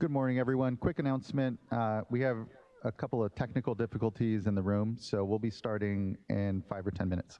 Good morning, everyone. Quick announcement. We have a couple of technical difficulties in the room, so we'll be starting in 5 or 10 minutes.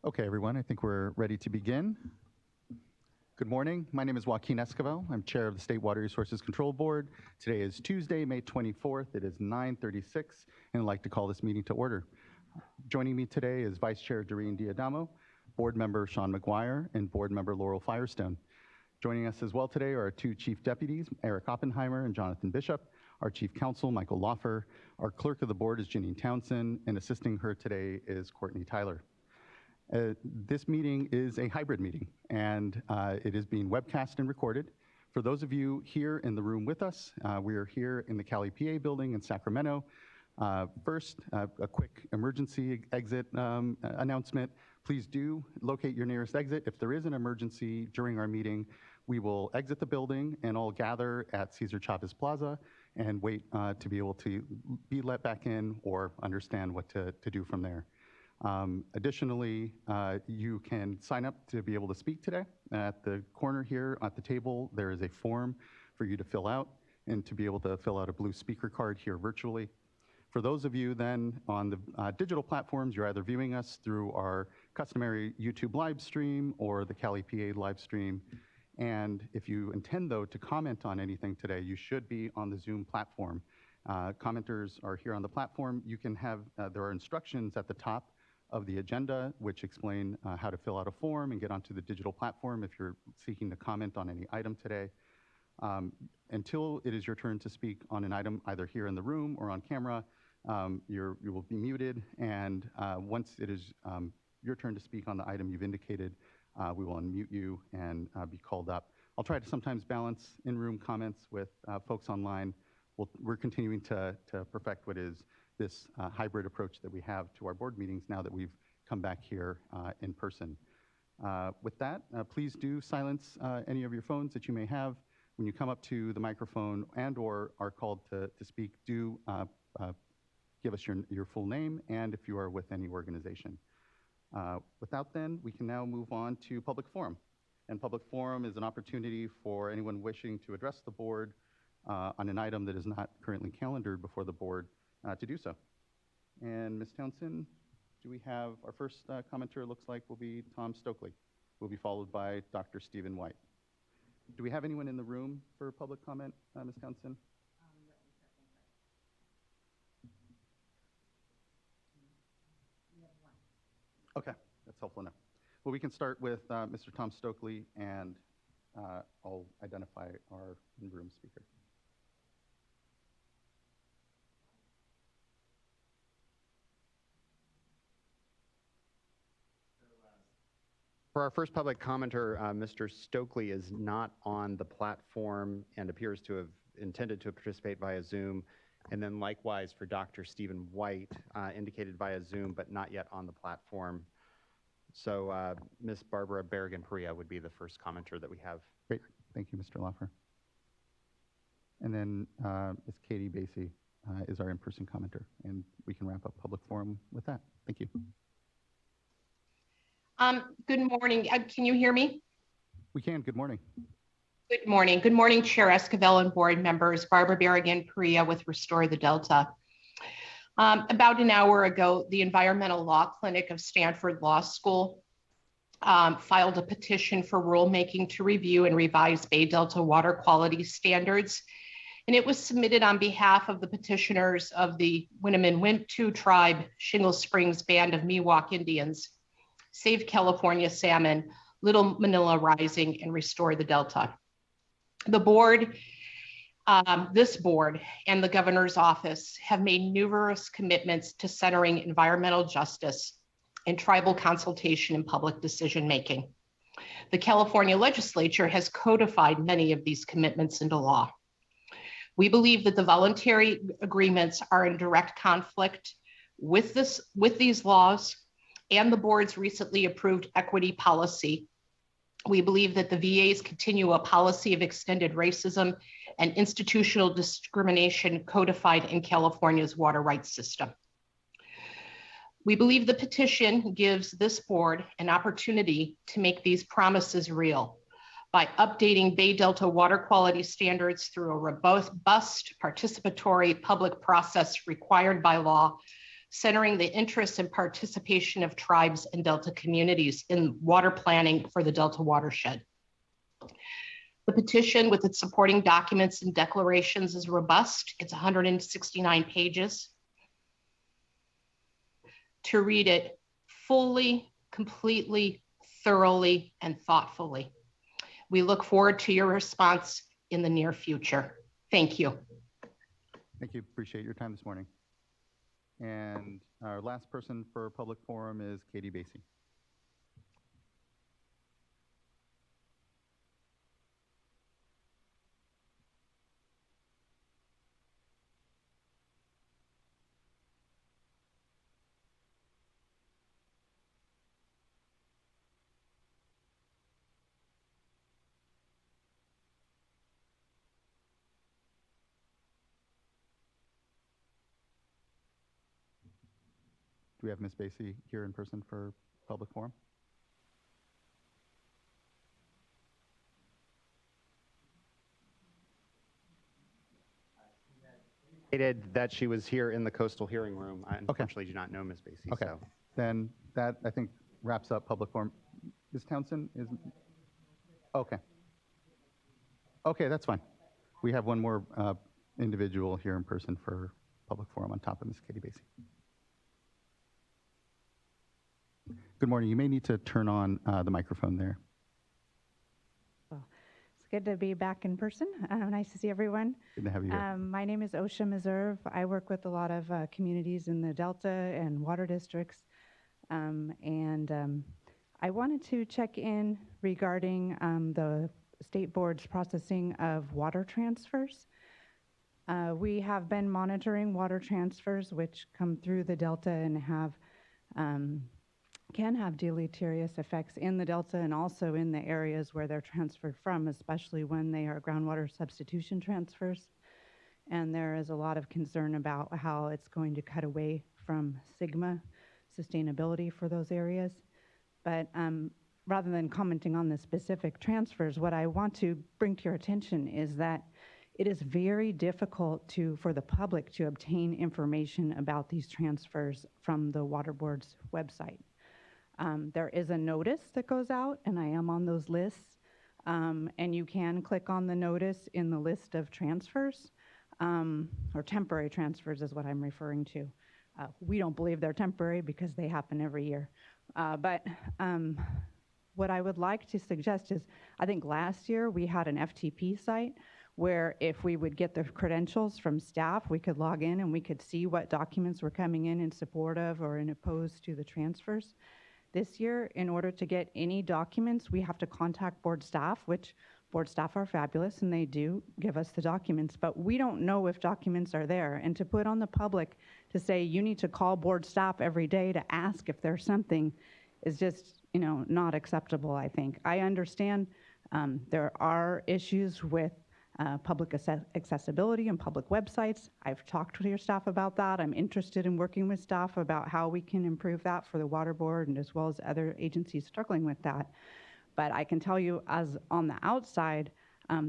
Okay, everyone, I think we're ready to begin. Good morning. My name is Joaquin Esquivel. I'm chair of the State Water Resources Control Board. Today is Tuesday, May 24th. It is 9:36, and I'd like to call this meeting to order. Joining me today is Vice Chair Doreen Diadamo, Board Member Sean McGuire, and Board Member Laurel Firestone. Joining us as well today are our two Chief Deputies, Eric Oppenheimer and Jonathan Bishop, our Chief Counsel, Michael Loffer, our Clerk of the Board is Janine Townsend, and assisting her today is Courtney Tyler. This meeting is a hybrid meeting, and it is being webcast and recorded. For those of you here in the room with us, we are here in the Cali PA building in Sacramento. First, a quick emergency exit announcement. Please do locate your nearest exit. If there is an emergency during our meeting, we will exit the building and all gather at Cesar Chavez Plaza and wait to be able to be let back in or understand what to do from there. Additionally, you can sign up to be able to speak today. At the corner here at the table, there is a form for you to fill out and to be able to fill out a blue speaker card here virtually. For those of you then on the digital platforms, you're either viewing us through our customary YouTube live stream or the Cali PA live stream. And if you intend, though, to comment on anything today, you should be on the Zoom platform. Commenters are here on the platform. You can have, there are instructions at the top of the agenda, which explain how to fill out a form and get onto the digital platform if you're seeking to comment on any item today. Until it is your turn to speak on an item, either here in the room or on camera, you will be muted, and once it is your turn to speak on the item you've indicated, we will unmute you and be called up. I'll try to sometimes balance in-room comments with folks online. We're continuing to perfect what is this hybrid approach that we have to our board meetings now that we've come back here in person. With that, please do silence any of your phones that you may have. When you come up to the microphone and or are called to speak, do give us your full name and if you are with any organization. Without then, we can now move on to public forum. And public forum is an opportunity for anyone wishing to address the board on an item that is not currently calendared before the board to do so. And Ms. Townsend, do we have our first commenter? Looks like will be Tom Stokely. Will be followed by Dr. Stephen White. Do we have anyone in the room for public comment, Ms. Townsend? Okay, that's helpful enough. Well, we can start with Mr. Tom Stokely, and I'll identify our in-room speaker. For our first public commenter, Mr. Stokely is not on the platform and appears to have intended to participate via Zoom. And then likewise for Dr. Stephen White, indicated via Zoom, but not yet on the platform. So Ms. Barbara Berrigan-Perea would be the first commenter that we have. Great, thank you, Mr. Loffer. And then Ms. Katie Basie is our in-person commenter, and we can wrap up public forum with that. Thank you. Good morning. Can you hear me? We can. Good morning. Good morning. Good morning, Chair Esquivel and board members. Barbara Berrigan-Perea with Restore the Delta. About an hour ago, the Environmental Law Clinic of Stanford Law School filed a petition for rulemaking to review and revise Bay Delta water quality standards. And it was submitted on behalf of the petitioners of the Winnemem-Wintu Tribe, Shingle Springs Band of Miwok Indians, Save California Salmon, Little Manila Rising, and Restore the Delta. The board, this board and the governor's office have made numerous commitments to centering environmental justice and tribal consultation in public decision-making. The California legislature has codified many of these commitments into law. We believe that the voluntary agreements are in direct conflict with these laws and the board's recently approved equity policy. We believe that the VAs continue a policy of extended racism and institutional discrimination codified in California's water rights system. We believe the petition gives this board an opportunity to make these promises real by updating Bay Delta water quality standards through a robust, participatory public process required by law, centering the interests and participation of tribes and Delta communities in water planning for the Delta watershed. The petition with its supporting documents and declarations is robust. It's 169 pages. To read it fully, completely, thoroughly, and thoughtfully. We look forward to your response in the near future. Thank you. Thank you. Appreciate your time this morning. And our last person for public forum is Katie Basie. Do we have Ms. Basie here in person for public forum? Stated that she was here in the coastal hearing room. I unfortunately do not know Ms. Basie. Okay, So. then that I think wraps up public forum. Ms. Townsend is, okay. Okay, that's fine. We have one more individual here in person for public forum on top of Ms. Katie Basie. Good morning. You may need to turn on the microphone there. Well, it's good to be back in person. Nice to see everyone. Good to have you here. My name is Osha Meserve. I work with a lot of communities in the Delta and water districts. I wanted to check in regarding the state board's processing of water transfers. We have been monitoring water transfers which come through the Delta and have can have deleterious effects in the Delta and also in the areas where they're transferred from, especially when they are groundwater substitution transfers. And there is a lot of concern about how it's going to cut away from Sigma sustainability for those areas. But rather than commenting on the specific transfers, what I want to bring to your attention is that it is very difficult for the public to obtain information about these transfers from the Water Board's website. There is a notice that goes out, and I am on those lists, and you can click on the notice in the list of transfers, or temporary transfers is what I'm referring to. We don't believe they're temporary because they happen every year. But what I would like to suggest is, I think last year we had an FTP site where if we would get the credentials from staff, we could log in and we could see what documents were coming in support of or in opposed to the transfers. This year, in order to get any documents, we have to contact board staff, which board staff are fabulous and they do give us the documents, but we don't know if documents are there. And to put on the public to say you need to call board staff every day to ask if there's something is just, not acceptable, I think. I understand there are issues with public accessibility and public websites. I've talked with your staff about that. I'm interested in working with staff about how we can improve that for the Water Board and as well as other agencies struggling with that. But I can tell you as on the outside,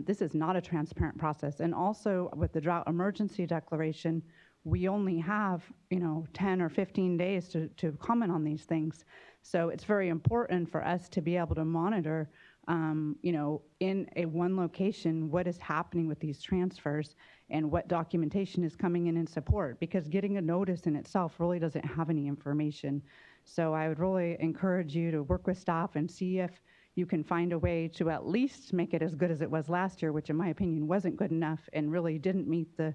this is not a transparent process. And also with the drought emergency declaration, we only have 10 or 15 days to comment on these things. So it's very important for us to be able to monitor in one location, what is happening with these transfers and what documentation is coming in support, because getting a notice in itself really doesn't have any information. So I would really encourage you to work with staff and see if you can find a way to at least make it as good as it was last year, which in my opinion wasn't good enough and really didn't meet the,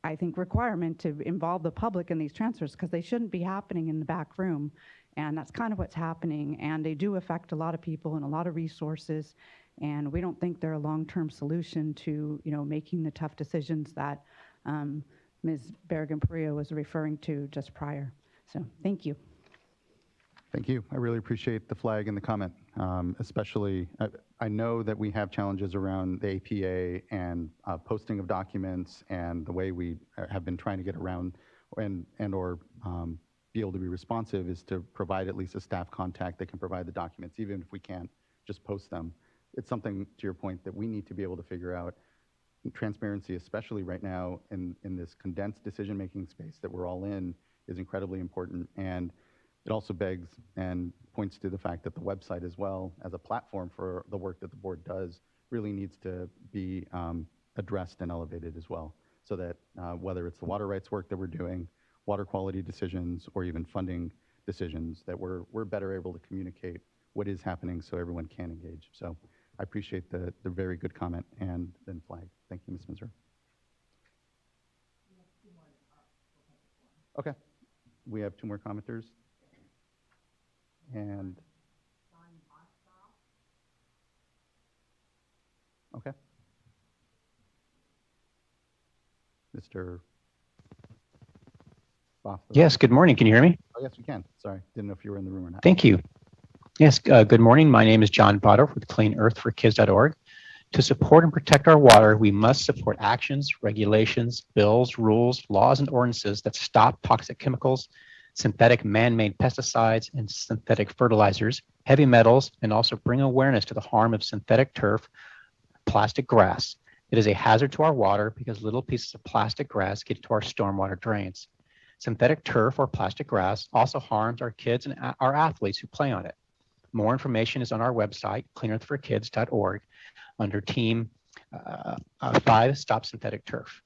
I think requirement to involve the public in these transfers, because they shouldn't be happening in the back room. And that's kind of what's happening, and they do affect a lot of people and a lot of resources, and we don't think they're a long-term solution to making the tough decisions that Ms. Berrigan-Perea was referring to just prior. So thank you. Thank you. I really appreciate the flag and the comment, especially I know that we have challenges around the APA and posting of documents and the way we have been trying to get around or be able to be responsive is to provide at least a staff contact that can provide the documents, even if we can't just post them. It's something, to your point, that we need to be able to figure out transparency, especially right now in this condensed decision-making space that we're all in, is incredibly important. And it also begs and points to the fact that the website as well as a platform for the work that the board does really needs to be addressed and elevated as well. So that whether it's the water rights work that we're doing, water quality decisions, or even funding decisions, that we're better able to communicate what is happening so everyone can engage. So I appreciate the very good comment and then flag. Thank you, Ms. Miser. Okay, we have two more commenters. And okay, Mr. Boff. Yes, good morning. Can you hear me? Oh, yes, we can. Sorry, didn't know if you were in the room or not. Thank you. Yes, good morning. My name is John Potter with CleanEarthForKids.org. To support and protect our water, we must support actions, regulations, bills, rules, laws, and ordinances that stop toxic chemicals, synthetic man-made pesticides and synthetic fertilizers, heavy metals, and also bring awareness to the harm of synthetic turf, plastic grass. It is a hazard to our water because little pieces of plastic grass get into our stormwater drains. Synthetic turf or plastic grass also harms our kids and our athletes who play on it. More information is on our website, cleanearthforkids.org, under Team 5, Stop Synthetic Turf.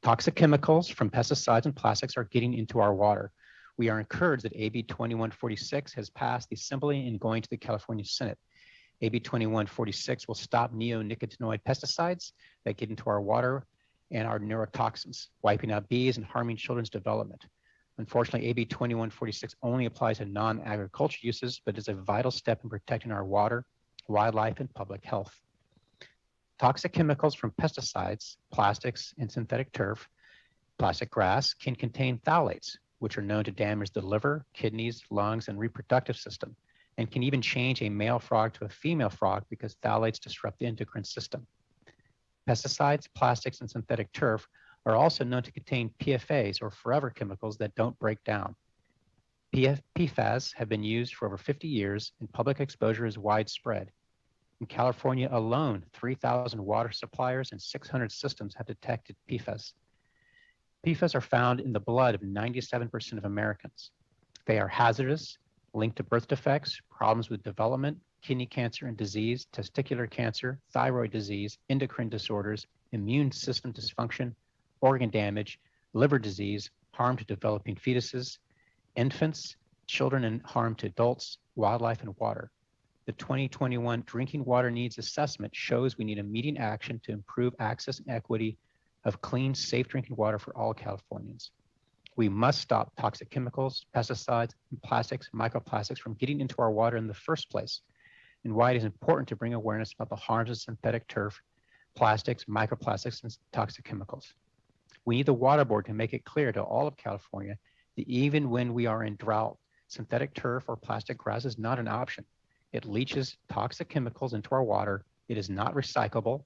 Toxic chemicals from pesticides and plastics are getting into our water. We are encouraged that AB 2146 has passed the Assembly and going to the California Senate. AB 2146 will stop neonicotinoid pesticides that get into our water and our neurotoxins, wiping out bees and harming children's development. Unfortunately, AB 2146 only applies to non-agriculture uses, but is a vital step in protecting our water, wildlife, and public health. Toxic chemicals from pesticides, plastics, and synthetic turf, plastic grass can contain phthalates, which are known to damage the liver, kidneys, lungs, and reproductive system, and can even change a male frog to a female frog because phthalates disrupt the endocrine system. Pesticides, plastics, and synthetic turf are also known to contain PFAs, or forever chemicals that don't break down. PFAS have been used for over 50 years, and public exposure is widespread. In California alone, 3,000 water suppliers and 600 systems have detected PFAS. PFAS are found in the blood of 97% of Americans. They are hazardous, linked to birth defects, problems with development, kidney cancer and disease, testicular cancer, thyroid disease, endocrine disorders, immune system dysfunction, organ damage, liver disease, harm to developing fetuses, infants, children, and harm to adults, wildlife, and water. The 2021 Drinking Water Needs Assessment shows we need immediate action to improve access and equity of clean, safe drinking water for all Californians. We must stop toxic chemicals, pesticides, and plastics, microplastics from getting into our water in the first place, and why it is important to bring awareness about the harms of synthetic turf, plastics, microplastics, and toxic chemicals. We need the Water Board to make it clear to all of California that even when we are in drought, synthetic turf or plastic grass is not an option. It leaches toxic chemicals into our water, it is not recyclable,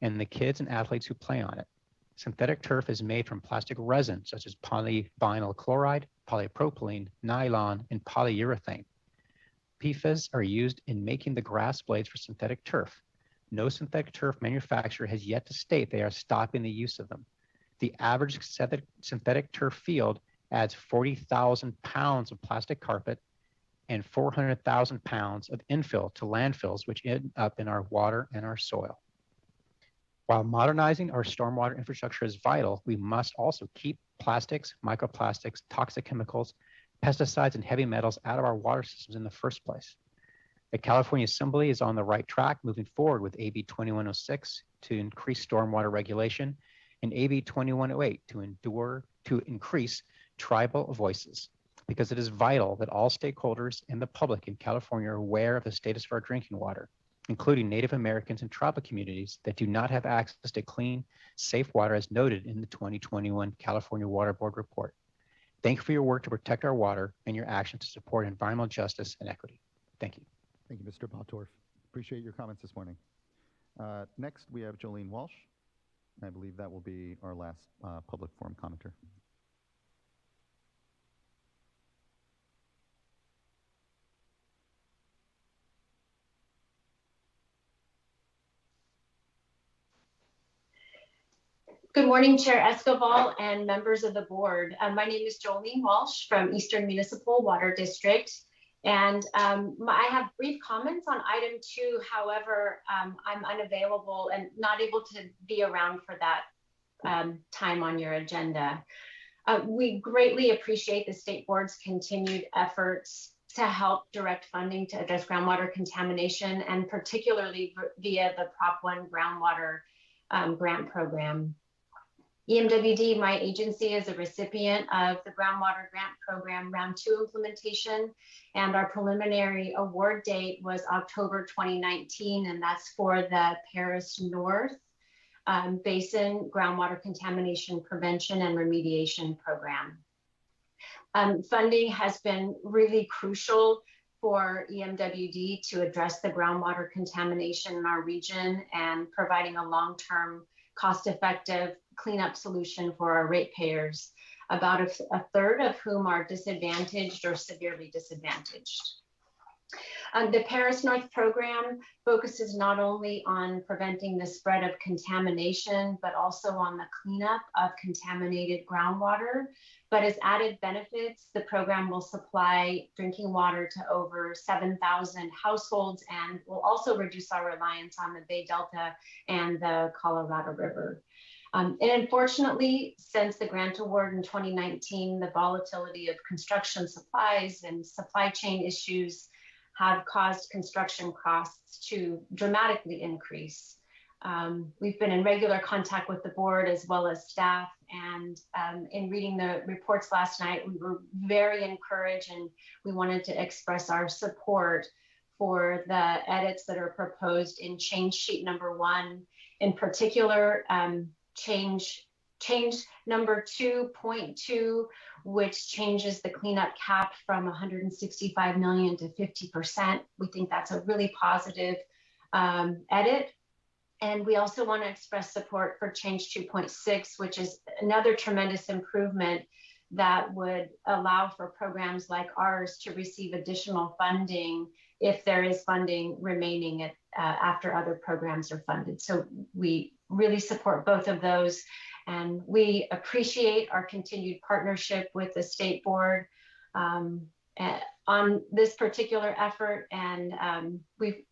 and the kids and athletes who play on it. Synthetic turf is made from plastic resin such as polyvinyl chloride, polypropylene, nylon, and polyurethane. PFAS are used in making the grass blades for synthetic turf. No synthetic turf manufacturer has yet to state they are stopping the use of them. The average synthetic turf field adds 40,000 pounds of plastic carpet and 400,000 pounds of infill to landfills, which end up in our water and our soil. While modernizing our stormwater infrastructure is vital, we must also keep plastics, microplastics, toxic chemicals, pesticides, and heavy metals out of our water systems in the first place. The California Assembly is on the right track, moving forward with AB 2106 to increase stormwater regulation and AB 2108 to increase tribal voices, because it is vital that all stakeholders and the public in California are aware of the status of our drinking water, including Native Americans and tribal communities that do not have access to clean, safe water as noted in the 2021 California Water Board report. Thank you for your work to protect our water and your action to support environmental justice and equity. Thank you. Thank you, Mr. Bottorff. Appreciate your comments this morning. Next, we have Jolene Walsh. I believe that will be our last public forum commenter. Good morning, Chair Escobar and members of the board. My name is Jolene Walsh from Eastern Municipal Water District. And I have brief comments on item 2. However, I'm unavailable and not able to be around for that time on your agenda. We greatly appreciate the state board's continued efforts to help direct funding to address groundwater contamination, and particularly via the Prop 1 groundwater grant program. EMWD, my agency, is a recipient of the Groundwater Grant Program Round 2 implementation, and our preliminary award date was October 2019, and that's for the Paris North Basin Groundwater Contamination Prevention and Remediation Program. Funding has been really crucial for EMWD to address the groundwater contamination in our region and providing a long-term, cost-effective cleanup solution for our ratepayers, about a third of whom are disadvantaged or severely disadvantaged. The Paris North program focuses not only on preventing the spread of contamination, but also on the cleanup of contaminated groundwater. But as added benefits, the program will supply drinking water to over 7,000 households and will also reduce our reliance on the Bay Delta and the Colorado River. And unfortunately, since the grant award in 2019, the volatility of construction supplies and supply chain issues have caused construction costs to dramatically increase. We've been in regular contact with the board as well as staff, and in reading the reports last night, we were very encouraged, and we wanted to express our support for the edits that are proposed in change sheet number 1. In particular, change number 2.2, which changes the cleanup cap from 165 million to 50%. We think that's a really positive edit. And we also want to express support for change 2.6, which is another tremendous improvement that would allow for programs like ours to receive additional funding if there is funding remaining after other programs are funded. So we really support both of those. And we appreciate our continued partnership with the state board on this particular effort. And we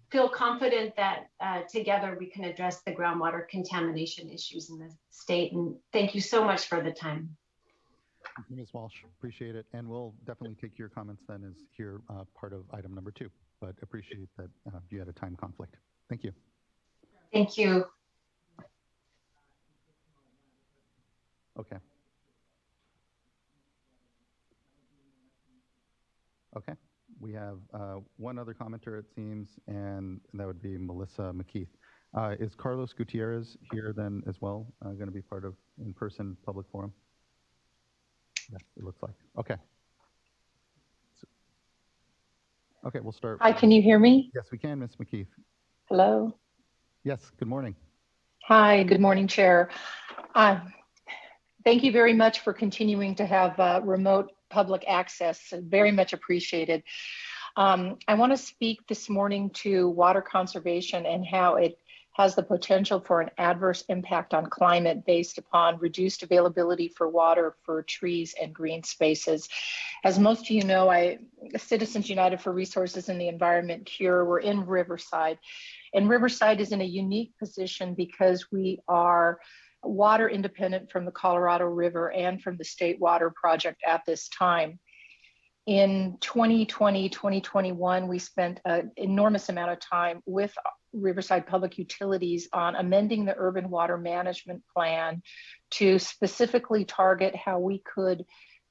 feel confident that together we can address the groundwater contamination issues in the state. And thank you so much for the time. Thank you, Ms. Walsh, appreciate it. And we'll definitely take your comments then as here part of item number 2, but appreciate that you had a time conflict. Thank you. Thank you. Okay. Okay, we have one other commenter, it seems, and that would be Melissa McKeith. Is Carlos Gutierrez here then as well, going to be part of in-person public forum? Yes, it looks like. Okay. Okay, we'll start. Hi, can you hear me? Yes, we can, Ms. McKeith. Hello. Yes, good morning. Hi, good morning, Chair. Thank you very much for continuing to have remote public access. Very much appreciated. I want to speak this morning to water conservation and how it has the potential for an adverse impact on climate based upon reduced availability for water for trees and green spaces. As most of you know, Citizens United for Resources and the Environment, CURE, we're in Riverside. And Riverside is in a unique position because we are water independent from the Colorado River and from the State Water Project at this time. In 2020, 2021, we spent an enormous amount of time with Riverside Public Utilities on amending the urban water management plan to specifically target how we could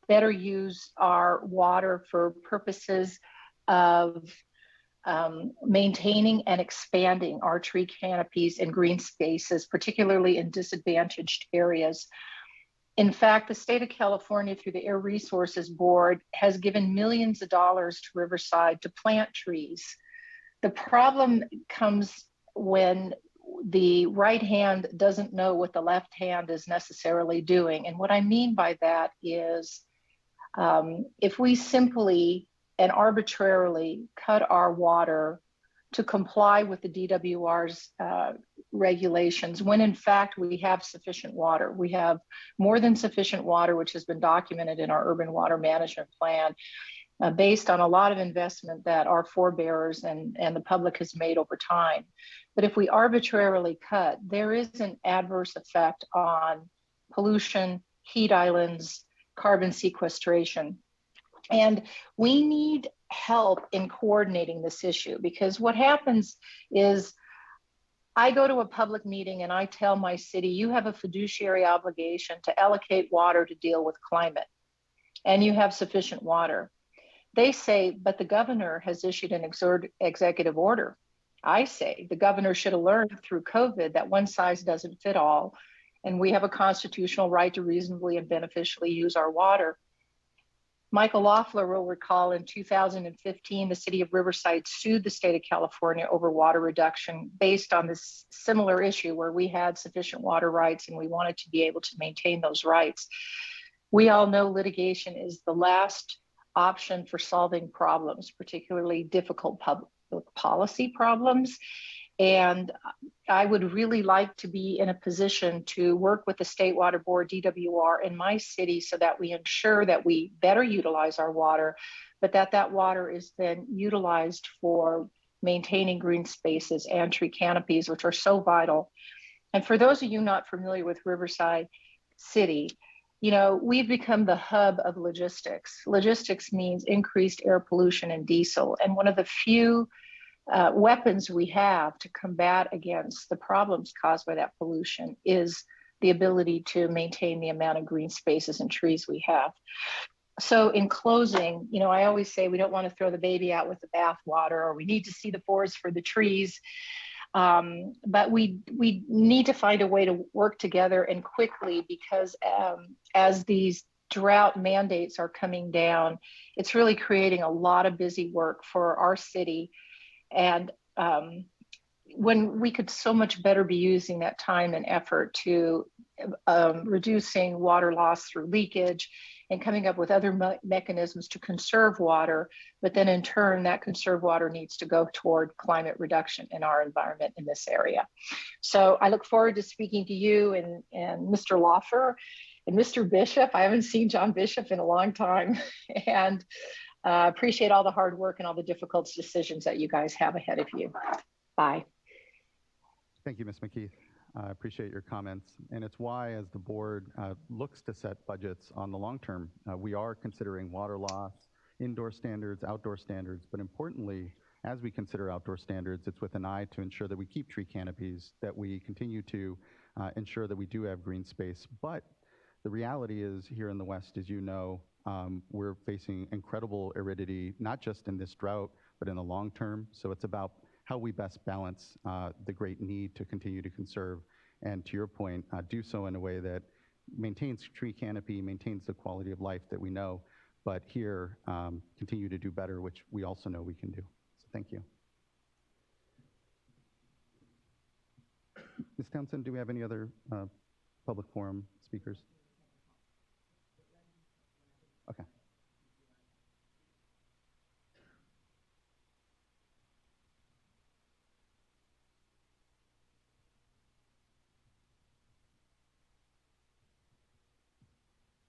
better use our water for purposes of maintaining and expanding our tree canopies and green spaces, particularly in disadvantaged areas. In fact, the state of California, through the Air Resources Board, has given millions of dollars to Riverside to plant trees. The problem comes when the right hand doesn't know what the left hand is necessarily doing. And what I mean by that is if we simply and arbitrarily cut our water to comply with the DWR's regulations when in fact we have sufficient water. We have more than sufficient water, which has been documented in our urban water management plan based on a lot of investment that our forebears and the public has made over time. But if we arbitrarily cut, there is an adverse effect on pollution, heat islands, carbon sequestration. And we need help in coordinating this issue, because what happens is I go to a public meeting and I tell my city, you have a fiduciary obligation to allocate water to deal with climate, and you have sufficient water. They say, but the governor has issued an executive order. I say the governor should have learned through COVID that one size doesn't fit all, and we have a constitutional right to reasonably and beneficially use our water. Michael Loeffler will recall in 2015, the city of Riverside sued the state of California over water reduction based on this similar issue where we had sufficient water rights and we wanted to be able to maintain those rights. We all know litigation is the last option for solving problems, particularly difficult public policy problems. And I would really like to be in a position to work with the State Water Board, DWR, in my city so that we ensure that we better utilize our water, but that water is then utilized for maintaining green spaces and tree canopies, which are so vital. And for those of you not familiar with Riverside City, you know, we've become the hub of logistics. Logistics means increased air pollution and diesel. And one of the few weapons we have to combat against the problems caused by that pollution is the ability to maintain the amount of green spaces and trees we have. So in closing, you know, I always say we don't want to throw the baby out with the bathwater, or we need to see the forest for the trees. But we need to find a way to work together and quickly, because as these drought mandates are coming down, it's really creating a lot of busy work for our city. And when we could so much better be using that time and effort to reducing water loss through leakage and coming up with other mechanisms to conserve water, but then in turn, that conserved water needs to go toward climate reduction in our environment in this area. So I look forward to speaking to you and Mr. Loeffler and Mr. Bishop. I haven't seen John Bishop in a long time, and appreciate all the hard work and all the difficult decisions that you guys have ahead of you. Bye. Thank you, Ms. McKeith. I appreciate your comments. And it's why, as the board looks to set budgets on the long term, we are considering water loss, indoor standards, outdoor standards. But importantly, as we consider outdoor standards, it's with an eye to ensure that we keep tree canopies, that we continue to ensure that we do have green space. But the reality is, here in the West, as you know, we're facing incredible aridity, not just in this drought, but in the long term. So it's about how we best balance the great need to continue to conserve, and to your point, do so in a way that maintains tree canopy, maintains the quality of life that we know, but here continue to do better, which we also know we can do. So thank you. Ms. Townsend, do we have any other public forum speakers? Okay.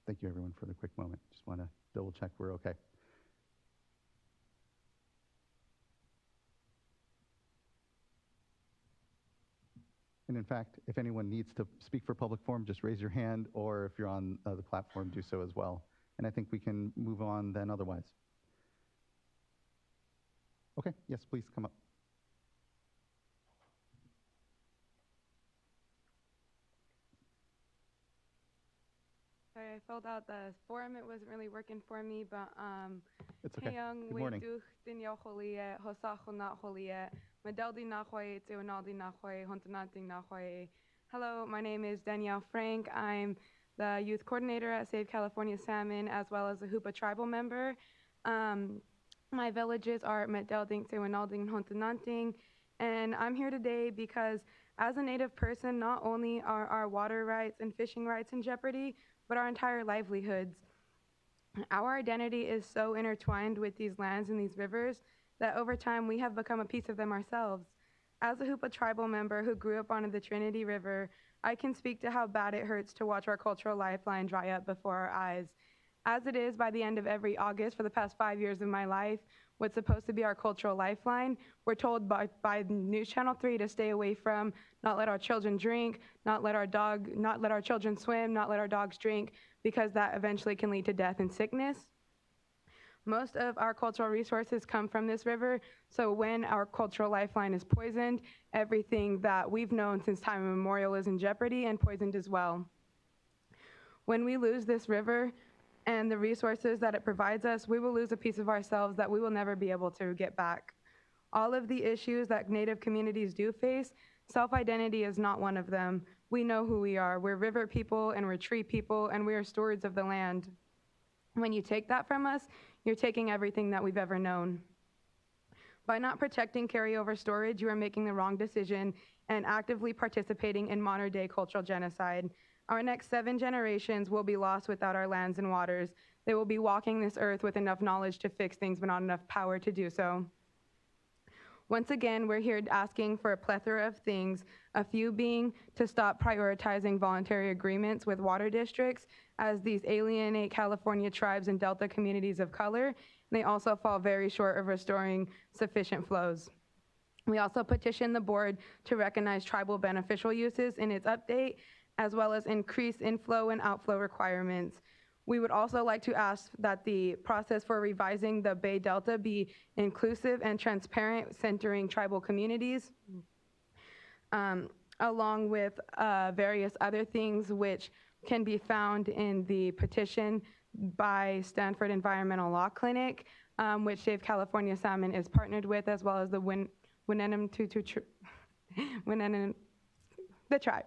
Thank you, everyone, for the quick moment. Just want to double check we're okay. And in fact, if anyone needs to speak for public forum, just raise your hand, or if you're on the platform, do so as well. And I think we can move on then otherwise. Okay, yes, please come up. Sorry, I filled out the form. It wasn't really working for me, but It's okay. Good morning. Hello, my name is Danielle Frank. I'm the youth coordinator at Save California Salmon, as well as a Hoopa tribal member. My villages are Metdelding, Sewinalding, Hontananting, and I'm here today because as a Native person, not only are our water rights and fishing rights in jeopardy, but our entire livelihoods. Our identity is so intertwined with these lands and these rivers that over time we have become a piece of them ourselves. As a Hoopa tribal member who grew up on the Trinity River, I can speak to how bad it hurts to watch our cultural lifeline dry up before our eyes. As it is, by the end of every August for the past 5 years of my life, what's supposed to be our cultural lifeline, we're told by News Channel 3 to stay away from, not let our children drink, not let our children swim, not let our dogs drink, because that eventually can lead to death and sickness. Most of our cultural resources come from this river, so when our cultural lifeline is poisoned, everything that we've known since time immemorial is in jeopardy and poisoned as well. When we lose this river and the resources that it provides us, we will lose a piece of ourselves that we will never be able to get back. All of the issues that Native communities do face, self-identity is not one of them. We know who we are. We're river people and we're tree people and we are stewards of the land. When you take that from us, you're taking everything that we've ever known. By not protecting carryover storage, you are making the wrong decision and actively participating in modern-day cultural genocide. Our next 7 generations will be lost without our lands and waters. They will be walking this earth with enough knowledge to fix things, but not enough power to do so. Once again, we're here asking for a plethora of things, a few being to stop prioritizing voluntary agreements with water districts, as these alienate California tribes and Delta communities of color. They also fall very short of restoring sufficient flows. We also petition the board to recognize tribal beneficial uses in its update, as well as increase inflow and outflow requirements. We would also like to ask that the process for revising the Bay Delta be inclusive and transparent, centering tribal communities, along with various other things which can be found in the petition by Stanford Environmental Law Clinic, which Save California Salmon is partnered with, as well as the Winenum the tribe.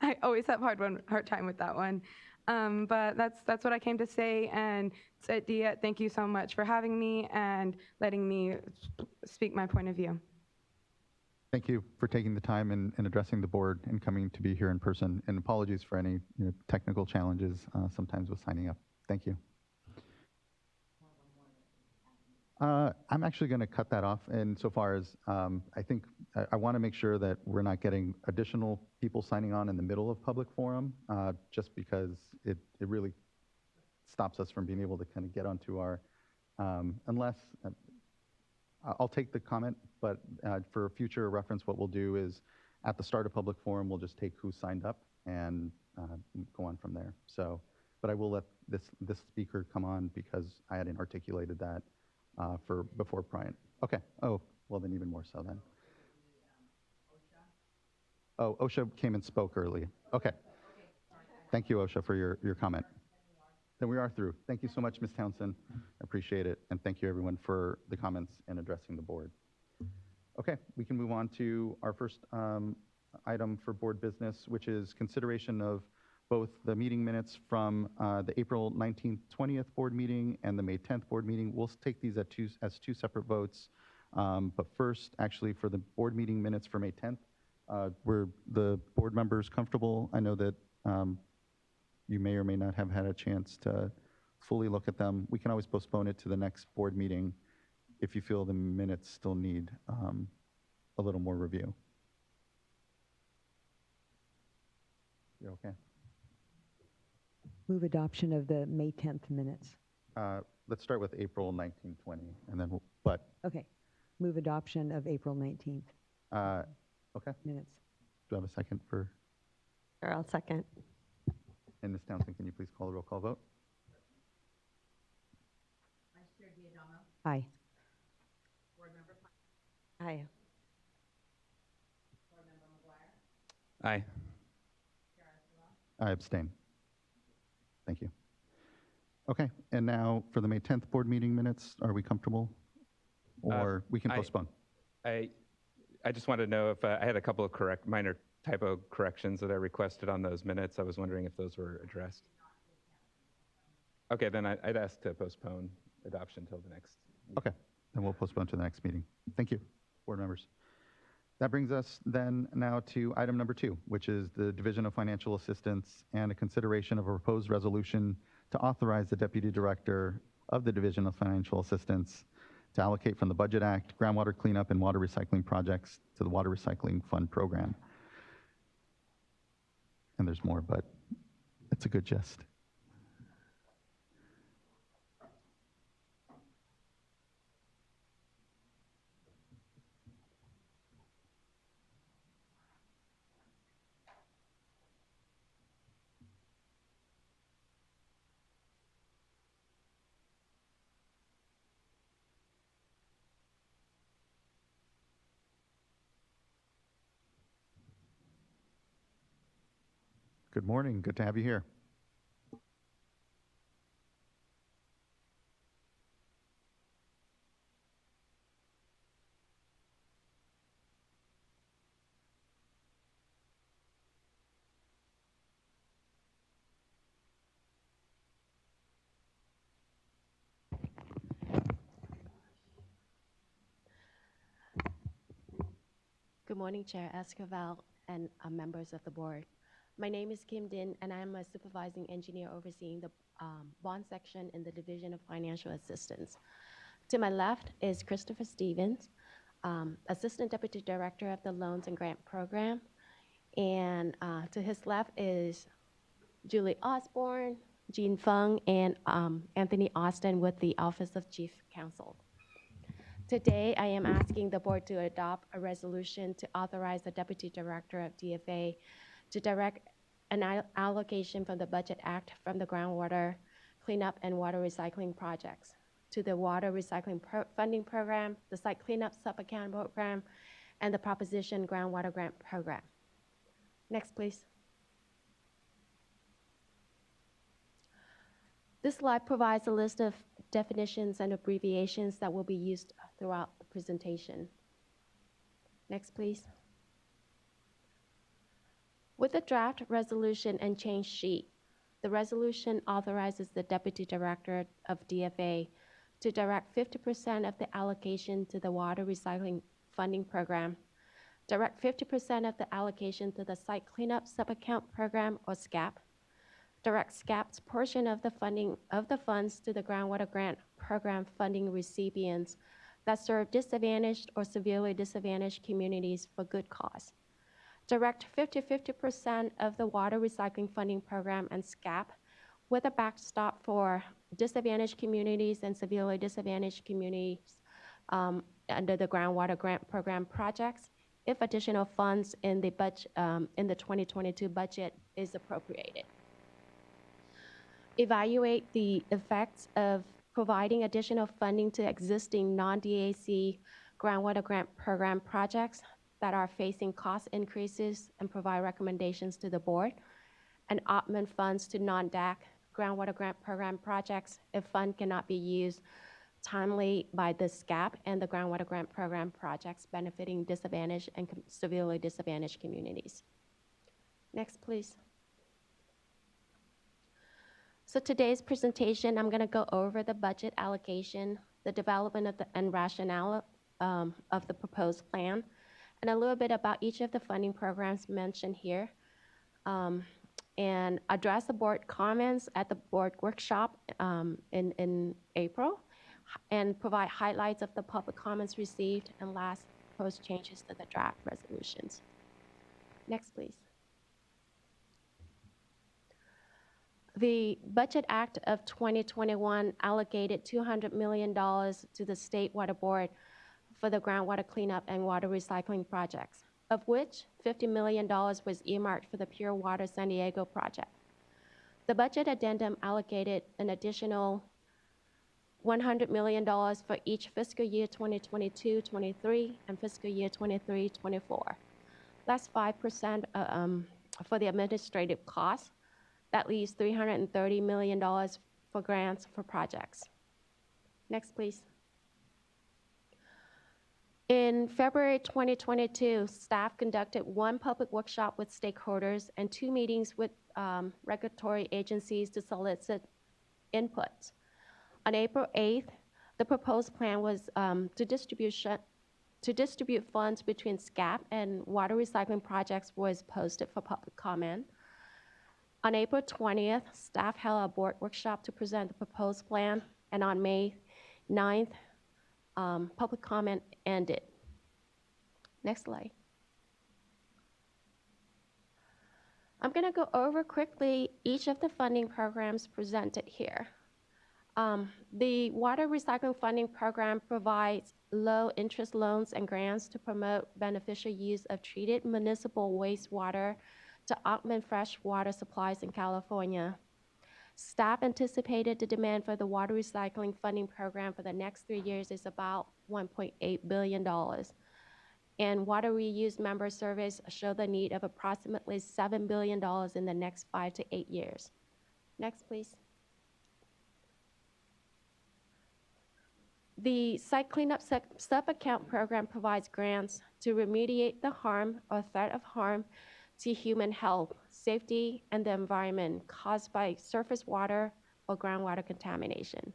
I always have hard time with that one. But that's what I came to say. And Diet, thank you so much for having me and letting me speak my point of view. Thank you for taking the time and addressing the board and coming to be here in person. And apologies for any technical challenges sometimes with signing up. Thank you. I'm actually going to cut that off insofar as I think I want to make sure that we're not getting additional people signing on in the middle of public forum, just because it really stops us from being able to kind of get onto our, unless, I'll take the comment, but for future reference, what we'll do is at the start of public forum, we'll just take who signed up and go on from there. So, but I will let this speaker come on because I hadn't articulated that for before Bryant. Okay. Oh, well then even more so then. Oh, OSHA came and spoke early. Okay. Thank you, OSHA, for your comment. Then we are through. Thank you so much, Ms. Townsend. I appreciate it. And thank you everyone for the comments and addressing the board. Okay, we can move on to our first item for board business, which is consideration of both the meeting minutes from the April 19th, 20th board meeting and the May 10th board meeting. We'll take these as two separate votes. But first, actually, for the board meeting minutes for May 10th, were the board members comfortable? I know that you may or may not have had a chance to fully look at them. We can always postpone it to the next board meeting if you feel the minutes still need a little more review. You're okay? Move adoption of the May 10th minutes. Let's start with April 19, 20, and then Okay. Move adoption of April 19th okay. minutes. Do I have a second for? Sure, I'll second. And Ms. Townsend, can you please call the roll call vote? Aye. Aye. Aye. I abstain. Thank you. Okay, and now for the May 10th board meeting minutes, are we comfortable? Or we can postpone? I just wanted to know if I had a couple of minor typo corrections that I requested on those minutes. I was wondering if those were addressed. Okay, then I'd ask to postpone adoption until the next. Okay, then we'll postpone to the next meeting. Thank you, board members. That brings us then now to item number 2, which is the Division of Financial Assistance and a consideration of a proposed resolution to authorize the Deputy Director of the Division of Financial Assistance to allocate from the Budget Act, groundwater cleanup and water recycling projects to the Water Recycling Fund program. And there's more, but it's a good gist. Good morning. Good to have you here. Good morning, Chair Esquivel and members of the board. My name is Kim Din, and I am a supervising engineer overseeing the bond section in the Division of Financial Assistance. To my left is Christopher Stevens, Assistant Deputy Director of the Loans and Grant Program. And to his left is Julie Osborne, Jean Fung, and Anthony Austin with the Office of Chief Counsel. Today, I am asking the board to adopt a resolution to authorize the Deputy Director of DFA to direct an allocation from the Budget Act from the groundwater cleanup and water recycling projects to the Water Recycling Funding Program, the Site Cleanup Sub-Account Program, and the Proposition Groundwater Grant Program. Next, please. This slide provides a list of definitions and abbreviations that will be used throughout the presentation. Next, please. With the draft resolution and change sheet, the resolution authorizes the Deputy Director of DFA to direct 50% of the allocation to the Water Recycling Funding Program, direct 50% of the allocation to the Site Cleanup Sub-Account Program, or SCAP, direct SCAP's portion of the funding of the funds to the Groundwater Grant Program funding recipients that serve disadvantaged or severely disadvantaged communities for good cause. Direct 50% of the Water Recycling Funding Program and SCAP with a backstop for disadvantaged communities and severely disadvantaged communities under the Groundwater Grant Program projects if additional funds in the budget, in the 2022 budget is appropriated. Evaluate the effects of providing additional funding to existing non-DAC Groundwater Grant Program projects that are facing cost increases and provide recommendations to the board, and augment funds to non-DAC Groundwater Grant Program projects if fund cannot be used timely by the SCAP and the Groundwater Grant Program projects benefiting disadvantaged and severely disadvantaged communities. Next, please. So today's presentation, I'm going to go over the budget allocation, the development of and rationale of the proposed plan, and a little bit about each of the funding programs mentioned here, and address the board comments at the board workshop in April, and provide highlights of the public comments received, and last, propose changes to the draft resolutions. Next, please. The Budget Act of 2021 allocated $200 million to the State Water Board for the groundwater cleanup and water recycling projects, of which $50 million was earmarked for the Pure Water San Diego project. The budget addendum allocated an additional $100 million for each fiscal year 2022-23 and fiscal year 23-24. That's 5% for the administrative costs. That leaves $330 million for grants for projects. Next, please. In February 2022, staff conducted one public workshop with stakeholders and 2 meetings with regulatory agencies to solicit input. On April 8th, the proposed plan was to distribute funds between SCAP and water recycling projects was posted for public comment. On April 20th, staff held a board workshop to present the proposed plan, and on May 9th, public comment ended. Next slide. I'm going to go over quickly each of the funding programs presented here. The Water Recycling Funding Program provides low-interest loans and grants to promote beneficial use of treated municipal wastewater to augment fresh water supplies in California. Staff anticipated the demand for the Water Recycling Funding Program for the next 3 years is about $1.8 billion. And water reuse member surveys show the need of approximately $7 billion in the next 5 to 8 years. Next, please. The Site Cleanup Sub-Account Program provides grants to remediate the harm or threat of harm to human health, safety, and the environment caused by surface water or groundwater contamination.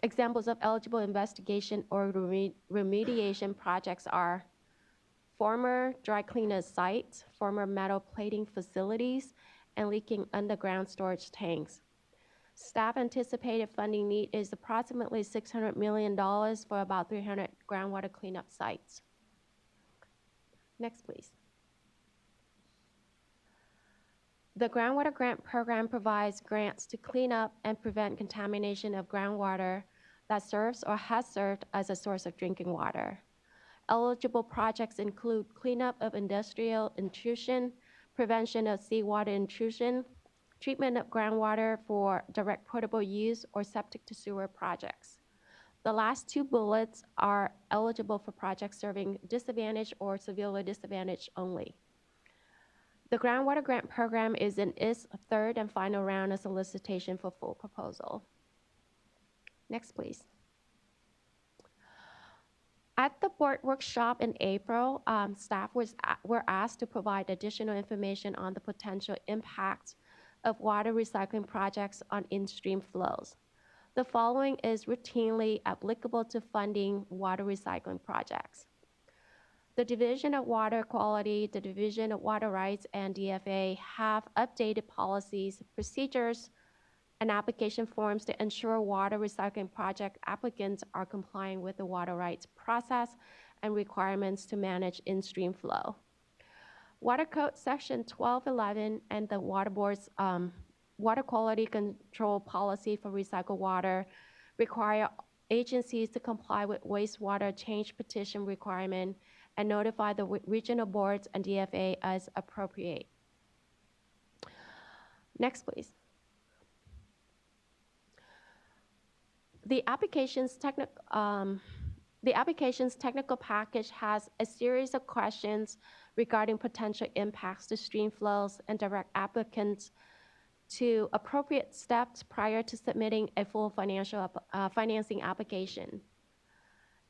Examples of eligible investigation or remediation projects are former dry cleaner sites, former metal plating facilities, and leaking underground storage tanks. Staff anticipated funding need is approximately $600 million for about 300 groundwater cleanup sites. Next, please. The Groundwater Grant Program provides grants to clean up and prevent contamination of groundwater that serves or has served as a source of drinking water. Eligible projects include cleanup of industrial intrusion, prevention of seawater intrusion, treatment of groundwater for direct potable use, or septic to sewer projects. The last two bullets are eligible for projects serving disadvantaged or severely disadvantaged only. The Groundwater Grant Program is in its third and final round of solicitation for full proposal. Next, please. At the board workshop in April, staff were asked to provide additional information on the potential impact of water recycling projects on in-stream flows. The following is routinely applicable to funding water recycling projects. The Division of Water Quality, the Division of Water Rights, and DFA have updated policies, procedures, and application forms to ensure water recycling project applicants are complying with the water rights process and requirements to manage in-stream flow. Water Code Section 1211 and the Water Board's Water Quality Control Policy for Recycled Water require agencies to comply with wastewater change petition requirement and notify the regional boards and DFA as appropriate. Next, please. The application's technical package has a series of questions regarding potential impacts to stream flows and direct applicants to appropriate steps prior to submitting a full financing application.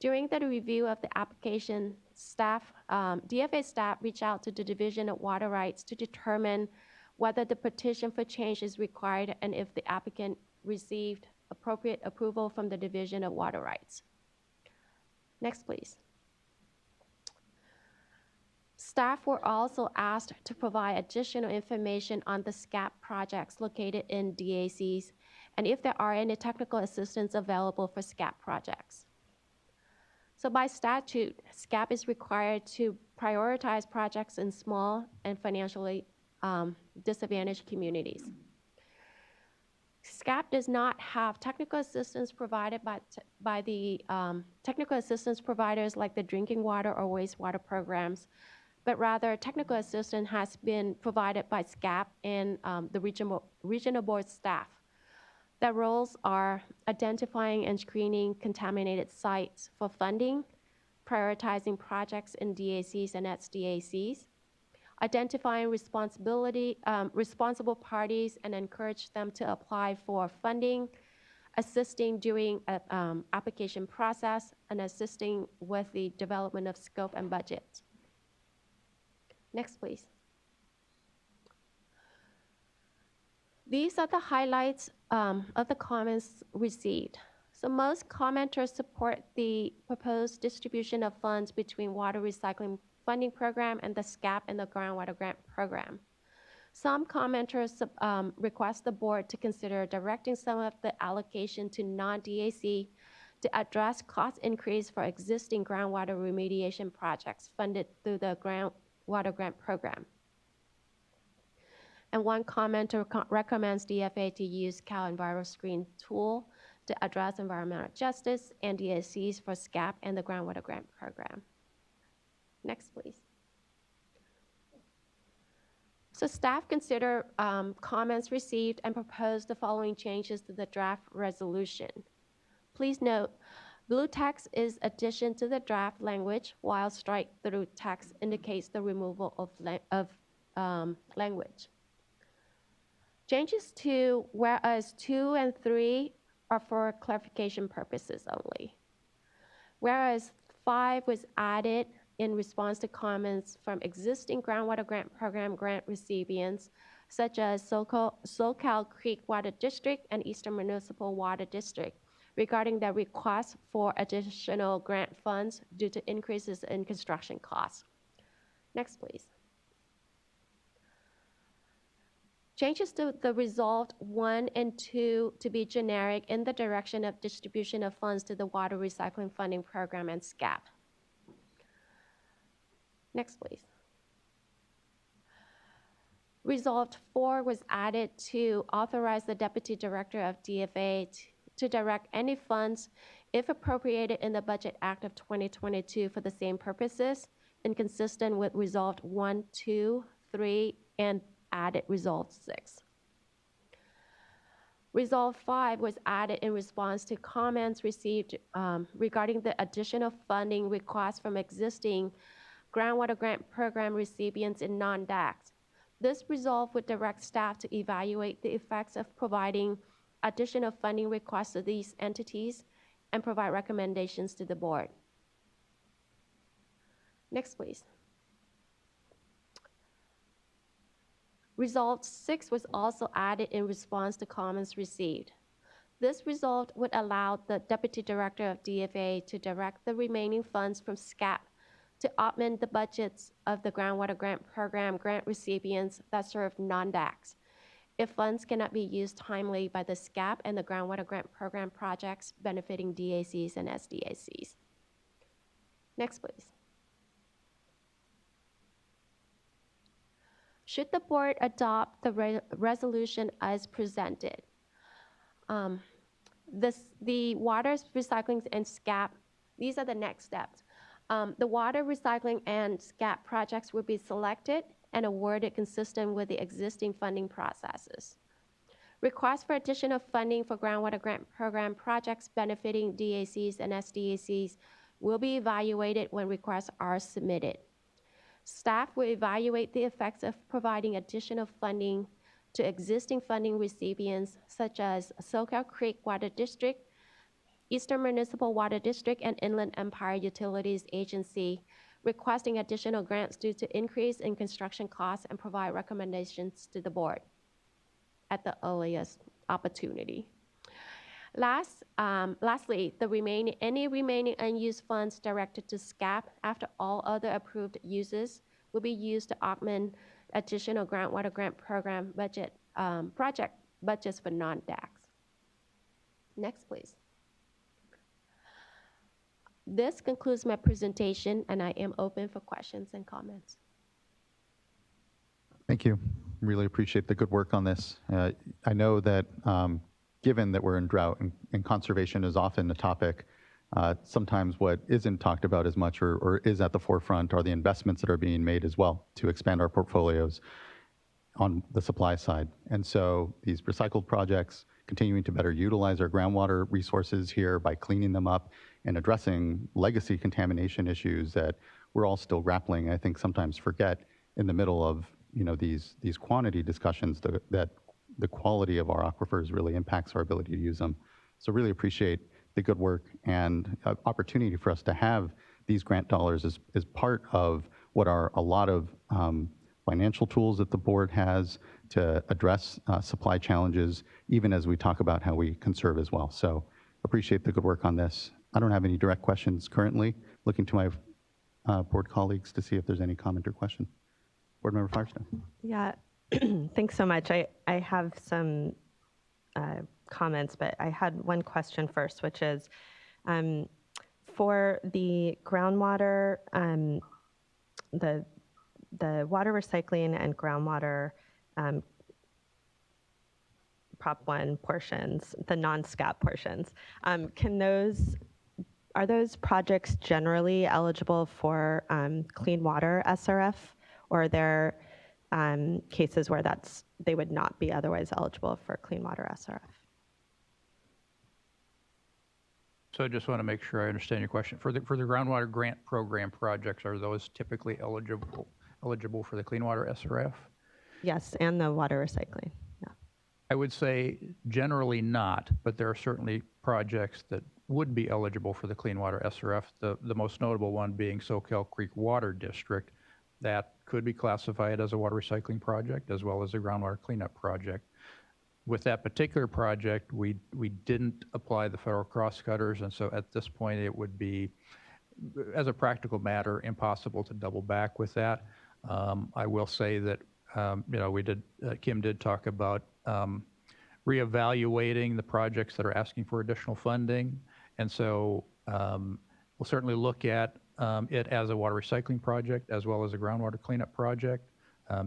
During the review of the application, DFA staff reached out to the Division of Water Rights to determine whether the petition for change is required and if the applicant received appropriate approval from the Division of Water Rights. Next, please. Staff were also asked to provide additional information on the SCAP projects located in DACs and if there are any technical assistance available for SCAP projects. So by statute, SCAP is required to prioritize projects in small and financially disadvantaged communities. SCAP does not have technical assistance provided by the technical assistance providers like the drinking water or wastewater programs, but rather technical assistance has been provided by SCAP and the regional board staff. Their roles are identifying and screening contaminated sites for funding, prioritizing projects in DACs and SDACs, identifying responsible parties and encourage them to apply for funding, assisting during application process, and assisting with the development of scope and budget. Next, please. These are the highlights of the comments received. So most commenters support the proposed distribution of funds between Water Recycling Funding Program and the SCAP and the Groundwater Grant Program. Some commenters request the board to consider directing some of the allocation to non-DAC to address cost increase for existing groundwater remediation projects funded through the groundwater grant program. And one commenter recommends DFA to use CalEnviroScreen tool to address environmental justice and DACs for SCAP and the groundwater grant program. Next, please. So staff consider comments received and propose the following changes to the draft resolution. Please note, blue text is addition to the draft language, while strike through text indicates the removal of language. Changes to whereas 2 and 3 are for clarification purposes only. Whereas 5 was added in response to comments from existing groundwater grant program grant recipients, such as SoCal Creek Water District and Eastern Municipal Water District, regarding their request for additional grant funds due to increases in construction costs. Next, please. Changes to the resolved 1 and 2 to be generic in the direction of distribution of funds to the Water Recycling Funding Program and SCAP. Next, please. Resolved 4 was added to authorize the Deputy Director of DFA to direct any funds, if appropriated in the Budget Act of 2022 for the same purposes, inconsistent with Resolved 1, 2, 3, and added Resolve 6. Resolve 5 was added in response to comments received regarding the additional funding requests from existing groundwater grant program recipients in non-DACs. This resolve would direct staff to evaluate the effects of providing additional funding requests to these entities and provide recommendations to the board. Next, please. Resolve 6 was also added in response to comments received. This resolve would allow the Deputy Director of DFA to direct the remaining funds from SCAP to augment the budgets of the groundwater grant program grant recipients that serve non-DACs, if funds cannot be used timely by the SCAP and the groundwater grant program projects benefiting DACs and SDACs. Next, please. Should the board adopt the resolution as presented, the water recycling and SCAP, these are the next steps. The water recycling and SCAP projects will be selected and awarded consistent with the existing funding processes. Requests for additional funding for groundwater grant program projects benefiting DACs and SDACs will be evaluated when requests are submitted. Staff will evaluate the effects of providing additional funding to existing funding recipients such as SoCal Creek Water District, Eastern Municipal Water District, and Inland Empire Utilities Agency, requesting additional grants due to increase in construction costs, and provide recommendations to the board at the earliest opportunity. Lastly, any remaining unused funds directed to SCAP after all other approved uses will be used to augment additional groundwater grant program project budgets for non-DACs. Next, please. This concludes my presentation, and I am open for questions and comments. Thank you. Really appreciate the good work on this. I know that given that we're in drought and conservation is often a topic, sometimes what isn't talked about as much or is at the forefront are the investments that are being made as well to expand our portfolios on the supply side. And so these recycled projects, continuing to better utilize our groundwater resources here by cleaning them up and addressing legacy contamination issues that we're all still grappling, I think sometimes forget in the middle of these quantity discussions that the quality of our aquifers really impacts our ability to use them. So really appreciate the good work and opportunity for us to have these grant dollars as part of what are a lot of financial tools that the board has to address supply challenges, even as we talk about how we conserve as well. So appreciate the good work on this. I don't have any direct questions currently. Looking to my board colleagues to see if there's any comment or question. Board Member Firestone. Yeah, Thanks so much. I have some comments, but I had one question first, which is for the groundwater, the water recycling and groundwater Prop 1 portions, the non-SCAP portions, are those projects generally eligible for clean water SRF, or are there cases where they would not be otherwise eligible for clean water SRF? So I just want to make sure I understand your question. For the groundwater grant program projects, are those typically eligible for the clean water SRF? Yes, and the water recycling. Yeah. I would say generally not, but there are certainly projects that would be eligible for the clean water SRF. The most notable one being Soquel Creek Water District, that could be classified as a water recycling project as well as a groundwater cleanup project. With that particular project, we didn't apply the federal crosscutters, and so at this point it would be, as a practical matter, impossible to double back with that. I will say that Kim did talk about reevaluating the projects that are asking for additional funding, and so we'll certainly look at it as a water recycling project as well as a groundwater cleanup project.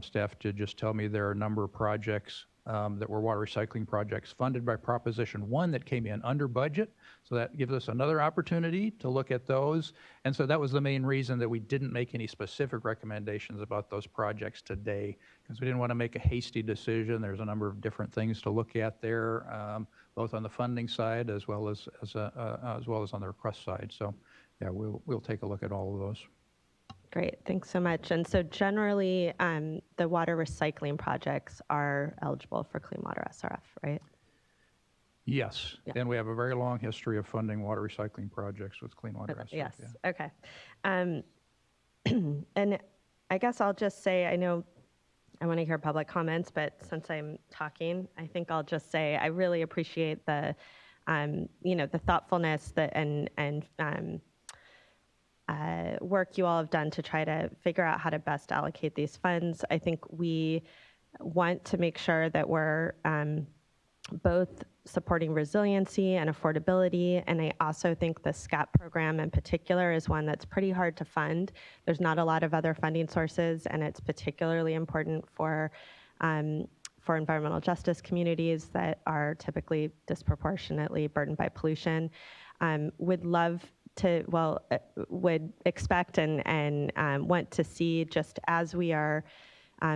Staff did just tell me there are a number of projects that were water recycling projects funded by Proposition 1 that came in under budget. So that gives us another opportunity to look at those. And so that was the main reason that we didn't make any specific recommendations about those projects today, because we didn't want to make a hasty decision. There's a number of different things to look at there, both on the funding side as well as on the request side. So yeah, we'll take a look at all of those. Great, thanks so much. And so generally, the water recycling projects are eligible for clean water SRF, right? Yes, yeah. And we have a very long history of funding water recycling projects with clean water SRF. Yes, yeah. Okay. And I guess I'll just say, I know I want to hear public comments, but since I'm talking, I think I'll just say I really appreciate the, the thoughtfulness and work you all have done to try to figure out how to best allocate these funds. I think we want to make sure that we're both supporting resiliency and affordability, and I also think the SCAP program in particular is one that's pretty hard to fund. There's not a lot of other funding sources, and it's particularly important for environmental justice communities that are typically disproportionately burdened by pollution. Would expect and want to see, just as we are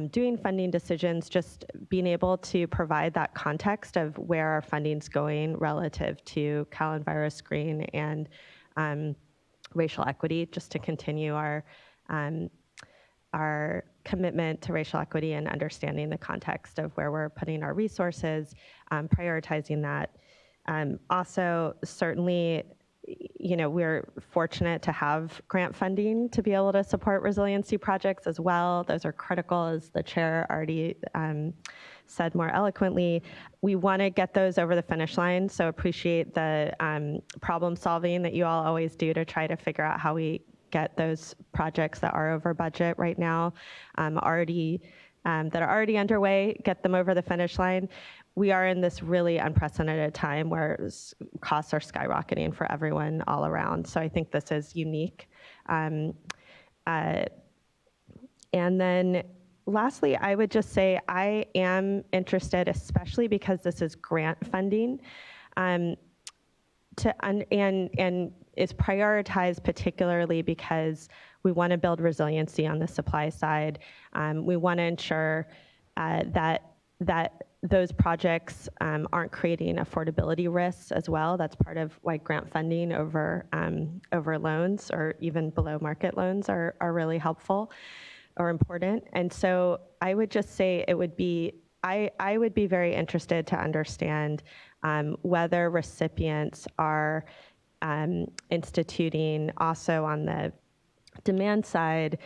doing funding decisions, just being able to provide that context of where our funding's going relative to Cal EnviroScreen and racial equity, just to continue our commitment to racial equity and understanding the context of where we're putting our resources, prioritizing that. Also, certainly, we're fortunate to have grant funding to be able to support resiliency projects as well. Those are critical, as the chair already said more eloquently. We want to get those over the finish line, so appreciate the problem solving that you all always do to try to figure out how we get those projects that are over budget right now, that are already underway, get them over the finish line. We are in this really unprecedented time where costs are skyrocketing for everyone all around. So I think this is unique. And then lastly, I would just say I am interested, especially because this is grant funding, and is prioritized particularly because we want to build resiliency on the supply side. We want to ensure that those projects aren't creating affordability risks as well. That's part of why grant funding over loans or even below market loans are really helpful or important. And so I would just say I would be very interested to understand whether recipients are instituting also on the demand side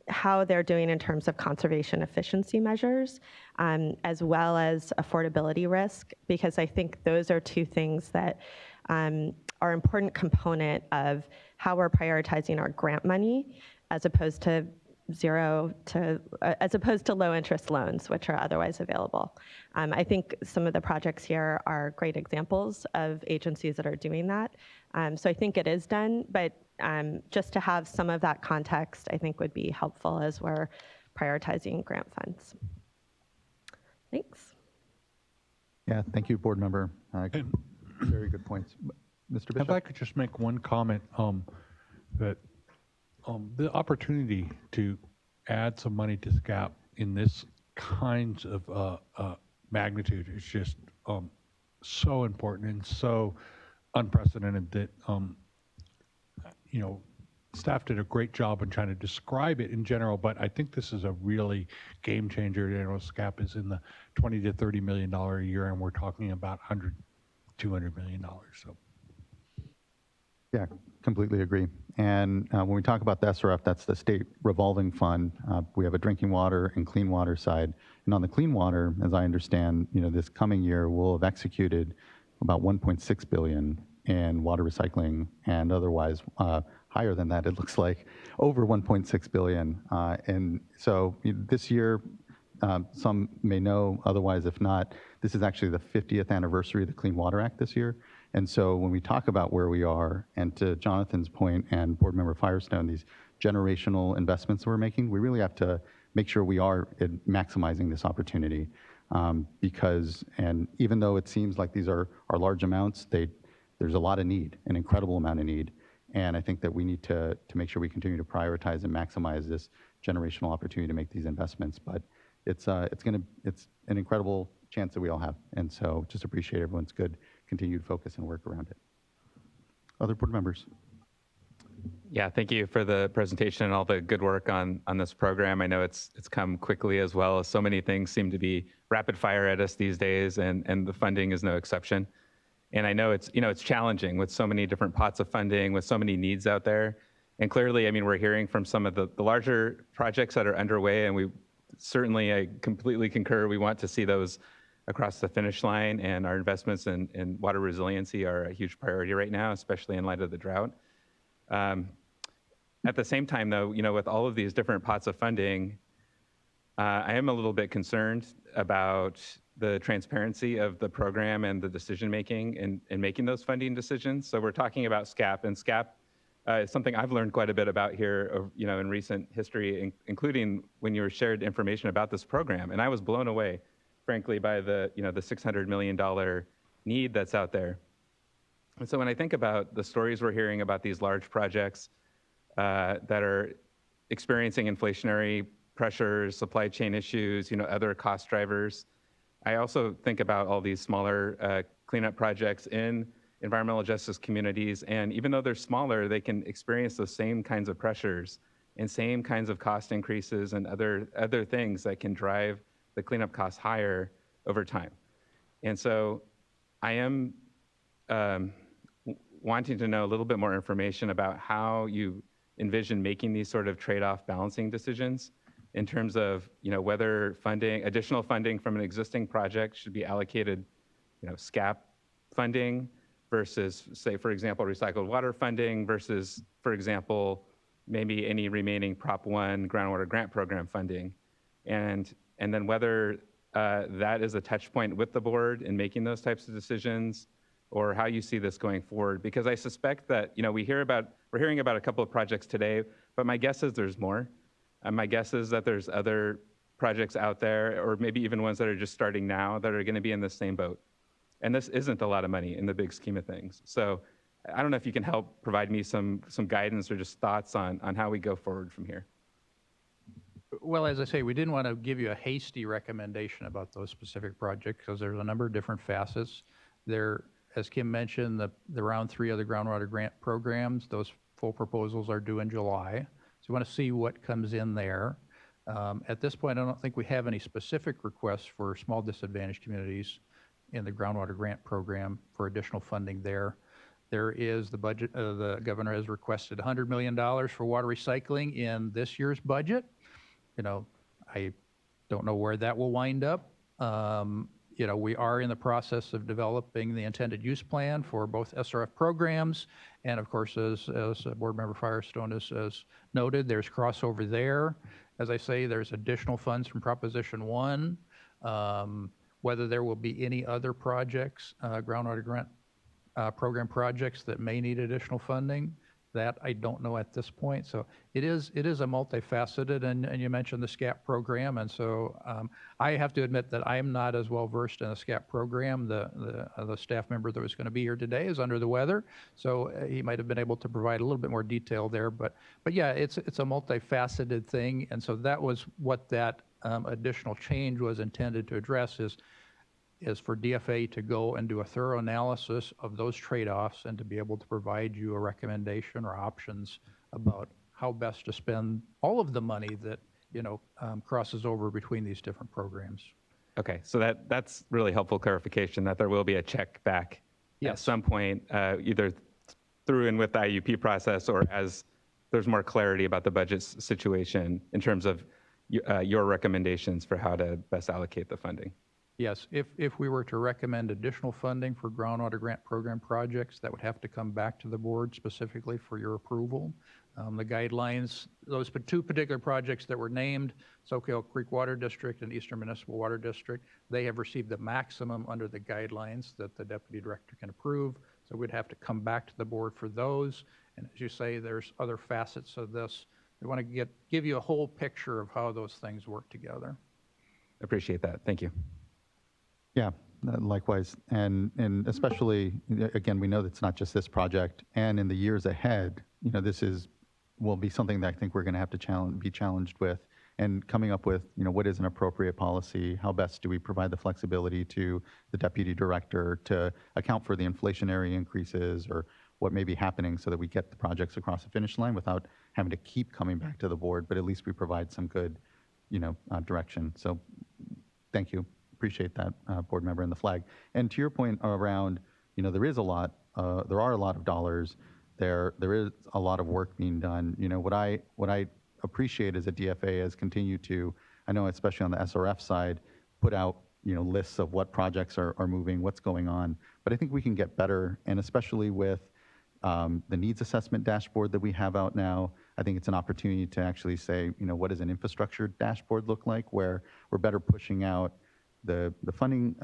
how they're doing in terms of conservation efficiency measures, as well as affordability risk, because I think those are two things that are important component of how we're prioritizing our grant money, as opposed to zero to, as opposed to low interest loans, which are otherwise available. I think some of the projects here are great examples of agencies that are doing that. So I think it is done, but just to have some of that context, I think would be helpful as we're prioritizing grant funds. Thanks. Yeah, thank you, board member. Very good points. Mr. Bishop? If I could just make one comment, that the opportunity to add some money to SCAP in this kinds of magnitude is just so important and so unprecedented that staff did a great job in trying to describe it in general, but I think this is a really game changer. SCAP is in the $20 to $30 million a year, and we're talking about $100, $200 million. So. Yeah, completely agree. And when we talk about the SRF, that's the state revolving fund. We have a drinking water and clean water side. And on the clean water, as I understand, this coming year we'll have executed about $1.6 billion in water recycling, and otherwise higher than that, it looks like, over $1.6 billion. And so this year, some may know, otherwise if not, this is actually the 50th anniversary of the Clean Water Act this year. And so when we talk about where we are, and to Jonathan's point and Board Member Firestone, these generational investments we're making, we really have to make sure we are maximizing this opportunity. Because, and even though it seems like these are large amounts, there's a lot of need, an incredible amount of need. And I think that we need to make sure we continue to prioritize and maximize this generational opportunity to make these investments. But it's an incredible chance that we all have. And so just appreciate everyone's good continued focus and work around it. Other board members? Yeah, thank you for the presentation and all the good work on this program. I know it's come quickly, as well as so many things seem to be rapid fire at us these days, and the funding is no exception. And I know it's challenging with so many different pots of funding, with so many needs out there. And clearly, I mean, we're hearing from some of the larger projects that are underway, and I completely concur. We want to see those across the finish line, and our investments in water resiliency are a huge priority right now, especially in light of the drought. At the same time, though, with all of these different pots of funding, I am a little bit concerned about the transparency of the program and the decision-making in making those funding decisions. So we're talking about SCAP, and SCAP is something I've learned quite a bit about here, in recent history, including when you were shared information about this program. And I was blown away, frankly, by the $600 million need that's out there. And so when I think about the stories we're hearing about these large projects that are experiencing inflationary pressures, supply chain issues, other cost drivers, I also think about all these smaller cleanup projects in environmental justice communities. And even though they're smaller, they can experience those same kinds of pressures and same kinds of cost increases and other things that can drive the cleanup costs higher over time. And so I am wanting to know a little bit more information about how you envision making these sort of trade-off balancing decisions in terms of, whether additional funding from an existing project should be allocated, SCAP funding versus, say, for example, recycled water funding versus, for example, maybe any remaining Prop 1 groundwater grant program funding. And then whether that is a touch point with the board in making those types of decisions, or how you see this going forward. Because I suspect that, we're hearing about a couple of projects today, but my guess is there's more. My guess is that there's other projects out there, or maybe even ones that are just starting now, that are going to be in the same boat. And this isn't a lot of money in the big scheme of things. So I don't know if you can help provide me some guidance or just thoughts on how we go forward from here. Well, as I say, we didn't want to give you a hasty recommendation about those specific projects because there's a number of different facets. There, as Kim mentioned, the round 3 of the groundwater grant programs, those full proposals are due in July. So we want to see what comes in there. At this point, I don't think we have any specific requests for small disadvantaged communities in the groundwater grant program for additional funding there. There is the budget, the governor has requested $100 million for water recycling in this year's budget. I don't know where that will wind up. we are in the process of developing the intended use plan for both SRF programs. And of course, as Board Member Firestone has noted, there's crossover there. As I say, there's additional funds from Proposition 1. Whether there will be any other projects, groundwater grant program projects that may need additional funding, that I don't know at this point. So it is a multifaceted, and you mentioned the SCAP program, and so I have to admit that I am not as well versed in the SCAP program. The staff member that was going to be here today is under the weather, so he might have been able to provide a little bit more detail there. But yeah, it's a multifaceted thing, and so that was what that additional change was intended to address, is for DFA to go and do a thorough analysis of those trade-offs and to be able to provide you a recommendation or options about how best to spend all of the money that crosses over between these different programs. Okay, so that's really helpful clarification that there will be a check back at some point, either through and with the IUP process or as there's more clarity about the budget situation in terms of your recommendations for how to best allocate the funding. Yes, if we were to recommend additional funding for groundwater grant program projects, that would have to come back to the board specifically for your approval. The guidelines, those two particular projects that were named, Soquel Creek Water District and Eastern Municipal Water District, they have received the maximum under the guidelines that the deputy director can approve. So we'd have to come back to the board for those. And as you say, there's other facets of this. We want to give you a whole picture of how those things work together. Appreciate that. Thank you. Yeah, likewise. And especially, again, we know that it's not just this project. And in the years ahead, this will be something that I think we're going to have to be challenged with, and coming up with, what is an appropriate policy? How best do we provide the flexibility to the deputy director to account for the inflationary increases or what may be happening so that we get the projects across the finish line without having to keep coming back to the board, but at least we provide some good, direction. So thank you. Appreciate that, board member, and the flag. And to your point around, there are a lot of dollars. There is a lot of work being done. What I appreciate is that DFA has continued to, I know especially on the SRF side, put out lists of what projects are moving, what's going on. But I think we can get better, and especially with the needs assessment dashboard that we have out now, I think it's an opportunity to actually say, what does an infrastructure dashboard look like, where we're better pushing out the funding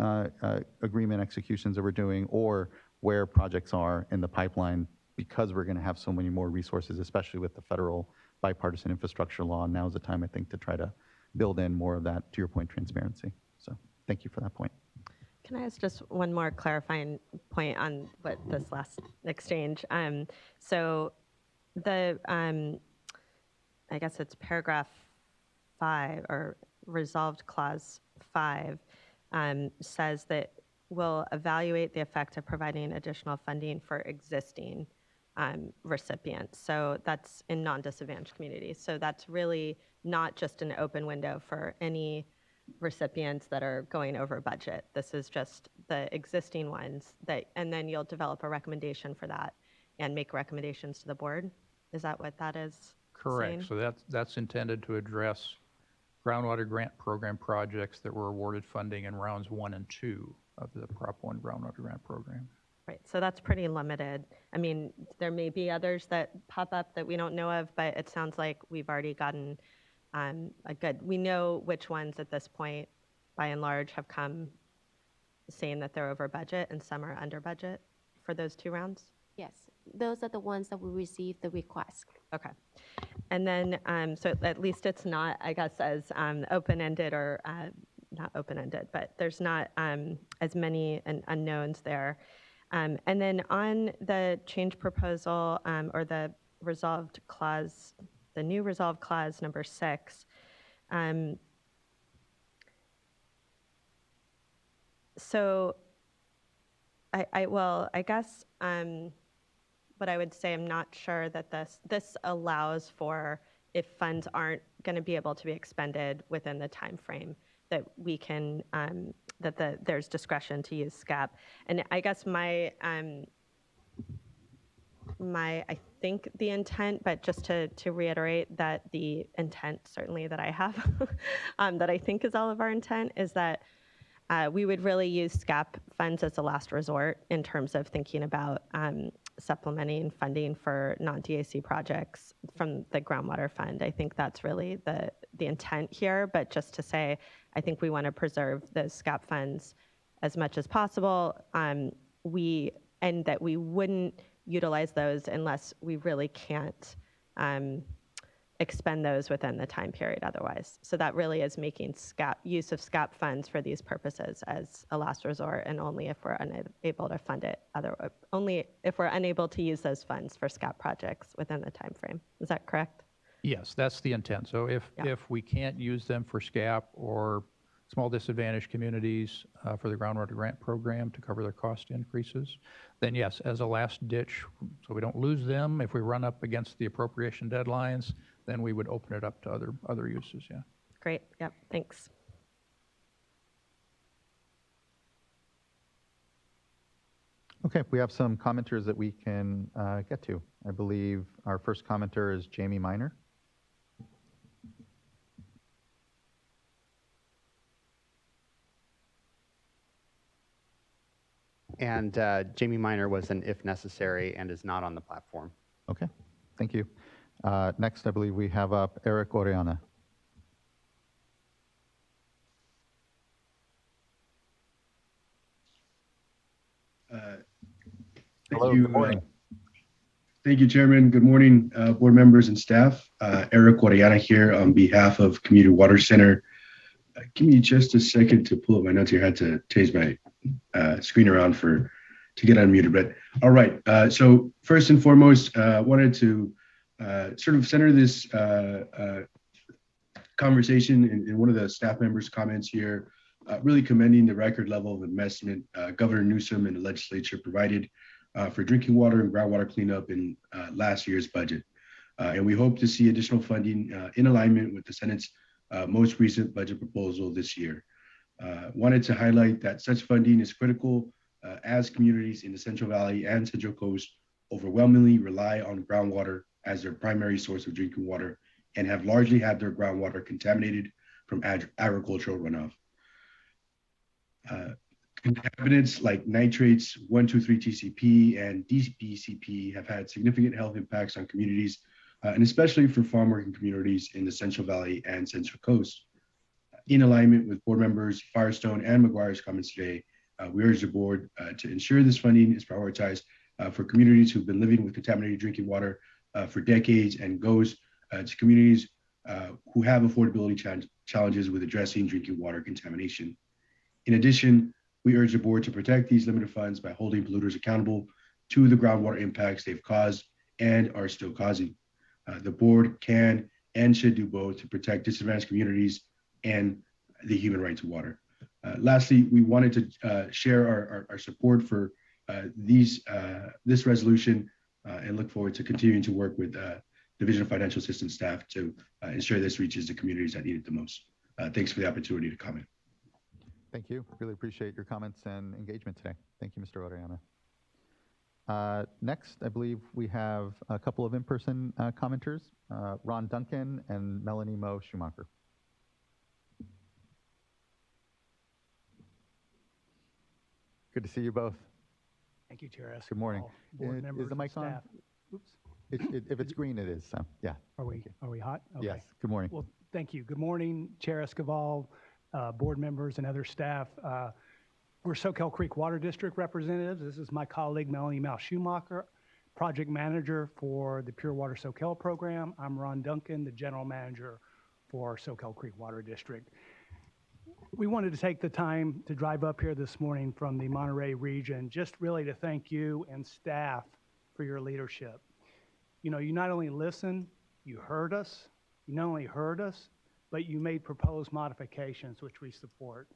agreement executions that we're doing, or where projects are in the pipeline, because we're going to have so many more resources, especially with the federal bipartisan infrastructure law. Now is the time, I think, to try to build in more of that, to your point, transparency. So thank you for that point. Can I ask just one more clarifying point on what this last exchange? So the, I guess it's paragraph 5 or resolved clause 5 says that we'll evaluate the effect of providing additional funding for existing recipients. So that's in non-disadvantaged communities. So that's really not just an open window for any recipients that are going over budget. This is just the existing ones and then you'll develop a recommendation for that and make recommendations to the board. Is that what that is? Correct. saying? So that's intended to address groundwater grant program projects that were awarded funding in rounds 1 and 2 of the Prop 1 groundwater grant program. Right, so that's pretty limited. I mean, there may be others that pop up that we don't know of, but it sounds like we've already gotten we know which ones at this point, by and large, have come saying that they're over budget and some are under budget for those 2 rounds? Yes, those are the ones that we received the request. Okay. And then, so at least it's not, I guess, as open-ended or not open-ended, but there's not as many unknowns there. And then on the change proposal or the resolved clause, the new resolved clause number 6, so I guess what I would say, I'm not sure that this allows for, if funds aren't going to be able to be expended within the time frame, that we can there's discretion to use SCAP. And I guess my I think the intent, but just to reiterate that the intent certainly that I have that I think is all of our intent, is that We would really use SCAP funds as a last resort in terms of thinking about supplementing funding for non-DAC projects from the groundwater fund. I think that's really the intent here, but just to say, I think we want to preserve those SCAP funds as much as possible. And that we wouldn't utilize those unless we really can't expend those within the time period otherwise. So that really is making use of SCAP funds for these purposes as a last resort, and only if we're unable to fund it, only if we're unable to use those funds for SCAP projects within the time frame. Is that correct? Yes, that's the intent. So if we can't use them for SCAP or small disadvantaged communities for the groundwater grant program to cover their cost increases, then yes, as a last ditch, so we don't lose them, if we run up against the appropriation deadlines, then we would open it up to other uses, yeah. Great, yep, thanks. Okay, we have some commenters that we can get to. I believe our first commenter is Jamie Miner. And Jamie Miner was an if necessary and is not on the platform. Okay, thank you. Next, I believe we have up Eric Oriana. Hello, good morning. Thank you, Chairman. Good morning, board members and staff. Eric Oriana here on behalf of Community Water Center. Give me just a second to pull up my notes here. I had to change my screen around to get unmuted, but all right. So first and foremost, wanted to sort of center this conversation in one of the staff members' comments here, really commending the record level of investment Governor Newsom and the legislature provided for drinking water and groundwater cleanup in last year's budget. And we hope to see additional funding in alignment with the Senate's most recent budget proposal this year. Wanted to highlight that such funding is critical as communities in the Central Valley and Central Coast overwhelmingly rely on groundwater as their primary source of drinking water and have largely had their groundwater contaminated from agricultural runoff. Contaminants like nitrates, 1,2,3-TCP, and DBCP have had significant health impacts on communities, and especially for farm working communities in the Central Valley and Central Coast. In alignment with board members Firestone and McGuire's comments today, we urge the board to ensure this funding is prioritized for communities who've been living with contaminated drinking water for decades and goes to communities who have affordability challenges with addressing drinking water contamination. In addition, we urge the board to protect these limited funds by holding polluters accountable to the groundwater impacts they've caused and are still causing. The board can and should do both to protect disadvantaged communities and the human right to water. Lastly, we wanted to share our support for this resolution and look forward to continuing to work with Division of Financial Assistance staff to ensure this reaches the communities that need it the most. Thanks for the opportunity to comment. Thank you. Really appreciate your comments and engagement today. Thank you, Mr. Oriana. Next, I believe we have a couple of in-person commenters, Ron Duncan and Melanie Moe Schumacher. Good to see you both. Thank you, Chair. Good morning. Board members Is the mic and on? staff. Oops. If it's green, it is. So yeah. Are we hot? Okay. Yes. Good morning. Well, thank you. Good morning, Chair Escoval, board members and other staff. We're Soquel Creek Water District representatives. This is my colleague, Melanie Moe Schumacher, project manager for the Pure Water Soquel program. I'm Ron Duncan, the general manager for Soquel Creek Water District. We wanted to take the time to drive up here this morning from the Monterey region, just really to thank you and staff for your leadership. You know, you not only listened, you heard us. You not only heard us, but you made proposed modifications, which we support.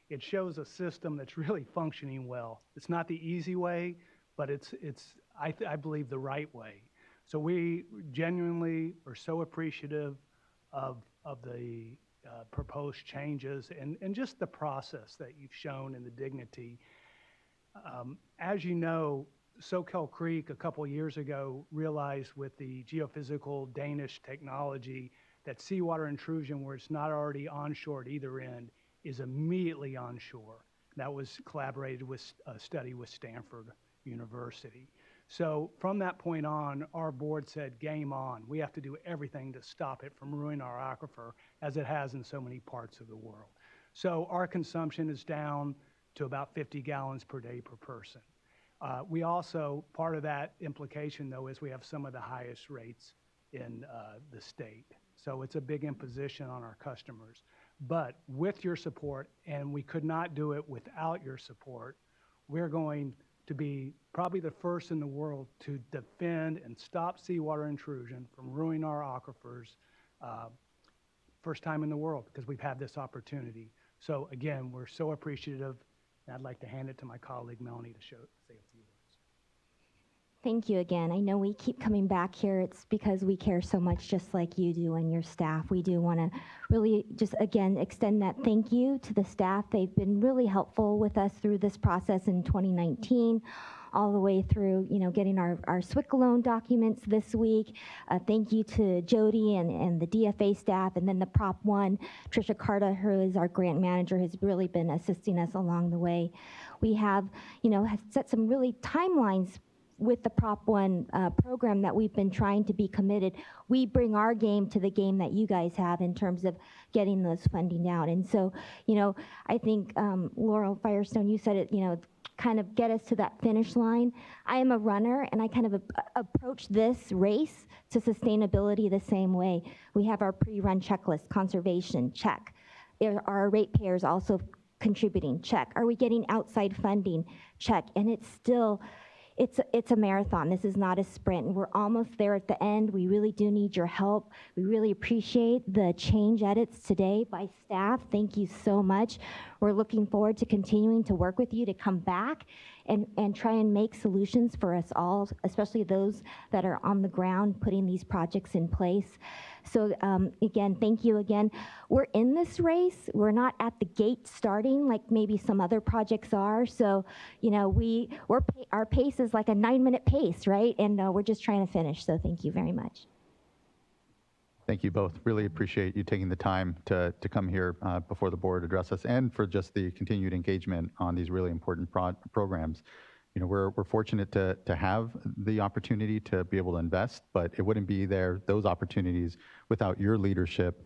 It shows a system that's really functioning well. It's not the easy way, but I believe the right way. So we genuinely are so appreciative of the proposed changes and just the process that you've shown and the dignity. As you know, Soquel Creek a couple years ago realized with the geophysical Danish technology that seawater intrusion where it's not already onshore at either end is immediately onshore. That was collaborated with a study with Stanford University. So from that point on, our board said, game on. We have to do everything to stop it from ruining our aquifer as it has in so many parts of the world. So our consumption is down to about 50 gallons per day per person. We also, part of that implication though, is we have some of the highest rates in the state. So it's a big imposition on our customers. But with your support, and we could not do it without your support, we're going to be probably the first in the world to defend and stop seawater intrusion from ruining our aquifers, first time in the world, because we've had this opportunity. So again, we're so appreciative, and I'd like to hand it to my colleague Melanie to say a few words. Thank you again. I know we keep coming back here. It's because we care so much, just like you do and your staff. We do want to really just, again, extend that thank you to the staff. They've been really helpful with us through this process in 2019, all the way through, getting our SWIC loan documents this week. Thank you to Jody and the DFA staff, and then the Prop 1, Tricia Carta, who is our grant manager, has really been assisting us along the way. We have, have set some really timelines with the Prop 1 program that we've been trying to be committed. We bring our game to the game that you guys have in terms of getting those funding out. And so, I think Laurel Firestone, you said it, kind of get us to that finish line. I am a runner, and I kind of approach this race to sustainability the same way. We have our pre-run checklist, conservation, check. Are our ratepayers also contributing? Check. Are we getting outside funding? Check. And it's still, it's a marathon. This is not a sprint. We're almost there at the end. We really do need your help. We really appreciate the change edits today by staff. Thank you so much. We're looking forward to continuing to work with you to come back and try and make solutions for us all, especially those that are on the ground putting these projects in place. So again, thank you again. We're in this race. We're not at the gate starting like maybe some other projects are. So, our pace is like a 9-minute pace, right? And we're just trying to finish. So thank you very much. Thank you both. Really appreciate you taking the time to come here before the board, address us, and for just the continued engagement on these really important programs. We're fortunate to have the opportunity to be able to invest, but it wouldn't be those opportunities without your leadership,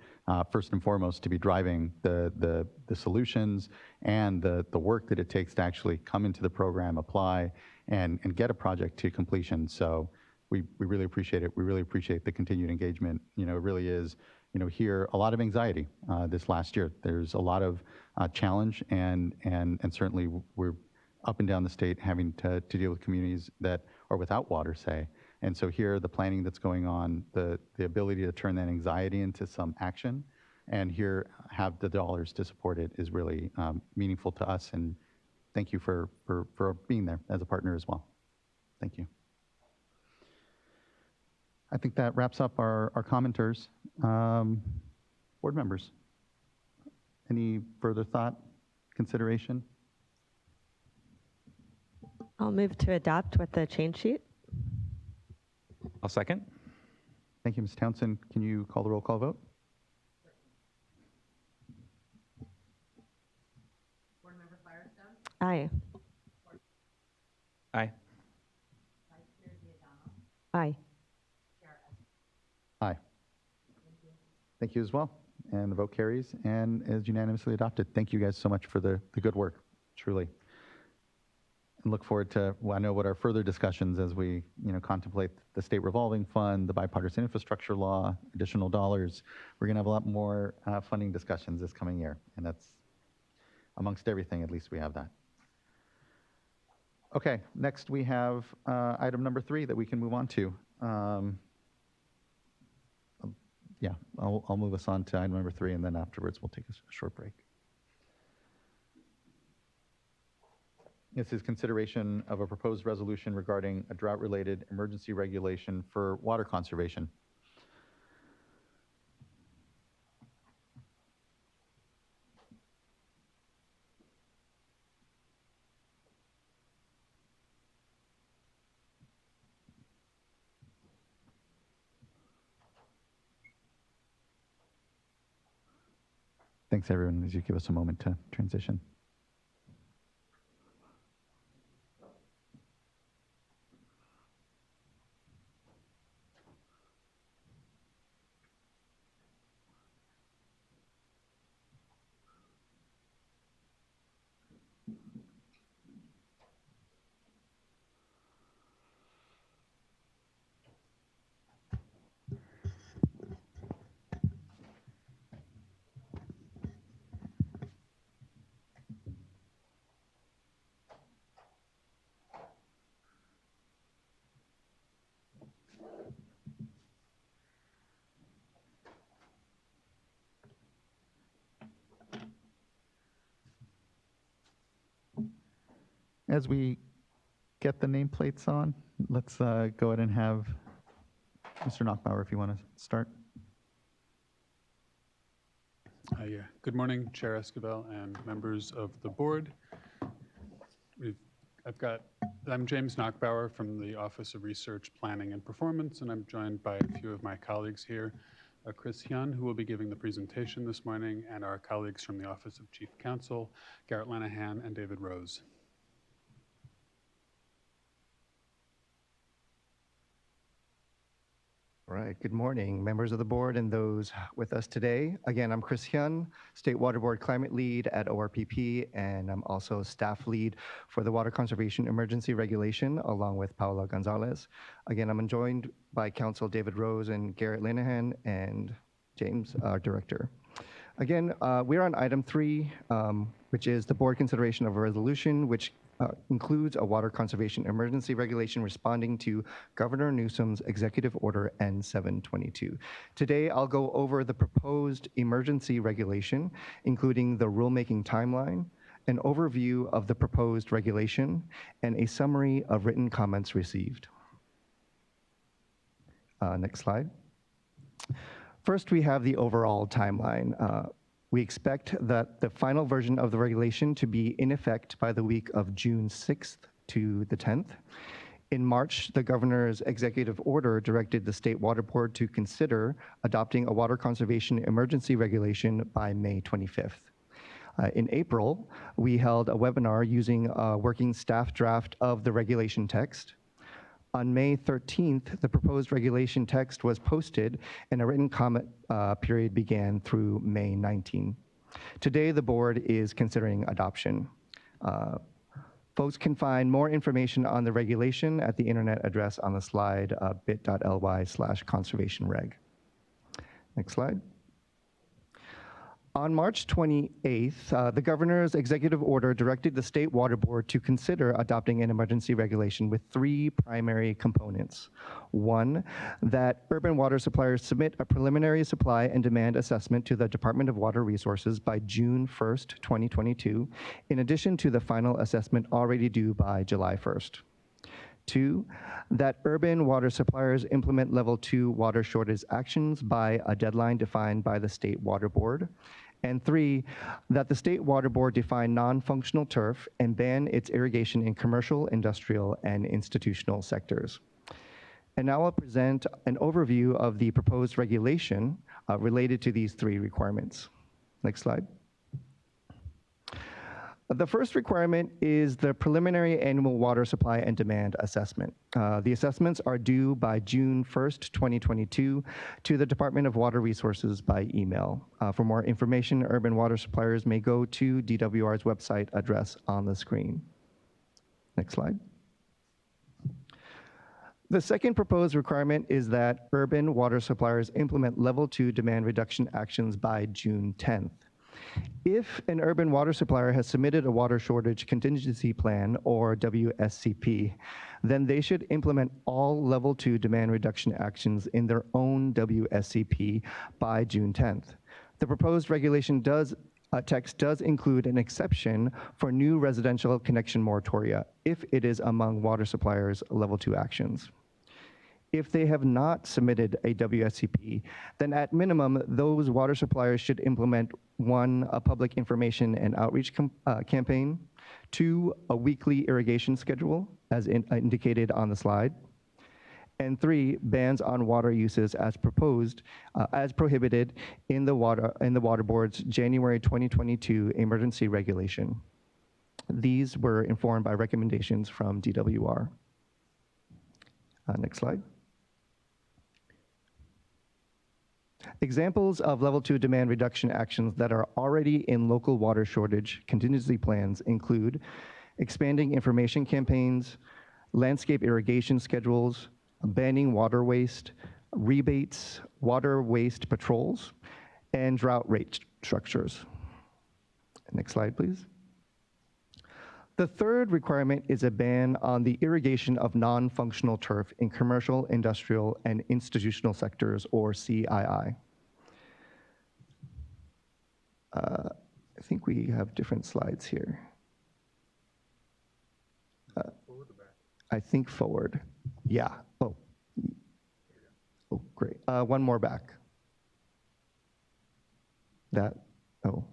first and foremost, to be driving the solutions and the work that it takes to actually come into the program, apply, and get a project to completion. So we really appreciate it. We really appreciate the continued engagement. It really is, here a lot of anxiety this last year. There's a lot of challenge, and certainly we're up and down the state having to deal with communities that are without water, say. And so here, the planning that's going on, the ability to turn that anxiety into some action, and here have the dollars to support it is really meaningful to us. And thank you for being there as a partner as well. Thank you. I think that wraps up our commenters. Board members, any further thought, consideration? I'll move to adopt with the change sheet. I'll second. Thank you, Ms. Townsend. Can you call the roll call vote? Board Member Firestone? Aye. Aye. Vice Chair Giordano? Aye. Chair Estes? Aye. Thank you as well. And the vote carries and is unanimously adopted. Thank you guys so much for the good work, truly. And look forward to, I know what our further discussions as we contemplate the state revolving fund, the bipartisan infrastructure law, additional dollars. We're going to have a lot more funding discussions this coming year. And that's amongst everything, at least we have that. Okay, next we have item number 3 that we can move on to. Yeah, I'll move us on to item number 3, and then afterwards we'll take a short break. This is consideration of a proposed resolution regarding a drought-related emergency regulation for water conservation. Thanks, everyone, as you give us a moment to transition. As we get the nameplates on, let's go ahead and have Mr. Knockbauer, if you want to start. Yeah. Good morning, Chair Esquivel and members of the board. I'm James Knockbauer from the Office of Research, Planning, and Performance, and I'm joined by a few of my colleagues here, Chris Hyun, who will be giving the presentation this morning, and our colleagues from the Office of Chief Counsel, Garrett Lenahan and David Rose. All right, good morning, members of the board and those with us today. Again, I'm Chris Hyun, State Water Board Climate Lead at ORPP, and I'm also staff lead for the Water Conservation Emergency Regulation, along with Paula Gonzalez. Again, I'm joined by Council David Rose and Garrett Linehan and James, our director. Again, we're on item 3, which is the board consideration of a resolution, which includes a water conservation emergency regulation responding to Governor Newsom's Executive Order N722. Today, I'll go over the proposed emergency regulation, including the rulemaking timeline, an overview of the proposed regulation, and a summary of written comments received. Next slide. First, we have the overall timeline. We expect that the final version of the regulation to be in effect by the week of June 6th to the 10th. In March, the governor's executive order directed the State Water Board to consider adopting a water conservation emergency regulation by May 25th. In April, we held a webinar using a working staff draft of the regulation text. On May 13th, the proposed regulation text was posted and a written comment period began through May 19. Today, the board is considering adoption. Folks can find more information on the regulation at the internet address on the slide, bit.ly/conservationreg. Next slide. On March 28th, the governor's executive order directed the State Water Board to consider adopting an emergency regulation with 3 primary components. 1, that urban water suppliers submit a preliminary supply and demand assessment to the Department of Water Resources by June 1st, 2022, in addition to the final assessment already due by July 1st. 2, that urban water suppliers implement level 2 water shortage actions by a deadline defined by the State Water Board. And 3, that the State Water Board define non-functional turf and ban its irrigation in commercial, industrial, and institutional sectors. And now I'll present an overview of the proposed regulation related to these 3 requirements. Next slide. The first requirement is the preliminary annual water supply and demand assessment. The assessments are due by June 1st, 2022 to the Department of Water Resources by email. For more information, urban water suppliers may go to DWR's website address on the screen. Next slide. The second proposed requirement is that urban water suppliers implement level 2 demand reduction actions by June 10th. If an urban water supplier has submitted a water shortage contingency plan, or WSCP, then they should implement all level 2 demand reduction actions in their own WSCP by June 10th. The proposed regulation text does include an exception for new residential connection moratoria if it is among water suppliers' level 2 actions. If they have not submitted a WSCP, then at minimum, those water suppliers should implement 1, a public information and outreach campaign, 2, a weekly irrigation schedule, as indicated on the slide, and 3, bans on water uses as prohibited in the Water Board's January 2022 emergency regulation. These were informed by recommendations from DWR. Next slide. Examples of level 2 demand reduction actions that are already in local water shortage contingency plans include expanding information campaigns, landscape irrigation schedules, banning water waste, rebates, water waste patrols, and drought rate structures. Next slide, please. The third requirement is a ban on the irrigation of non-functional turf in commercial, industrial, and institutional sectors, or CII. I think we have different slides here. I think forward. Yeah. Oh, great. One more back. That, oh.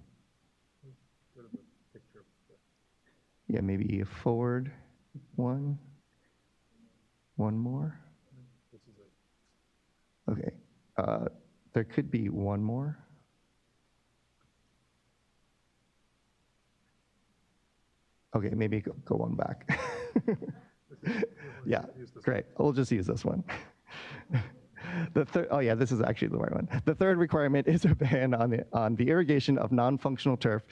Yeah, maybe a forward one. One more. Okay. There could be one more. Okay, maybe go one back. Yeah, great. We'll just use this one. Oh yeah, this is actually the right one. The third requirement is a ban on the irrigation of non-functional turf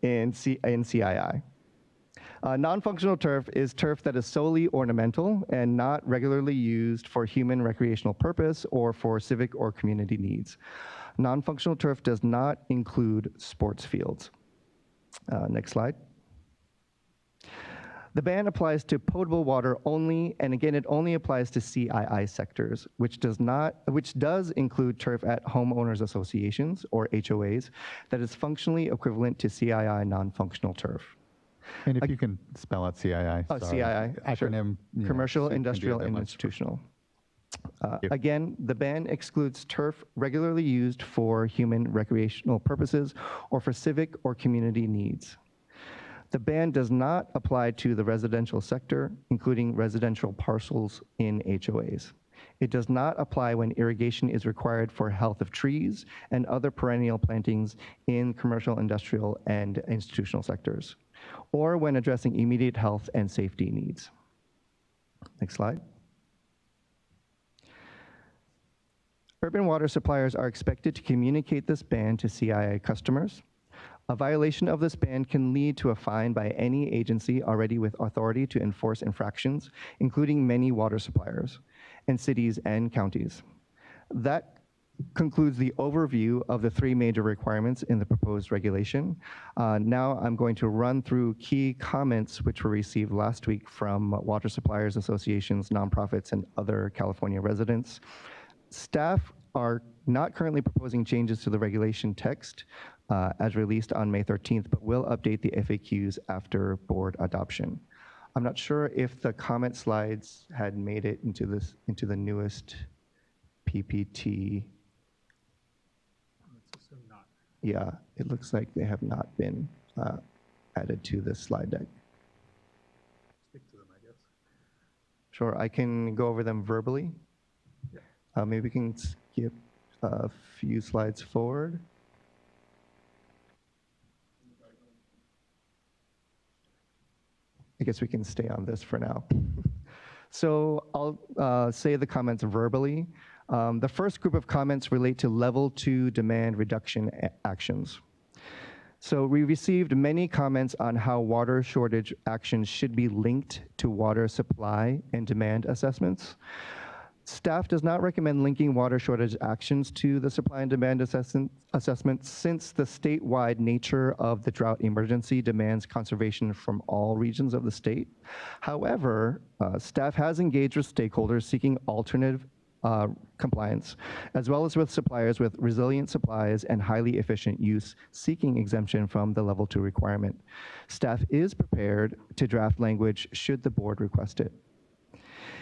in CII. Non-functional turf is turf that is solely ornamental and not regularly used for human recreational purpose or for civic or community needs. Non-functional turf does not include sports fields. Next slide. The ban applies to potable water only, and again, it only applies to CII sectors, which does include turf at homeowners associations or HOAs that is functionally equivalent to CII non-functional turf. And if you can spell out CII. Oh, sorry. CII, Acronym. sure. Commercial, so it can be a industrial, bit and much. institutional. Again, the ban excludes turf regularly used for human recreational purposes or for civic or community needs. The ban does not apply to the residential sector, including residential parcels in HOAs. It does not apply when irrigation is required for health of trees and other perennial plantings in commercial, industrial, and institutional sectors, or when addressing immediate health and safety needs. Next slide. Urban water suppliers are expected to communicate this ban to CII customers. A violation of this ban can lead to a fine by any agency already with authority to enforce infractions, including many water suppliers and cities and counties. That concludes the overview of the three major requirements in the proposed regulation. Now I'm going to run through key comments which were received last week from water suppliers associations, nonprofits, and other California residents. Staff are not currently proposing changes to the regulation text as released on May 13th, but will update the FAQs after board adoption. I'm not sure if the comment slides had made it into the newest PPT. Let's assume not. Yeah, it looks like they have not been added to this slide deck. Speak to them, I guess. Sure, I can go over them verbally. Yeah. Maybe we can skip a few slides forward. I guess we can stay on this for now. So I'll say the comments verbally. The first group of comments relate to level 2 demand reduction actions. So we received many comments on how water shortage actions should be linked to water supply and demand assessments. Staff does not recommend linking water shortage actions to the supply and demand assessment since the statewide nature of the drought emergency demands conservation from all regions of the state. However, staff has engaged with stakeholders seeking alternative compliance, as well as with suppliers with resilient supplies and highly efficient use seeking exemption from the level 2 requirement. Staff is prepared to draft language should the board request it.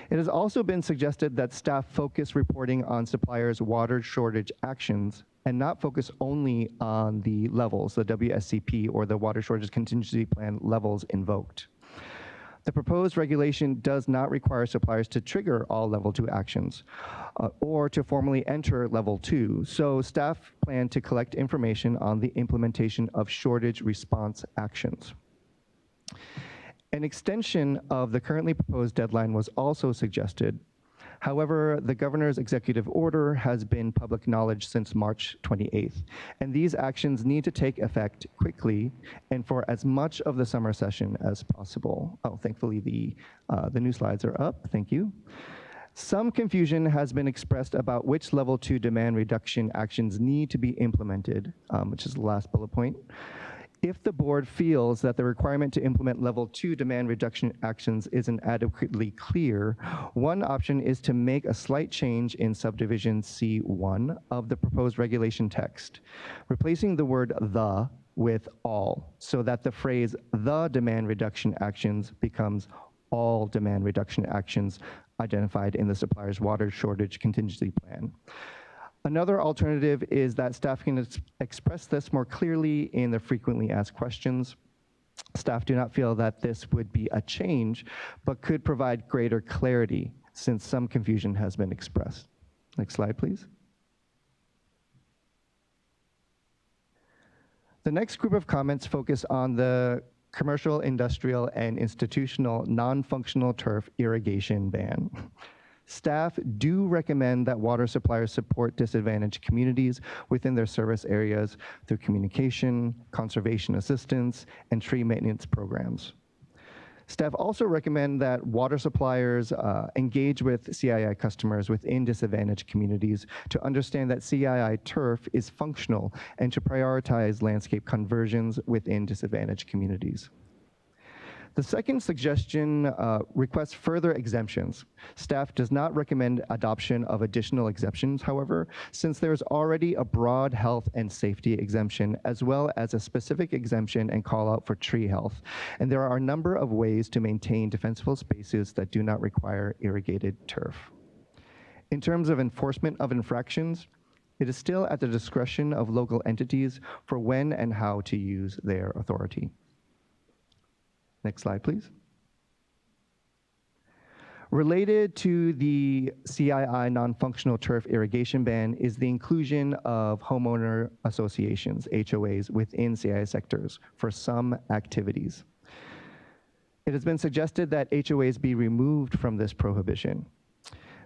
It has also been suggested that staff focus reporting on suppliers' water shortage actions and not focus only on the levels, the WSCP or the Water Shortage Contingency Plan levels invoked. The proposed regulation does not require suppliers to trigger all level 2 actions or to formally enter level 2. So staff plan to collect information on the implementation of shortage response actions. An extension of the currently proposed deadline was also suggested. However, the governor's executive order has been public knowledge since March 28th, and these actions need to take effect quickly and for as much of the summer session as possible. Oh, thankfully the new slides are up, thank you. Some confusion has been expressed about which level 2 demand reduction actions need to be implemented, which is the last bullet point. If the board feels that the requirement to implement level 2 demand reduction actions isn't adequately clear, one option is to make a slight change in subdivision C1 of the proposed regulation text, replacing the word the with all, so that the phrase the demand reduction actions becomes all demand reduction actions identified in the supplier's water shortage contingency plan. Another alternative is that staff can express this more clearly in the frequently asked questions. Staff do not feel that this would be a change, but could provide greater clarity since some confusion has been expressed. Next slide, please. The next group of comments focus on the commercial, industrial, and institutional non-functional turf irrigation ban. Staff do recommend that water suppliers support disadvantaged communities within their service areas through communication, conservation assistance, and tree maintenance programs. Staff also recommend that water suppliers engage with CII customers within disadvantaged communities to understand that CII turf is functional and to prioritize landscape conversions within disadvantaged communities. The second suggestion requests further exemptions. Staff does not recommend adoption of additional exemptions, however, since there's already a broad health and safety exemption, as well as a specific exemption and call out for tree health. And there are a number of ways to maintain defensible spaces that do not require irrigated turf. In terms of enforcement of infractions, it is still at the discretion of local entities for when and how to use their authority. Next slide, please. Related to the CII non-functional turf irrigation ban is the inclusion of homeowner associations, HOAs, within CII sectors for some activities. It has been suggested that HOAs be removed from this prohibition.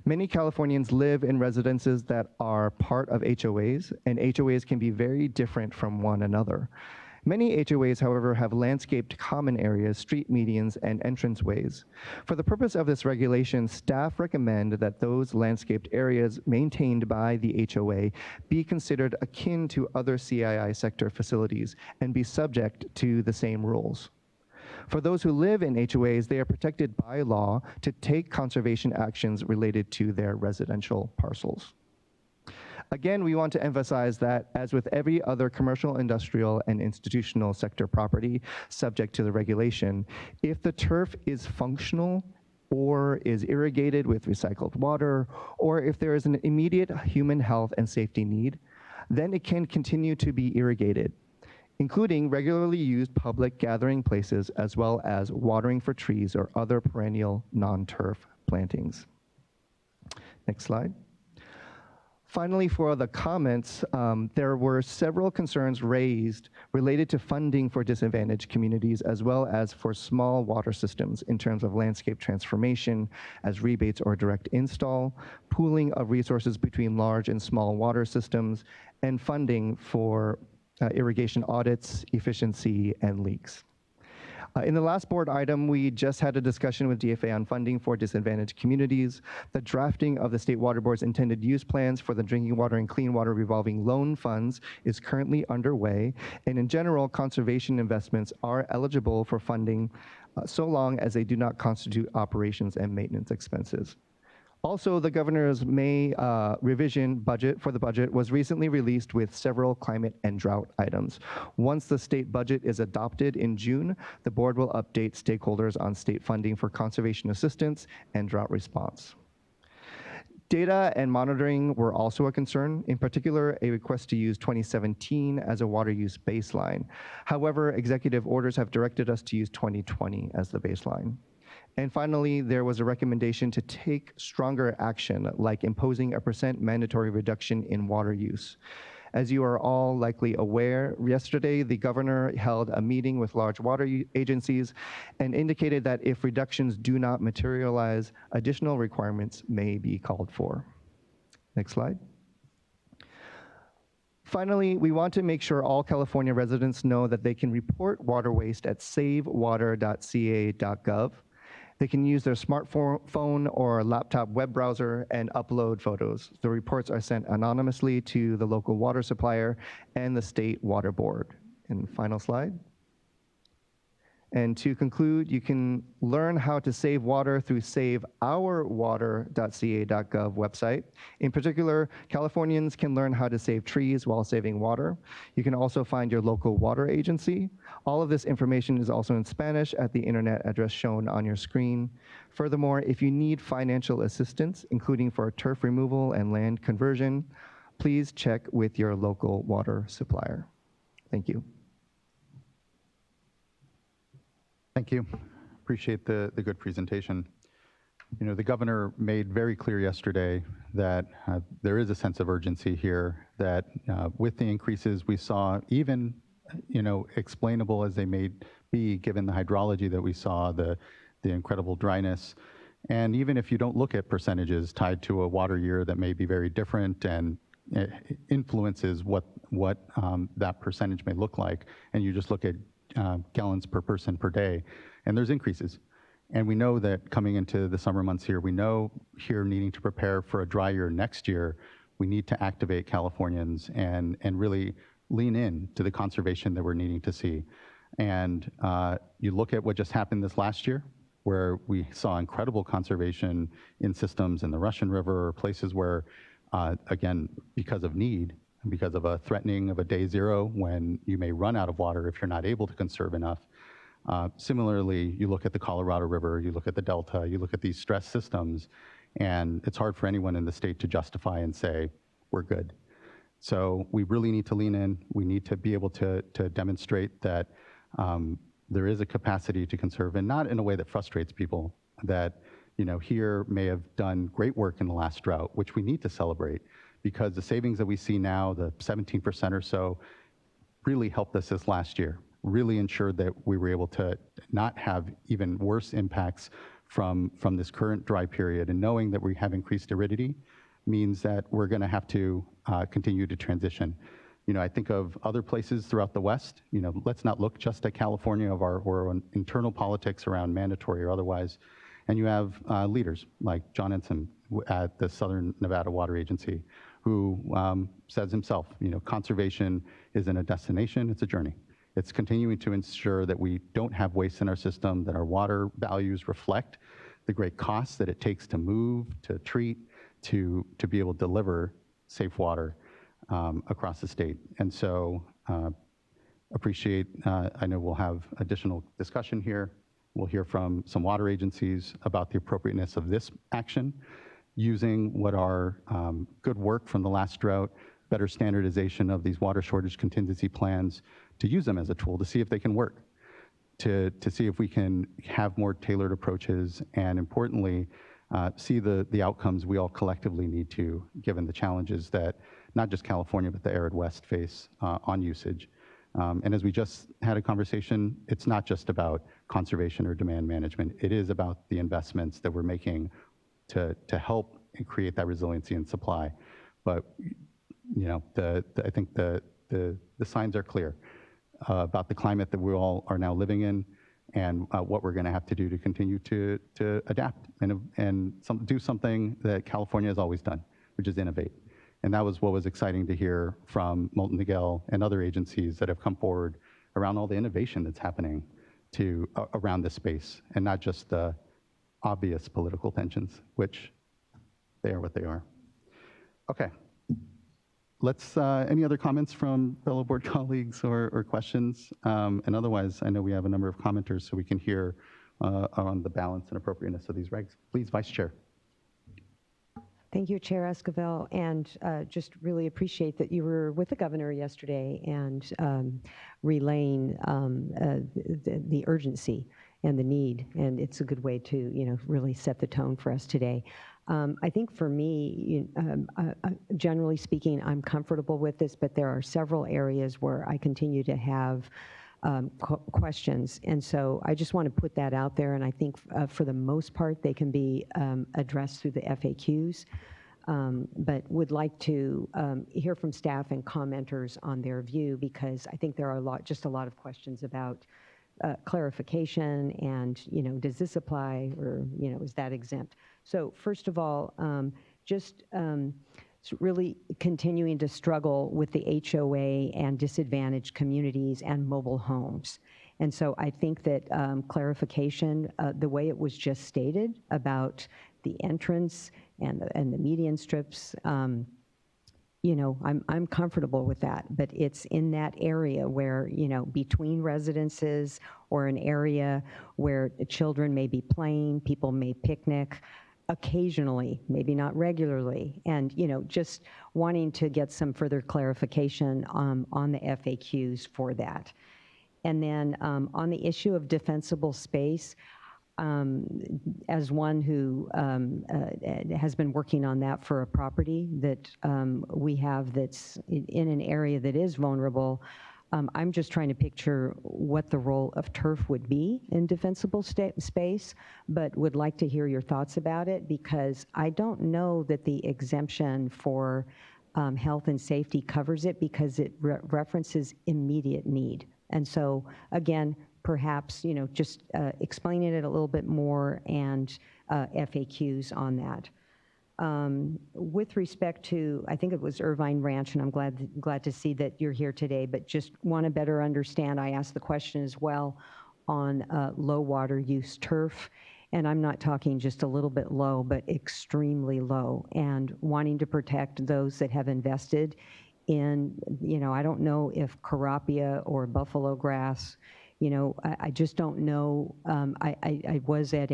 Many Californians live in residences that are part of HOAs, and HOAs can be very different from one another. Many HOAs, however, have landscaped common areas, street medians, and entranceways. For the purpose of this regulation, staff recommend that those landscaped areas maintained by the HOA be considered akin to other CII sector facilities and be subject to the same rules. For those who live in HOAs, they are protected by law to take conservation actions related to their residential parcels. Again, we want to emphasize that, as with every other commercial, industrial, and institutional sector property subject to the regulation, if the turf is functional or is irrigated with recycled water, or if there is an immediate human health and safety need, then it can continue to be irrigated, including regularly used public gathering places, as well as watering for trees or other perennial non-turf plantings. Next slide. Finally, for the comments, there were several concerns raised related to funding for disadvantaged communities, as well as for small water systems in terms of landscape transformation as rebates or direct install, pooling of resources between large and small water systems, and funding for irrigation audits, efficiency, and leaks. In the last board item, we just had a discussion with DFA on funding for disadvantaged communities. The drafting of the State Water Board's intended use plans for the drinking water and clean water revolving loan funds is currently underway. And in general, conservation investments are eligible for funding so long as they do not constitute operations and maintenance expenses. Also, the governor's May revision budget for the budget was recently released with several climate and drought items. Once the state budget is adopted in June, the board will update stakeholders on state funding for conservation assistance and drought response. Data and monitoring were also a concern, in particular, a request to use 2017 as a water use baseline. However, executive orders have directed us to use 2020 as the baseline. And finally, there was a recommendation to take stronger action, like imposing a % mandatory reduction in water use. As you are all likely aware, yesterday the governor held a meeting with large water agencies and indicated that if reductions do not materialize, additional requirements may be called for. Next slide. Finally, we want to make sure all California residents know that they can report water waste at savewater.ca.gov. They can use their smartphone or laptop web browser and upload photos. The reports are sent anonymously to the local water supplier and the State Water Board. And final slide. And to conclude, you can learn how to save water through saveourwater.ca.gov website. In particular, Californians can learn how to save trees while saving water. You can also find your local water agency. All of this information is also in Spanish at the internet address shown on your screen. Furthermore, if you need financial assistance, including for turf removal and land conversion, please check with your local water supplier. Thank you. Thank you. Appreciate the good presentation. You know, the governor made very clear yesterday that there is a sense of urgency here, that with the increases we saw, even, you know, explainable as they may be given the hydrology that we saw, the incredible dryness, and even if you don't look at percentages tied to a water year that may be very different and it influences what that percentage may look like, and you just look at gallons per person per day, and there's increases. And we know that coming into the summer months here, we know here needing to prepare for a dry year next year, we need to activate Californians and really lean in to the conservation that we're needing to see. And you look at what just happened this last year, where we saw incredible conservation in systems in the Russian River, or places where, again, because of need, because of a threatening of a day zero when you may run out of water if you're not able to conserve enough. Similarly, you look at the Colorado River, you look at the Delta, you look at these stress systems, and it's hard for anyone in the state to justify and say, we're good. So we really need to lean in. We need to be able to demonstrate that there is a capacity to conserve, and not in a way that frustrates people, that, you know, here may have done great work in the last drought, which we need to celebrate, because the savings that we see now, the 17% or so, really helped us this last year, really ensured that we were able to not have even worse impacts from this current dry period. And knowing that we have increased aridity means that we're gonna have to continue to transition. You know, I think of other places throughout the West. You know, let's not look just at California or internal politics around mandatory or otherwise. And you have leaders like John Ensign at the Southern Nevada Water Agency, who says himself, you know, conservation isn't a destination, it's a journey. It's continuing to ensure that we don't have waste in our system, that our water values reflect the great costs that it takes to move, to treat, to be able to deliver safe water across the state. And so appreciate, I know we'll have additional discussion here. We'll hear from some water agencies about the appropriateness of this action, using what are good work from the last drought, better standardization of these water shortage contingency plans, to use them as a tool to see if they can work, to see if we can have more tailored approaches, and importantly, see the outcomes we all collectively need to, given the challenges that not just California, but the arid West face on usage. And as we just had a conversation, it's not just about conservation or demand management. It is about the investments that we're making to help and create that resiliency in supply. But you know, I think the signs are clear about the climate that we all are now living in, and what we're going to have to do to continue to adapt and do something that California has always done, which is innovate. And that was what was exciting to hear from Molten Miguel and other agencies that have come forward around all the innovation that's happening around this space, and not just the obvious political tensions, which they are what they are. Okay. Let's, any other comments from fellow board colleagues or questions? And otherwise, I know we have a number of commenters, so we can hear on the balance and appropriateness of these regs. Please, Vice Chair. Thank you, Chair Esquivel, and just really appreciate that you were with the governor yesterday and relaying the urgency and the need, and it's a good way to, you know, really set the tone for us today. I think for me, generally speaking, I'm comfortable with this, but there are several areas where I continue to have questions. And so I just want to put that out there. And I think for the most part, they can be addressed through the FAQs. But would like to hear from staff and commenters on their view, because I think there are just a lot of questions about clarification and, you know, does this apply, or, you know, is that exempt? So first of all, just really continuing to struggle with the HOA and disadvantaged communities and mobile homes. And so I think that clarification, the way it was just stated about the entrance and the median strips, you know, I'm comfortable with that, but it's in that area where, you know, between residences or an area where children may be playing, people may picnic occasionally, maybe not regularly, and, you know, just wanting to get some further clarification on the FAQs for that. And then on the issue of defensible space, as one who has been working on that for a property that we have that's in an area that is vulnerable, I'm just trying to picture what the role of turf would be in defensible space, but would like to hear your thoughts about it, because I don't know that the exemption for health and safety covers it, because it references immediate need. And so, again, perhaps, you know, just explaining it a little bit more and FAQs on that. With respect to, I think it was Irvine Ranch, and I'm glad to see that you're here today, but just want to better understand, I asked the question as well on low water use turf, and I'm not talking just a little bit low, but extremely low, and wanting to protect those that have invested in, you know, I don't know if carapia or buffalo grass, you know, I just don't know. I was at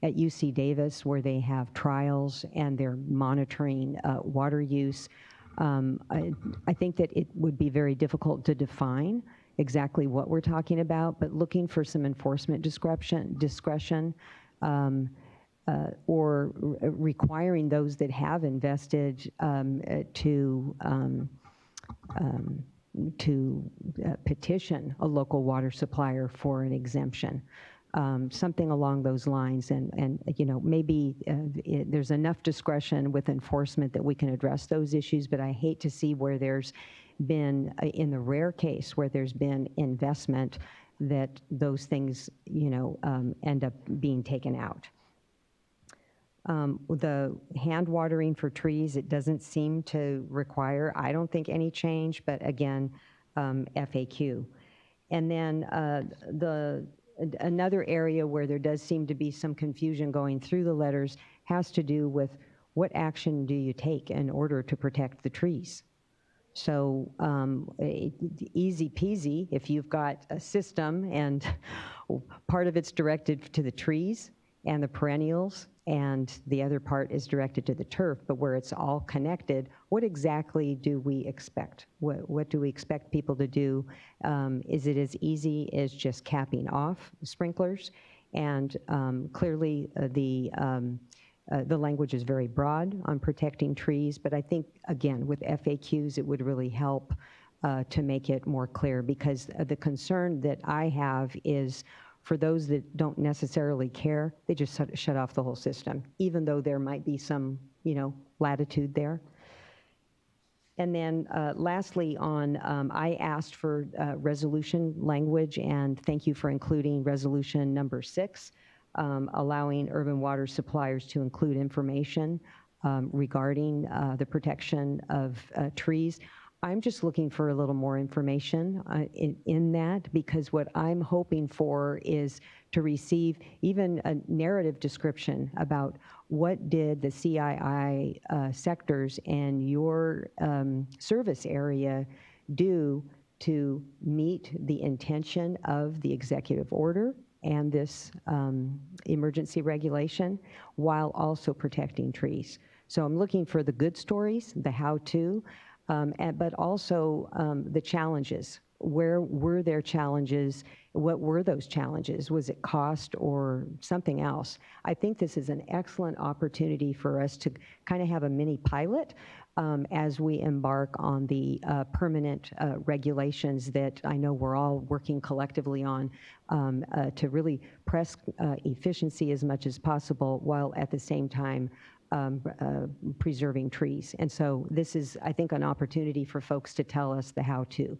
at UC Davis where they have trials and they're monitoring water use. I think that it would be very difficult to define exactly what we're talking about, but looking for some enforcement discretion or requiring those that have invested to petition a local water supplier for an exemption, something along those lines. And you know, maybe there's enough discretion with enforcement that we can address those issues, but I hate to see where there's been, in the rare case where there's been investment, that those things, you know, end up being taken out. The hand watering for trees, it doesn't seem to require, I don't think, any change, but again, FAQ. And then another area where there does seem to be some confusion going through the letters has to do with what action do you take in order to protect the trees? So easy peasy, if you've got a system and part of it's directed to the trees and the perennials, and the other part is directed to the turf, but where it's all connected, what exactly do we expect? What do we expect people to do? Is it as easy as just capping off sprinklers? And clearly the language is very broad on protecting trees, but I think, again, with FAQs, it would really help to make it more clear, because the concern that I have is for those that don't necessarily care, they just shut off the whole system, even though there might be some, you know, latitude there. And then lastly, I asked for resolution language, and thank you for including resolution number 6, allowing urban water suppliers to include information regarding the protection of trees. I'm just looking for a little more information in that, because what I'm hoping for is to receive even a narrative description about what did the CII sectors and your service area do to meet the intention of the executive order and this emergency regulation, while also protecting trees. So I'm looking for the good stories, the how-to, but also the challenges. Where were there challenges? What were those challenges? Was it cost or something else? I think this is an excellent opportunity for us to kind of have a mini pilot as we embark on the permanent regulations that I know we're all working collectively on to really press efficiency as much as possible, while at the same time preserving trees. And so this is, I think, an opportunity for folks to tell us the how-to.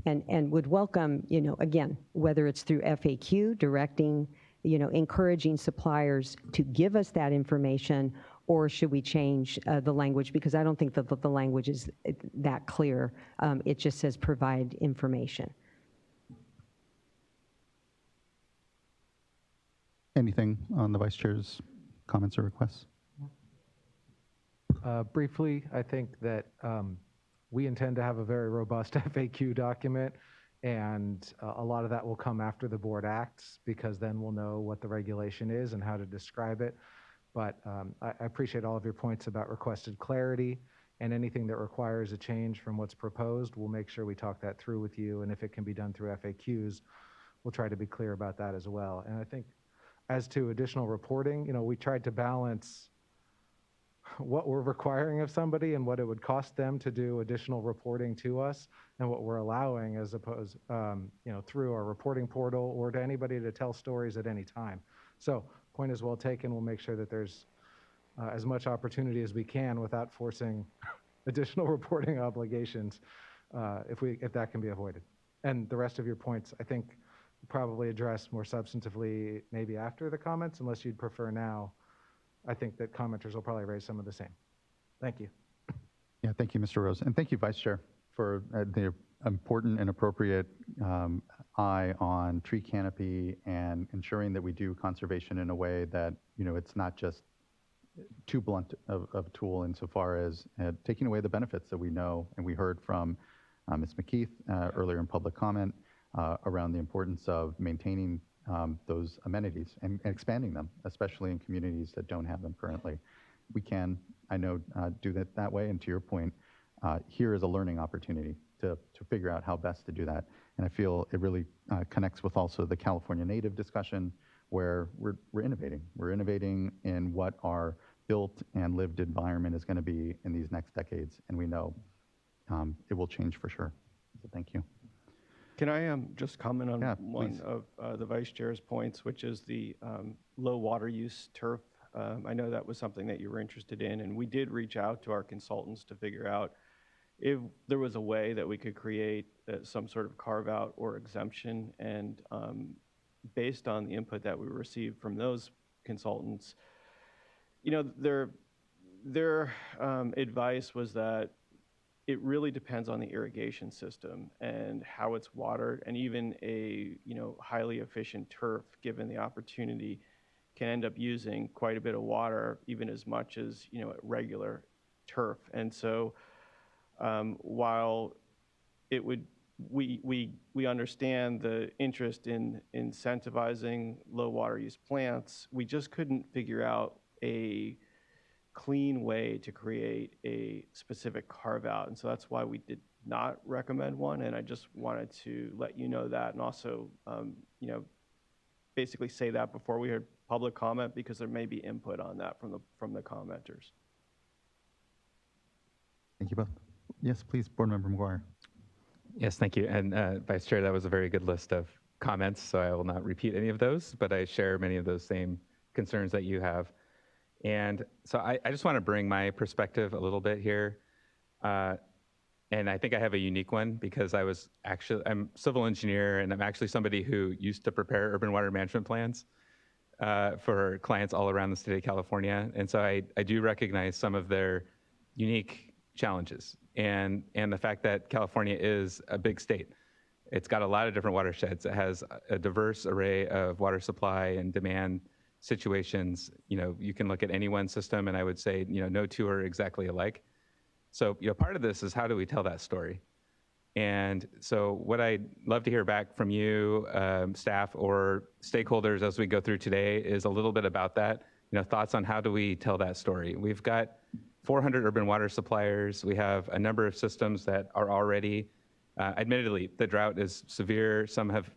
And would welcome, you know, again, whether it's through FAQ, directing, you know, encouraging suppliers to give us that information, or should we change the language? Because I don't think that the language is that clear. It just says provide information. Anything on the Vice Chair's comments or requests? Briefly, I think that we intend to have a very robust FAQ document, and a lot of that will come after the board acts, because then we'll know what the regulation is and how to describe it. But I appreciate all of your points about requested clarity, and anything that requires a change from what's proposed, we'll make sure we talk that through with you, and if it can be done through FAQs, we'll try to be clear about that as well. And I think as to additional reporting, we tried to balance what we're requiring of somebody and what it would cost them to do additional reporting to us, and what we're allowing as opposed, through our reporting portal or to anybody to tell stories at any time. So point is well taken. We'll make sure that there's as much opportunity as we can without forcing additional reporting obligations, if that can be avoided. And the rest of your points, I think, probably address more substantively maybe after the comments, unless you'd prefer now. I think that commenters will probably raise some of the same. Thank you. Yeah, thank you, Mr. Rose. And thank you, Vice Chair, for the important and appropriate eye on tree canopy and ensuring that we do conservation in a way that, it's not just too blunt of a tool insofar as taking away the benefits that we know and we heard from Ms. McKeith earlier in public comment around the importance of maintaining those amenities and expanding them, especially in communities that don't have them currently. We can, I know, do that way. And to your point, here is a learning opportunity to figure out how best to do that. And I feel it really connects with also the California native discussion, where we're innovating. We're innovating in what our built and lived environment is going to be in these next decades. And we know it will change for sure. So thank you. Can I just comment on one of the Vice Chair's points, which is the low water use turf? I know that was something that you were interested in, and we did reach out to our consultants to figure out if there was a way that we could create some sort of carve out or exemption. And based on the input that we received from those consultants, their advice was that it really depends on the irrigation system and how it's watered, and even a highly efficient turf, given the opportunity, can end up using quite a bit of water, even as much as regular turf. And so, while it would, we understand the interest in incentivizing low water use plants, we just couldn't figure out a clean way to create a specific carve out. And so that's why we did not recommend one. And I just wanted to let you know that, and also, basically say that before we heard public comment, because there may be input on that from the commenters. Thank you both. Yes, please, Board Member McGuire. Yes, thank you. And Vice Chair, that was a very good list of comments, so I will not repeat any of those, but I share many of those same concerns that you have. And so I just want to bring my perspective a little bit here. And I think I have a unique one, because I'm a civil engineer, and I'm actually somebody who used to prepare urban water management plans for clients all around the state of California. And so I do recognize some of their unique challenges, and the fact that California is a big state. It's got a lot of different watersheds. It has a diverse array of water supply and demand situations. You can look at any one system, and I would say, no two are exactly alike. So, part of this is, how do we tell that story? And so what I'd love to hear back from you, staff or stakeholders, as we go through today, is a little bit about that, thoughts on how do we tell that story. We've got 400 urban water suppliers. We have a number of systems that are already, admittedly, the drought is severe. Some have,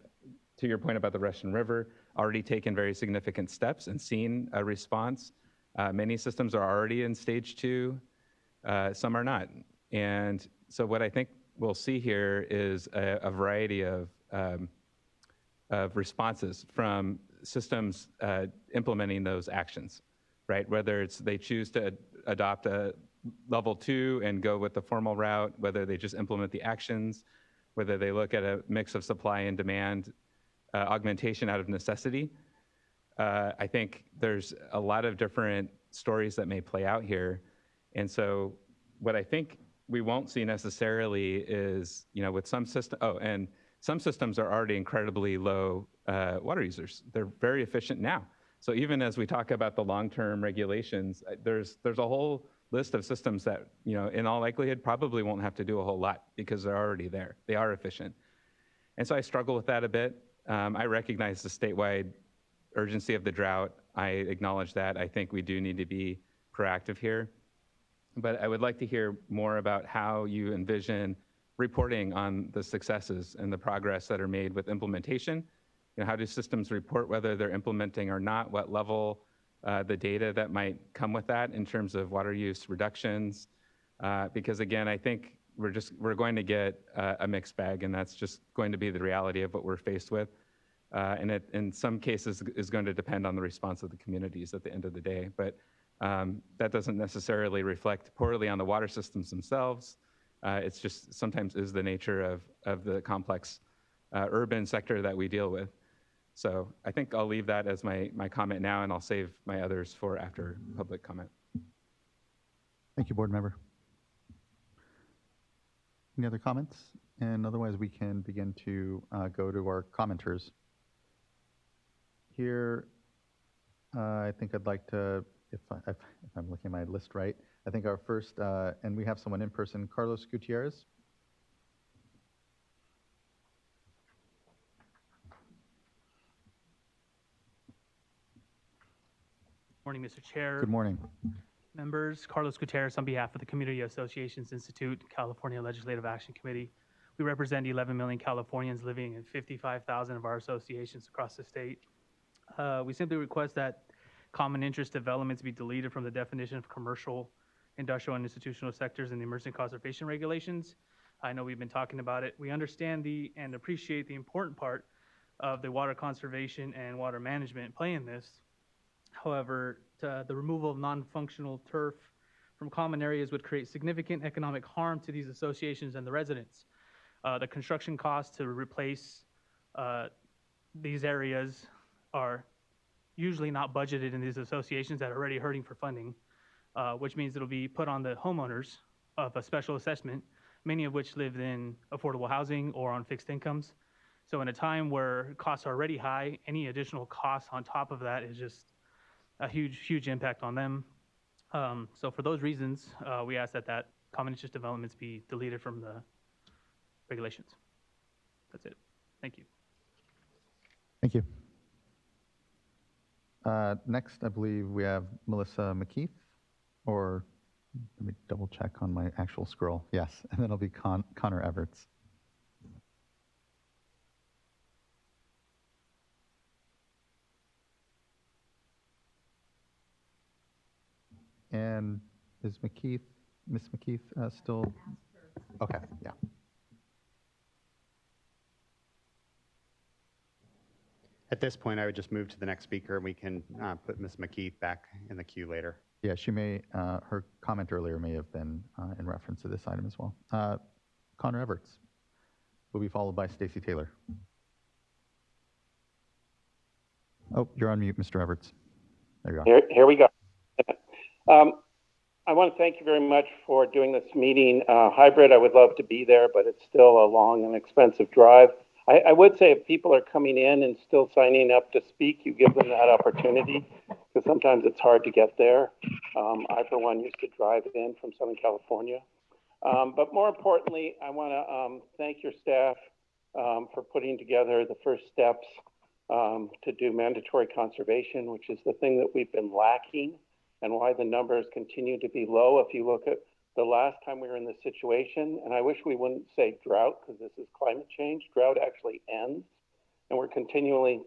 to your point about the Russian River, already taken very significant steps and seen a response. Many systems are already in stage 2. Some are not. And so what I think we'll see here is a variety of responses from systems implementing those actions, right? Whether it's they choose to adopt a level 2 and go with the formal route, whether they just implement the actions, whether they look at a mix of supply and demand augmentation out of necessity. I think there's a lot of different stories that may play out here. And so what I think we won't see necessarily is, with some and some systems are already incredibly low water users. They're very efficient now. So even as we talk about the long-term regulations, there's a whole list of systems that, in all likelihood, probably won't have to do a whole lot because they're already there. They are efficient. And so I struggle with that a bit. I recognize the statewide urgency of the drought. I acknowledge that. I think we do need to be proactive here. But I would like to hear more about how you envision reporting on the successes and the progress that are made with implementation. How do systems report whether they're implementing or not? What level the data that might come with that in terms of water use reductions? Because again, I think we're going to get a mixed bag, and that's just going to be the reality of what we're faced with. And it, in some cases, is going to depend on the response of the communities at the end of the day. But that doesn't necessarily reflect poorly on the water systems themselves. It's just sometimes is the nature of the complex urban sector that we deal with. So I think I'll leave that as my comment now, and I'll save my others for after public comment. Thank you, board member. Any other comments? And otherwise, we can begin to go to our commenters. Here, I think I'd like to, if I'm looking at my list right, I think our first, and we have someone in person, Carlos Gutierrez. Morning, Mr. Chair. Good morning. Members, Carlos Gutierrez on behalf of the Community Associations Institute, California Legislative Action Committee. We represent 11 million Californians living in 55,000 of our associations across the state. We simply request that common interest developments be deleted from the definition of commercial, industrial, and institutional sectors in the emergent conservation regulations. I know we've been talking about it. We understand and appreciate the important part of the water conservation and water management play in this. However, the removal of non-functional turf from common areas would create significant economic harm to these associations and the residents. The construction costs to replace these areas are usually not budgeted in these associations that are already hurting for funding, which means it'll be put on the homeowners of a special assessment, many of which live in affordable housing or on fixed incomes. So in a time where costs are already high, any additional costs on top of that is just a huge impact on them. So for those reasons, we ask that common interest developments be deleted from the regulations. That's it. Thank you. Thank you. Next, I believe we have Melissa McKeith, or let me double check on my actual scroll. Yes, and then it'll be Connor Everts. And is Miss McKeith still? Okay, yeah. At this point, I would just move to the next speaker, and we can put Ms. McKeith back in the queue later. Yeah, she may, her comment earlier may have been in reference to this item as well. Connor Everts will be followed by Stacey Taylor. Oh, you're on mute, Mr. Everts. There you go. Here we go. I want to thank you very much for doing this meeting hybrid. I would love to be there, but it's still a long and expensive drive. I would say if people are coming in and still signing up to speak, you give them that opportunity, because sometimes it's hard to get there. I, for one, used to drive in from Southern California. But more importantly, I want to thank your staff for putting together the first steps to do mandatory conservation, which is the thing that we've been lacking and why the numbers continue to be low. If you look at the last time we were in this situation, and I wish we wouldn't say drought because this is climate change, drought actually ends, and we're continually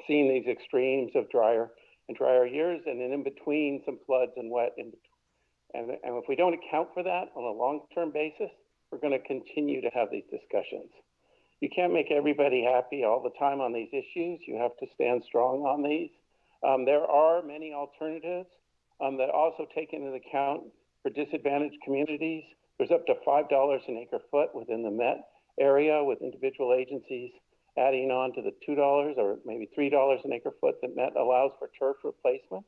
seeing these extremes of drier and drier years, and then in between some floods and wet in between. And if we don't account for that on a long-term basis, we're going to continue to have these discussions. You can't make everybody happy all the time on these issues. You have to stand strong on these. There are many alternatives that also take into account for disadvantaged communities. There's up to $5 an acre foot within the Met area, with individual agencies adding on to the $2 or maybe $3 an acre foot that Met allows for turf replacement.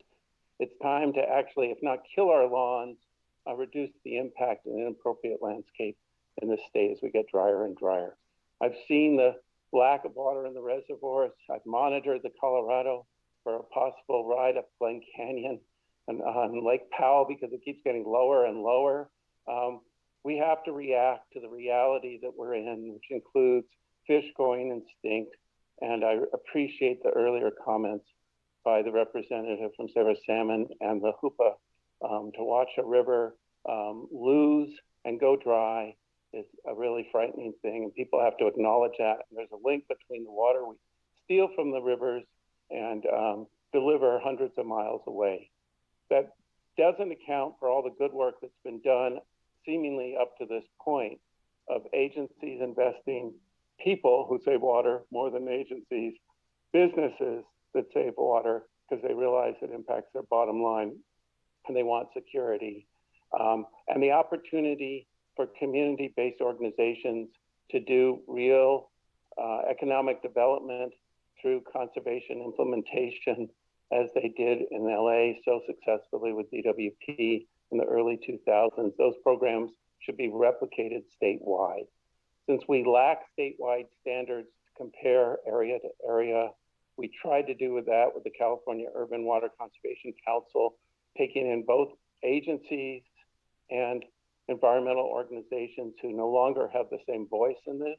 It's time to actually, if not kill our lawns, reduce the impact and inappropriate landscape in this state as we get drier and drier. I've seen the lack of water in the reservoirs. I've monitored the Colorado for a possible ride up Glen Canyon and on Lake Powell because it keeps getting lower and lower. We have to react to the reality that we're in, which includes fish going extinct. And I appreciate the earlier comments by the representative from Sarah Salmon and the Hoopa. To watch a river lose and go dry is a really frightening thing, and people have to acknowledge that. And there's a link between the water we steal from the rivers and deliver hundreds of miles away. That doesn't account for all the good work that's been done seemingly up to this point of agencies investing, people who save water more than agencies, businesses that save water because they realize it impacts their bottom line and they want security. And the opportunity for community-based organizations to do real economic development through conservation implementation, as they did in LA so successfully with DWP in the early 2000s. Those programs should be replicated statewide. Since we lack statewide standards to compare area to area, we tried to do that with the California Urban Water Conservation Council, taking in both agencies and environmental organizations who no longer have the same voice in this.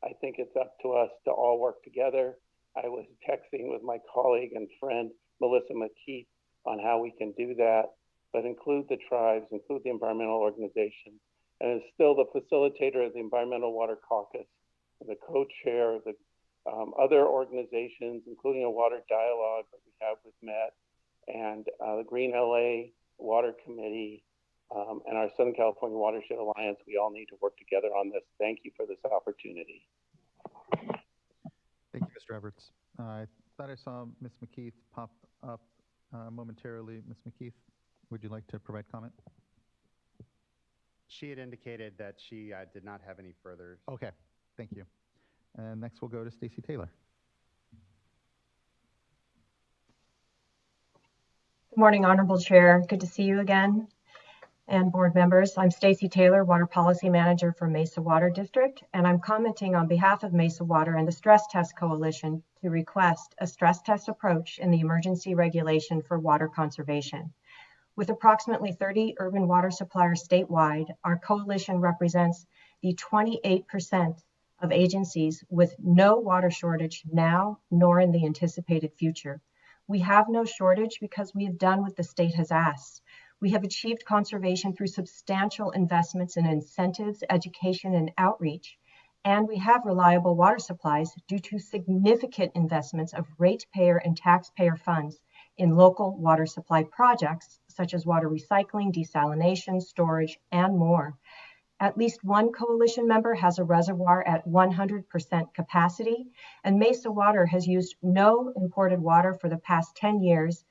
I think it's up to us to all work together. I was texting with my colleague and friend, Melissa McKeith, on how we can do that, but include the tribes, include the environmental organizations, and is still the facilitator of the Environmental Water Caucus, and the co-chair of the other organizations, including a water dialogue that we have with Met, and the Green LA Water Committee, and our Southern California Watershed Alliance. We all need to work together on this. Thank you for this opportunity. Thank you, Mr. Everts. I thought I saw Ms. McKeith pop up momentarily. Ms. McKeith, would you like to provide comment? She had indicated that she did not have any further. Okay, thank you. And next we'll go to Stacy Taylor. Good morning, Honorable Chair. Good to see you again. And board members, I'm Stacy Taylor, Water Policy Manager for Mesa Water District, and I'm commenting on behalf of Mesa Water and the Stress Test Coalition to request a stress test approach in the emergency regulation for water conservation. With approximately 30 urban water suppliers statewide, our coalition represents the 28% of agencies with no water shortage now nor in the anticipated future. We have no shortage because we have done what the state has asked. We have achieved conservation through substantial investments in incentives, education, and outreach. And we have reliable water supplies due to significant investments of ratepayer and taxpayer funds in local water supply projects, such as water recycling, desalination, storage, and more. At least one coalition member has a reservoir at 100% capacity, and Mesa Water has used no imported water for the past 10 years,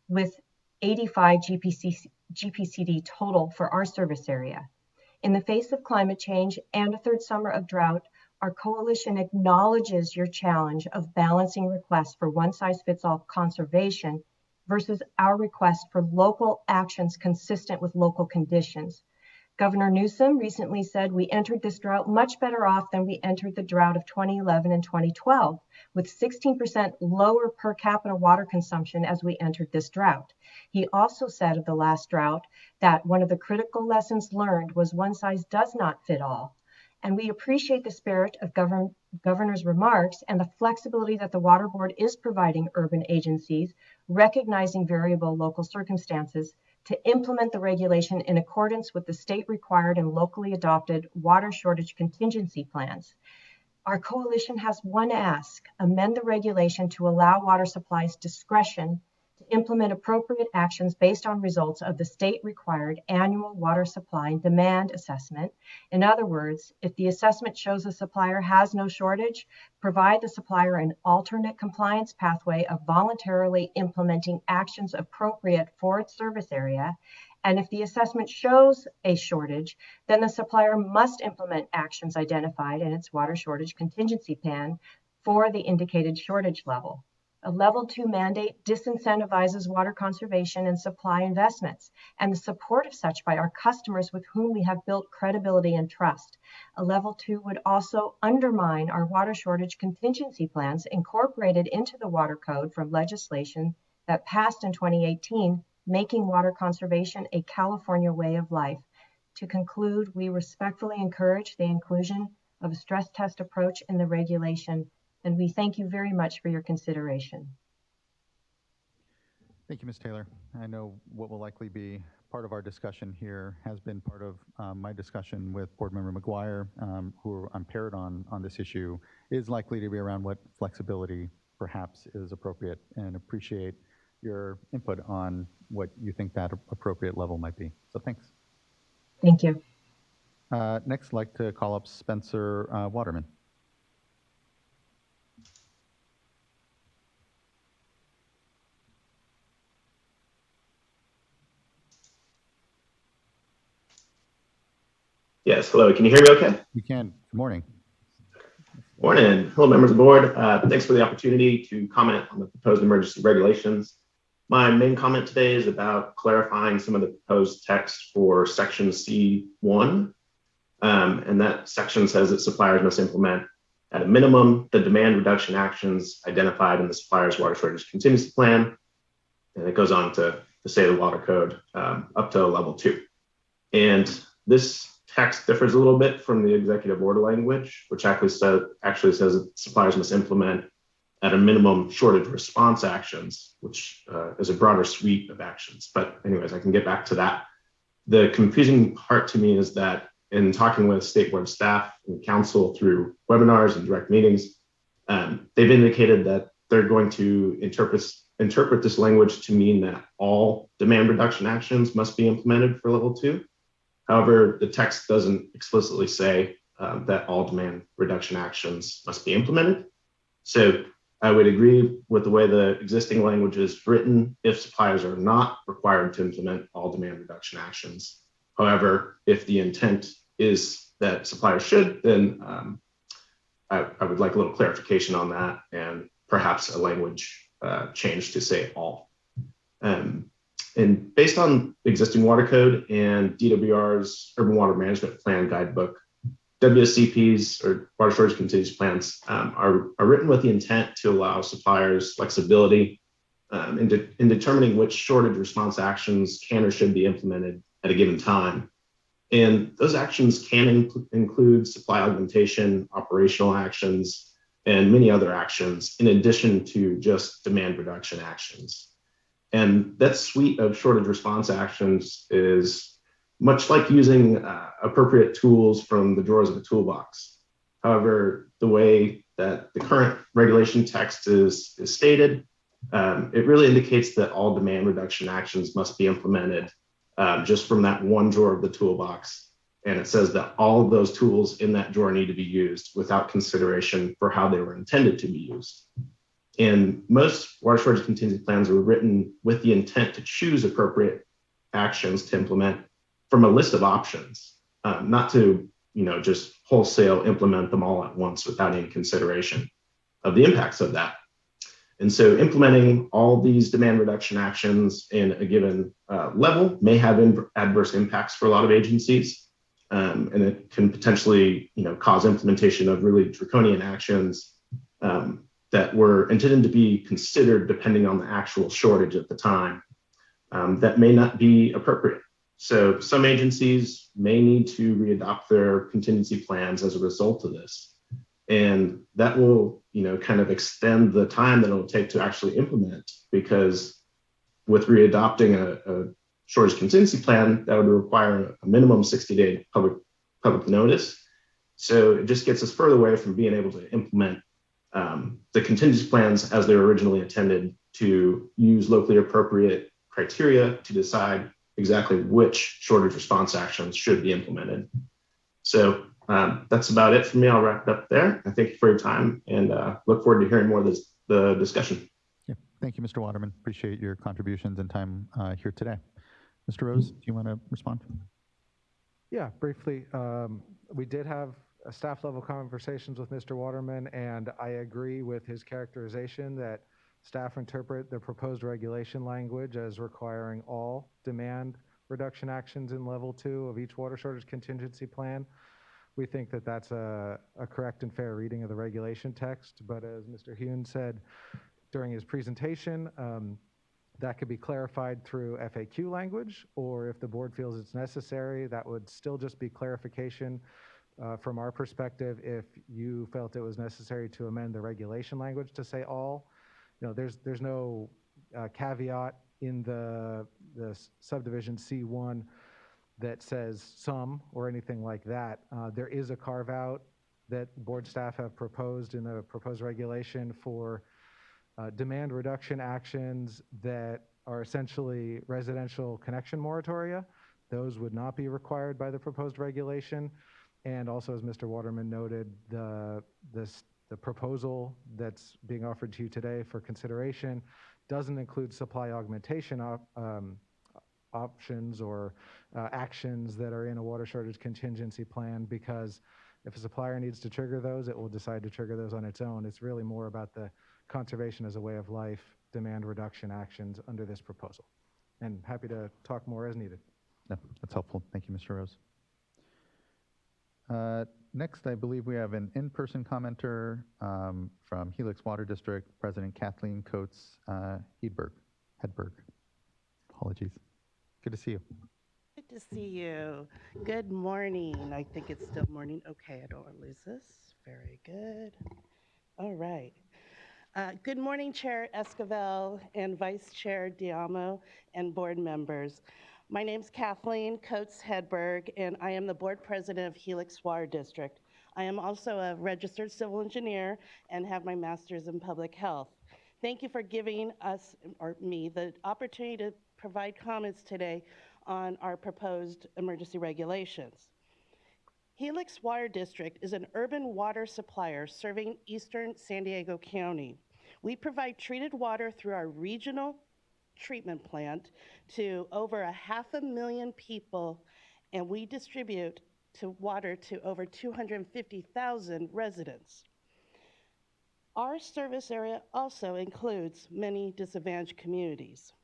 with 85 GPCD total for our service area. In the face of climate change and a third summer of drought, our coalition acknowledges your challenge of balancing requests for one-size-fits-all conservation versus our request for local actions consistent with local conditions. Governor Newsom recently said we entered this drought much better off than we entered the drought of 2011 and 2012, with 16% lower per capita water consumption as we entered this drought. He also said of the last drought that one of the critical lessons learned was one size does not fit all. And we appreciate the spirit of Governor's remarks and the flexibility that the Water Board is providing urban agencies, recognizing variable local circumstances, to implement the regulation in accordance with the state-required and locally adopted water shortage contingency plans. Our coalition has one ask: amend the regulation to allow water supplies discretion to implement appropriate actions based on results of the state-required annual water supply and demand assessment. In other words, if the assessment shows a supplier has no shortage, provide the supplier an alternate compliance pathway of voluntarily implementing actions appropriate for its service area. And if the assessment shows a shortage, then the supplier must implement actions identified in its water shortage contingency plan for the indicated shortage level. A level 2 mandate disincentivizes water conservation and supply investments and the support of such by our customers with whom we have built credibility and trust. A level 2 would also undermine our water shortage contingency plans incorporated into the water code from legislation that passed in 2018, making water conservation a California way of life. To conclude, we respectfully encourage the inclusion of a stress test approach in the regulation, and we thank you very much for your consideration. Thank you, Ms. Taylor. I know what will likely be part of our discussion here has been part of my discussion with Board Member McGuire, who I'm paired on this issue, is likely to be around what flexibility perhaps is appropriate, and appreciate your input on what you think that appropriate level might be. So thanks. Thank you. Next, I'd like to call up Spencer Waterman. Yes, hello, can you hear me okay? We can. Good morning. Morning. Hello, members of the board. Thanks for the opportunity to comment on the proposed emergency regulations. My main comment today is about clarifying some of the proposed text for section C1. And that section says that suppliers must implement at a minimum the demand reduction actions identified in the supplier's water shortage contingency plan. And it goes on to say the water code up to level 2. And this text differs a little bit from the executive order language, which actually says that suppliers must implement at a minimum shortage response actions, which is a broader suite of actions. But anyways, I can get back to that. The confusing part to me is that in talking with state board staff and council through webinars and direct meetings, they've indicated that they're going to interpret this language to mean that all demand reduction actions must be implemented for level 2. However, the text doesn't explicitly say that all demand reduction actions must be implemented. So I would agree with the way the existing language is written if suppliers are not required to implement all demand reduction actions. However, if the intent is that suppliers should, then I would like a little clarification on that and perhaps a language change to say all. And based on existing water code and DWR's Urban Water Management Plan guidebook, WSCPs or water shortage contingency plans are written with the intent to allow suppliers flexibility in determining which shortage response actions can or should be implemented at a given time. And those actions can include supply augmentation, operational actions, and many other actions in addition to just demand reduction actions. And that suite of shortage response actions is much like using appropriate tools from the drawers of a toolbox. However, the way that the current regulation text is stated, it really indicates that all demand reduction actions must be implemented just from that one drawer of the toolbox. And it says that all of those tools in that drawer need to be used without consideration for how they were intended to be used. And most water shortage contingency plans were written with the intent to choose appropriate actions to implement from a list of options, not to just wholesale implement them all at once without any consideration of the impacts of that. And so implementing all these demand reduction actions in a given level may have adverse impacts for a lot of agencies. And it can potentially cause implementation of really draconian actions that were intended to be considered depending on the actual shortage at the time that may not be appropriate. So some agencies may need to readopt their contingency plans as a result of this. And that will kind of extend the time that it'll take to actually implement, because with readopting a shortage contingency plan, that would require a minimum 60-day public notice. So it just gets us further away from being able to implement the contingency plans as they were originally intended, to use locally appropriate criteria to decide exactly which shortage response actions should be implemented. So that's about it for me. I'll wrap it up there. I thank you for your time and look forward to hearing more of the discussion. Yeah, thank you, Mr. Waterman. Appreciate your contributions and time here today. Mr. Rose, do you want to respond? Yeah, briefly. We did have staff level conversations with Mr. Waterman, and I agree with his characterization that Staff interpret the proposed regulation language as requiring all demand reduction actions in level 2 of each water shortage contingency plan. We think that that's a correct and fair reading of the regulation text, but as Mr. Hune said during his presentation, that could be clarified through FAQ language, or if the board feels it's necessary, that would still just be clarification from our perspective. If you felt it was necessary to amend the regulation language to say all, there's no caveat in the subdivision C1 that says some or anything like that. There is a carve out that board staff have proposed in the proposed regulation for demand reduction actions that are essentially residential connection moratoria. Those would not be required by the proposed regulation. And also, as Mr. Waterman noted, the proposal that's being offered to you today for consideration doesn't include supply augmentation options or actions that are in a water shortage contingency plan, because if a supplier needs to trigger those, it will decide to trigger those on its own. It's really more about the conservation as a way of life, demand reduction actions under this proposal. And happy to talk more as needed. No, that's helpful. Thank you, Mr. Rose. Next, I believe we have an in-person commenter from Helix Water District, President Kathleen Coates Hedberg. Apologies. Good to see you. Good to see you. Good morning. I think it's still morning. Okay, I don't want to lose this. Very good. All right. Good morning, Chair Esquivel and Vice Chair Diamo and board members. My name is Kathleen Coates Hedberg, and I am the board president of Helix Water District. I am also a registered civil engineer and have my master's in public health. Thank you for giving us, or me, the opportunity to provide comments today on our proposed emergency regulations. Helix Water District is an urban water supplier serving eastern San Diego County. We provide treated water through our regional treatment plant to over 500,000 people, and we distribute water to over 250,000 residents. Our service area also includes many disadvantaged communities.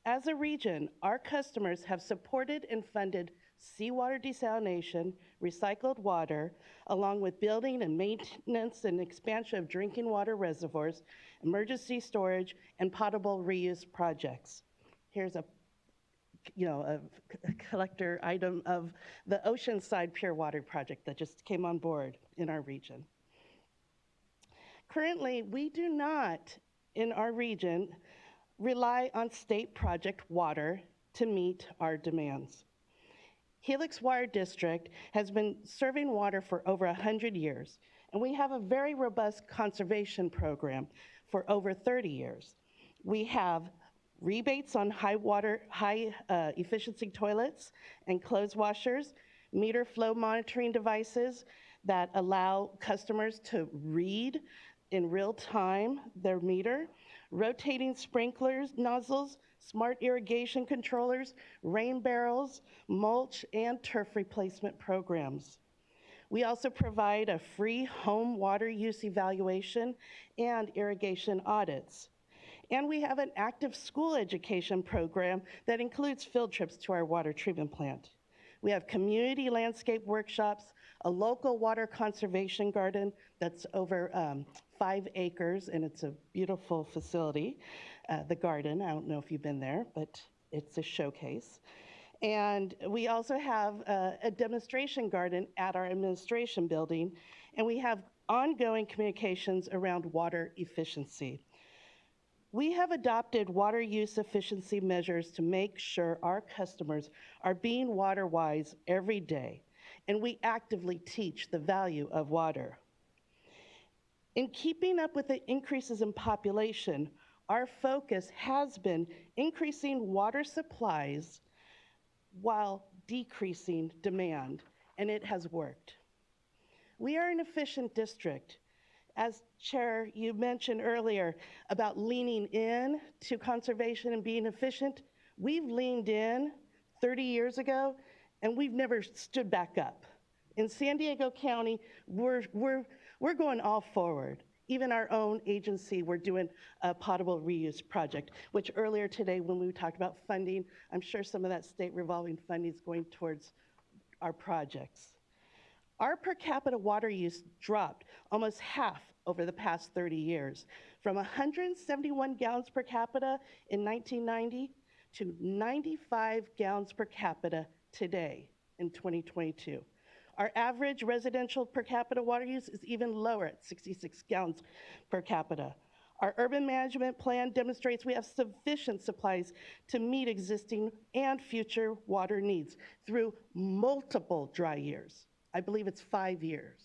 As a region, our customers have supported and funded seawater desalination, recycled water, along with building and maintenance and expansion of drinking water reservoirs, emergency storage, and potable reuse projects. Here's a collector item of the Oceanside Pure Water Project that just came on board in our region. Currently, we do not, in our region, rely on state project water to meet our demands. Helix Water District has been serving water for over 100 years, and we have a very robust conservation program for over 30 years. We have rebates on high efficiency toilets and clothes washers, meter flow monitoring devices that allow customers to read in real time their meter, rotating sprinklers, nozzles, smart irrigation controllers, rain barrels, mulch, and turf replacement programs. We also provide a free home water use evaluation and irrigation audits. And we have an active school education program that includes field trips to our water treatment plant. We have community landscape workshops, a local water conservation garden that's over 5 acres, and it's a beautiful facility. The garden, I don't know if you've been there, but it's a showcase. And we also have a demonstration garden at our administration building, and we have ongoing communications around water efficiency. We have adopted water use efficiency measures to make sure our customers are being water wise every day, and we actively teach the value of water. In keeping up with the increases in population, our focus has been increasing water supplies while decreasing demand, and it has worked. We are an efficient district. As Chair, you mentioned earlier about leaning in to conservation and being efficient. We've leaned in 30 years ago, and we've never stood back up. In San Diego County, we're going all forward. Even our own agency, we're doing a potable reuse project, which earlier today when we talked about funding, I'm sure some of that state revolving funding is going towards our projects. Our per capita water use dropped almost half over the past 30 years, from 171 gallons per capita in 1990 to 95 gallons per capita today in 2022. Our average residential per capita water use is even lower at 66 gallons per capita. Our urban management plan demonstrates we have sufficient supplies to meet existing and future water needs through multiple dry years. I believe it's 5 years.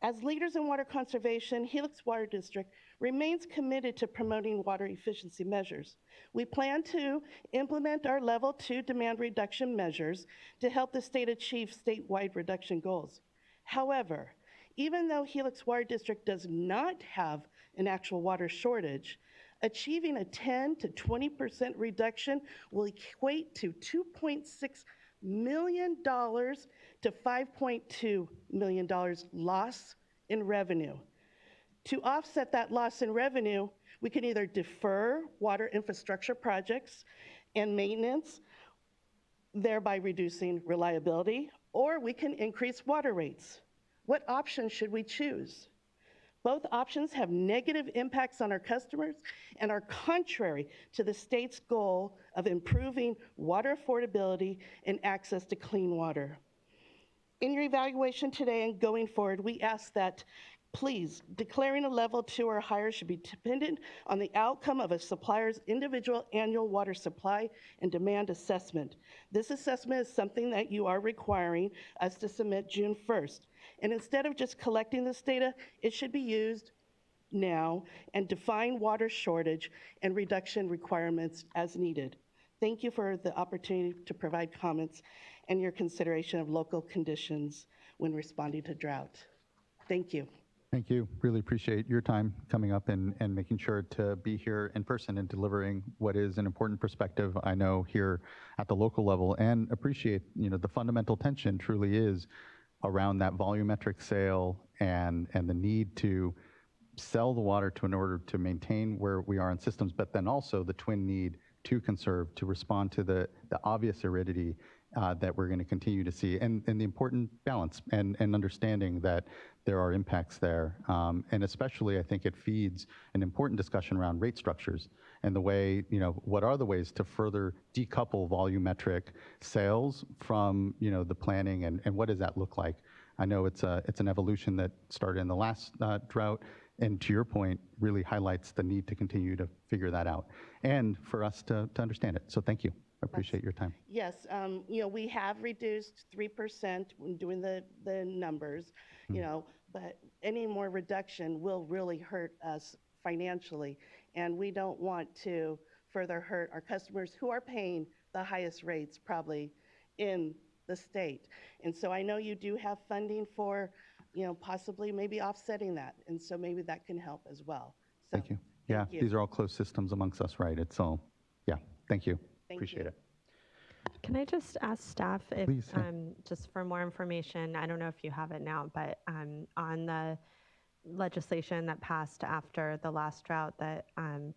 As leaders in water conservation, Helix Water District remains committed to promoting water efficiency measures. We plan to implement our level 2 demand reduction measures to help the state achieve statewide reduction goals. However, even though Helix Water District does not have an actual water shortage, achieving a 10 to 20% reduction will equate to $2.6 million to $5.2 million loss in revenue. To offset that loss in revenue, we can either defer water infrastructure projects and maintenance, thereby reducing reliability, or we can increase water rates. What option should we choose? Both options have negative impacts on our customers and are contrary to the state's goal of improving water affordability and access to clean water. In your evaluation today and going forward, we ask that please, declaring a level 2 or higher should be dependent on the outcome of a supplier's individual annual water supply and demand assessment. This assessment is something that you are requiring us to submit June 1st. And instead of just collecting this data, it should be used now and define water shortage and reduction requirements as needed. Thank you for the opportunity to provide comments and your consideration of local conditions when responding to drought. Thank you. Thank you. Really appreciate your time coming up and making sure to be here in person and delivering what is an important perspective, I know, here at the local level, and appreciate, the fundamental tension truly is around that volumetric sale and the need to sell the water in order to maintain where we are in systems, but then also the twin need to conserve, to respond to the obvious aridity that we're going to continue to see, and the important balance and understanding that there are impacts there. And especially, I think it feeds an important discussion around rate structures and the way, what are the ways to further decouple volumetric sales from, the planning, and what does that look like? I know it's an evolution that started in the last drought, and to your point, really highlights the need to continue to figure that out and for us to understand it. So thank you. I appreciate your time. Yes, we have reduced 3% when doing the numbers, but any more reduction will really hurt us financially, and we don't want to further hurt our customers who are paying the highest rates probably in the state. And so I know you do have funding for, possibly maybe offsetting that, and so maybe that can help as well. So, thank you. Yeah, you. These are all closed systems amongst us, right? It's all, thank you. Thank Appreciate you. it. Can I just ask staff if, Please, yeah. just for more information, I don't know if you have it now, but on the legislation that passed after the last drought that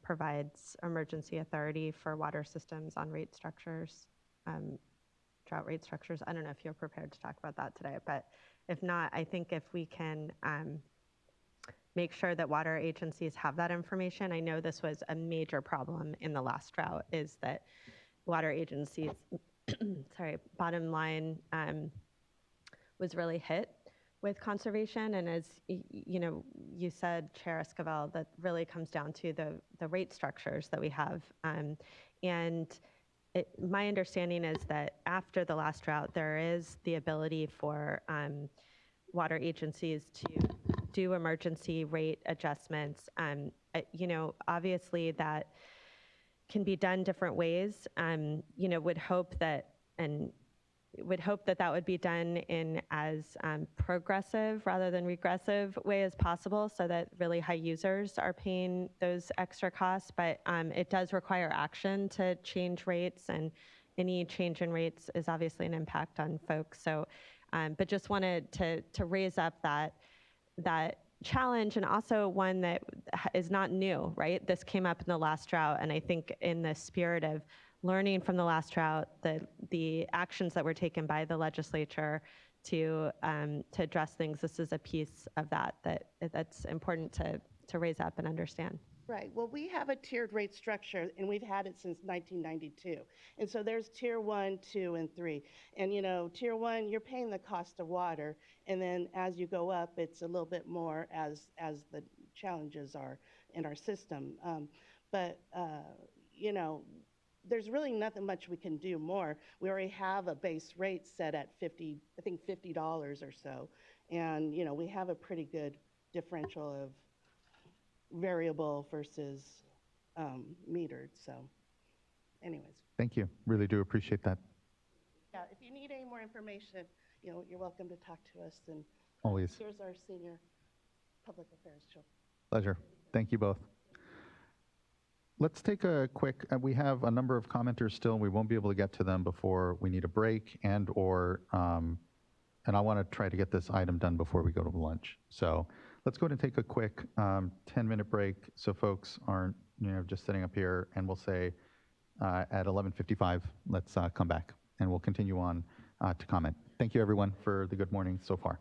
provides emergency authority for water systems on rate structures, drought rate structures, I don't know if you're prepared to talk about that today, but if not, I think if we can make sure that water agencies have that information. I know this was a major problem in the last drought, is that water agencies, bottom line was really hit with conservation. And as you said, Chair Esquivel, that really comes down to the rate structures that we have. My understanding is that after the last drought, there is the ability for water agencies to do emergency rate adjustments. Obviously that can be done different ways. Would hope that that would be done in as progressive rather than regressive way as possible, so that really high users are paying those extra costs. But it does require action to change rates, and any change in rates is obviously an impact on folks. So, but just wanted to raise up that challenge, and also one that is not new, right? This came up in the last drought, and I think in the spirit of learning from the last drought, the actions that were taken by the legislature to address things, this is a piece of that's important to raise up and understand. Right. Well, we have a tiered rate structure, and we've had it since 1992. And so there's tier 1, 2, and 3. And, tier 1, you're paying the cost of water. And then as you go up, it's a little bit more as the challenges are in our system. But, there's really nothing much we can do more. We already have a base rate set at $50 or so. And, we have a pretty good differential of variable versus metered. So anyways. Thank you. Really do appreciate that. Yeah, if you need any more information, you're welcome to talk to us. And Always. Here's our senior public affairs chair. Pleasure. Thank you both. Let's take a quick, we have a number of commenters still. We won't be able to get to them before we need a break and I want to try to get this item done before we go to lunch. So let's go ahead and take a quick 10-minute break so folks aren't just sitting up here, and we'll say at 11:55, let's come back and we'll continue on to comment. Thank you everyone for the good morning so far.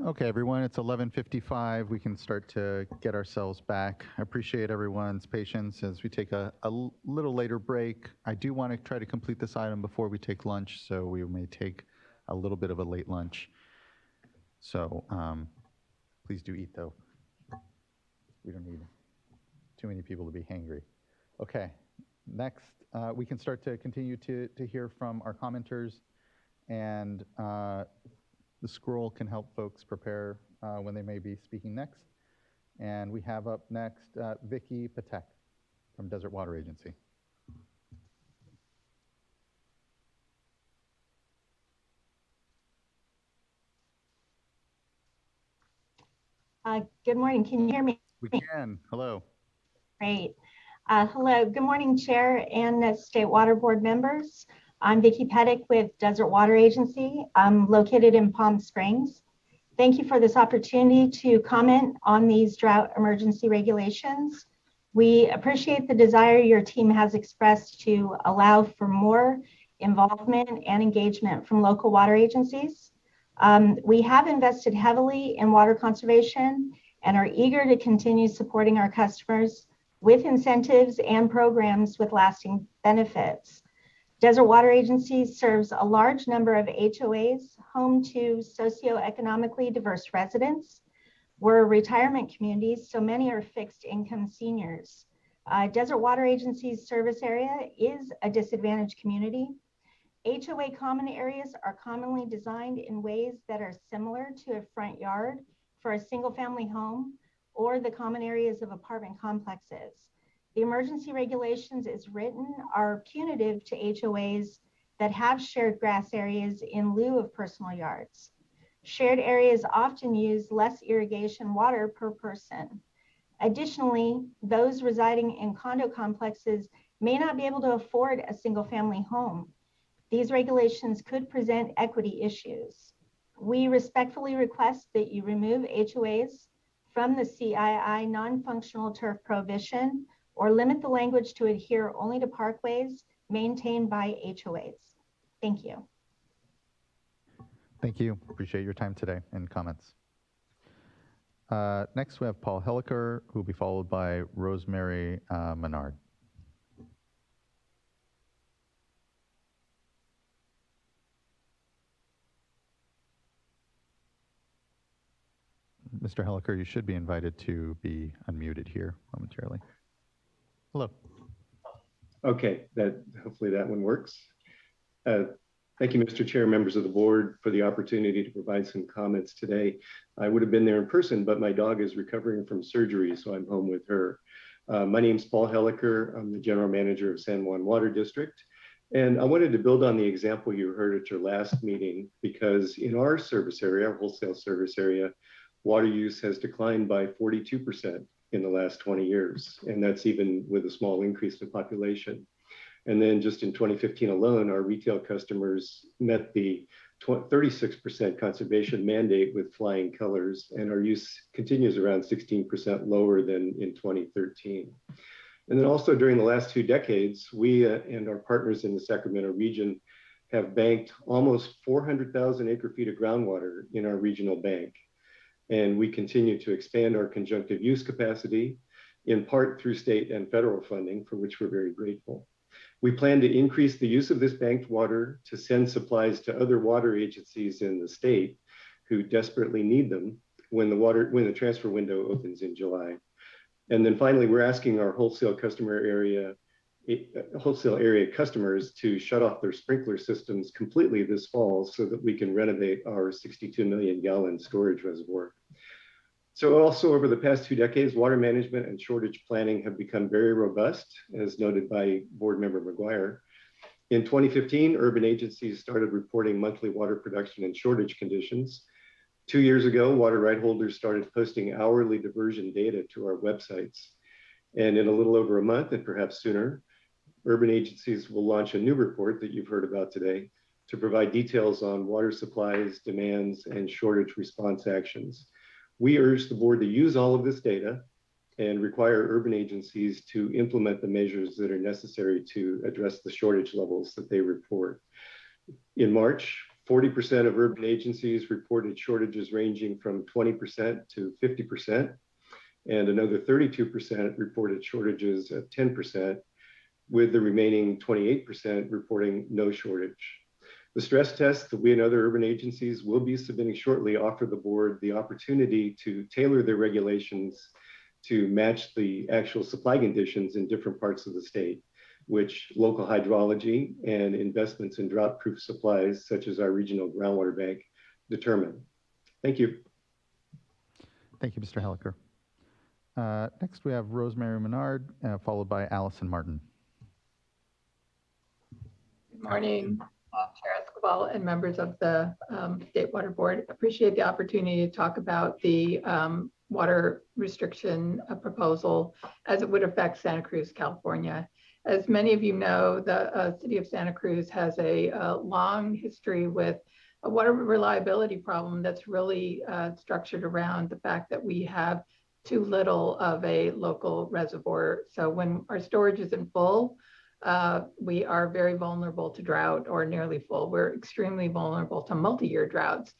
Okay, everyone, it's 11:55. We can start to get ourselves back. I appreciate everyone's patience as we take a little later break. I do want to try to complete this item before we take lunch, so we may take a little bit of a late lunch. So please do eat, though. We don't need too many people to be hangry. Okay, next, we can start to continue to hear from our commenters, and the scroll can help folks prepare when they may be speaking next. And we have up next Vicky Patek from Desert Water Agency. Good morning. Can you hear me? We can. Hello. Great. Hello. Good morning, Chair and State Water Board members. I'm Vicki Pettick with Desert Water Agency. I'm located in Palm Springs. Thank you for this opportunity to comment on these drought emergency regulations. We appreciate the desire your team has expressed to allow for more involvement and engagement from local water agencies. We have invested heavily in water conservation and are eager to continue supporting our customers with incentives and programs with lasting benefits. Desert Water Agency serves a large number of HOAs home to socioeconomically diverse residents. We're retirement communities, so many are fixed income seniors. Desert Water Agency's service area is a disadvantaged community. HOA common areas are commonly designed in ways that are similar to a front yard for a single family home or the common areas of apartment complexes. The emergency regulations as written are punitive to HOAs that have shared grass areas in lieu of personal yards. Shared areas often use less irrigation water per person. Additionally, those residing in condo complexes may not be able to afford a single family home. These regulations could present equity issues. We respectfully request that you remove HOAs from the CII non-functional turf prohibition or limit the language to adhere only to parkways maintained by HOAs. Thank you. Thank you. Appreciate your time today and comments. Next, we have Paul Helliker, who will be followed by Rosemary Menard. Mr. Helliker, you should be invited to be unmuted here momentarily. Hello. Okay, hopefully that one works. Thank you, Mr. Chair, members of the board, for the opportunity to provide some comments today. I would have been there in person, but my dog is recovering from surgery, so I'm home with her. My name is Paul Helliker. I'm the general manager of San Juan Water District. And I wanted to build on the example you heard at your last meeting, because in our service area, our wholesale service area, water use has declined by 42% in the last 20 years. And that's even with a small increase in population. And then just in 2015 alone, our retail customers met the 36% conservation mandate with flying colors, and our use continues around 16% lower than in 2013. And then also during the last 2 decades, we and our partners in the Sacramento region have banked almost 400,000 acre feet of groundwater in our regional bank. And we continue to expand our conjunctive use capacity, in part through state and federal funding, for which we're very grateful. We plan to increase the use of this banked water to send supplies to other water agencies in the state who desperately need them when the transfer window opens in July. And then finally, we're asking our wholesale area customers to shut off their sprinkler systems completely this fall so that we can renovate our 62 million gallon storage reservoir. So also over the past 2 decades, water management and shortage planning have become very robust, as noted by Board Member McGuire. In 2015, urban agencies started reporting monthly water production and shortage conditions. 2 years ago, water right holders started posting hourly diversion data to our websites. And in a little over a month, and perhaps sooner, urban agencies will launch a new report that you've heard about today to provide details on water supplies, demands, and shortage response actions. We urge the board to use all of this data and require urban agencies to implement the measures that are necessary to address the shortage levels that they report. In March, 40% of urban agencies reported shortages ranging from 20% to 50%, and another 32% reported shortages of 10%, with the remaining 28% reporting no shortage. The stress tests that we and other urban agencies will be submitting shortly offer the board the opportunity to tailor their regulations to match the actual supply conditions in different parts of the state, which local hydrology and investments in drought-proof supplies, such as our regional groundwater bank, determine. Thank you. Thank you, Mr. Helliker. Next, we have Rosemary Menard, followed by Allison Martin. Good morning, Chair Escobar and members of the State Water Board. Appreciate the opportunity to talk about the water restriction proposal as it would affect Santa Cruz, California. As many of you know, the city of Santa Cruz has a long history with a water reliability problem that's really structured around the fact that we have too little of a local reservoir. So when our storage isn't full, we are very vulnerable to drought, or nearly full. We're extremely vulnerable to multi-year droughts.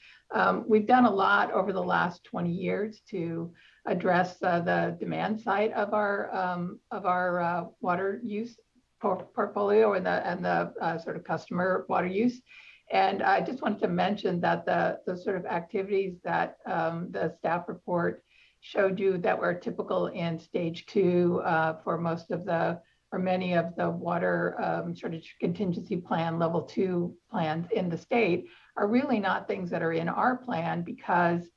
We've done a lot over the last 20 years to address the demand side of our water use portfolio and the sort of customer water use. And I just wanted to mention that the sort of activities that the staff report showed you that were typical in stage 2 for most of the, or many of the water shortage contingency plan level 2 plans in the state are really not things that are in our plan, because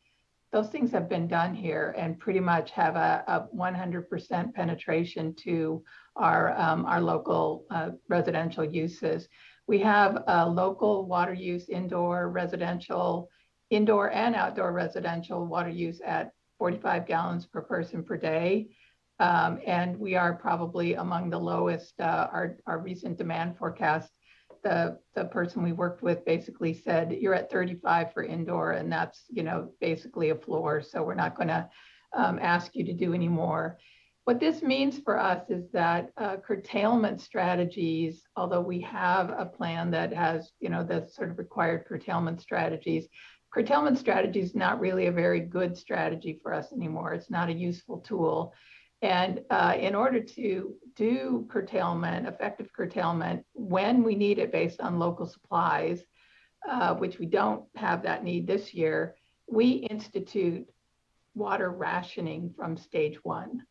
those things have been done here and pretty much have a 100% penetration to our local residential uses. We have local water use, indoor and outdoor residential water use at 45 gallons per person per day. And we are probably among the lowest. Our recent demand forecast, the person we worked with basically said, you're at 35 for indoor, and that's, you know, basically a floor. So we're not going to ask you to do any more. What this means for us is that curtailment strategies, although we have a plan that has, you know, the sort of required curtailment strategies is not really a very good strategy for us anymore. It's not a useful tool. And in order to do curtailment, effective curtailment, when we need it based on local supplies, which we don't have that need this year, we institute water rationing from stage 1.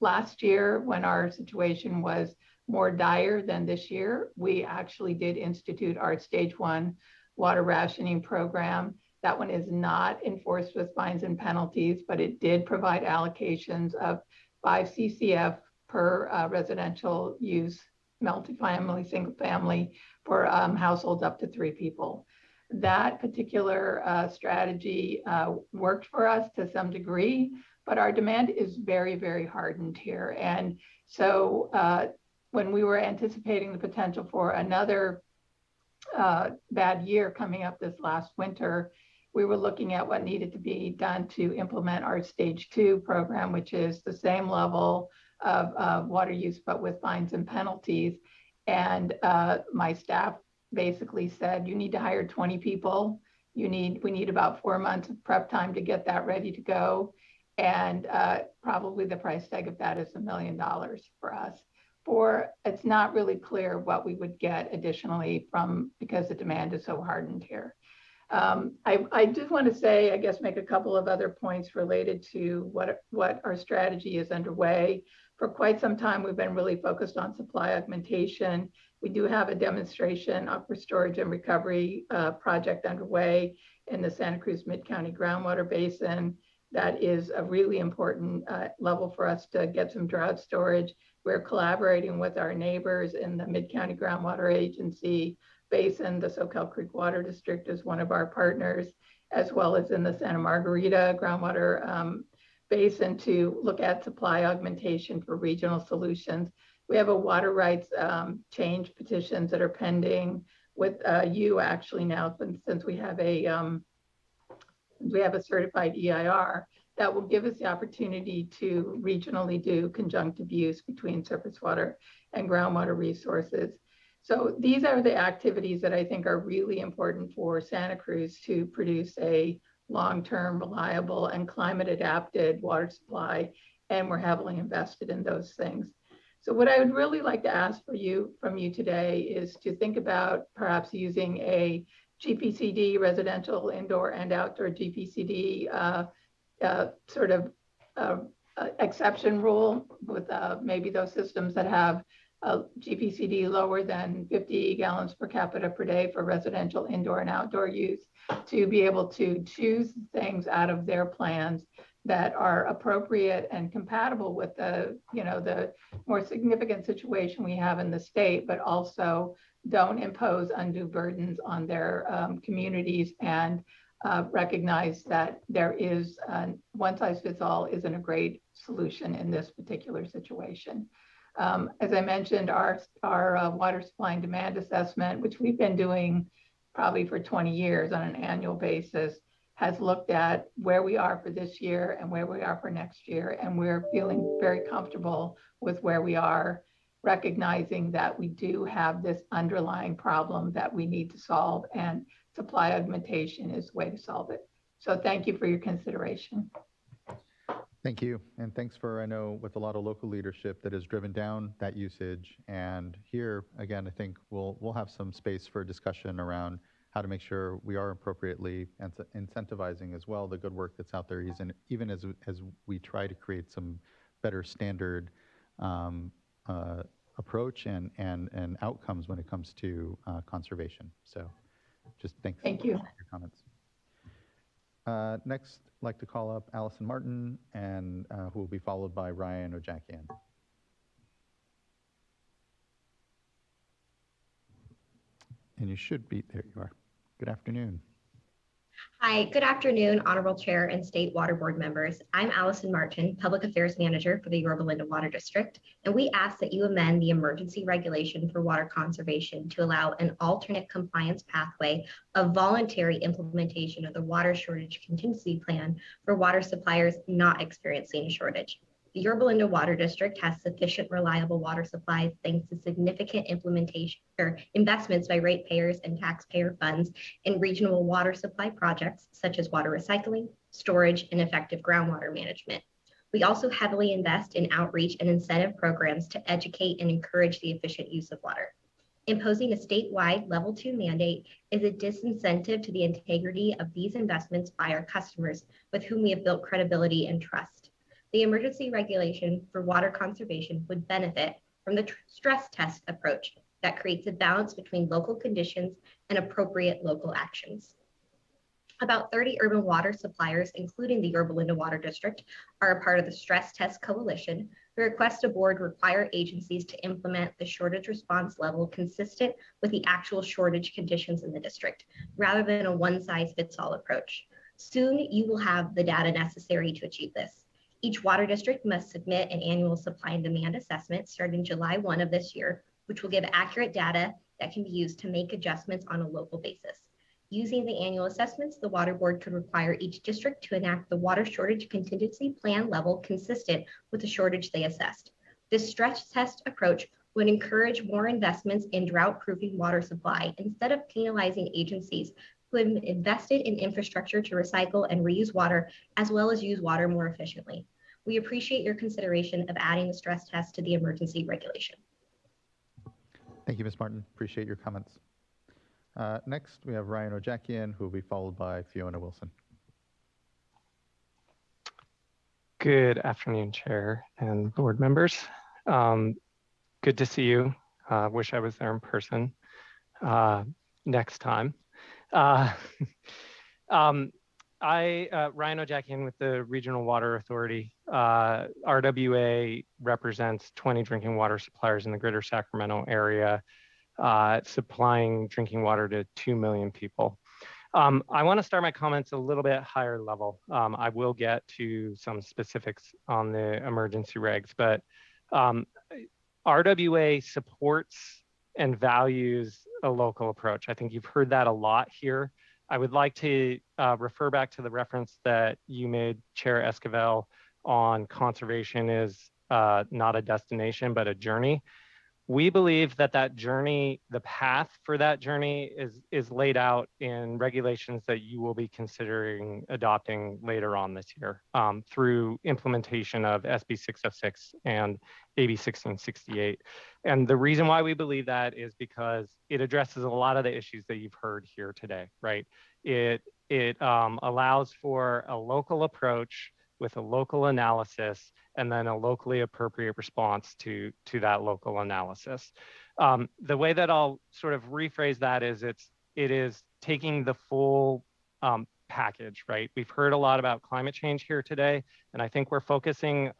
Last year, when our situation was more dire than this year, we actually did institute our stage 1 water rationing program. That one is not enforced with fines and penalties, but it did provide allocations of 5 CCF per residential use, multifamily, single family, for households up to 3 people. That particular strategy worked for us to some degree, but our demand is very, very hardened here. And so when we were anticipating the potential for another bad year coming up this last winter, we were looking at what needed to be done to implement our stage 2 program, which is the same level of water use, but with fines and penalties. And my staff basically said, you need to hire 20 people. We need about 4 months of prep time to get that ready to go. And probably the price tag of that is $1 million for us. It's not really clear what we would get additionally because the demand is so hardened here. I just want to say, I guess, make a couple of other points related to what our strategy is underway. For quite some time, we've been really focused on supply augmentation. We do have a demonstration aquifer storage and recovery project underway in the Santa Cruz Mid-County Groundwater Basin. That is a really important level for us to get some drought storage. We're collaborating with our neighbors in the Mid-County Groundwater Agency Basin. The Soquel Creek Water District is one of our partners, as well as in the Santa Margarita Groundwater Basin, to look at supply augmentation for regional solutions. We have a water rights change petitions that are pending with you actually now, since we have a certified EIR that will give us the opportunity to regionally do conjunctive use between surface water and groundwater resources. So these are the activities that I think are really important for Santa Cruz to produce a long-term, reliable, and climate-adapted water supply, and we're heavily invested in those things. So what I would really like to ask from you today is to think about perhaps using a GPCD, residential indoor and outdoor GPCD exception rule with maybe those systems that have GPCD lower than 50 gallons per capita per day for residential indoor and outdoor use, to be able to choose things out of their plans that are appropriate and compatible with the more significant situation we have in the state, but also don't impose undue burdens on their communities, and recognize that there is one size fits all isn't a great solution in this particular situation. As I mentioned, our water supply and demand assessment, which we've been doing probably for 20 years on an annual basis, has looked at where we are for this year and where we are for next year. And we're feeling very comfortable with where we are, recognizing that we do have this underlying problem that we need to solve, and supply augmentation is the way to solve it. So thank you for your consideration. Thank you. And thanks for, I know, with a lot of local leadership that has driven down that usage. And here, again, I think we'll have some space for discussion around how to make sure we are appropriately incentivizing as well the good work that's out there, even as we try to create some better standard approach and outcomes when it comes to conservation. So just thank you for your comments. Next, I'd like to call up Allison Martin, and who will be followed by Ryan Ojakian. And you should be, there you are. Good afternoon. Hi, good afternoon, Honorable Chair and State Water Board members. I'm Allison Martin, Public Affairs Manager for the Yorba Linda Water District, and we ask that you amend the emergency regulation for water conservation to allow an alternate compliance pathway of voluntary implementation of the water shortage contingency plan for water suppliers not experiencing a shortage. The Yorba Linda Water District has sufficient reliable water supplies thanks to significant investments by ratepayers and taxpayer funds in regional water supply projects such as water recycling, storage, and effective groundwater management. We also heavily invest in outreach and incentive programs to educate and encourage the efficient use of water. Imposing a statewide level 2 mandate is a disincentive to the integrity of these investments by our customers with whom we have built credibility and trust. The emergency regulation for water conservation would benefit from the stress test approach that creates a balance between local conditions and appropriate local actions. About 30 urban water suppliers, including the Yorba Linda Water District, are a part of the Stress Test Coalition, who request a board require agencies to implement the shortage response level consistent with the actual shortage conditions in the district, rather than a one-size-fits-all approach. Soon, you will have the data necessary to achieve this. Each water district must submit an annual supply and demand assessment starting July 1 of this year, which will give accurate data that can be used to make adjustments on a local basis. Using the annual assessments, the Water Board could require each district to enact the water shortage contingency plan level consistent with the shortage they assessed. This stress test approach would encourage more investments in drought-proofing water supply instead of penalizing agencies who have invested in infrastructure to recycle and reuse water, as well as use water more efficiently. We appreciate your consideration of adding the stress test to the emergency regulation. Thank you, Ms. Martin. Appreciate your comments. Next, we have Ryan Ojakian, who will be followed by Fiona Wilson. Good afternoon, Chair and board members. Good to see you. Wish I was there in person next time. Ryan Ojakian with the Regional Water Authority. RWA represents 20 drinking water suppliers in the greater Sacramento area, supplying drinking water to 2 million people. I want to start my comments a little bit higher level. I will get to some specifics on the emergency regs, but RWA supports and values a local approach. I think you've heard that a lot here. I would like to refer back to the reference that you made, Chair Esquivel, on conservation is not a destination, but a journey. We believe that that journey, the path for that journey is laid out in regulations that you will be considering adopting later on this year through implementation of SB 606 and AB 1668. And the reason why we believe that is because it addresses a lot of the issues that you've heard here today, right? It allows for a local approach with a local analysis and then a locally appropriate response to that local analysis. The way that I'll sort of rephrase that is it is taking the full package, right? We've heard a lot about climate change here today, and I think we're focusing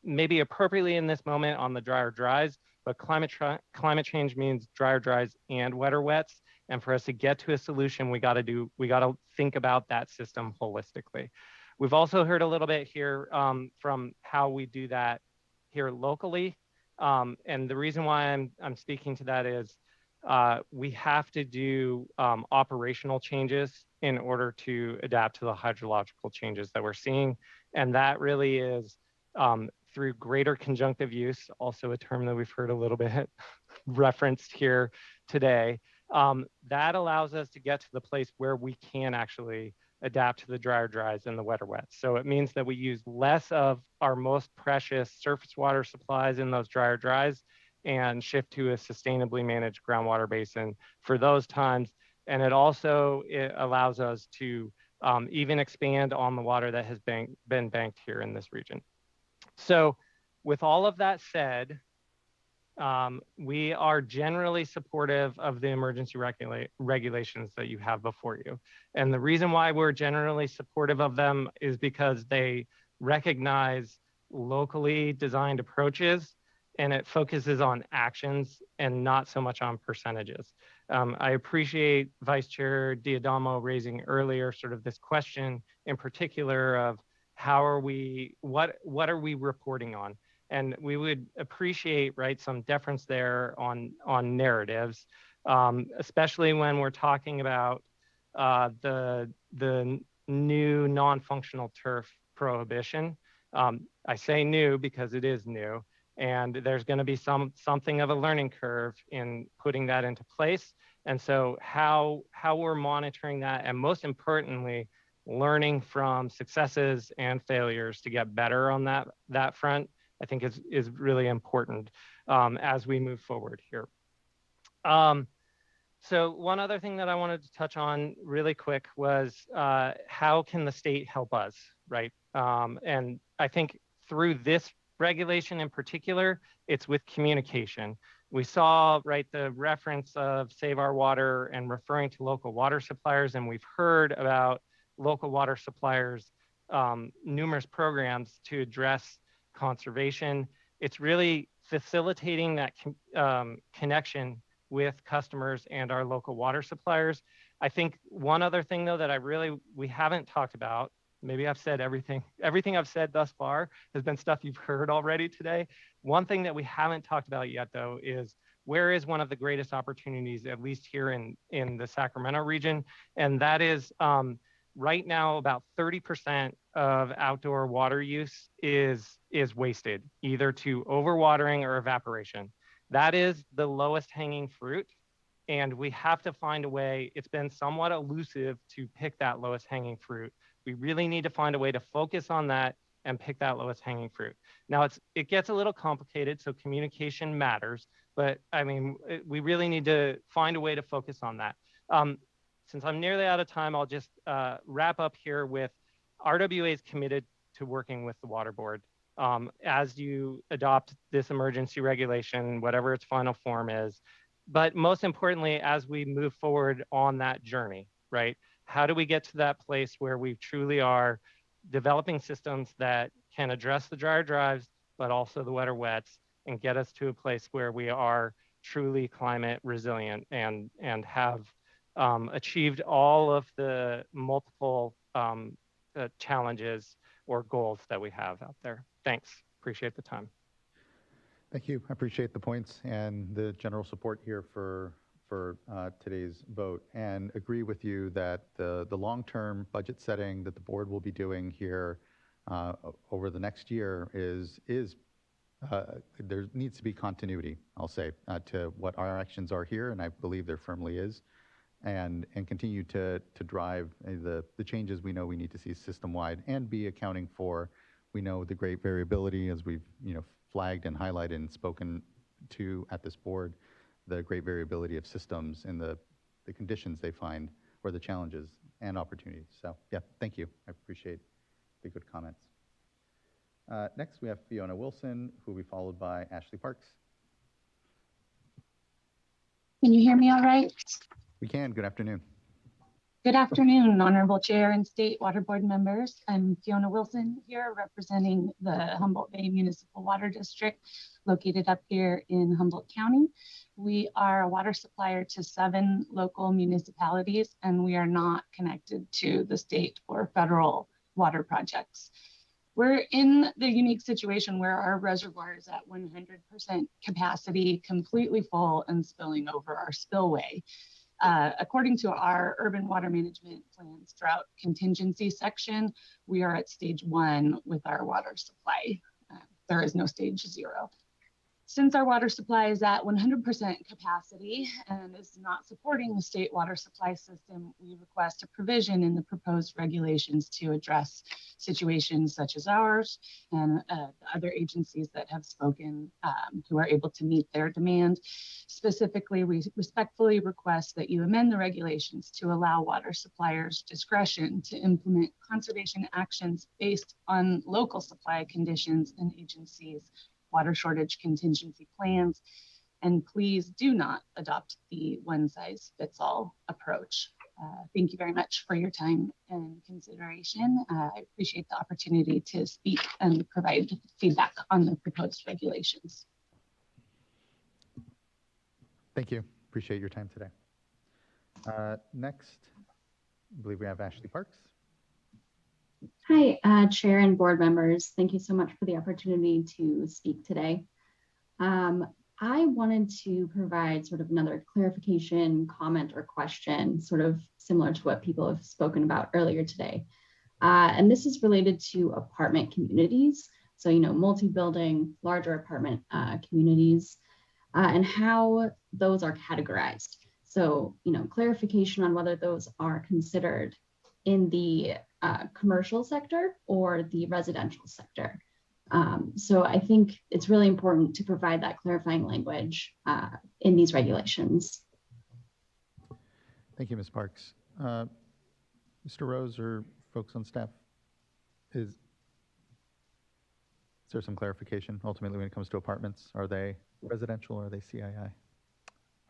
maybe appropriately in this moment on the drier dries, but climate change means drier dries and wetter wets. And for us to get to a solution, we gotta think about that system holistically. We've also heard a little bit here from how we do that here locally. And the reason why I'm speaking to that is we have to do operational changes in order to adapt to the hydrological changes that we're seeing. And that really is through greater conjunctive use, also a term that we've heard a little bit referenced here today. That allows us to get to the place where we can actually adapt to the drier dries and the wetter wets. So it means that we use less of our most precious surface water supplies in those drier dries and shift to a sustainably managed groundwater basin for those times. And it allows us to even expand on the water that has been banked here in this region. So with all of that said, we are generally supportive of the emergency regulations that you have before you. And the reason why we're generally supportive of them is because they recognize locally designed approaches and it focuses on actions and not so much on percentages. I appreciate Vice Chair Diadamo raising earlier sort of this question in particular of what are we reporting on? And we would appreciate, right, some deference there on narratives, especially when we're talking about the new non-functional turf prohibition. I say new because it is new, and there's going to be something of a learning curve in putting that into place. And so how we're monitoring that, and most importantly, learning from successes and failures to get better on that front, I think is really important as we move forward here. So one other thing that I wanted to touch on really quick was how can the state help us, right? And I think through this regulation in particular, it's with communication. We saw, right, the reference of Save Our Water and referring to local water suppliers, and we've heard about local water suppliers' numerous programs to address conservation. It's really facilitating that connection with customers and our local water suppliers. I think one other thing though that we haven't talked about, maybe I've said everything I've said thus far has been stuff you've heard already today. One thing that we haven't talked about yet though is where is one of the greatest opportunities, at least here in the Sacramento region, and that is right now, about 30% of outdoor water use is wasted, either to overwatering or evaporation. That is the lowest hanging fruit, and we have to find a way. It's been somewhat elusive to pick that lowest hanging fruit. We really need to find a way to focus on that and pick that lowest hanging fruit. Now, it gets a little complicated, so communication matters, but I mean, we really need to find a way to focus on that. Since I'm nearly out of time, I'll just wrap up here with RWA is committed to working with the Water Board as you adopt this emergency regulation, whatever its final form is. But most importantly, as we move forward on that journey, right? How do we get to that place where we truly are developing systems that can address the drier drives, but also the wetter wets, and get us to a place where we are truly climate resilient and have achieved all of the multiple challenges or goals that we have out there. Thanks. Appreciate the time. Thank you. I appreciate the points and the general support here for today's vote, and agree with you that the long-term budget setting that the board will be doing here over the next year is there needs to be continuity, I'll say, to what our actions are here, and I believe there firmly is, and continue to drive the changes we know we need to see system-wide, and be accounting for, we know, the great variability, as we've flagged and highlighted and spoken to at this board, the great variability of systems and the conditions they find, or the challenges and opportunities. So yeah, thank you. I appreciate the good comments. Next, we have Fiona Wilson, who will be followed by Ashley Parks. Can you hear me all right? We can. Good afternoon. Good afternoon, Honorable Chair and State Water Board members. I'm Fiona Wilson here representing the Humboldt Bay Municipal Water District located up here in Humboldt County. We are a water supplier to 7 local municipalities, and we are not connected to the state or federal water projects. We're in the unique situation where our reservoir is at 100% capacity, completely full and spilling over our spillway. According to our urban water management plan's drought contingency section, we are at stage 1 with our water supply. There is no stage 0. Since our water supply is at 100% capacity and is not supporting the state water supply system, we request a provision in the proposed regulations to address situations such as ours and other agencies that have spoken who are able to meet their demand. Specifically, we respectfully request that you amend the regulations to allow water suppliers discretion to implement conservation actions based on local supply conditions and agencies' water shortage contingency plans, and please do not adopt the one-size-fits-all approach. Thank you very much for your time and consideration. I appreciate the opportunity to speak and provide feedback on the proposed regulations. Thank you. Appreciate your time today. Next, I believe we have Ashley Parks. Hi, Chair and board members. Thank you so much for the opportunity to speak today. I wanted to provide sort of another clarification, comment, or question, sort of similar to what people have spoken about earlier today. And this is related to apartment communities. So, multi-building, larger apartment communities, and how those are categorized. So, clarification on whether those are considered in the commercial sector or the residential sector. So I think it's really important to provide that clarifying language in these regulations. Thank you, Ms. Parks. Mr. Rose or folks on staff, is there some clarification ultimately when it comes to apartments? Are they residential or are they CII?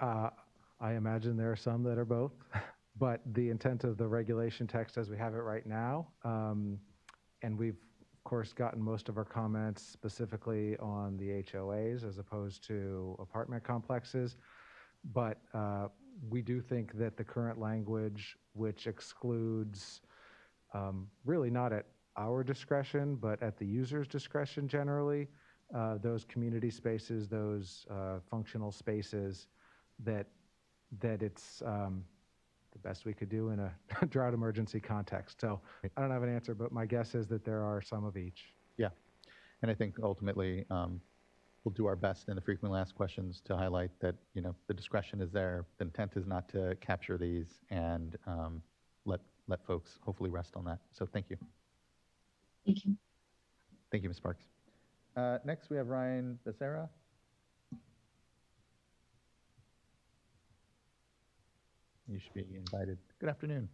I imagine there are some that are both. But the intent of the regulation text as we have it right now, and we've of course gotten most of our comments specifically on the HOAs as opposed to apartment complexes, but we do think that the current language, which excludes really not at our discretion, but at the user's discretion generally, those community spaces, those functional spaces, that it's the best we could do in a drought emergency context. So I don't have an answer, but my guess is that there are some of each. Yeah, and I think ultimately we'll do our best in the frequently asked questions to highlight that the discretion is there. The intent is not to capture these and let folks hopefully rest on that. So thank you. Thank you. Thank you, Ms. Parks. Next, we have Ryan Becerra. You should be invited. Good afternoon.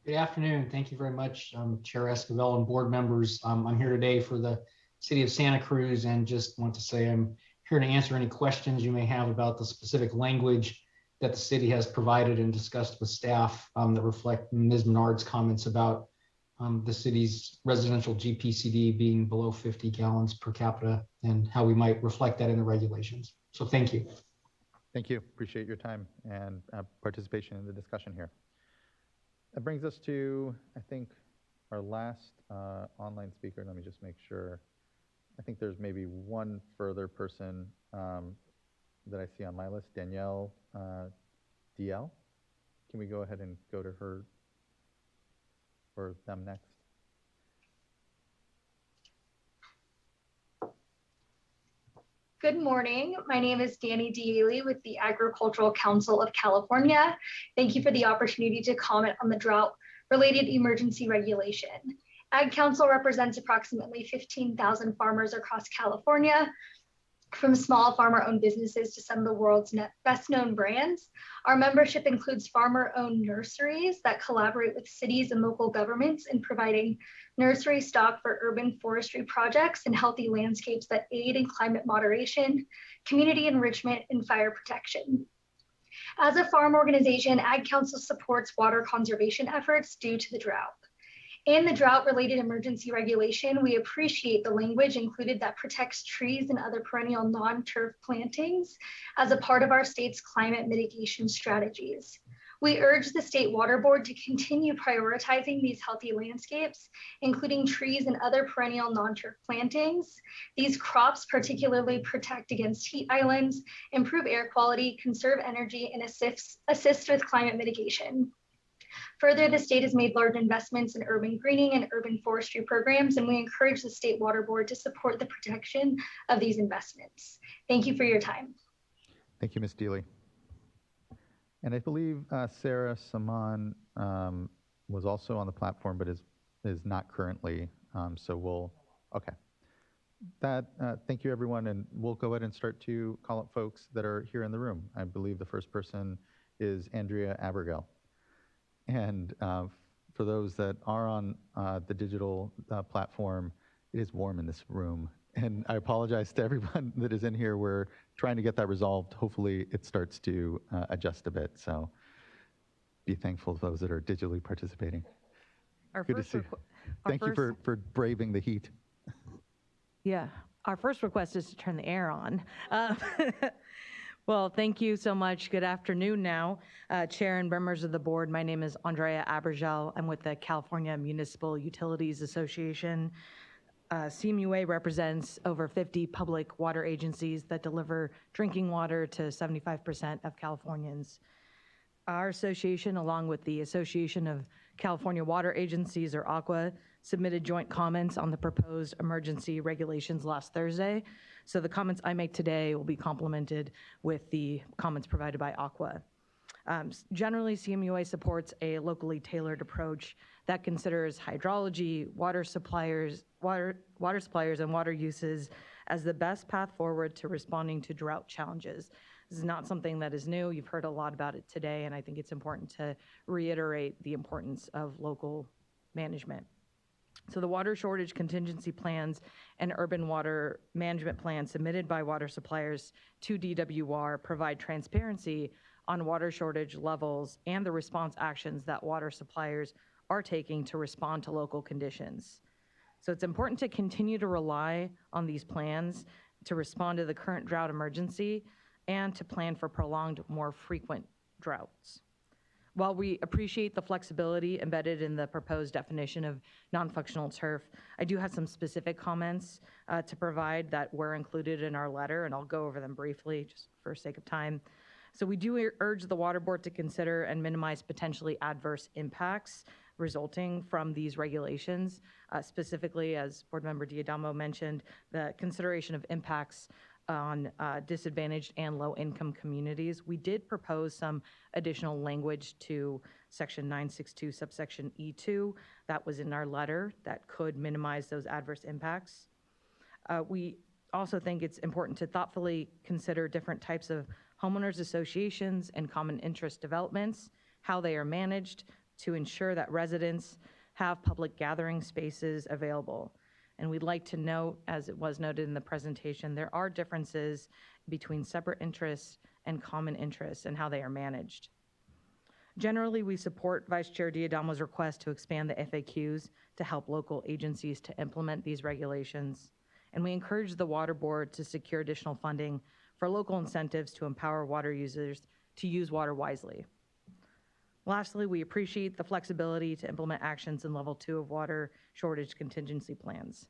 Good afternoon. Thank you very much, Chair Esquivel and board members. I'm here today for the City of Santa Cruz and just want to say I'm here to answer any questions you may have about the specific language that the city has provided and discussed with staff that reflect Ms. Menard's comments about the city's residential GPCD being below 50 gallons per capita and how we might reflect that in the regulations. So thank you. Thank you. Appreciate your time and participation in the discussion here. That brings us to, I think, our last online speaker. Let me just make sure. I think there's maybe one further person that I see on my list, Danielle DL. Can we go ahead and go to her or them next? Good morning. My name is Danny Dealey with the Agricultural Council of California. Thank you for the opportunity to comment on the drought-related emergency regulation. Ag Council represents approximately 15,000 farmers across California, from small farmer-owned businesses to some of the world's best-known brands. Our membership includes farmer-owned nurseries that collaborate with cities and local governments in providing nursery stock for urban forestry projects and healthy landscapes that aid in climate moderation, community enrichment, and fire protection. As a farm organization, Ag Council supports water conservation efforts due to the drought. In the drought-related emergency regulation, we appreciate the language included that protects trees and other perennial non-turf plantings as a part of our state's climate mitigation strategies. We urge the State Water Board to continue prioritizing these healthy landscapes, including trees and other perennial non-turf plantings. These crops particularly protect against heat islands, improve air quality, conserve energy, and assist with climate mitigation. Further, the state has made large investments in urban greening and urban forestry programs, and we encourage the State Water Board to support the protection of these investments. Thank you for your time. Thank you, Ms. Dealey. And I believe Sarah Saman was also on the platform, but is not currently. So we'll, okay. Thank you, everyone, and we'll go ahead and start to call up folks that are here in the room. I believe the first person is Andrea Abergel. And for those that are on the digital platform, it is warm in this room. And I apologize to everyone that is in here. We're trying to get that resolved. Hopefully it starts to adjust a bit. So be thankful to those that are digitally participating. Good to see you. Thank you for braving the heat. Yeah, our first request is to turn the air on. Well, thank you so much. Good afternoon now, Chair and members of the board. My name is Andrea Abergel. I'm with the California Municipal Utilities Association. CMUA represents over 50 public water agencies that deliver drinking water to 75% of Californians. Our association, along with the Association of California Water Agencies, or ACWA, submitted joint comments on the proposed emergency regulations last Thursday. So the comments I make today will be complemented with the comments provided by ACWA. Generally, CMUA supports a locally tailored approach that considers hydrology, water suppliers, and water uses as the best path forward to responding to drought challenges. This is not something that is new. You've heard a lot about it today, and I think it's important to reiterate the importance of local management. So the water shortage contingency plans and urban water management plans submitted by water suppliers to DWR provide transparency on water shortage levels and the response actions that water suppliers are taking to respond to local conditions. So it's important to continue to rely on these plans to respond to the current drought emergency and to plan for prolonged, more frequent droughts. While we appreciate the flexibility embedded in the proposed definition of non-functional turf, I do have some specific comments to provide that were included in our letter, and I'll go over them briefly just for sake of time. So we do urge the Water Board to consider and minimize potentially adverse impacts resulting from these regulations. Specifically, as Board Member Diadamo mentioned, the consideration of impacts on disadvantaged and low-income communities. We did propose some additional language to Section 962, subsection E2, that was in our letter, that could minimize those adverse impacts. We also think it's important to thoughtfully consider different types of homeowners associations and common interest developments, how they are managed to ensure that residents have public gathering spaces available. And we'd like to note, as it was noted in the presentation, there are differences between separate interests and common interests and how they are managed. Generally, we support Vice Chair Diadamo's request to expand the FAQs to help local agencies to implement these regulations. And we encourage the Water Board to secure additional funding for local incentives to empower water users to use water wisely. Lastly, we appreciate the flexibility to implement actions in Level 2 of water shortage contingency plans.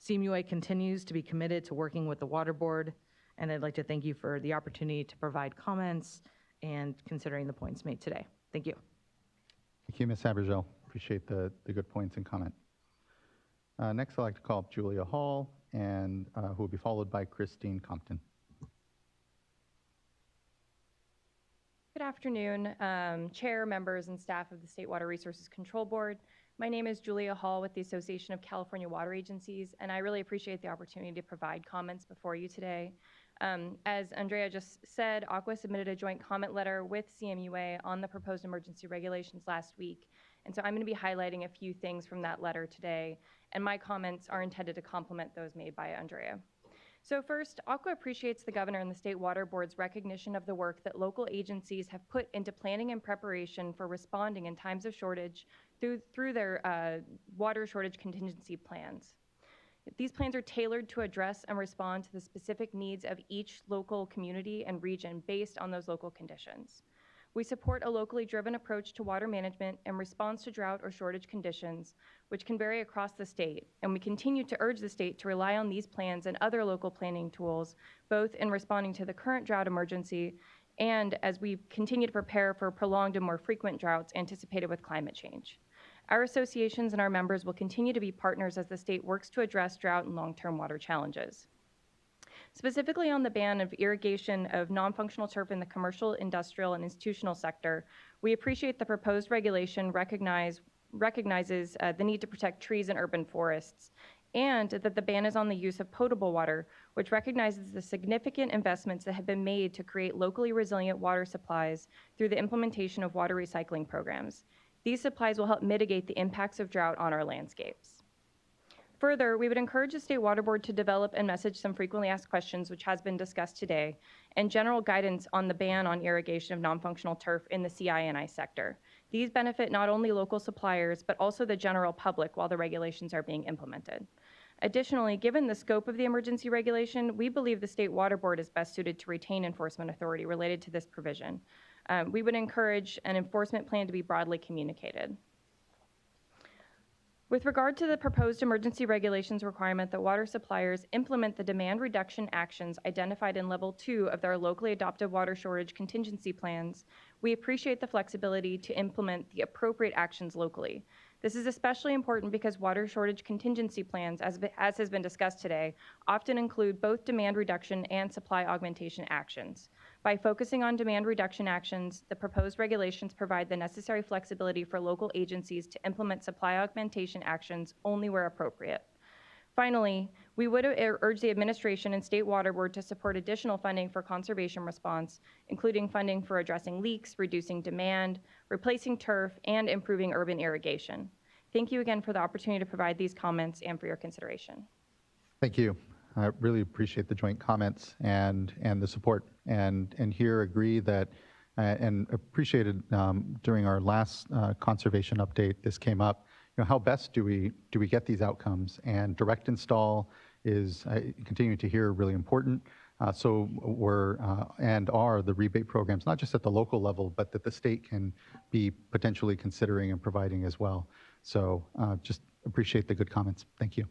CMUA continues to be committed to working with the Water Board, and I'd like to thank you for the opportunity to provide comments and considering the points made today. Thank you. Thank you, Ms. Abergel. Appreciate the good points and comment. Next, I'd like to call up Julia Hall, and who will be followed by Christine Compton. Good afternoon, Chair, members, and staff of the State Water Resources Control Board. My name is Julia Hall with the Association of California Water Agencies, and I really appreciate the opportunity to provide comments before you today. As Andrea just said, Aqua submitted a joint comment letter with CMUA on the proposed emergency regulations last week, and so I'm going to be highlighting a few things from that letter today, and my comments are intended to complement those made by Andrea. So first, Aqua appreciates the Governor and the State Water Board's recognition of the work that local agencies have put into planning and preparation for responding in times of shortage through their water shortage contingency plans. These plans are tailored to address and respond to the specific needs of each local community and region based on those local conditions. We support a locally driven approach to water management in response to drought or shortage conditions, which can vary across the state, and we continue to urge the state to rely on these plans and other local planning tools, both in responding to the current drought emergency and as we continue to prepare for prolonged and more frequent droughts anticipated with climate change. Our associations and our members will continue to be partners as the state works to address drought and long-term water challenges. Specifically on the ban of irrigation of non-functional turf in the commercial, industrial, and institutional sector, we appreciate the proposed regulation recognizes the need to protect trees and urban forests, and that the ban is on the use of potable water, which recognizes the significant investments that have been made to create locally resilient water supplies through the implementation of water recycling programs. These supplies will help mitigate the impacts of drought on our landscapes. Further, we would encourage the State Water Board to develop and message some frequently asked questions, which has been discussed today, and general guidance on the ban on irrigation of non-functional turf in the CI&I sector. These benefit not only local suppliers, but also the general public while the regulations are being implemented. Additionally, given the scope of the emergency regulation, we believe the State Water Board is best suited to retain enforcement authority related to this provision. We would encourage an enforcement plan to be broadly communicated. With regard to the proposed emergency regulations requirement that water suppliers implement the demand reduction actions identified in Level 2 of their locally adopted water shortage contingency plans, we appreciate the flexibility to implement the appropriate actions locally. This is especially important because water shortage contingency plans, as has been discussed today, often include both demand reduction and supply augmentation actions. By focusing on demand reduction actions, the proposed regulations provide the necessary flexibility for local agencies to implement supply augmentation actions only where appropriate. Finally, we would urge the administration and State Water Board to support additional funding for conservation response, including funding for addressing leaks, reducing demand, replacing turf, and improving urban irrigation. Thank you again for the opportunity to provide these comments and for your consideration. Thank you. I really appreciate the joint comments and the support, and here agree that and appreciated during our last conservation update. This came up. How best do we get these outcomes? And direct install is continuing to hear really important. So we're and are the rebate programs, not just at the local level, but that the state can be potentially considering and providing as well. So just appreciate the good comments. Thank you.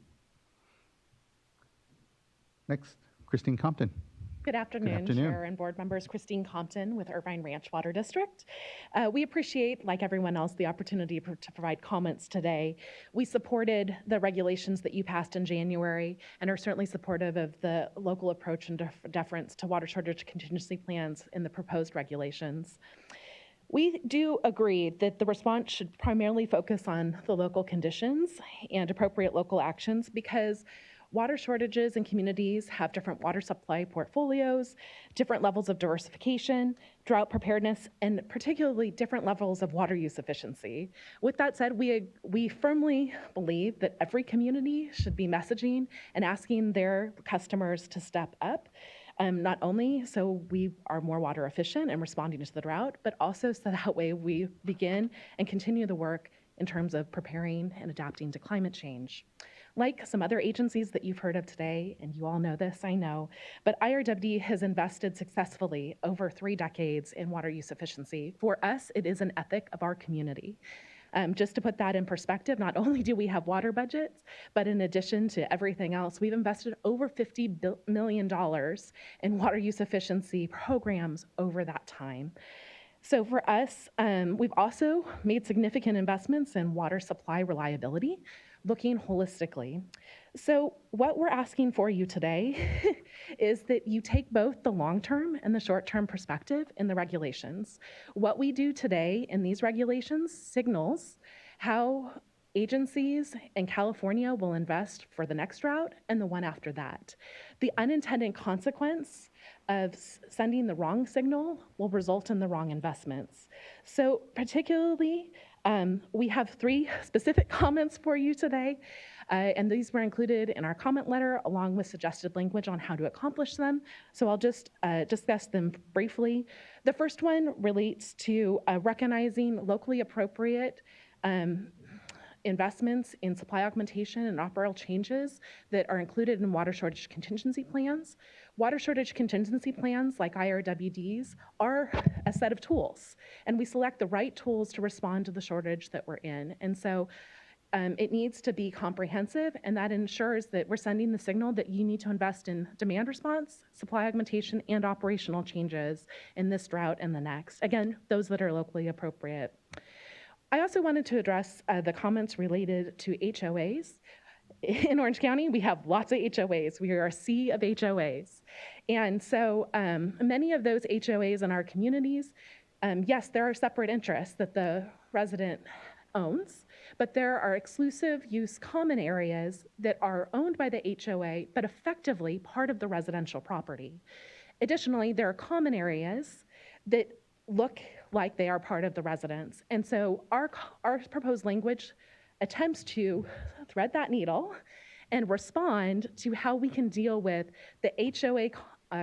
Next, Christine Compton. Good afternoon, Chair and board members. Christine Compton with Irvine Ranch Water District. We appreciate, like everyone else, the opportunity to provide comments today. We supported the regulations that you passed in January and are certainly supportive of the local approach and deference to water shortage contingency plans in the proposed regulations. We do agree that the response should primarily focus on the local conditions and appropriate local actions because water shortages in communities have different water supply portfolios, different levels of diversification, drought preparedness, and particularly different levels of water use efficiency. With that said, we firmly believe that every community should be messaging and asking their customers to step up, not only so we are more water efficient and responding to the drought, but also so that way we begin and continue the work in terms of preparing and adapting to climate change. Like some other agencies that you've heard of today, and you all know this, I know, but IRWD has invested successfully over 3 decades in water use efficiency. For us, it is an ethic of our community. Just to put that in perspective, not only do we have water budgets, but in addition to everything else, we've invested over $50 million in water use efficiency programs over that time. So for us, we've also made significant investments in water supply reliability, looking holistically. So what we're asking for you today is that you take both the long-term and the short-term perspective in the regulations. What we do today in these regulations signals how agencies in California will invest for the next route and the one after that. The unintended consequence of sending the wrong signal will result in the wrong investments. So particularly, we have 3 specific comments for you today, and these were included in our comment letter along with suggested language on how to accomplish them. So I'll just discuss them briefly. The first one relates to recognizing locally appropriate investments in supply augmentation and operational changes that are included in water shortage contingency plans. Water shortage contingency plans, like IRWDs, are a set of tools, and we select the right tools to respond to the shortage that we're in. And so it needs to be comprehensive, and that ensures that we're sending the signal that you need to invest in demand response, supply augmentation, and operational changes in this drought and the next. Again, those that are locally appropriate. I also wanted to address the comments related to HOAs. In Orange County, we have lots of HOAs. We are a sea of HOAs. And so many of those HOAs in our communities, yes, there are separate interests that the resident owns, but there are exclusive use common areas that are owned by the HOA, but effectively part of the residential property. Additionally, there are common areas that look like they are part of the residence. And so our proposed language attempts to thread that needle and respond to how we can deal with the HOA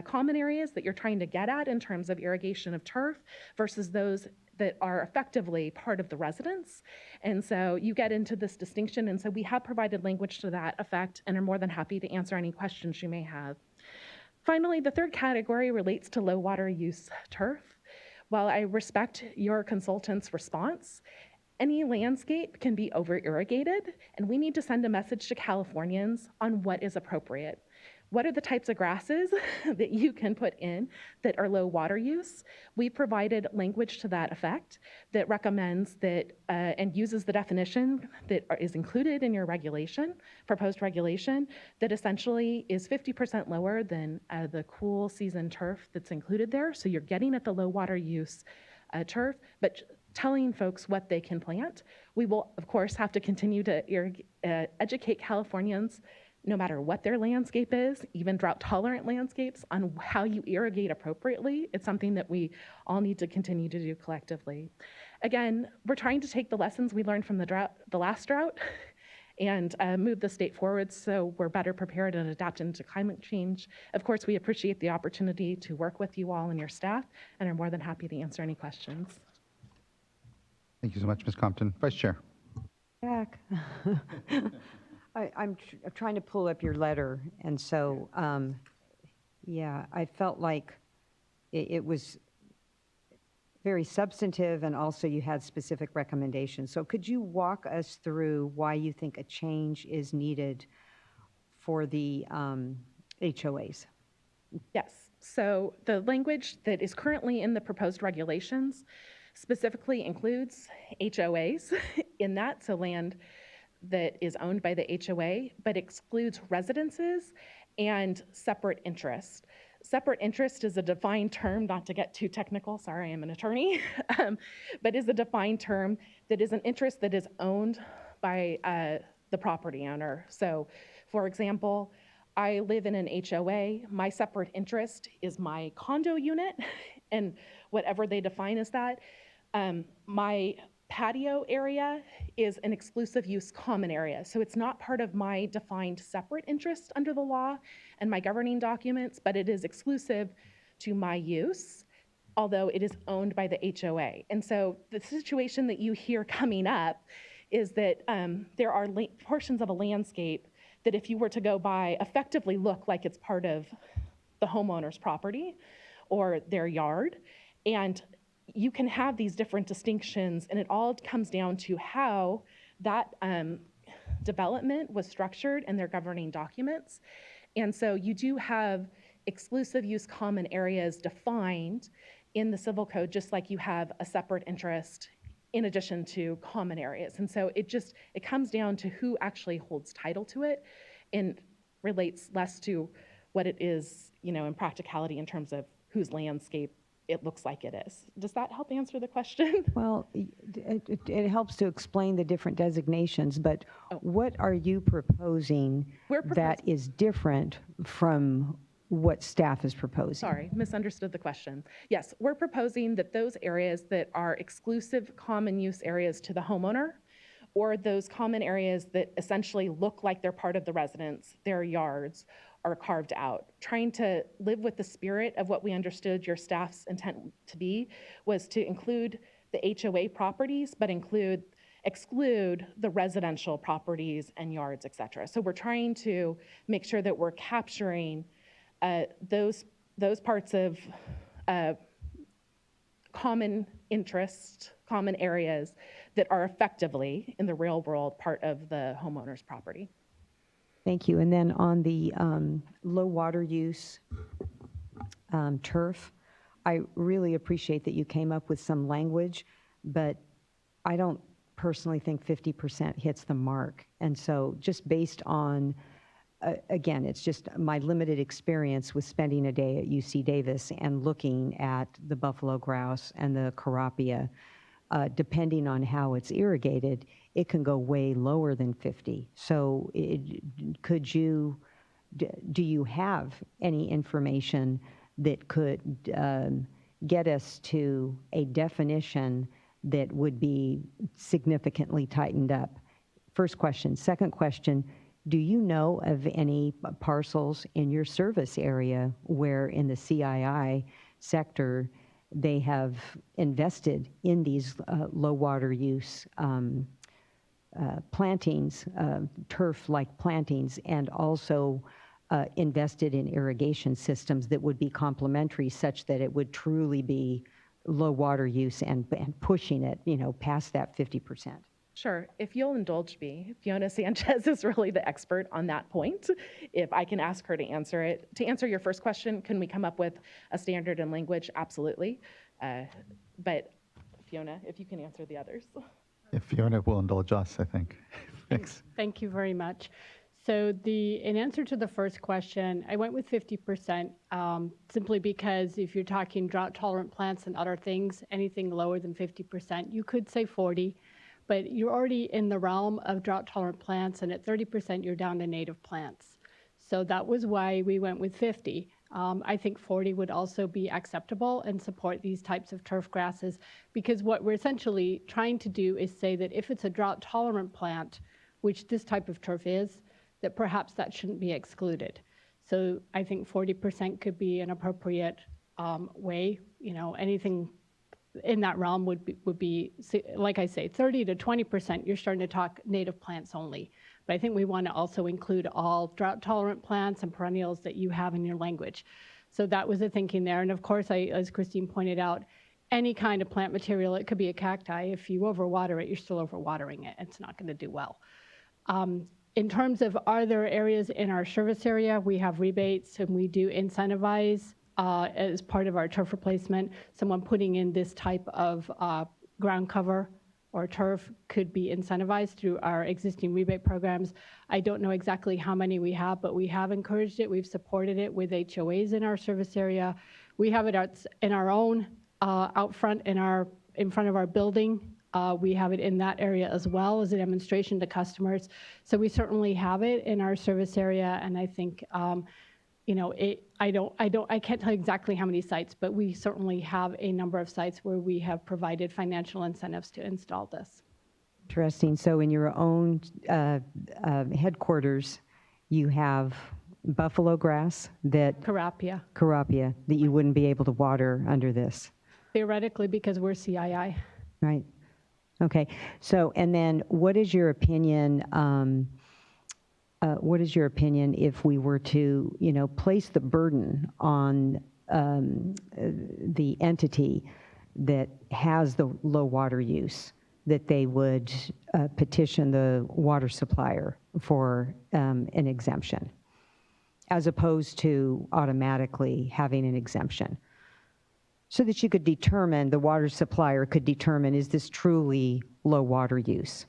common areas that you're trying to get at in terms of irrigation of turf versus those that are effectively part of the residence. And so you get into this distinction. And so we have provided language to that effect and are more than happy to answer any questions you may have. Finally, the third category relates to low water use turf. While I respect your consultant's response, any landscape can be over-irrigated, and we need to send a message to Californians on what is appropriate. What are the types of grasses that you can put in that are low water use? We provided language to that effect that recommends that and uses the definition that is included in your regulation, proposed regulation, that essentially is 50% lower than the cool season turf that's included there. So you're getting at the low water use turf, but telling folks what they can plant. We will, of course, have to continue to educate Californians, no matter what their landscape is, even drought-tolerant landscapes, on how you irrigate appropriately. It's something that we all need to continue to do collectively. Again, we're trying to take the lessons we learned from the last drought and move the state forward so we're better prepared and adapt into climate change. Of course, we appreciate the opportunity to work with you all and your staff, and are more than happy to answer any questions. Thank you so much, Ms. Compton. Vice Chair. Jack. I'm trying to pull up your letter, and so, yeah, I felt like it was very substantive, and also you had specific recommendations. So could you walk us through why you think a change is needed for the HOAs? Yes. So the language that is currently in the proposed regulations specifically includes HOAs in that, so land that is owned by the HOA, but excludes residences and separate interest. Separate interest is a defined term, not to get too technical, sorry, I'm an attorney, but is a defined term that is an interest that is owned by the property owner. So, for example, I live in an HOA, my separate interest is my condo unit, and whatever they define as that. My patio area is an exclusive use common area. So it's not part of my defined separate interest under the law and my governing documents, but it is exclusive to my use, although it is owned by the HOA. And so the situation that you hear coming up is that there are portions of a landscape that if you were to go by effectively look like it's part of the homeowner's property or their yard. And you can have these different distinctions, and it all comes down to how that development was structured in their governing documents. And so you do have exclusive use common areas defined in the civil code, just like you have a separate interest in addition to common areas. And so it comes down to who actually holds title to it. and relates less to what it is, in practicality in terms of whose landscape it looks like it is. Does that help answer the question? Well, it helps to explain the different designations, but what are you proposing that is different from what staff is proposing? Sorry, misunderstood the question. Yes, we're proposing that those areas that are exclusive common use areas to the homeowner, or those common areas that essentially look like they're part of the residence, their yards, are carved out. Trying to live with the spirit of what we understood your staff's intent to be was to include the HOA properties, but exclude the residential properties and yards, et cetera. So we're trying to make sure that we're capturing those parts of common interest, common areas that are effectively, in the real world, part of the homeowner's property. Thank you. And then on the low water use turf, I really appreciate that you came up with some language, but I don't personally think 50% hits the mark. And so just based on, again, it's just my limited experience with spending a day at UC Davis and looking at the buffalo grouse and the carapia, depending on how it's irrigated, it can go way lower than 50. So do you have any information that could get us to a definition that would be significantly tightened up? First question. Second question, do you know of any parcels in your service area where in the CII sector they have invested in these low water use plantings, turf-like plantings, and also invested in irrigation systems that would be complementary such that it would truly be low water use and pushing it, past that 50%? Sure. If you'll indulge me, Fiona Sanchez is really the expert on that point. If I can ask her to answer it. To answer your first question, can we come up with a standard in language? Absolutely. But Fiona, if you can answer the others. If Fiona will indulge us, I think. Thanks. Thank you very much. So in answer to the first question, I went with 50% simply because if you're talking drought tolerant plants and other things, anything lower than 50%, you could say 40. But you're already in the realm of drought-tolerant plants, and at 30%, you're down to native plants. So that was why we went with 50. I think 40 would also be acceptable and support these types of turf grasses, because what we're essentially trying to do is say that if it's a drought-tolerant plant, which this type of turf is, that perhaps that shouldn't be excluded. So I think 40% could be an appropriate way. Anything in that realm would be, like I say, 30 to 20%, you're starting to talk native plants only. But I think we want to also include all drought-tolerant plants and perennials that you have in your language. So that was the thinking there. And of course, as Christine pointed out, any kind of plant material, it could be a cacti. If you overwater it, you're still overwatering it. It's not going to do well. In terms of are there areas in our service area, we have rebates and we do incentivize as part of our turf replacement. Someone putting in this type of ground cover or turf could be incentivized through our existing rebate programs. I don't know exactly how many we have, but we have encouraged it. We've supported it with HOAs in our service area. We have it in our own out front in front of our building. We have it in that area as well as a demonstration to customers. So we certainly have it in our service area, and I think I can't tell you exactly how many sites, but we certainly have a number of sites where we have provided financial incentives to install this. Interesting. So in your own headquarters, you have buffalo grass Carapia that you wouldn't be able to water under this. Theoretically, because we're CII. Right. Okay. So, and then what is your opinion? What is your opinion if we were to, place the burden on the entity that has the low water use, that they would petition the water supplier for an exemption, as opposed to automatically having an exemption, so that you could determine, the water supplier could determine, is this truly low water use?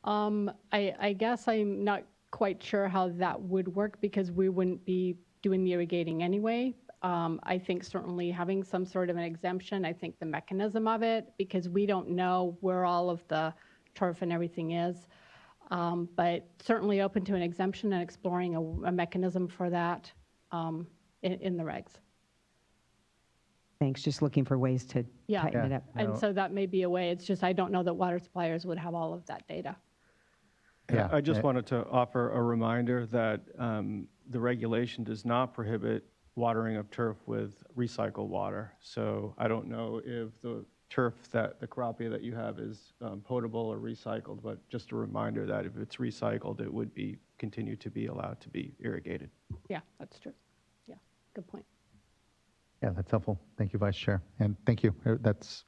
I guess I'm not quite sure how that would work because we wouldn't be doing the irrigating anyway. I think certainly having some sort of an exemption, I think the mechanism of it, because we don't know where all of the turf and everything is. But certainly open to an exemption and exploring a mechanism for that in the regs. Thanks, just looking for ways to tighten it up. And so that may be a way. It's just I don't know that water suppliers would have all of that data. Yeah, I just wanted to offer a reminder that the regulation does not prohibit watering of turf with recycled water. So I don't know if the turf that the crappie that you have is potable or recycled, but just a reminder that if it's recycled, it would be continue to be allowed to be irrigated. Yeah, that's true. Yeah, good point. Yeah, that's helpful. Thank you, Vice Chair. And thank you. That's,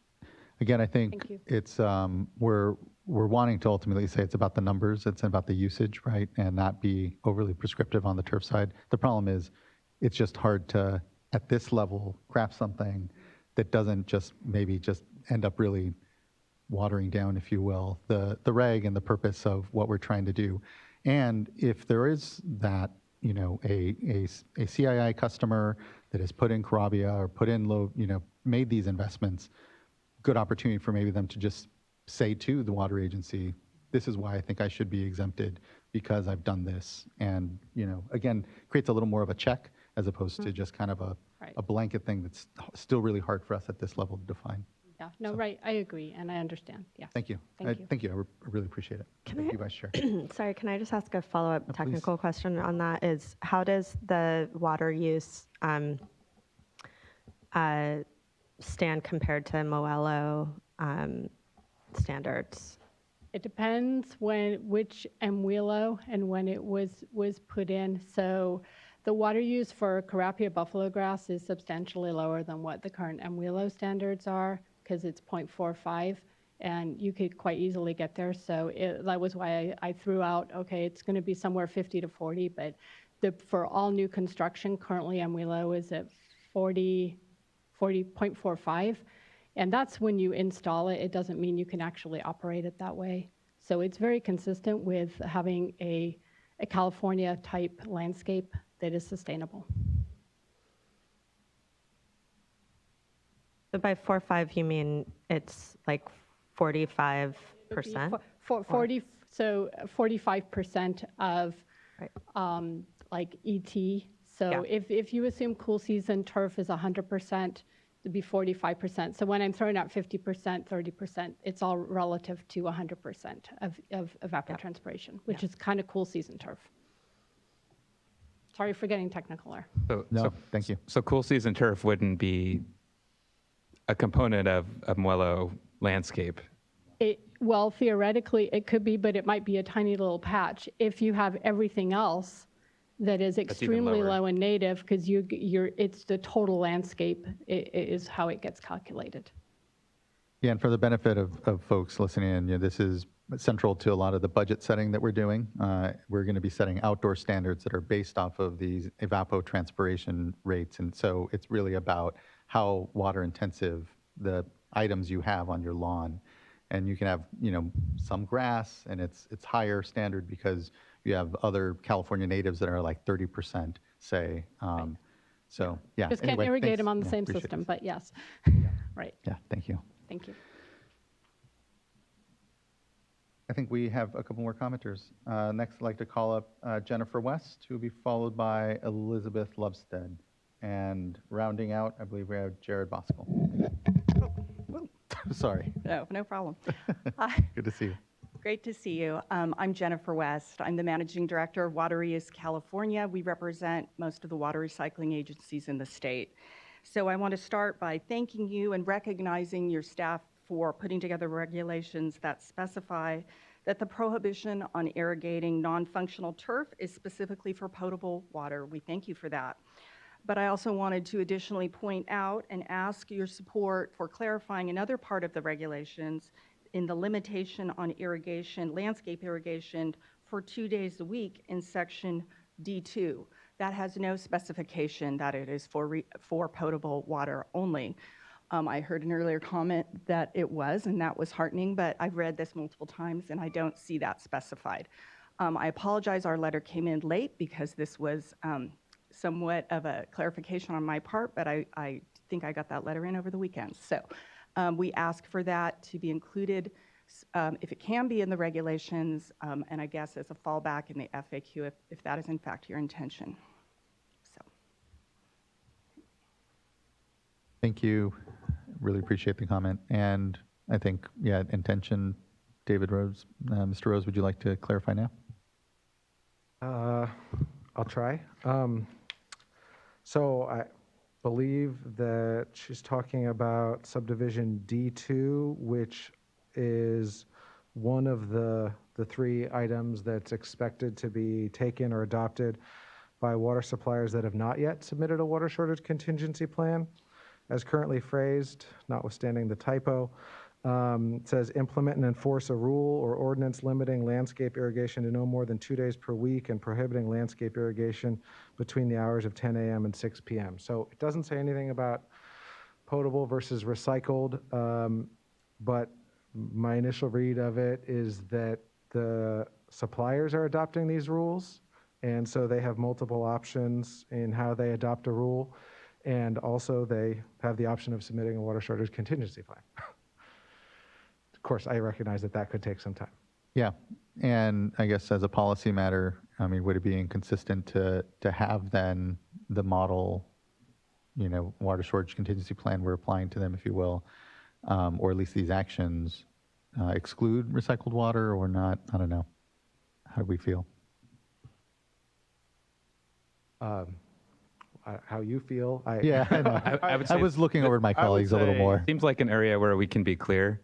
again, I think it's, we're wanting to ultimately say it's about the numbers, it's about the usage, right? And not be overly prescriptive on the turf side. The problem is it's just hard to, at this level, craft something that doesn't just maybe just end up really watering down, if you will, the reg and the purpose of what we're trying to do. And if there is that, you know, a CII customer that has put in Carabia or put in low, you know, made these investments, good opportunity for maybe them to just say to the water agency, this is why I think I should be exempted because I've done this. And, you know, again, creates a little more of a check as opposed to just kind of a blanket thing that's still really hard for us at this level to define. Yeah, no, right. I agree, and I understand. Yeah. Thank you. Thank you. I really appreciate it. Thank you, Vice Chair. Sorry, can I just ask a follow-up technical question on that? Is how does the water use stand compared to Moello standards? It depends which MWILO and when it was put in. So the water use for Carapia buffalo grass is substantially lower than what the current MWILO standards are because it's 0.45 and you could quite easily get there. So that was why I threw out, okay, it's going to be somewhere 50 to 40, but for all new construction, currently MWILO is at 40.45. And that's when you install it. It doesn't mean you can actually operate it that way. So it's very consistent with having a California type landscape that is sustainable. So by 4.5, you mean it's like 45%? 40, so 45% of like ET. So if you assume cool season turf is 100%, it'd be 45%. So when I'm throwing out 50%, 30%, it's all relative to 100% of evapotranspiration, which is kind of cool season turf. Sorry for getting technical there. Thank you. So cool season turf wouldn't be a component of Moello landscape? Well, theoretically it could be, but it might be a tiny little patch. If you have everything else that is extremely low and native, because it's the total landscape is how it gets calculated. Yeah, and for the benefit of folks listening in, you know, this is central to a lot of the budget setting that we're doing. We're going to be setting outdoor standards that are based off of these evapotranspiration rates. And so it's really about how water intensive the items you have on your lawn. And you can have, you know, some grass and it's higher standard because you have other California natives that are like 30%, say. So, yeah. Just can't irrigate them on the same system, but yes. Right. Yeah, thank you. Thank you. I think we have a couple more commenters. Next, I'd like to call up Jennifer West, who will be followed by Elizabeth Lovestead. And rounding out, I believe we have Jared Boskel. Sorry. No problem. Good to see you. Great to see you. I'm Jennifer West. I'm the Managing Director of Water Reuse California. We represent most of the water recycling agencies in the state. So I want to start by thanking you and recognizing your staff for putting together regulations that specify that the prohibition on irrigating non-functional turf is specifically for potable water. We thank you for that. But I also wanted to additionally point out and ask your support for clarifying another part of the regulations in the limitation on irrigation, landscape irrigation for 2 days a week in section D2. That has no specification that it is for potable water only. I heard an earlier comment that it was, and that was heartening, but I've read this multiple times and I don't see that specified. I apologize, our letter came in late because this was somewhat of a clarification on my part, but I think I got that letter in over the weekend. So we ask for that to be included if it can be in the regulations, and I guess as a fallback in the FAQ if that is in fact your intention. So. Thank you. Really appreciate the comment. And I think, yeah, intention, David Rose, Mr. Rose, would you like to clarify now? I'll try. So I believe that she's talking about subdivision D2, which is one of the three items that's expected to be taken or adopted by water suppliers that have not yet submitted a water shortage contingency plan. As currently phrased, notwithstanding the typo, it says implement and enforce a rule or ordinance limiting landscape irrigation to no more than 2 days per week and prohibiting landscape irrigation between the hours of 10 a.m. and 6 p.m. So it doesn't say anything about potable versus recycled, but my initial read of it is that the suppliers are adopting these rules, and so they have multiple options in how they adopt a rule, and also they have the option of submitting a water shortage contingency plan. Of course, I recognize that that could take some time. Yeah, and I guess as a policy matter, I mean, would it be inconsistent to have then the model, water shortage contingency plan we're applying to them, if you will, or at least these actions exclude recycled water or not? I don't know. How do we feel? How you feel? Yeah, I was looking over at my colleagues a little more. Seems like an area where we can be clear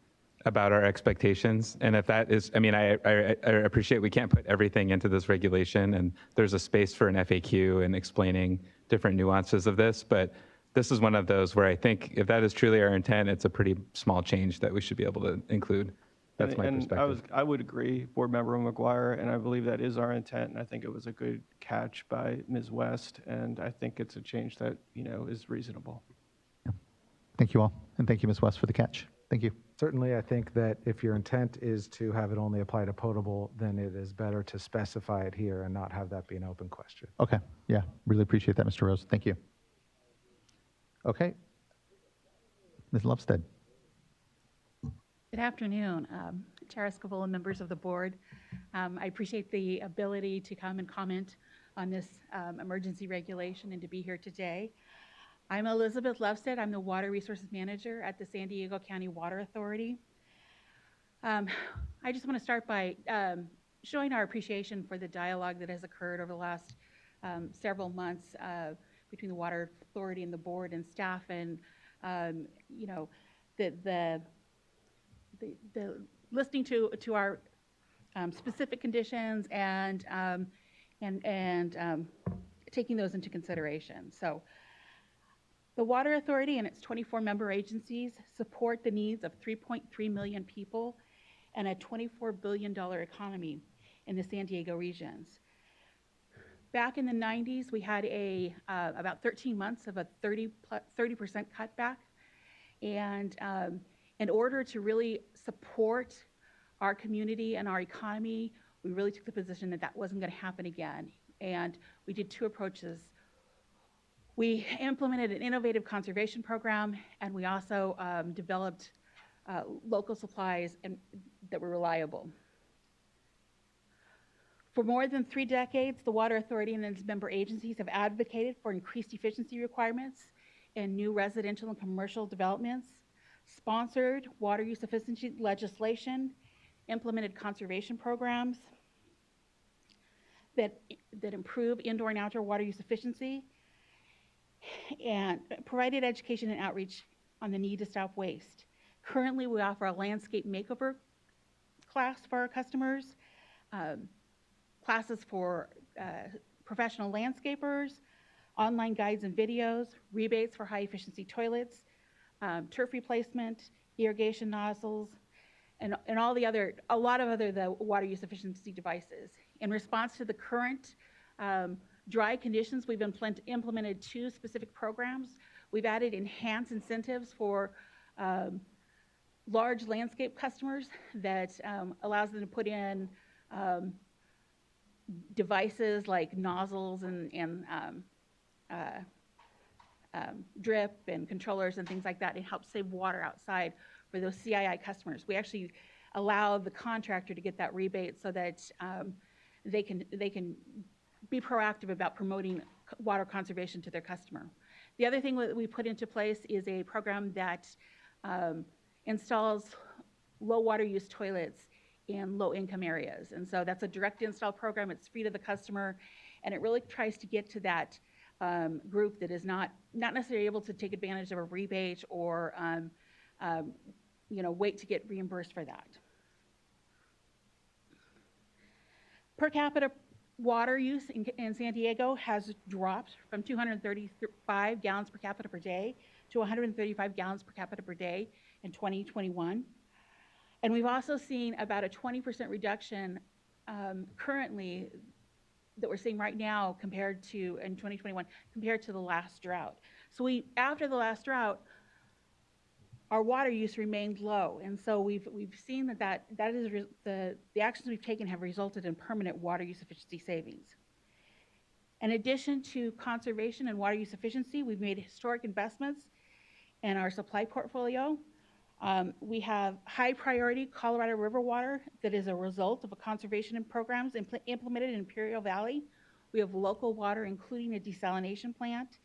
about our expectations. And if that is, I mean, I appreciate we can't put everything into this regulation, and there's a space for an FAQ and explaining different nuances of this, but this is one of those where I think if that is truly our intent, it's a pretty small change that we should be able to include. That's my perspective. I would agree, Board Member McGuire, and I believe that is our intent, and I think it was a good catch by Ms. West, and I think it's a change that, is reasonable. Yeah. Thank you all, and thank you, Ms. West, for the catch. Thank you. Certainly, I think that if your intent is to have it only apply to potable, then it is better to specify it here and not have that be an open question. Okay, yeah, really appreciate that, Mr. Rose. Thank you. Okay, Ms. Lovestead. Good afternoon, Chair Esquivel and members of the board. I appreciate the ability to come and comment on this emergency regulation and to be here today. I'm Elizabeth Lovestead. I'm the Water Resources Manager at the San Diego County Water Authority. I just want to start by showing our appreciation for the dialogue that has occurred over the last several months between the Water Authority and the board and staff, and the listening to our specific conditions and taking those into consideration. So the Water Authority and its 24 member agencies support the needs of 3.3 million people and a $24 billion economy in the San Diego regions. Back in the 90s, we had about 13 months of a 30% cutback, and in order to really support our community and our economy, we really took the position that that wasn't going to happen again. And we did two approaches. We implemented an innovative conservation program, and we also developed local supplies that were reliable. For more than 3 decades, the Water Authority and its member agencies have advocated for increased efficiency requirements in new residential and commercial developments, sponsored water use efficiency legislation, implemented conservation programs that improve indoor and outdoor water use efficiency, and provided education and outreach on the need to stop waste. Currently, we offer a landscape makeover class for our customers, classes for professional landscapers, online guides and videos, rebates for high-efficiency toilets, turf replacement, irrigation nozzles, and a lot of other water use efficiency devices. In response to the current dry conditions, we've implemented 2 specific programs. We've added enhanced incentives for large landscape customers that allows them to put in devices like nozzles and drip and controllers and things like that, and help save water outside for those CII customers. We actually allow the contractor to get that rebate so that they can be proactive about promoting water conservation to their customer. The other thing that we put into place is a program that installs low water use toilets in low income areas. And so that's a direct install program. It's free to the customer, and it really tries to get to that group that is not necessarily able to take advantage of a rebate or wait to get reimbursed for that. Per capita water use in San Diego has dropped from 235 gallons per capita per day to 135 gallons per capita per day in 2021. And we've also seen about a 20% reduction currently that we're seeing right now compared to in 2021 compared to the last drought. So after the last drought, our water use remained low, and so we've seen that is the actions we've taken have resulted in permanent water use efficiency savings. In addition to conservation and water use efficiency, we've made historic investments in our supply portfolio. We have high priority Colorado River water that is a result of a conservation programs implemented in Imperial Valley. We have local water, including a desalination plant,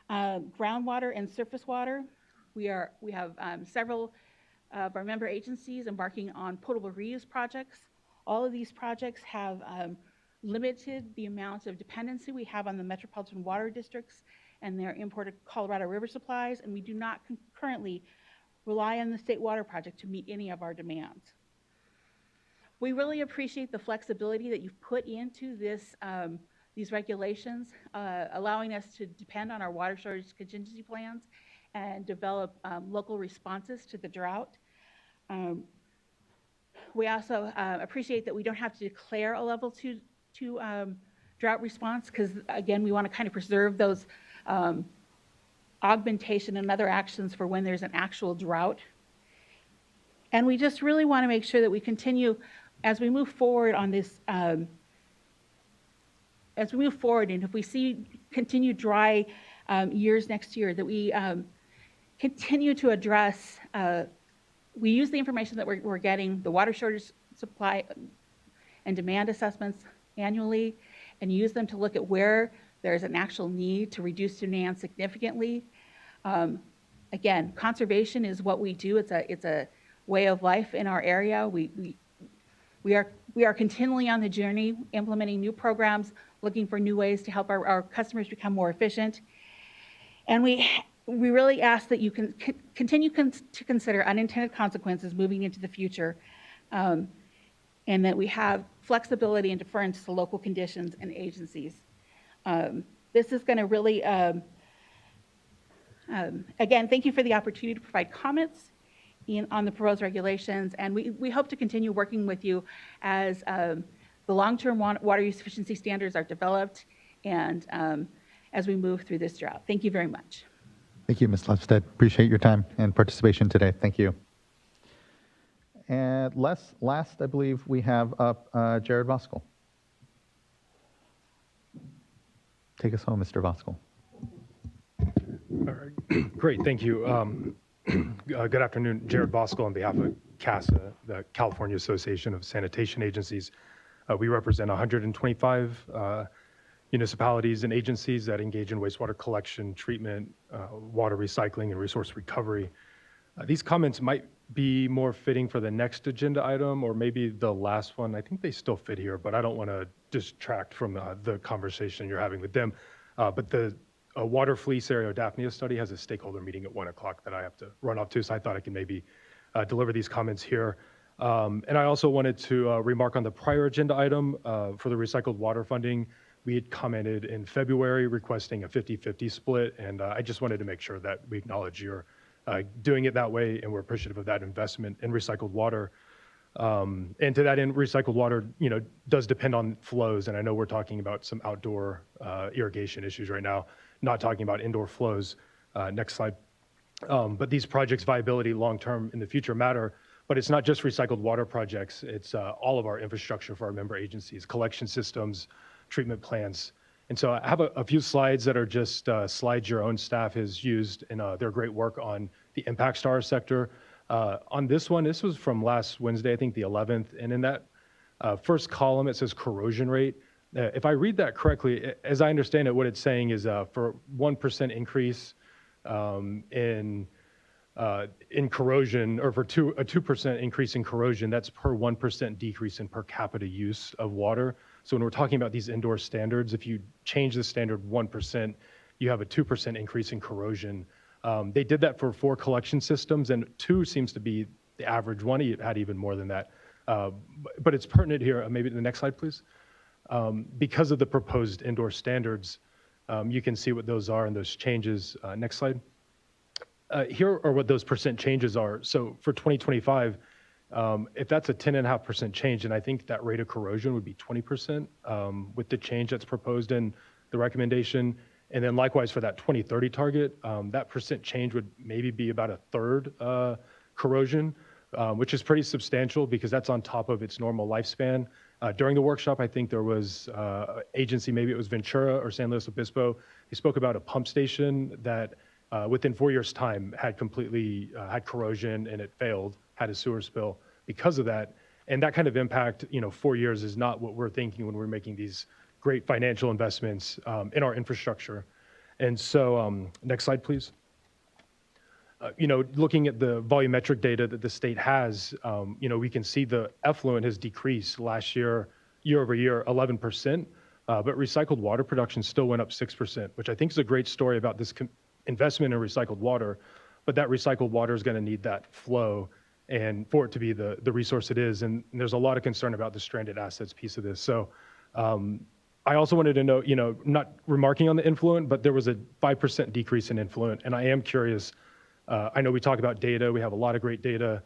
groundwater and surface water. We have several of our member agencies embarking on potable reuse projects. All of these projects have limited the amount of dependency we have on the metropolitan water districts and their imported Colorado River supplies, and we do not currently rely on the State Water Project to meet any of our demands. We really appreciate the flexibility that you've put into these regulations, allowing us to depend on our water shortage contingency plans and develop local responses to the drought. We also appreciate that we don't have to declare a level 2 drought response because, again, we want to kind of preserve those augmentation and other actions for when there's an actual drought. And we just really want to make sure that we continue as we move forward on this, and if we see continued dry years next year, that we continue to address, we use the information that we're getting, the water shortage supply and demand assessments annually, and use them to look at where there's an actual need to reduce demand significantly. Again, conservation is what we do. It's a way of life in our area. We are continually on the journey, implementing new programs, looking for new ways to help our customers become more efficient. And we really ask that you can continue to consider unintended consequences moving into the future, and that we have flexibility and deference to local conditions and agencies. This is going to really, again, thank you for the opportunity to provide comments on the proposed regulations, and we hope to continue working with you as the long-term water use efficiency standards are developed and as we move through this drought. Thank you very much. Thank you, Ms. Lefstedt. Appreciate your time and participation today. Thank you. And last, I believe we have up Jared Voskuhl. Take us home, Mr. Voskuhl. All right. Great, thank you. Good afternoon, Jared Voskuhl on behalf of CASA, the California Association of Sanitation Agencies. We represent 125 municipalities and agencies that engage in wastewater collection, treatment, water recycling, and resource recovery. These comments might be more fitting for the next agenda item or maybe the last one. I think they still fit here, but I don't want to distract from the conversation you're having with them. But the water fleece Aerodaphnea study has a stakeholder meeting at 1 o'clock that I have to run off to, so I thought I could maybe deliver these comments here. And I also wanted to remark on the prior agenda item for the recycled water funding. We had commented in February requesting a 50-50 split, and I just wanted to make sure that we acknowledge you're doing it that way, and we're appreciative of that investment in recycled water. And to that end, recycled water, does depend on flows, and I know we're talking about some outdoor irrigation issues right now, not talking about indoor flows. Next slide. But these projects' viability long-term in the future matter But it's not just recycled water projects, it's all of our infrastructure for our member agencies, collection systems, treatment plants. And so I have a few slides that are just slides your own staff has used in their great work on the impacts to our sector. On this one, this was from last Wednesday, I think the 11th, and in that first column, it says corrosion rate. If I read that correctly, as I understand it, what it's saying is for 1% increase in corrosion, or for a 2% increase in corrosion, that's per 1% decrease in per capita use of water. So when we're talking about these indoor standards, if you change the standard 1%, you have a 2% increase in corrosion. They did that for 4 collection systems, and 2 seems to be the average. One had even more than that. But it's pertinent here. Maybe the next slide, please. Because of the proposed indoor standards, you can see what those are and those changes. Next slide. Here are what those percent changes are. So for 2025, if that's a 10.5% change, and I think that rate of corrosion would be 20% with the change that's proposed in the recommendation. And then likewise for that 2030 target, that percent change would maybe be about a third corrosion, which is pretty substantial because that's on top of its normal lifespan. During the workshop, I think there was agency, maybe it was Ventura or San Luis Obispo. They spoke about a pump station that within 4 years' time had completely had corrosion and it failed, had a sewer spill because of that. And that kind of impact, 4 years is not what we're thinking when we're making these great financial investments in our infrastructure. And so, next slide, please. Looking at the volumetric data that the state has, we can see the effluent has decreased last year over year, 11%, but recycled water production still went up 6%, which I think is a great story about this investment in recycled water, but that recycled water is going to need that flow and for it to be the resource it is. And there's a lot of concern about the stranded assets piece of this. So I also wanted to note, not remarking on the influent, but there was a 5% decrease in influent. And I am curious, I know we talk about data, we have a lot of great data.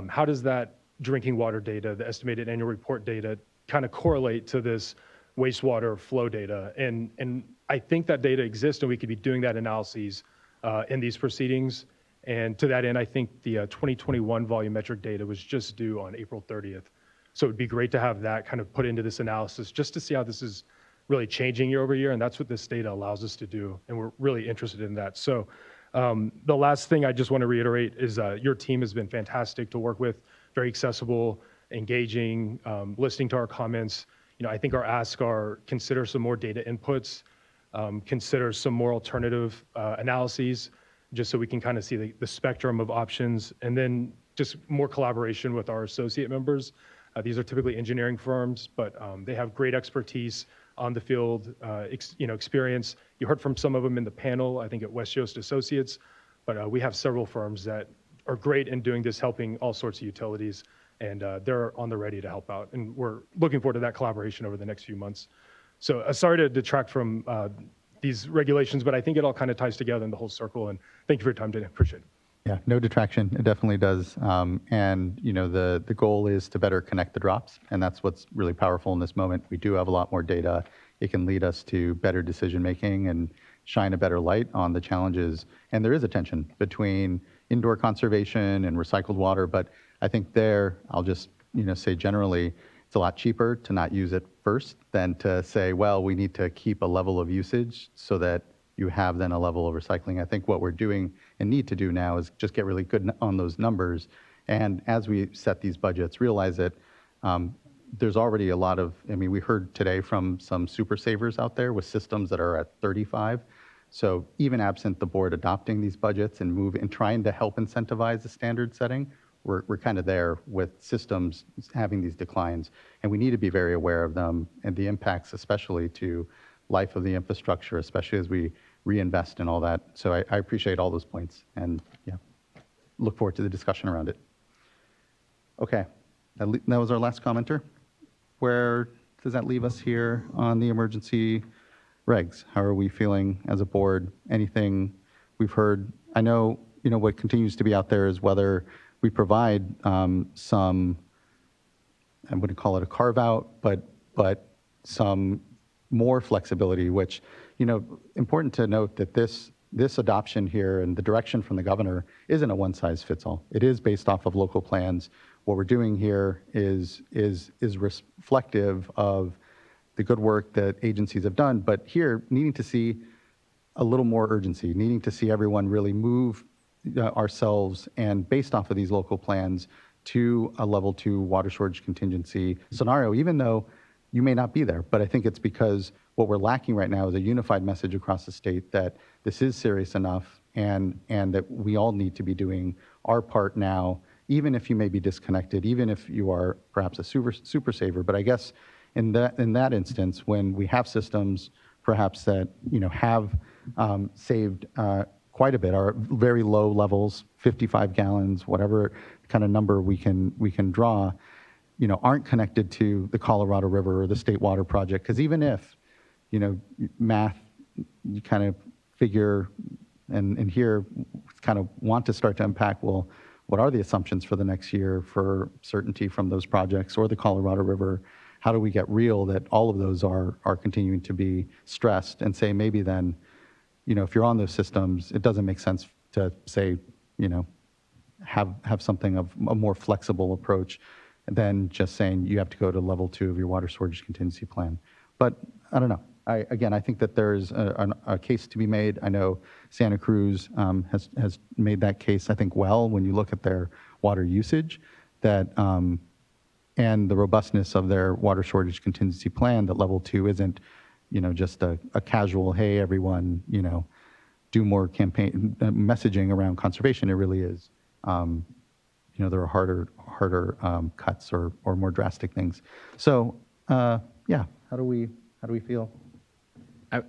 How does that drinking water data, the estimated annual report data, kind of correlate to this wastewater flow data? And I think that data exists and we could be doing that analyses in these proceedings. And to that end, I think the 2021 volumetric data was just due on April 30th. So it'd be great to have that kind of put into this analysis just to see how this is really changing year over year. And that's what this data allows us to do. And we're really interested in that. So the last thing I just want to reiterate is your team has been fantastic to work with, very accessible, engaging, listening to our comments. I think our asks are consider some more data inputs, consider some more alternative analyses, just so we can kind of see the spectrum of options, and then just more collaboration with our associate members. These are typically engineering firms, but they have great expertise on the field, experience. You heard from some of them in the panel, I think at West Yost Associates, but we have several firms that are great in doing this, helping all sorts of utilities, and they're on the ready to help out. And we're looking forward to that collaboration over the next few months. So sorry to detract from these regulations, but I think it all kind of ties together in the whole circle. And thank you for your time today. Appreciate it. Yeah, no detraction. It definitely does. And the goal is to better connect the drops, and that's what's really powerful in this moment. We do have a lot more data. It can lead us to better decision making and shine a better light on the challenges. And there is a tension between indoor conservation and recycled water, but I think there, I'll just say generally, it's a lot cheaper to not use it first than to say, well, we need to keep a level of usage so that you have then a level of recycling. I think what we're doing and need to do now is just get really good on those numbers. And as we set these budgets, realize that there's already a lot of, we heard today from some super savers out there with systems that are at 35. So even absent the board adopting these budgets and trying to help incentivize the standard setting, we're kind of there with systems having these declines. And we need to be very aware of them and the impacts, especially to life of the infrastructure, especially as we reinvest in all that. So I appreciate all those points and look forward to the discussion around it. Okay, that was our last commenter. Where does that leave us here on the emergency regs? How are we feeling as a board? Anything we've heard? I know, what continues to be out there is whether we provide some, I wouldn't call it a carve out, but some more flexibility, which, important to note that this this adoption here and the direction from the governor isn't a one-size-fits-all. It is based off of local plans. What we're doing here is reflective of the good work that agencies have done, but here needing to see a little more urgency, needing to see everyone really move ourselves and based off of these local plans to a level 2 water shortage contingency scenario, even though you may not be there. But I think it's because what we're lacking right now is a unified message across the state that this is serious enough and that we all need to be doing our part now, even if you may be disconnected, even if you are perhaps a super saver. But I guess in that instance, when we have systems perhaps that have saved quite a bit, are very low levels, 55 gallons, whatever kind of number we can draw, aren't connected to the Colorado River or the State Water Project. Because even if, math, you kind of figure and here kind of want to start to unpack, well, what are the assumptions for the next year for certainty from those projects or the Colorado River? How do we get real that all of those are continuing to be stressed and say maybe then, if you're on those systems, it doesn't make sense to say, have something of a more flexible approach than just saying you have to go to level 2 of your water storage contingency plan. But I don't know. I think that there's a case to be made. I know Santa Cruz has made that case, I think, well, when you look at their water usage, that and the robustness of their water shortage contingency plan, that level 2 isn't, just a casual, hey, everyone, do more campaign messaging around conservation. It really is, there are harder cuts or more drastic things. So, yeah, how do we feel? I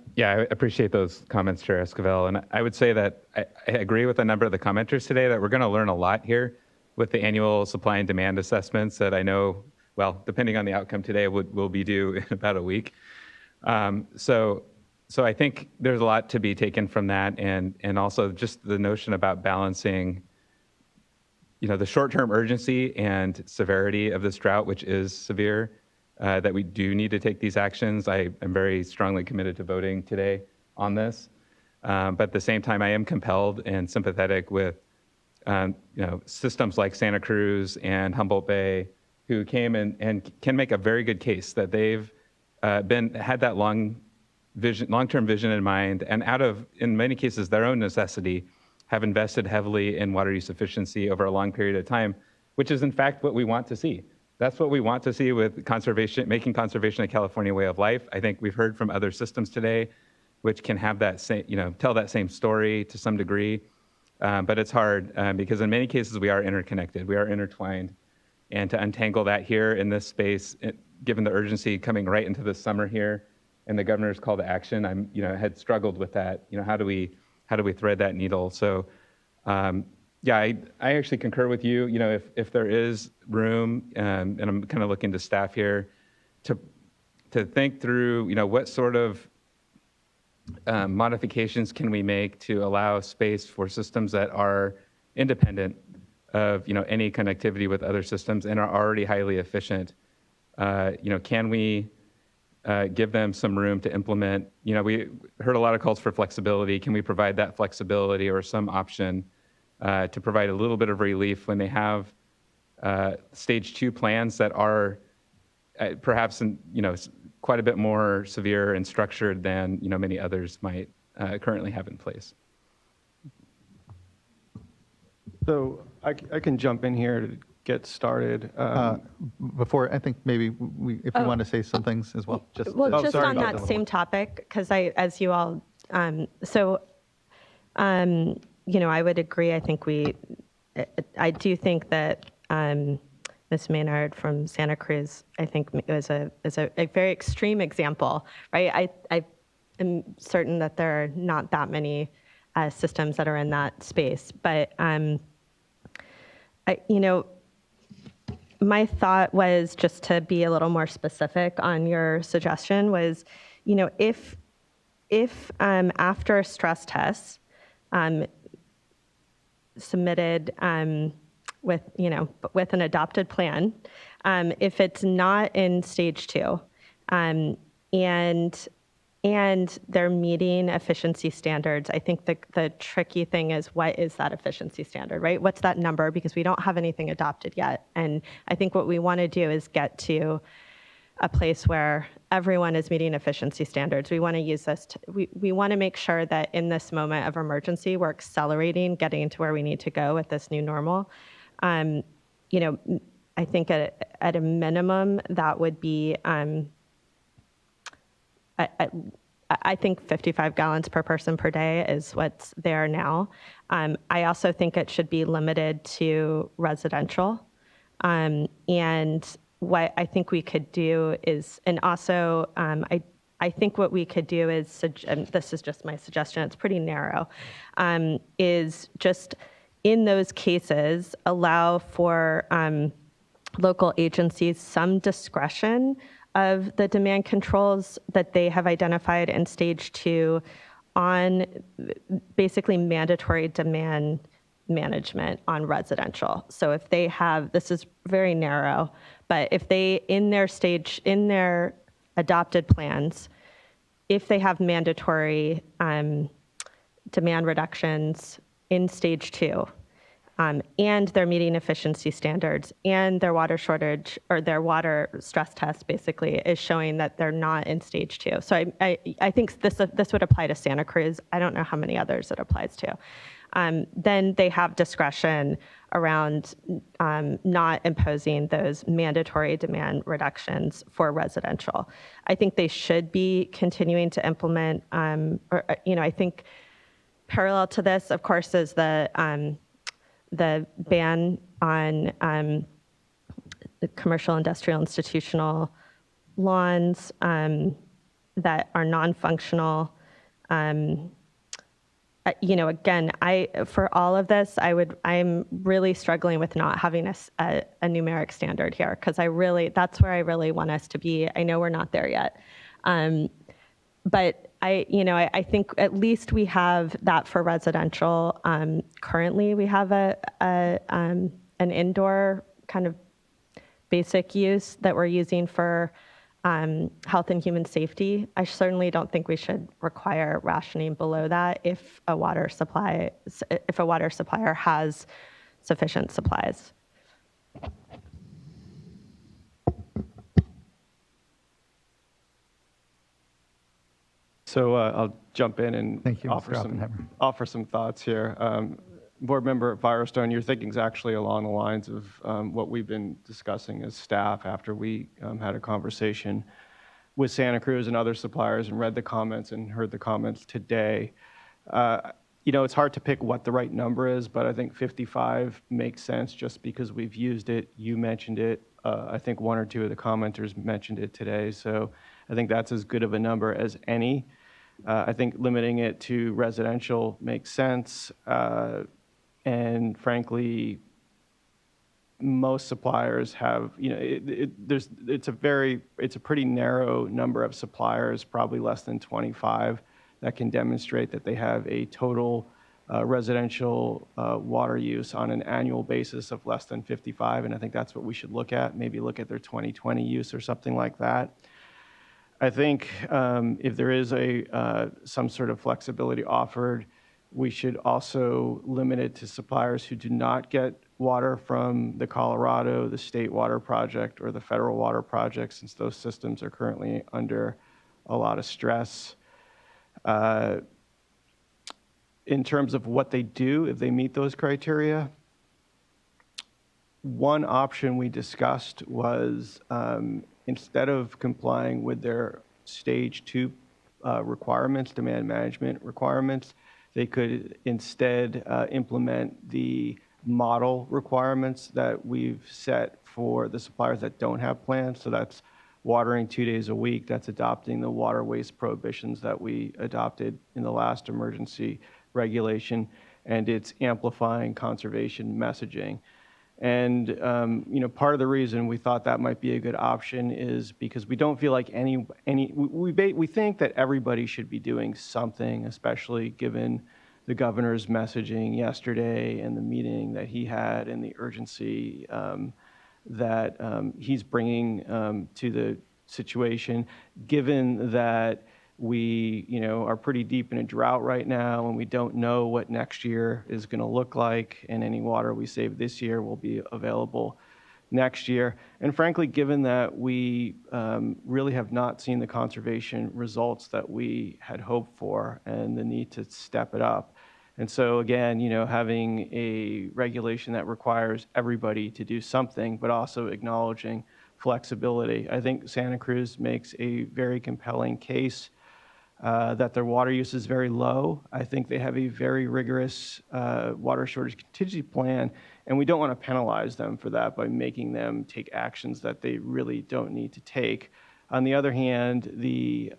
appreciate those comments, Chair Esquivel. And I would say that I agree with a number of the commenters today that we're going to learn a lot here with the annual supply and demand assessments that I know, well, depending on the outcome today, will be due in about a week. So I think there's a lot to be taken from that, and also just the notion about balancing, the short-term urgency and severity of this drought, which is severe, that we do need to take these actions. I am very strongly committed to voting today on this. But at the same time, I am compelled and sympathetic with systems like Santa Cruz and Humboldt Bay, who came and can make a very good case that they've had that long-term vision in mind, and in many cases, their own necessity, have invested heavily in water use efficiency over a long period of time, which is in fact what we want to see. That's what we want to see with conservation, making conservation a California way of life. I think we've heard from other systems today, which can have that same, tell that same story to some degree. But it's hard because in many cases we are interconnected, we are intertwined, and to untangle that here in this space, given the urgency coming right into the summer here, and the governor's call to action, had struggled with that. How do we thread that needle? So, I actually concur with you. If there is room, and I'm kind of looking to staff here, to think through, what sort of modifications can we make to allow space for systems that are independent of any connectivity with other systems and are already highly efficient. Can we give them some room to implement? We heard a lot of calls for flexibility. Can we provide that flexibility or some option to provide a little bit of relief when they have stage 2 plans that are perhaps quite a bit more severe and structured than many others might currently have in place? So I can jump in here to get started. Before, I think maybe if you want to say some things as well. Just on that same topic, because as you all, I would agree. I think I do think that Ms. Maynard from Santa Cruz, I think is a very extreme example, right? I am certain that there are not that many systems that are in that space, but my thought was just to be a little more specific on your suggestion was, if after a stress test submitted with an adopted plan, if it's not in stage 2, and and they're meeting efficiency standards. I think the tricky thing is, what is that efficiency standard, right? What's that number? Because we don't have anything adopted yet. And I think what we want to do is get to a place where everyone is meeting efficiency standards. We want to use this, we want to make sure that in this moment of emergency, we're accelerating, getting to where we need to go with this new normal. You know, I think at a minimum, that would be, I think 55 gallons per person per day is what's there now. I also think it should be limited to residential. And what I think we could do is, and also I think what we could do is, and this is just my suggestion, it's pretty narrow, is just in those cases allow for local agencies some discretion of the demand controls that they have identified in stage 2 on basically mandatory demand management on residential. So if they have, this is very narrow, but if they, in their adopted plans, if they have mandatory demand reductions in stage 2, and they're meeting efficiency standards, and their water shortage or their water stress test basically is showing that they're not in stage 2. So I think this would apply to Santa Cruz. I don't know how many others it applies to. Then they have discretion around not imposing those mandatory demand reductions for residential. I think they should be continuing to implement, I think parallel to this, of course, is the ban on the commercial, industrial, institutional lawns that are non-functional. Again, for all of this, I'm really struggling with not having a numeric standard here, because that's where I really want us to be. I know we're not there yet. But I think at least we have that for residential. Currently, we have an indoor kind of basic use that we're using for health and human safety. I certainly don't think we should require rationing below that if a water supplier has sufficient supplies. So I'll jump in and Thank you, offer some thoughts here. Board Member Firestone, your thinking is actually along the lines of what we've been discussing as staff after we had a conversation with Santa Cruz and other suppliers and read the comments and heard the comments today. It's hard to pick what the right number is, but I think 55 makes sense just because we've used it. You mentioned it. I think one or two of the commenters mentioned it today. So I think that's as good of a number as any. I think limiting it to residential makes sense. And frankly, most suppliers have, it's a pretty narrow number of suppliers, probably less than 25, that can demonstrate that they have a total residential water use on an annual basis of less than 55. And I think that's what we should look at, maybe look at their 2020 use or something like that. I think if there is some sort of flexibility offered, we should also limit it to suppliers who do not get water from the Colorado, the State Water Project, or the Federal Water Project, since those systems are currently under a lot of stress. In terms of what they do if they meet those criteria, one option we discussed was instead of complying with their stage 2 requirements, demand management requirements, they could instead implement the model requirements that we've set for the suppliers that don't have plans. So that's watering 2 days a week. That's adopting the water waste prohibitions that we adopted in the last emergency regulation, and it's amplifying conservation messaging. And part of the reason we thought that might be a good option is because we don't feel like we think that everybody should be doing something, especially given the governor's messaging yesterday and the meeting that he had and the urgency that he's bringing to the situation, given that we, are pretty deep in a drought right now, and we don't know what next year is going to look like, and any water we save this year will be available next year. And frankly, given that we really have not seen the conservation results that we had hoped for and the need to step it up. And so again, having a regulation that requires everybody to do something, but also acknowledging flexibility. I think Santa Cruz makes a very compelling case that their water use is very low. I think they have a very rigorous water shortage contingency plan, and we don't want to penalize them for that by making them take actions that they really don't need to take. On the other hand, the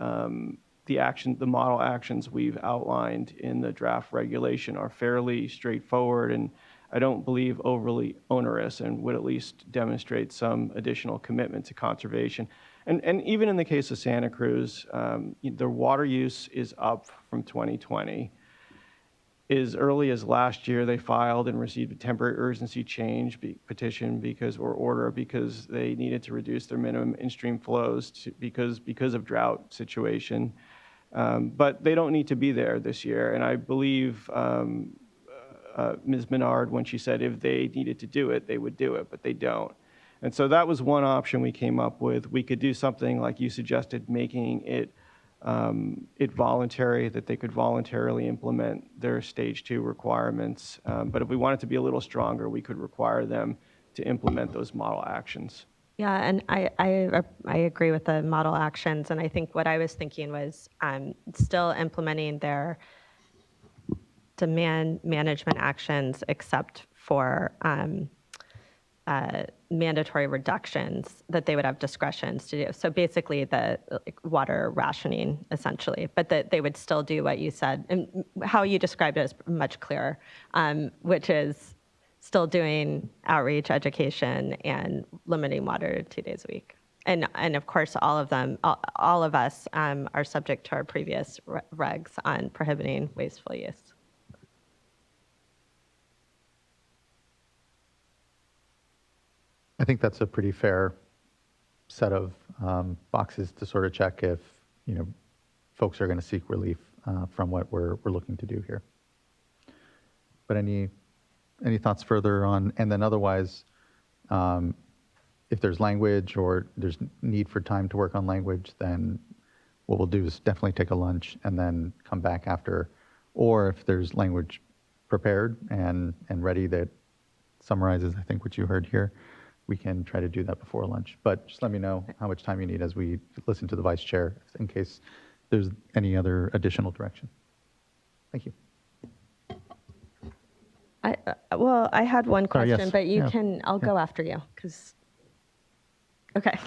model actions we've outlined in the draft regulation are fairly straightforward, and I don't believe overly onerous, and would at least demonstrate some additional commitment to conservation. And even in the case of Santa Cruz, their water use is up from 2020. As early as last year, they filed and received a temporary urgency change petition order because they needed to reduce their minimum in-stream flows because of drought situation. But they don't need to be there this year, and I believe Ms. Menard, when she said if they needed to do it, they would do it, but they don't. And so that was one option we came up with. We could do something like you suggested, making it voluntary, that they could voluntarily implement their stage 2 requirements. But if we wanted to be a little stronger, we could require them to implement those model actions. Yeah, and I agree with the model actions, and I think what I was thinking was still implementing their demand management actions, except for mandatory reductions that they would have discretions to do. So basically the water rationing, essentially, but that they would still do what you said, and how you described it is much clearer, which is still doing outreach, education, and limiting water 2 days a week. And of course, all of us are subject to our previous regs on prohibiting wasteful use. I think that's a pretty fair set of boxes to sort of check if, folks are going to seek relief from what we're looking to do here. But any thoughts further on, and then otherwise, if there's language or there's need for time to work on language, then what we'll do is definitely take a lunch and then come back after. Or if there's language prepared and ready that summarizes, I think, what you heard here, we can try to do that before lunch. But just let me know how much time you need as we listen to the vice chair in case there's any other additional direction. Thank you. I had one question, yes. but I'll Yeah. go after you, because, okay.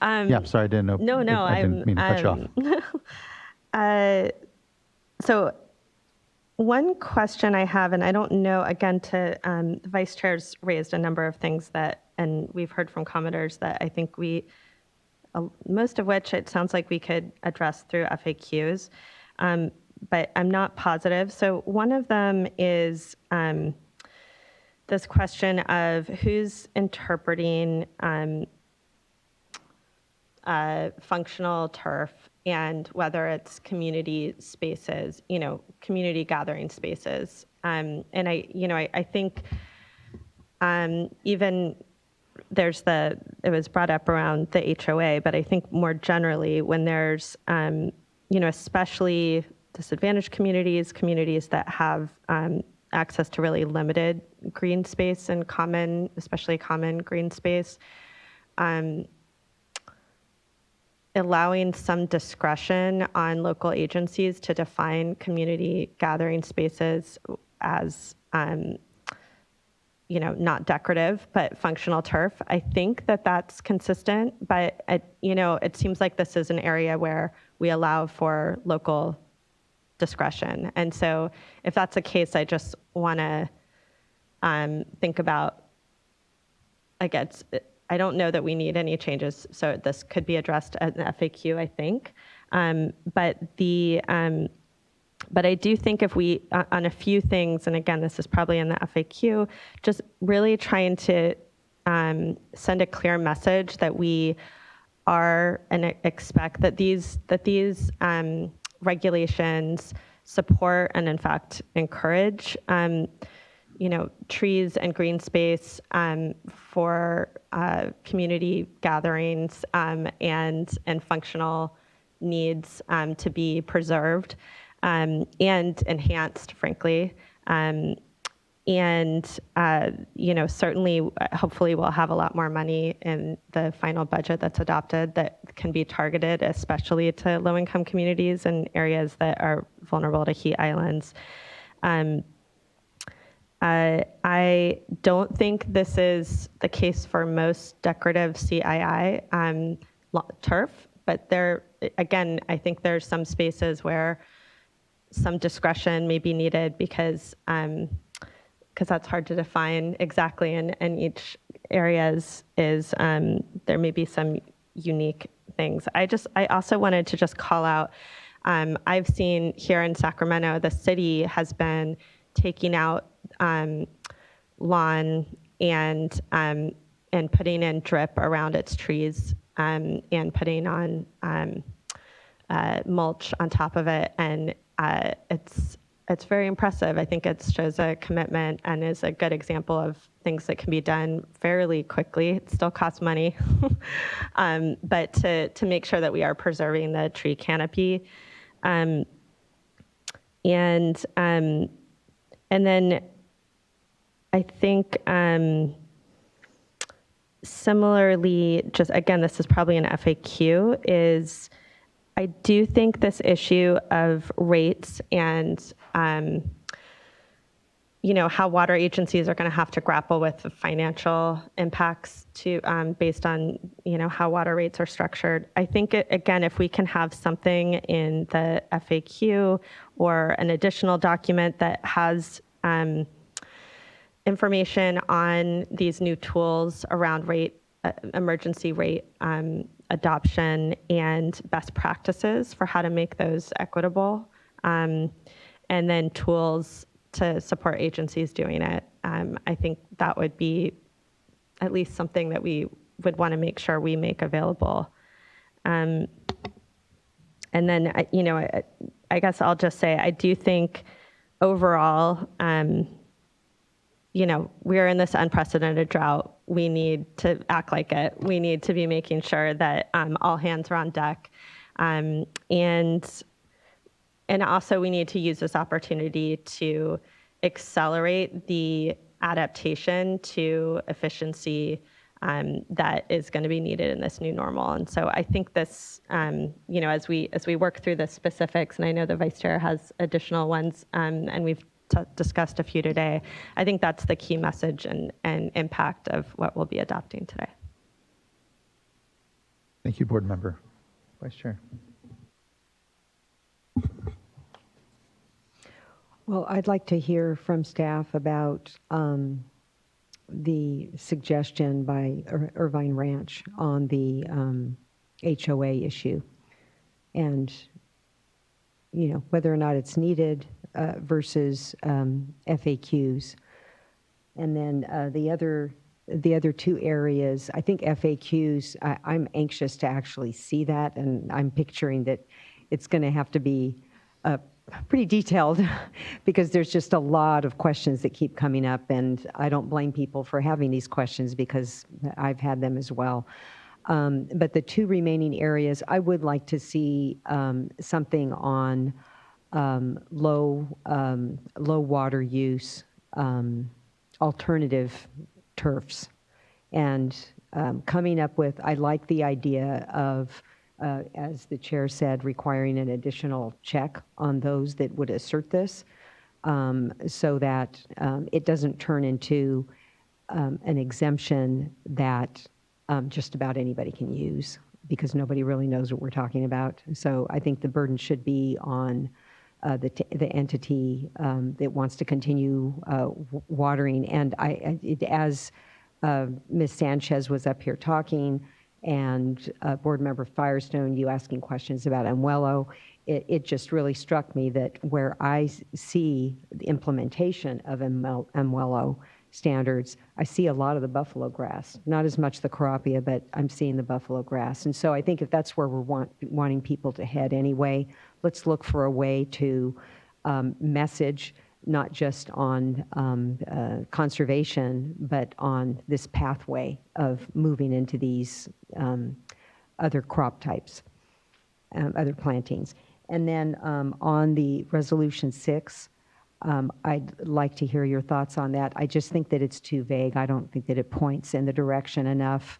Yeah, sorry, I didn't know. No, I didn't mean to cut you off. So one question I have, and I don't know, again, the vice chair's raised a number of things and we've heard from commenters that I think most of which it sounds like we could address through FAQs, but I'm not positive. So one of them is this question of who's interpreting functional turf, and whether it's community spaces, community gathering spaces. And I think even it was brought up around the HOA, but I think more generally when there's, especially disadvantaged communities that have access to really limited green space and especially common green space, allowing some discretion on local agencies to define community gathering spaces as, not decorative, but functional turf. I think that that's consistent, but it seems like this is an area where we allow for local discretion. And so if that's the case, I just want to think about, again, I don't know that we need any changes, so this could be addressed at an FAQ, I think. But I do think if we, on a few things, and again, this is probably in the FAQ, just really trying to send a clear message that we are and expect that these regulations support and in fact encourage trees and green space for community gatherings and functional needs to be preserved and enhanced, frankly. Certainly, hopefully we'll have a lot more money in the final budget that's adopted that can be targeted, especially to low-income communities and areas that are vulnerable to heat islands. I don't think this is the case for most decorative CII turf, but again, I think there's some spaces where some discretion may be needed because that's hard to define exactly, and each areas is there may be some unique things. I also wanted to just call out. I've seen here in Sacramento, the city has been taking out lawn and putting in drip around its trees and putting on mulch on top of it, and it's very impressive. I think it shows a commitment and is a good example of things that can be done fairly quickly. It still costs money, but to make sure that we are preserving the tree canopy. And then I think similarly, just again, this is probably an FAQ, is I do think this issue of rates and how water agencies are going to have to grapple with the financial impacts based on how water rates are structured. I think again, if we can have something in the FAQ or an additional document that has information on these new tools around emergency rate adoption and best practices for how to make those equitable, and then tools to support agencies doing it. I think that would be at least something that we would want to make sure we make available. And then, I guess I'll just say, I do think overall, we're in this unprecedented drought. We need to act like it. We need to be making sure that all hands are on deck. And also we need to use this opportunity to accelerate the adaptation to efficiency that is going to be needed in this new normal. And so I think this, as we work through the specifics, and I know the Vice Chair has additional ones, and we've discussed a few today, I think that's the key message and impact of what we'll be adopting today. Thank you, Board Member. Vice Chair. Well, I'd like to hear from staff about the suggestion by Irvine Ranch on the HOA issue, and whether or not it's needed versus FAQs. And then the other two areas, I think FAQs, I'm anxious to actually see that, and I'm picturing that it's going to have to be pretty detailed because there's just a lot of questions that keep coming up, and I don't blame people for having these questions because I've had them as well. But the two remaining areas, I would like to see something on low water use alternative turfs, and coming up with, I like the idea of, as the chair said, requiring an additional check on those that would assert this, so that it doesn't turn into an exemption that just about anybody can use, because nobody really knows what we're talking about. So I think the burden should be on the entity that wants to continue watering. And as Ms. Sanchez was up here talking, and Board Member Firestone, you asking questions about Amuelo, it just really struck me that where I see the implementation of Amuelo standards, I see a lot of the buffalo grass, not as much the coroppia, but I'm seeing the buffalo grass. And so I think if that's where we're wanting people to head anyway, let's look for a way to message not just on conservation, but on this pathway of moving into these other crop types, other plantings. And then on the resolution 6, I'd like to hear your thoughts on that. I just think that it's too vague. I don't think that it points in the direction enough,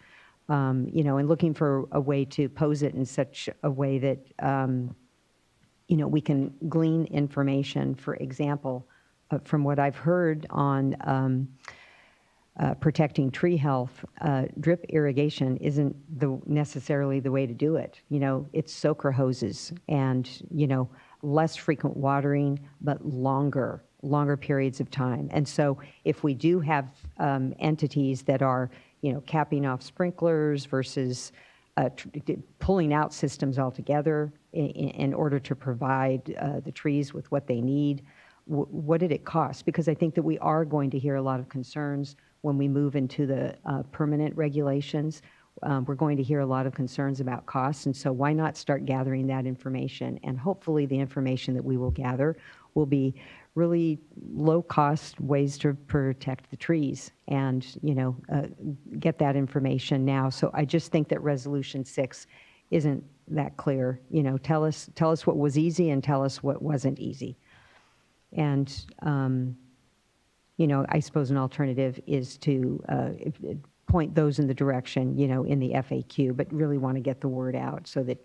you know, and looking for a way to pose it in such a way that, you know, we can glean information. For example, from what I've heard on protecting tree health, drip irrigation isn't necessarily the way to do it. You know, it's soaker hoses and, you know, less frequent watering, but longer periods of time. And so if we do have entities that are, you know, capping off sprinklers versus pulling out systems altogether in order to provide the trees with what they need, what did it cost? Because I think that we are going to hear a lot of concerns when we move into the permanent regulations. We're going to hear a lot of concerns about costs, and so why not start gathering that information? And hopefully the information that we will gather will be really low-cost ways to protect the trees and, you know, get that information now. So I just think that Resolution 6 isn't that clear. You know, tell us what was easy and tell us what wasn't easy. And, you know, I suppose an alternative is to point those in the direction, you know, in the FAQ, but really want to get the word out so that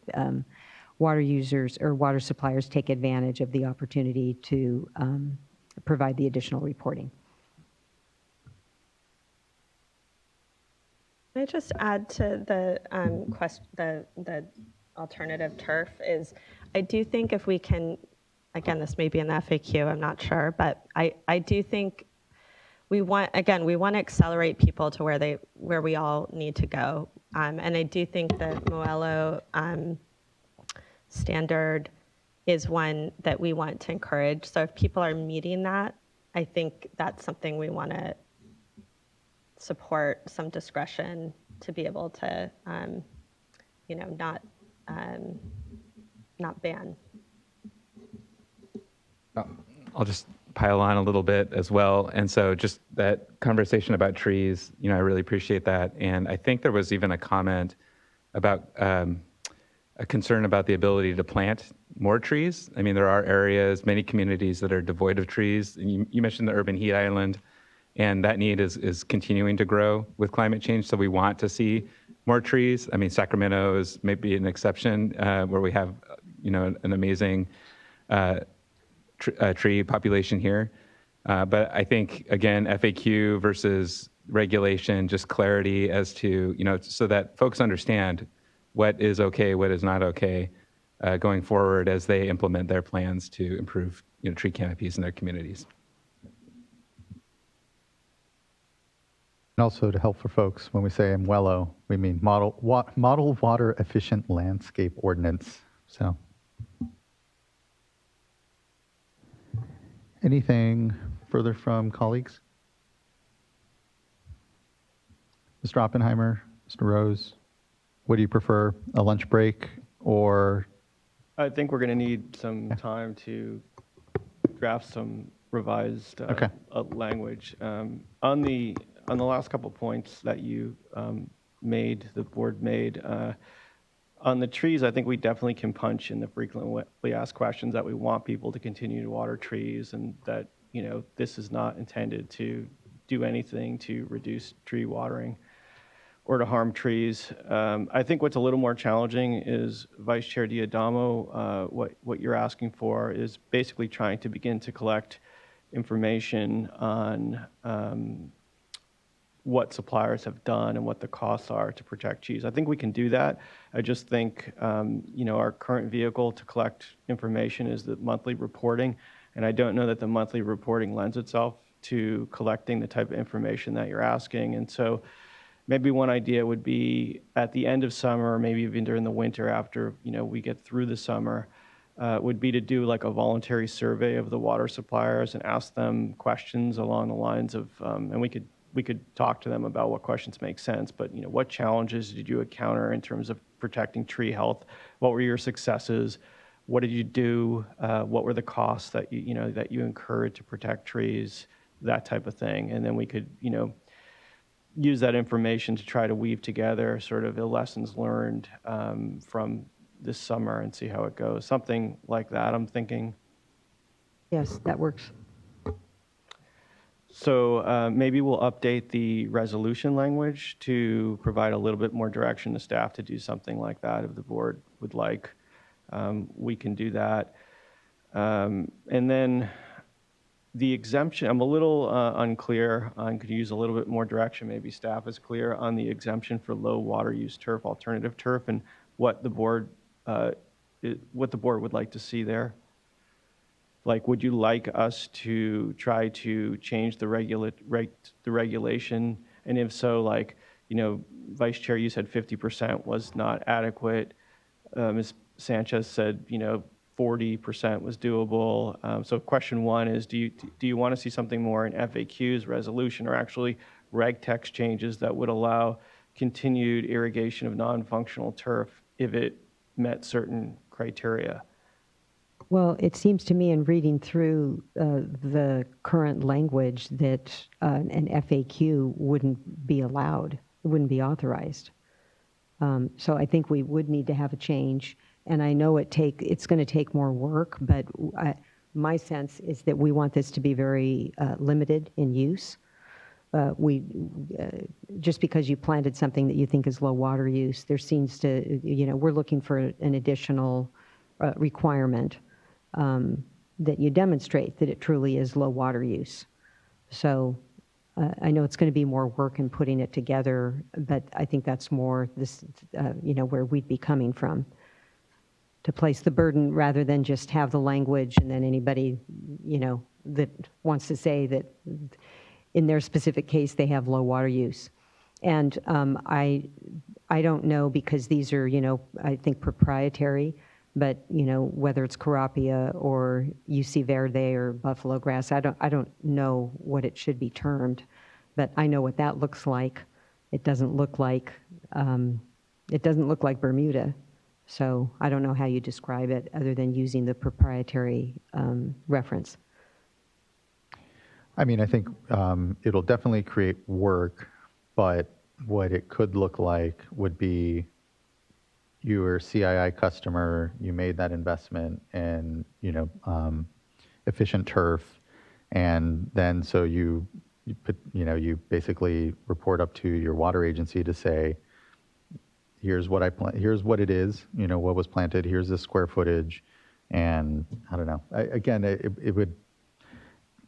water users or water suppliers take advantage of the opportunity to provide the additional reporting. Can I just add to the the alternative turf is, I do think if we can, again, this may be in the FAQ, I'm not sure, but I do think we want to accelerate people to where we all need to go. And I do think the Moello standard is one that we want to encourage. So if people are meeting that, I think that's something we want to support, some discretion to be able to, you know, not ban. I'll just pile on a little bit as well. And so just that conversation about trees, you know, I really appreciate that. And I think there was even a comment about a concern about the ability to plant more trees. I mean, there are areas, many communities that are devoid of trees. And you mentioned the urban heat island, and that need is continuing to grow with climate change. So we want to see more trees. I mean, Sacramento is maybe an exception where we have, you know, an amazing tree population here. But I think, again, FAQ versus regulation, just clarity as to, you know, so that folks understand what is okay, what is not okay going forward as they implement their plans to improve, you know, tree canopies in their communities. And also to help for folks, when we say MWELO, we mean Model Water Efficient Landscape Ordinance. So anything further from colleagues? Mr. Oppenheimer, Mr. Rose, what do you prefer, a lunch break or? I think we're going to need some time to draft some revised language. On the last couple of points that you the board made, on the trees, I think we definitely can punch in the frequently asked questions that we want people to continue to water trees, and that, you know, this is not intended to do anything to reduce tree watering or to harm trees. I think what's a little more challenging is, Vice Chair Diadamo, what you're asking for is basically trying to begin to collect information on what suppliers have done and what the costs are to protect trees. I think we can do that. I just think, you know, our current vehicle to collect information is the monthly reporting, and I don't know that the monthly reporting lends itself to collecting the type of information that you're asking. And so maybe one idea would be at the end of summer, maybe even during the winter after, you know, we get through the summer, would be to do like a voluntary survey of the water suppliers and ask them questions along the lines of, and we could talk to them about what questions make sense, but what challenges did you encounter in terms of protecting tree health? What were your successes? What did you do? What were the costs that you incurred to protect trees? That type of thing. And then we could, use that information to try to weave together sort of the lessons learned from this summer and see how it goes. Something like that, I'm thinking. Yes, that works. So maybe we'll update the resolution language to provide a little bit more direction to staff to do something like that if the board would like. We can do that. And then the exemption, I'm a little unclear on, could use a little bit more direction, maybe staff is clear on the exemption for low water use turf, alternative turf, and what the board would like to see there. Like, would you like us to try to change the regulation? And if so, like, Vice Chair, you said 50% was not adequate. Ms. Sanchez said, 40% was doable. So question one is, do you want to see something more in FAQs, resolution, or actually reg text changes that would allow continued irrigation of non-functional turf if it met certain criteria? Well, it seems to me in reading through the current language that an FAQ wouldn't be allowed, it wouldn't be authorized. So I think we would need to have a change. And I know it's going to take more work, but my sense is that we want this to be very limited in use. Just because you planted something that you think is low water use, there seems to, we're looking for an additional requirement that you demonstrate that it truly is low water use. So I know it's going to be more work in putting it together, but I think that's more this, where we'd be coming from, to place the burden rather than just have the language and then anybody, that wants to say that in their specific case they have low water use. And I don't know, because these are, I think proprietary, but whether it's Carapia or UC Verde or buffalo grass, I don't know what it should be termed, but I know what that looks like. It doesn't look like Bermuda. So I don't know how you describe it other than using the proprietary reference. I mean, I think it'll definitely create work, but what it could look like would be you're a CII customer, you made that investment in, efficient turf, and then so you basically report up to your water agency to say, here's what here's what it is, what was planted, here's the square footage, and I don't know.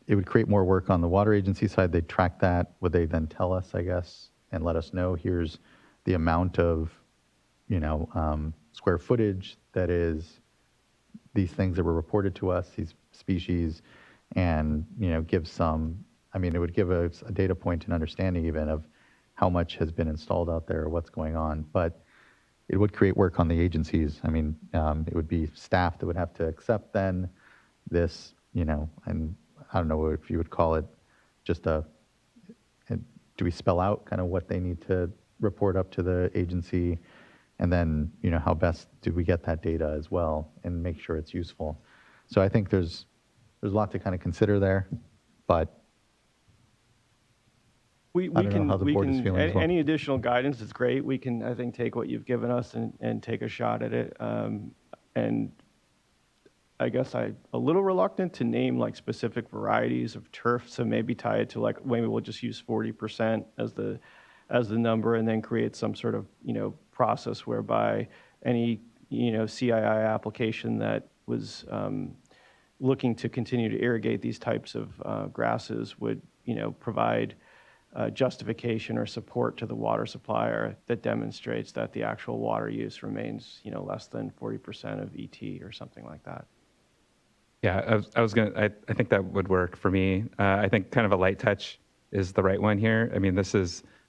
It would create more work on the water agency side. They'd track that. Would they then tell us, I guess, and let us know, here's the amount of, square footage that is these things that were reported to us, these species, and, give some, it would give a data point and understanding even of how much has been installed out there, what's going on. But it would create work on the agencies. It would be staff that would have to accept then this, and I don't know if you would call it just do we spell out kind of what they need to report up to the agency? And then, how best do we get that data as well and make sure it's useful? So I think there's a lot to kind of consider there, but I don't know how the board is feeling as well. Any additional guidance is great. We can, I think, take what you've given us and take a shot at it. And I guess I'm a little reluctant to name like specific varieties of turf, so maybe tie it to like, maybe we'll just use 40% as the number, and then create some sort of, process whereby any, CII application that was looking to continue to irrigate these types of grasses would, provide justification or support to the water supplier that demonstrates that the actual water use remains, less than 40% of ET or something like that. Yeah, I think that would work for me. I think kind of a light touch is the right one here.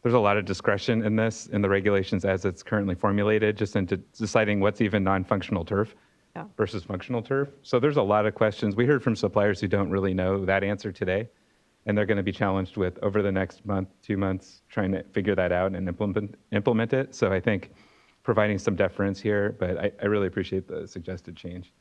There's a lot of discretion in the regulations as it's currently formulated, just into deciding what's even non-functional turf. versus functional turf. So there's a lot of questions. We heard from suppliers who don't really know that answer today, and they're going to be challenged with over the next month, 2 months, trying to figure that out and implement it. So I think providing some deference here, but I really appreciate the suggested change.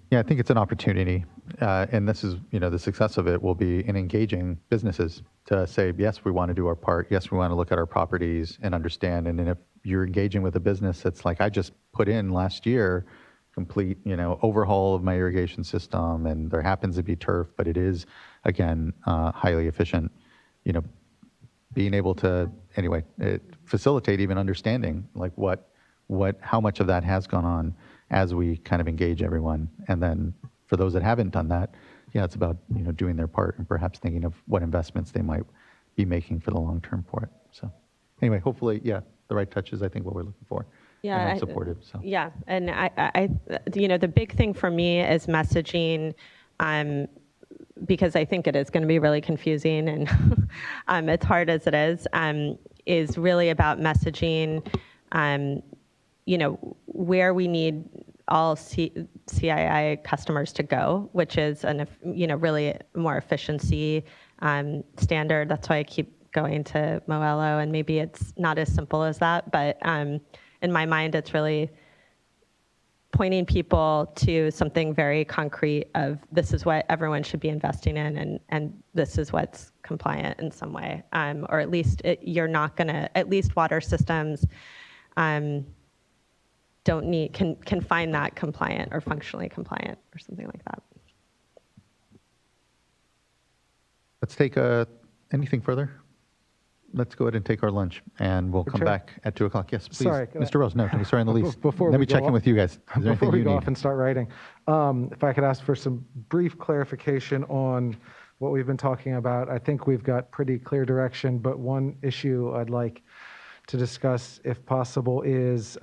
Yeah, I think it's an opportunity, and this is, the success of it will be in engaging businesses to say, yes, we want to do our part. Yes, we want to look at our properties and understand. And then if you're engaging with a business that's like, I just put in last year, complete, overhaul of my irrigation system, and there happens to be turf, but it is, again, highly efficient, being able to, anyway, facilitate even understanding like how much of that has gone on as we kind of engage everyone. And then for those that haven't done that, yeah, it's about, doing their part and perhaps thinking of what investments they might be making for the long term for it. So anyway, hopefully, yeah, the right touch is, I think, what we're looking for. Yeah, and I'm supportive. So yeah, and I, the big thing for me is messaging, because I think it is going to be really confusing, and it's hard as it is really about messaging, where we need all CII customers to go, which is really more efficiency standard. That's why I keep going to Moello, and maybe it's not as simple as that, but in my mind, it's really pointing people to something very concrete of this is what everyone should be investing in, and this is what's compliant in some way, or at least you're not going to, at least water systems don't need, can find that compliant or functionally compliant or something like that. let's take anything further. Let's go ahead and take our lunch, and we'll come back at 2 o'clock. Yes, please. Sorry, Mr. Rose, no, sorry on the least. Before Let we me check go in with you guys. Is there Before anything we you go need? off and start writing, if I could ask for some brief clarification on what we've been talking about. I think we've got pretty clear direction, but one issue I'd like to discuss, if possible, is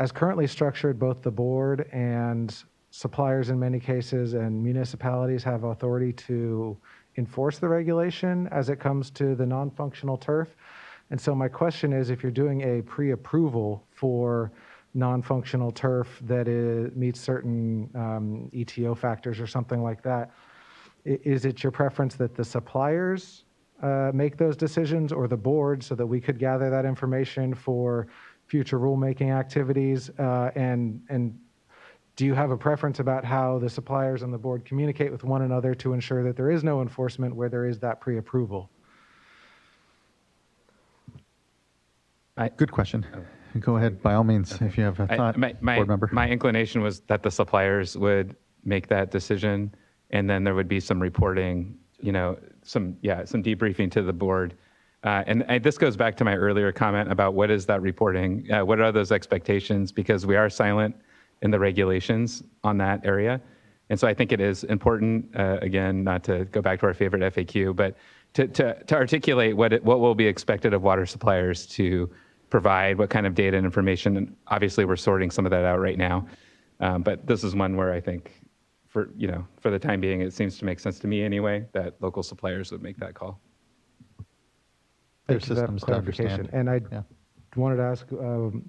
as currently structured, both the board and suppliers in many cases and municipalities have authority to enforce the regulation as it comes to the non-functional turf. And so my question is, if you're doing a pre-approval for non-functional turf that meets certain ETO factors or something like that, is it your preference that the suppliers make those decisions, or the board, so that we could gather that information for future rulemaking activities? And do you have a preference about how the suppliers and the board communicate with one another to ensure that there is no enforcement where there is that pre-approval? Good question. Go ahead, by all means, if you have a thought, board member. My inclination was that the suppliers would make that decision, and then there would be some reporting, some debriefing to the board. And this goes back to my earlier comment about what is that reporting? What are those expectations? Because we are silent in the regulations on that area. And so I think it is important, again, not to go back to our favorite FAQ, but to articulate what will be expected of water suppliers to provide, what kind of data and information. And obviously, we're sorting some of that out right now. But this is one where I think, for the time being, it seems to make sense to me anyway, that local suppliers would make that call. Their systems to understand. And I wanted to ask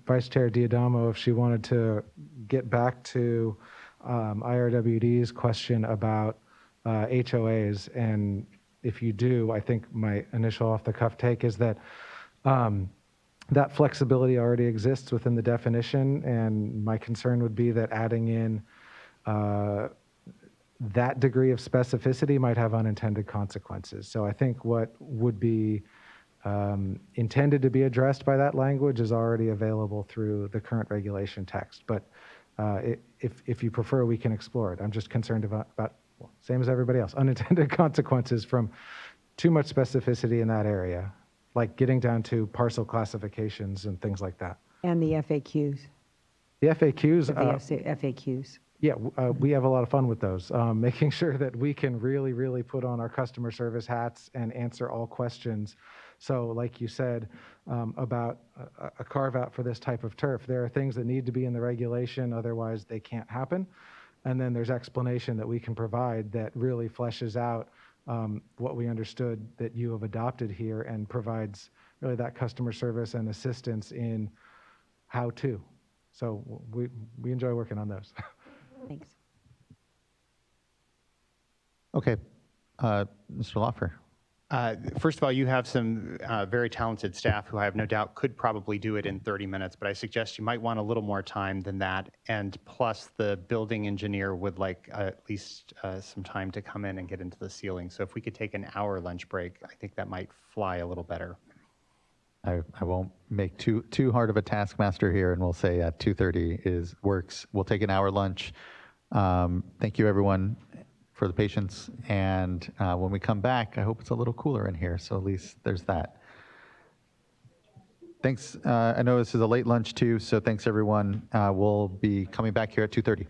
Vice Chair Diadamo if she wanted to get back to IRWD's question about HOAs. And if you do, I think my initial off-the-cuff take is that that flexibility already exists within the definition, and my concern would be that adding in that degree of specificity might have unintended consequences. So I think what would be intended to be addressed by that language is already available through the current regulation text. But if you prefer, we can explore it. I'm just concerned about same as everybody else, unintended consequences from too much specificity in that area, like getting down to parcel classifications and things like that. And the FAQs. The FAQs. The FAQs. Yeah, we have a lot of fun with those, making sure that we can really, really put on our customer service hats and answer all questions. So like you said about a carve out for this type of turf, there are things that need to be in the regulation, otherwise they can't happen. And then there's explanation that we can provide that really fleshes out what we understood that you have adopted here and provides really that customer service and assistance in how to. So we enjoy working on those. Thanks. Okay, Mr. Loffer. First of all, you have some very talented staff who I have no doubt could probably do it in 30 minutes, but I suggest you might want a little more time than that. And plus, the building engineer would like at least some time to come in and get into the ceiling. So if we could take an hour lunch break, I think that might fly a little better. I won't make too hard of a taskmaster here, and we'll say at 2:30 works. We'll take an hour lunch. Thank you, everyone, for the patience. And when we come back, I hope it's a little cooler in here, so at least there's that. Thanks. I know this is a late lunch too, so thanks, everyone. We'll be coming back here at 2:30.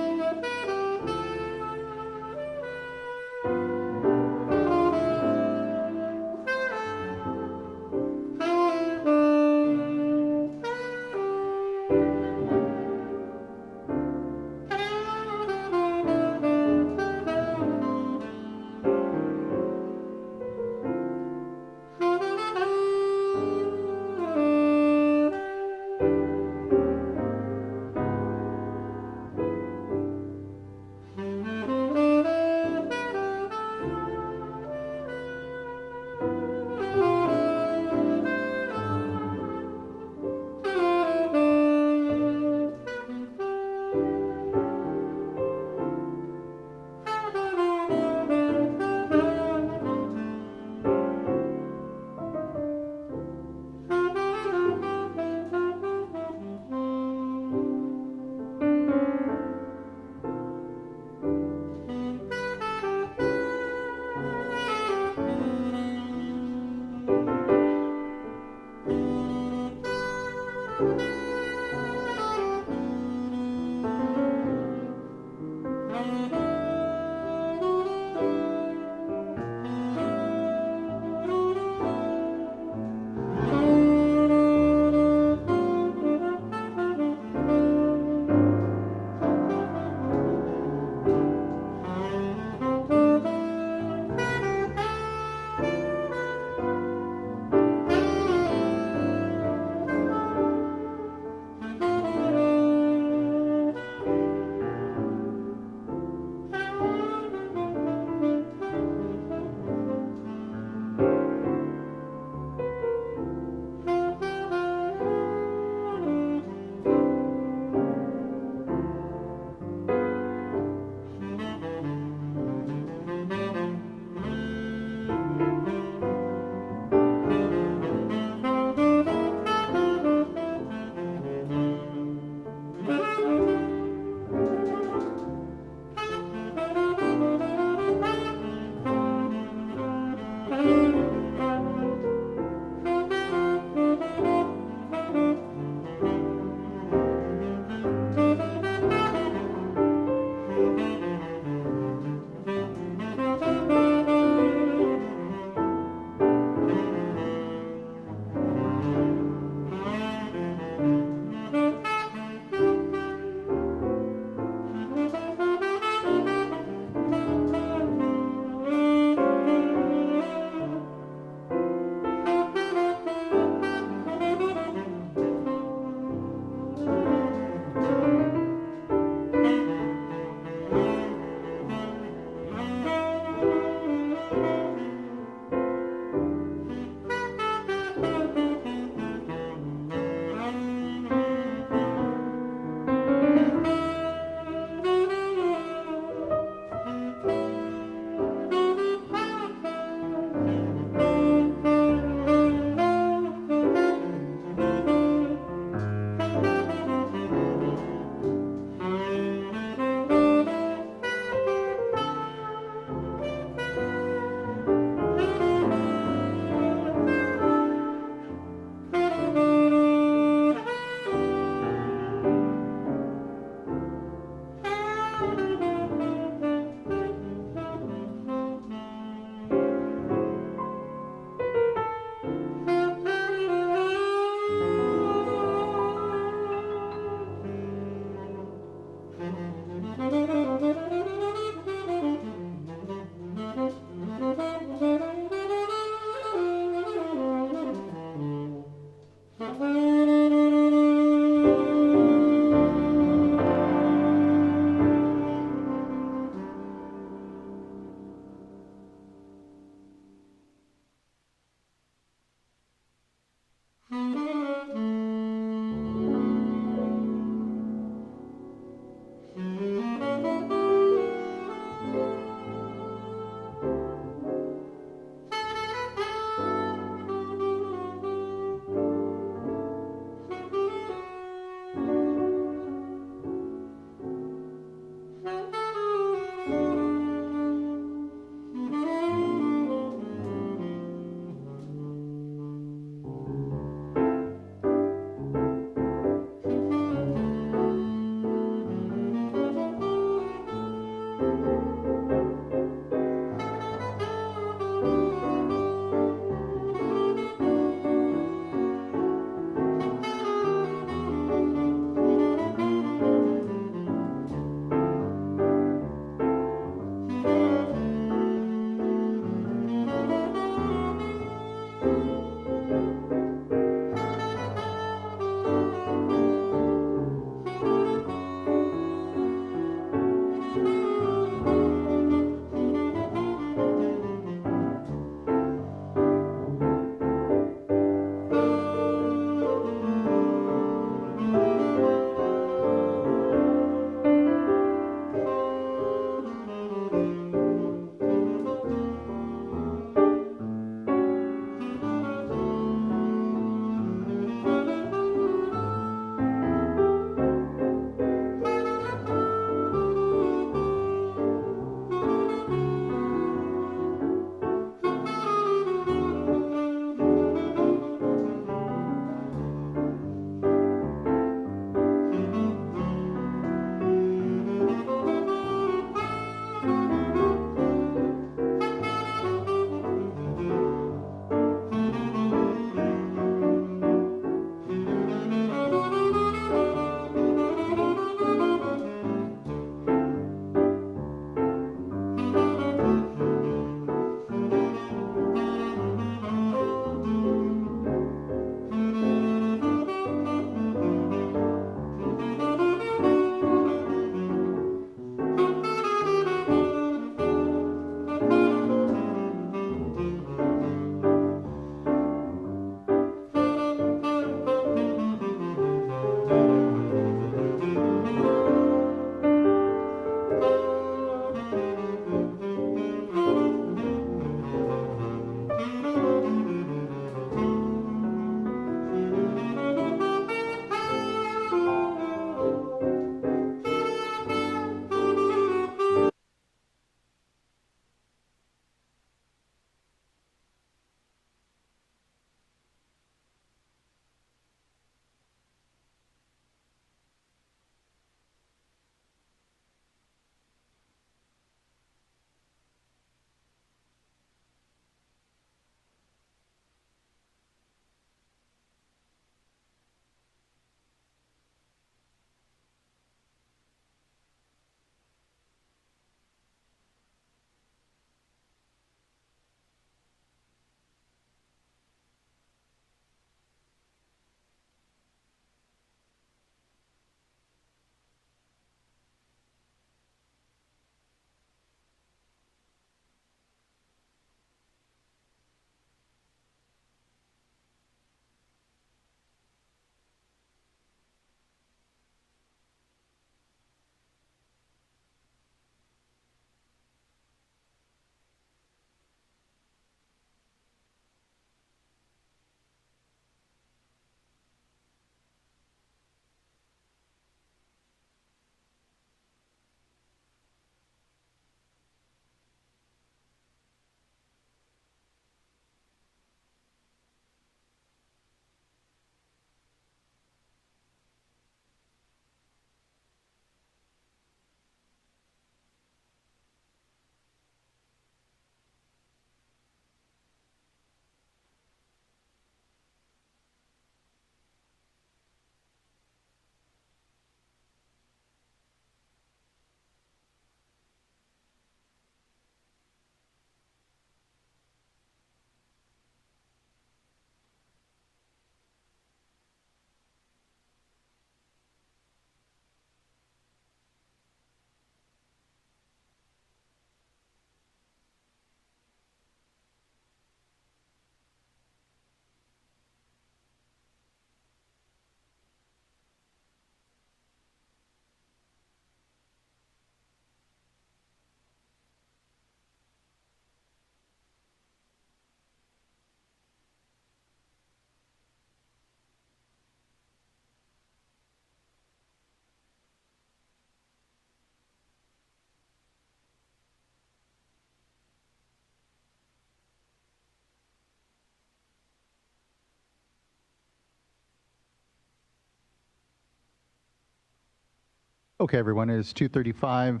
Okay, everyone, it is 2:35.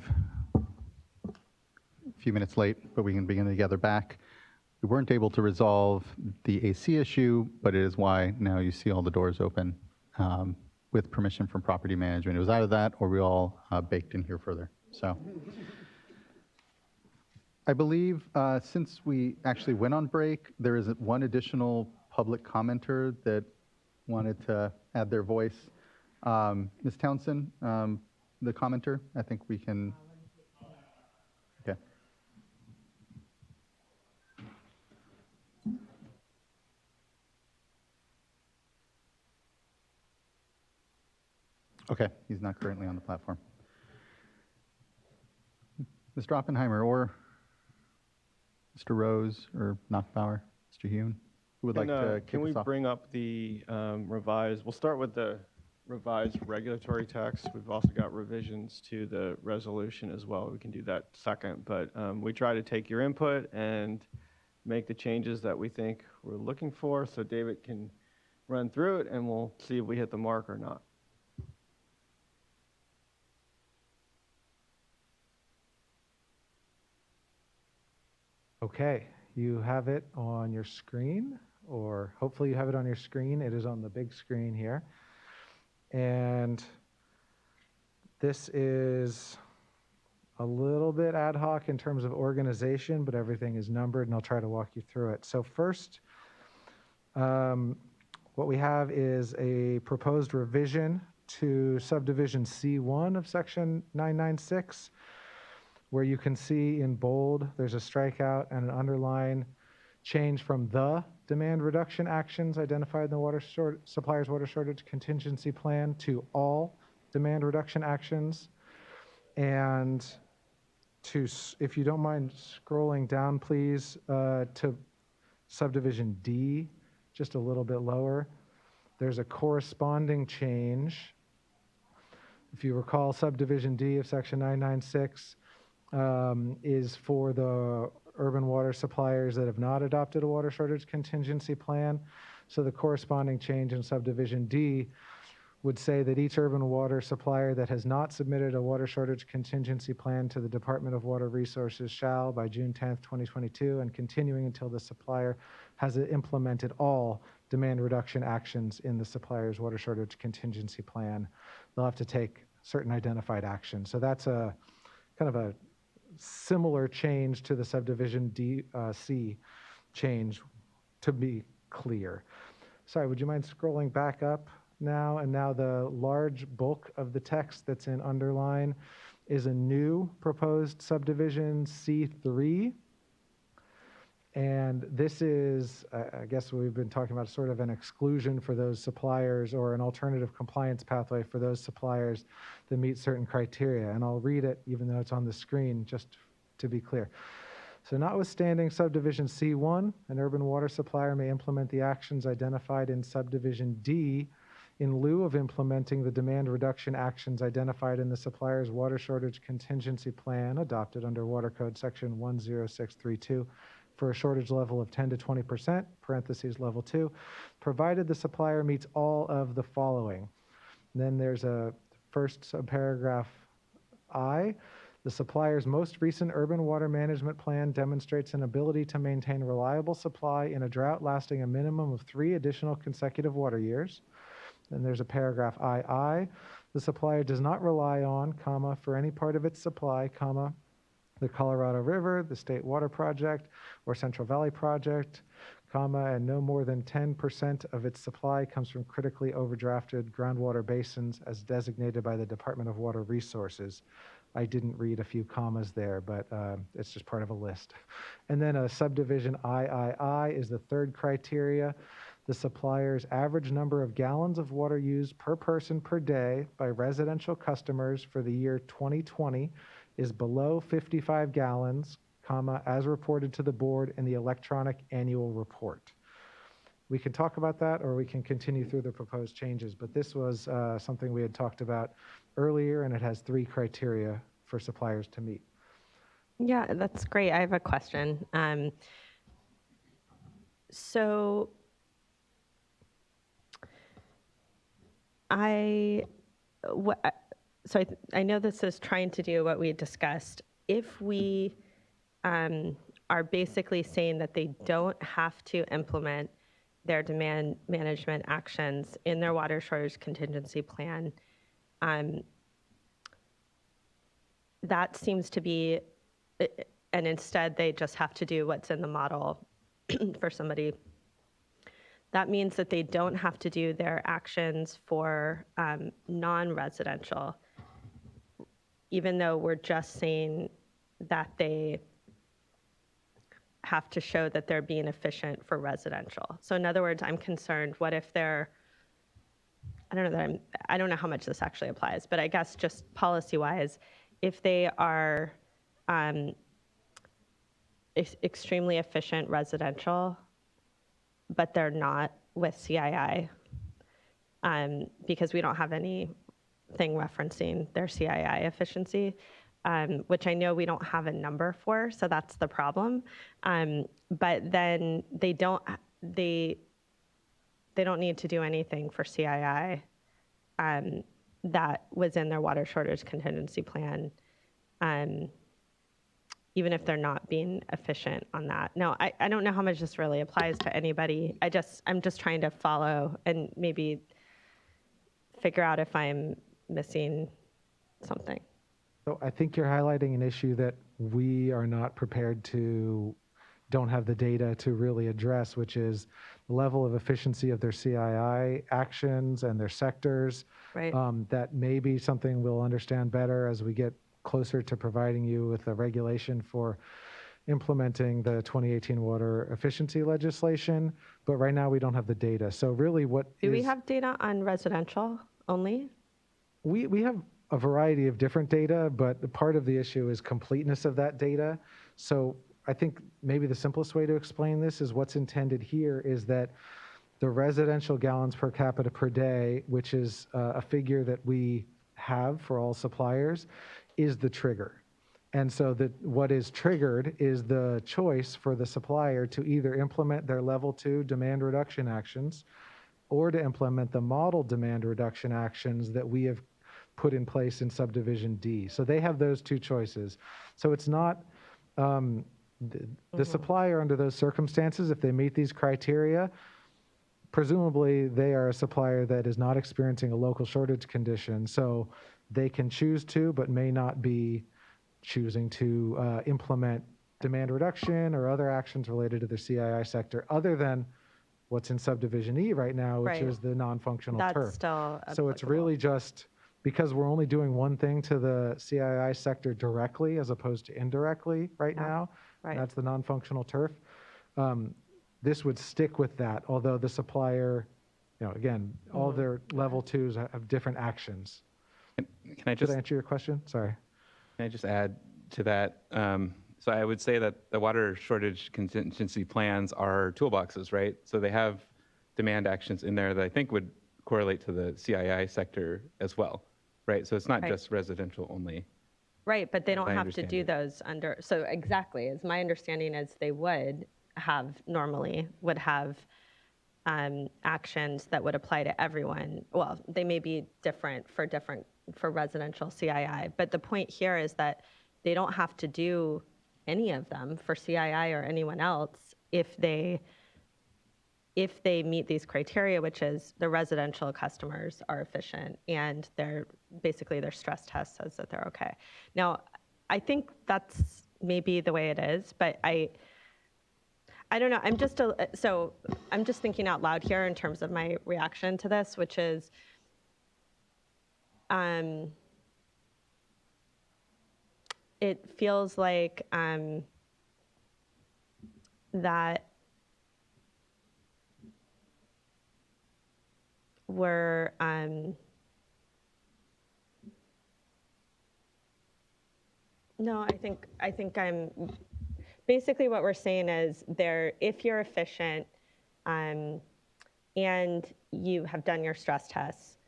A few minutes late, but we can begin to gather back. We weren't able to resolve the AC issue, but it is why now you see all the doors open with permission from property management. It was either that or we all baked in here further. So I believe since we actually went on break, there is one additional public commenter that wanted to add their voice. Ms. Townsend, the commenter, I think we can. Okay. Okay, he's not currently on the platform. Mr. Oppenheimer or Mr. Rose or Knockbauer, Mr. Hune, who would like to kick Can we us off? bring up the revised, we'll start with the revised regulatory text. We've also got revisions to the resolution as well. We can do that second, but we try to take your input and make the changes that we think we're looking for. So David can run through it and we'll see if we hit the mark or not. Okay, you have it on your screen, or hopefully you have it on your screen. It is on the big screen here. And this is a little bit ad hoc in terms of organization, but everything is numbered, and I'll try to walk you through it. So first, what we have is a proposed revision to subdivision C1 of section 996, where you can see in bold, there's a strikeout and an underline change from the demand reduction actions identified in the supplier's water shortage contingency plan to all demand reduction actions. And if you don't mind scrolling down, please, to subdivision D, just a little bit lower, there's a corresponding change. If you recall, subdivision D of section 996 is for the urban water suppliers that have not adopted a water shortage contingency plan. So the corresponding change in subdivision D would say that each urban water supplier that has not submitted a water shortage contingency plan to the Department of Water Resources shall, by June 10th, 2022, and continuing until the supplier has implemented all demand reduction actions in the supplier's water shortage contingency plan, they'll have to take certain identified actions. So that's a kind of a similar change to the subdivision C change, to be clear. Sorry, would you mind scrolling back up now? And now the large bulk of the text that's in underline is a new proposed subdivision C3. And this is, I guess we've been talking about sort of an exclusion for those suppliers, or an alternative compliance pathway for those suppliers that meet certain criteria. And I'll read it even though it's on the screen, just to be clear. So notwithstanding subdivision C1, an urban water supplier may implement the actions identified in subdivision D in lieu of implementing the demand reduction actions identified in the supplier's water shortage contingency plan adopted under Water Code section 10632 for a shortage level of 10 to 20%, parentheses level 2, provided the supplier meets all of the following. And then there's a first subparagraph I. The supplier's most recent urban water management plan demonstrates an ability to maintain reliable supply in a drought lasting a minimum of 3 additional consecutive water years. Then there's a paragraph II. The supplier does not rely on, comma, for any part of its supply, comma, the Colorado River, the State Water Project, or Central Valley Project, comma, and no more than 10% of its supply comes from critically overdrafted groundwater basins as designated by the Department of Water Resources. I didn't read a few commas there, but it's just part of a list. And then a subdivision III is the third criteria. The supplier's average number of gallons of water used per person per day by residential customers for the year 2020 is below 55 gallons, comma, as reported to the board in the electronic annual report. We can talk about that, or we can continue through the proposed changes, but this was something we had talked about earlier, and it has 3 criteria for suppliers to meet. Yeah, that's great. I have a question. So so I know this is trying to do what we discussed. If we are basically saying that they don't have to implement their demand management actions in their water shortage contingency plan, that seems to be, and instead they just have to do what's in the model for somebody. That means that they don't have to do their actions for non-residential, even though we're just saying that they have to show that they're being efficient for residential. So in other words, I'm concerned, what if they're, I don't know how much this actually applies, but I guess just policy-wise, if they are extremely efficient residential, but they're not with CII, because we don't have anything referencing their CII efficiency, which I know we don't have a number for, so that's the problem. But then they don't need to do anything for CII that was in their water shortage contingency plan, even if they're not being efficient on that. Now, I don't know how much this really applies to anybody. I'm just trying to follow and maybe figure out if I'm missing something. So I think you're highlighting an issue that we are not prepared to, don't have the data to really address, which is the level of efficiency of their CII actions and their sectors. Right. That may be something we'll understand better as we get closer to providing you with a regulation for implementing the 2018 water efficiency legislation. But right now we don't have the data. So really Do we have data on residential only? We have a variety of different data, but part of the issue is completeness of that data. So I think maybe the simplest way to explain this is what's intended here is that the residential gallons per capita per day, which is a figure that we have for all suppliers, is the trigger. And so what is triggered is the choice for the supplier to either implement their level 2 demand reduction actions or to implement the model demand reduction actions that we have put in place in subdivision D. So they have those two choices. So it's not the supplier under those circumstances, if they meet these criteria, presumably they are a supplier that is not experiencing a local shortage condition. So they can choose to, but may not be choosing to implement demand reduction or other actions related to the CII sector other than what's in subdivision E right now, which Right. is the non-functional That's turf. still So it's applicable. really just because we're only doing one thing to the CII sector directly as opposed to indirectly right now. Right. And that's the non-functional turf. This would stick with that, although the supplier, again, all their level 2s have different actions. Can I Did just I answer your question? Sorry. Can I just add to that? So I would say that the water shortage contingency plans are toolboxes, right? So they have demand actions in there that I think would correlate to the CII sector as well, right? So it's not Right. just residential only. Right, but they As don't I have to understand do it. those under, so exactly, as my understanding is they would have actions that would apply to everyone. Well, they may be different for residential CII, but the point here is that they don't have to do any of them for CII or anyone else if they meet these criteria, which is the residential customers are efficient and their stress test says that they're okay. Now, I think that's maybe the way it is, but I don't know. I'm just thinking out loud here in terms of my reaction to this, which is it feels like that we're no, I think I'm basically what we're saying is if you're efficient and you have done your stress tests,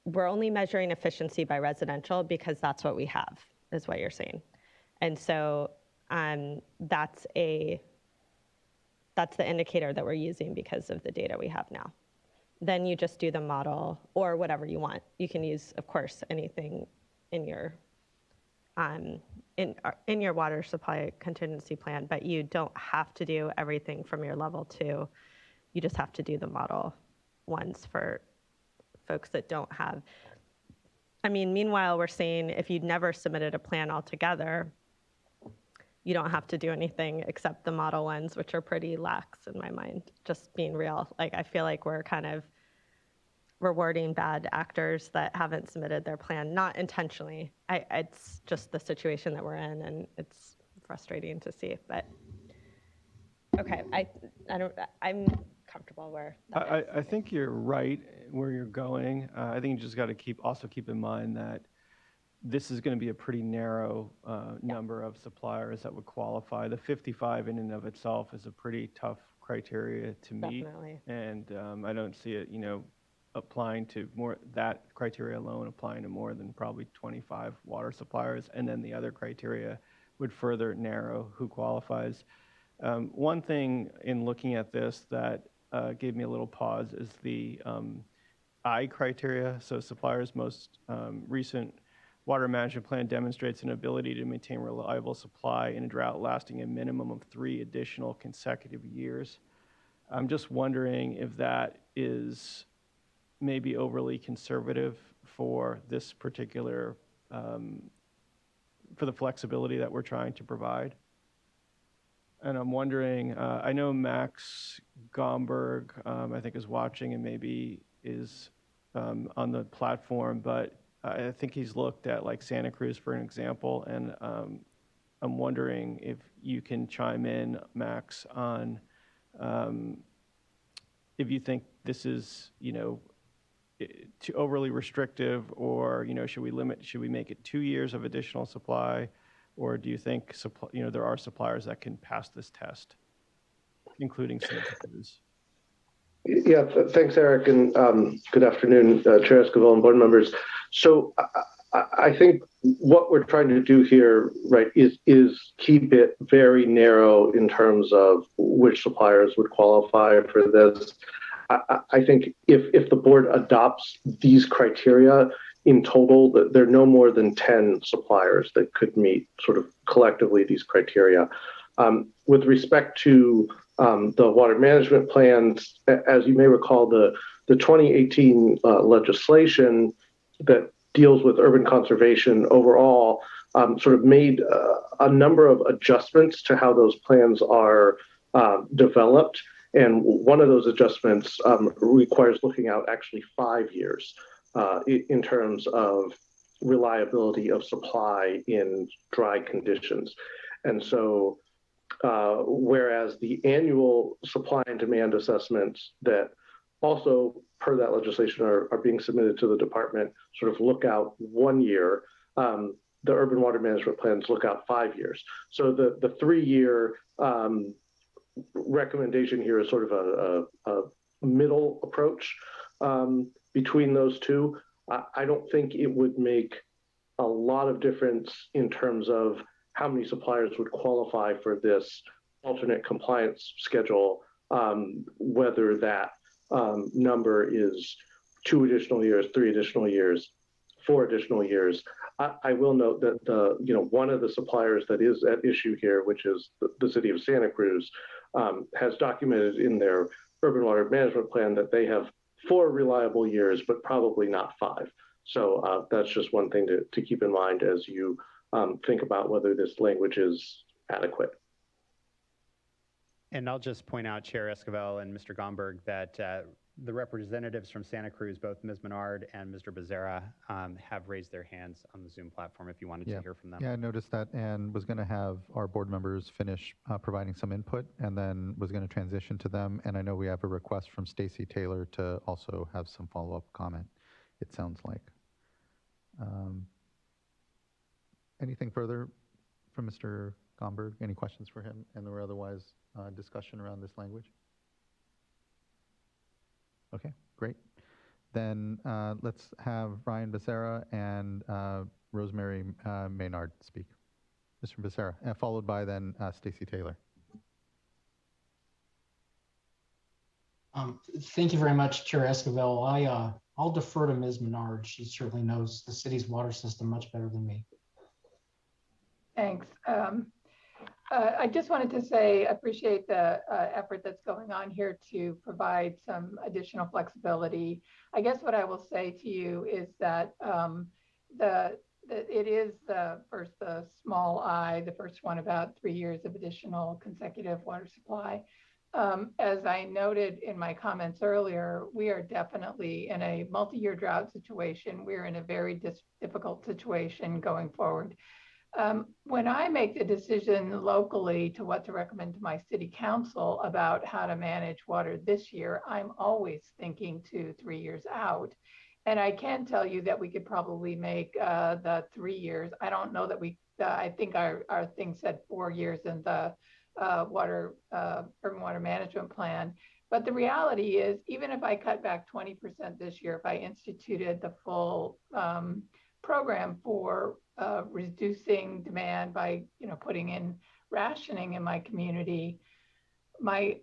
we're only measuring efficiency by residential because that's what we have, is what you're saying. And so that's the indicator that we're using because of the data we have now. then you just do the model or whatever you want. You can use, of course, anything in your in your water supply contingency plan, but you don't have to do everything from your level 2. You just have to do the model ones for folks that don't have. I mean, meanwhile, we're saying if you'd never submitted a plan altogether, you don't have to do anything except the model ones, which are pretty lax in my mind, just being real. Like, I feel like we're kind of rewarding bad actors that haven't submitted their plan, not intentionally. It's just the situation that we're in, and it's frustrating to see. But okay, I'm comfortable where that is. I think you're right where you're going. I think you just got to keep in mind that this is going to be a pretty narrow number of suppliers that would qualify. The 55 in and of itself is a pretty tough criteria to meet. Definitely. And I don't see it, applying to that criteria alone applying to more than probably 25 water suppliers. And then the other criteria would further narrow who qualifies. One thing in looking at this that gave me a little pause is the I criteria. So suppliers' most recent water management plan demonstrates an ability to maintain reliable supply in a drought lasting a minimum of 3 additional consecutive years. I'm just wondering if that is maybe overly conservative for this particular, for the flexibility that we're trying to provide. And I'm wondering, I know Max Gomberg, I think, is watching and maybe is on the platform, but I think he's looked at like Santa Cruz, for an example, and I'm wondering if you can chime in, Max, on if you think this is, too overly restrictive, or should we make it 2 years of additional supply, or do you think there are suppliers that can pass this test, including Santa Cruz? Yeah, thanks, Eric, and good afternoon, Chair Esquivel and board members. So I think what we're trying to do here, right, is keep it very narrow in terms of which suppliers would qualify for this. I think if the board adopts these criteria in total, there are no more than 10 suppliers that could meet sort of collectively these criteria. With respect to the water management plans, as you may recall, the 2018 legislation that deals with urban conservation overall sort of made a number of adjustments to how those plans are developed. And one of those adjustments requires looking out actually 5 years in terms of reliability of supply in dry conditions. And so whereas the annual supply and demand assessments that also per that legislation are being submitted to the department sort of look out 1 year, the urban water management plans look out 5 years. So the 3-year recommendation here is sort of a middle approach between those two. I don't think it would make a lot of difference in terms of how many suppliers would qualify for this alternate compliance schedule, whether that number is 2 additional years, 3 additional years, 4 additional years. I will note that one of the suppliers that is at issue here, which is the city of Santa Cruz, has documented in their urban water management plan that they have 4 reliable years, but probably not 5. So that's just one thing to keep in mind as you think about whether this language is adequate. And I'll just point out, Chair Esquivel and Mr. Gomberg, that the representatives from Santa Cruz, both Ms. Menard and Mr. Becerra, have raised their hands on the Zoom platform if you wanted to hear from them. Yeah, I noticed that and was going to have our board members finish providing some input and then was going to transition to them. And I know we have a request from Stacy Taylor to also have some follow-up comment, it sounds like. Anything further from Mr. Gomberg? Any questions for him and or otherwise discussion around this language? Okay, great. Then let's have Ryan Becerra and Rosemary Maynard speak. Mr. Becerra, followed by then Stacy Taylor. Thank you very much, Chair Esquivel. I'll defer to Ms. Menard. She certainly knows the city's water system much better than me. Thanks. I just wanted to say, appreciate the effort that's going on here to provide some additional flexibility. I guess what I will say to you is that it is the small I, the first one about 3 years of additional consecutive water supply. As I noted in my comments earlier, we are definitely in a multi-year drought situation. We're in a very difficult situation going forward. When I make the decision locally to what to recommend to my city council about how to manage water this year, I'm always thinking 2-3 years out. And I can tell you that we could probably make the 3 years. I don't know that I think our thing said 4 years in the urban water management plan. But the reality is, even if I cut back 20% this year, if I instituted the full program for reducing demand by putting in rationing in my community, my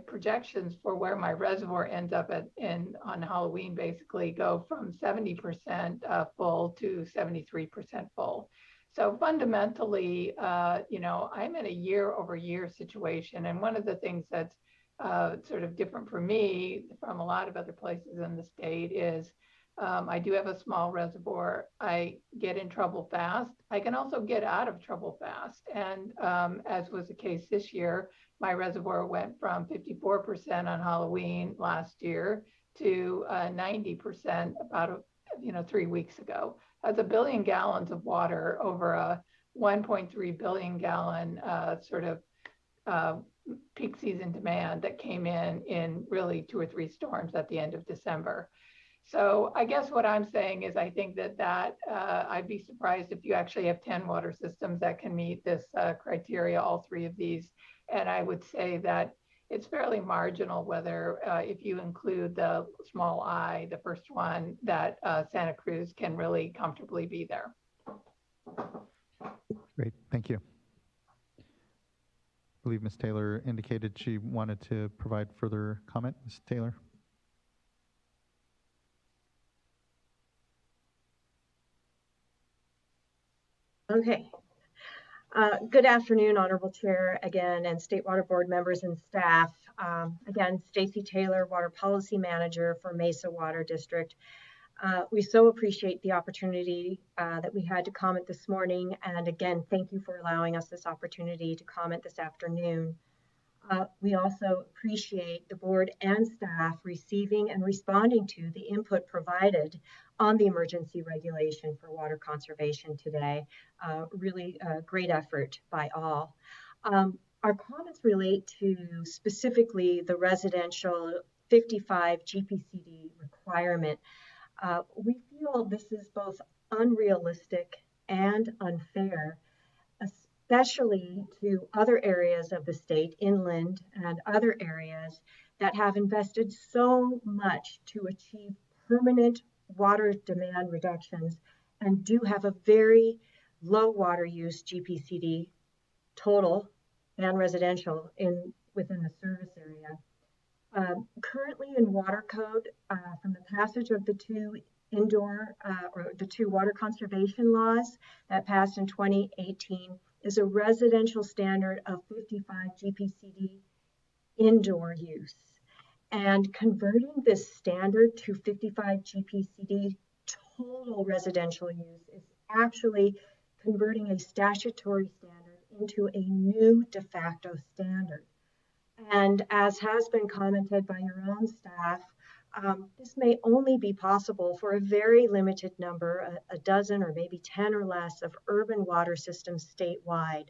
projections for where my reservoir ends up on Halloween basically go from 70% full to 73% full. So fundamentally, I'm in a year-over-year situation, and one of the things that's sort of different for me from a lot of other places in the state is I do have a small reservoir. I get in trouble fast. I can also get out of trouble fast. And as was the case this year, my reservoir went from 54% on Halloween last year to 90% about 3 weeks ago. That's 1 billion gallons of water over a 1.3 billion gallon sort of peak season demand that came in really 2 or 3 storms at the end of December. So I guess what I'm saying is I think that I'd be surprised if you actually have 10 water systems that can meet this criteria, all 3 of these. And I would say that it's fairly marginal whether if you include the small I, the first one, that Santa Cruz can really comfortably be there. Great, thank you. I believe Ms. Taylor indicated she wanted to provide further comment. Ms. Taylor. Okay. Good afternoon, Honorable Chair, again, and State Water Board members and staff. Again, Stacy Taylor, Water Policy Manager for Mesa Water District. We so appreciate the opportunity that we had to comment this morning. And again, thank you for allowing us this opportunity to comment this afternoon. We also appreciate the board and staff receiving and responding to the input provided on the emergency regulation for water conservation today. Really a great effort by all. Our comments relate to specifically the residential 55 GPCD requirement. We feel this is both unrealistic and unfair, especially to other areas of the state, inland and other areas that have invested so much to achieve permanent water demand reductions and do have a very low water use GPCD total and residential within the service area. Currently in water code, from the passage of the two water conservation laws that passed in 2018, is a residential standard of 55 GPCD indoor use. And converting this standard to 55 GPCD total residential use is actually converting a statutory standard into a new de facto standard. And as has been commented by your own staff, this may only be possible for a very limited number, a dozen or maybe 10 or less of urban water systems statewide,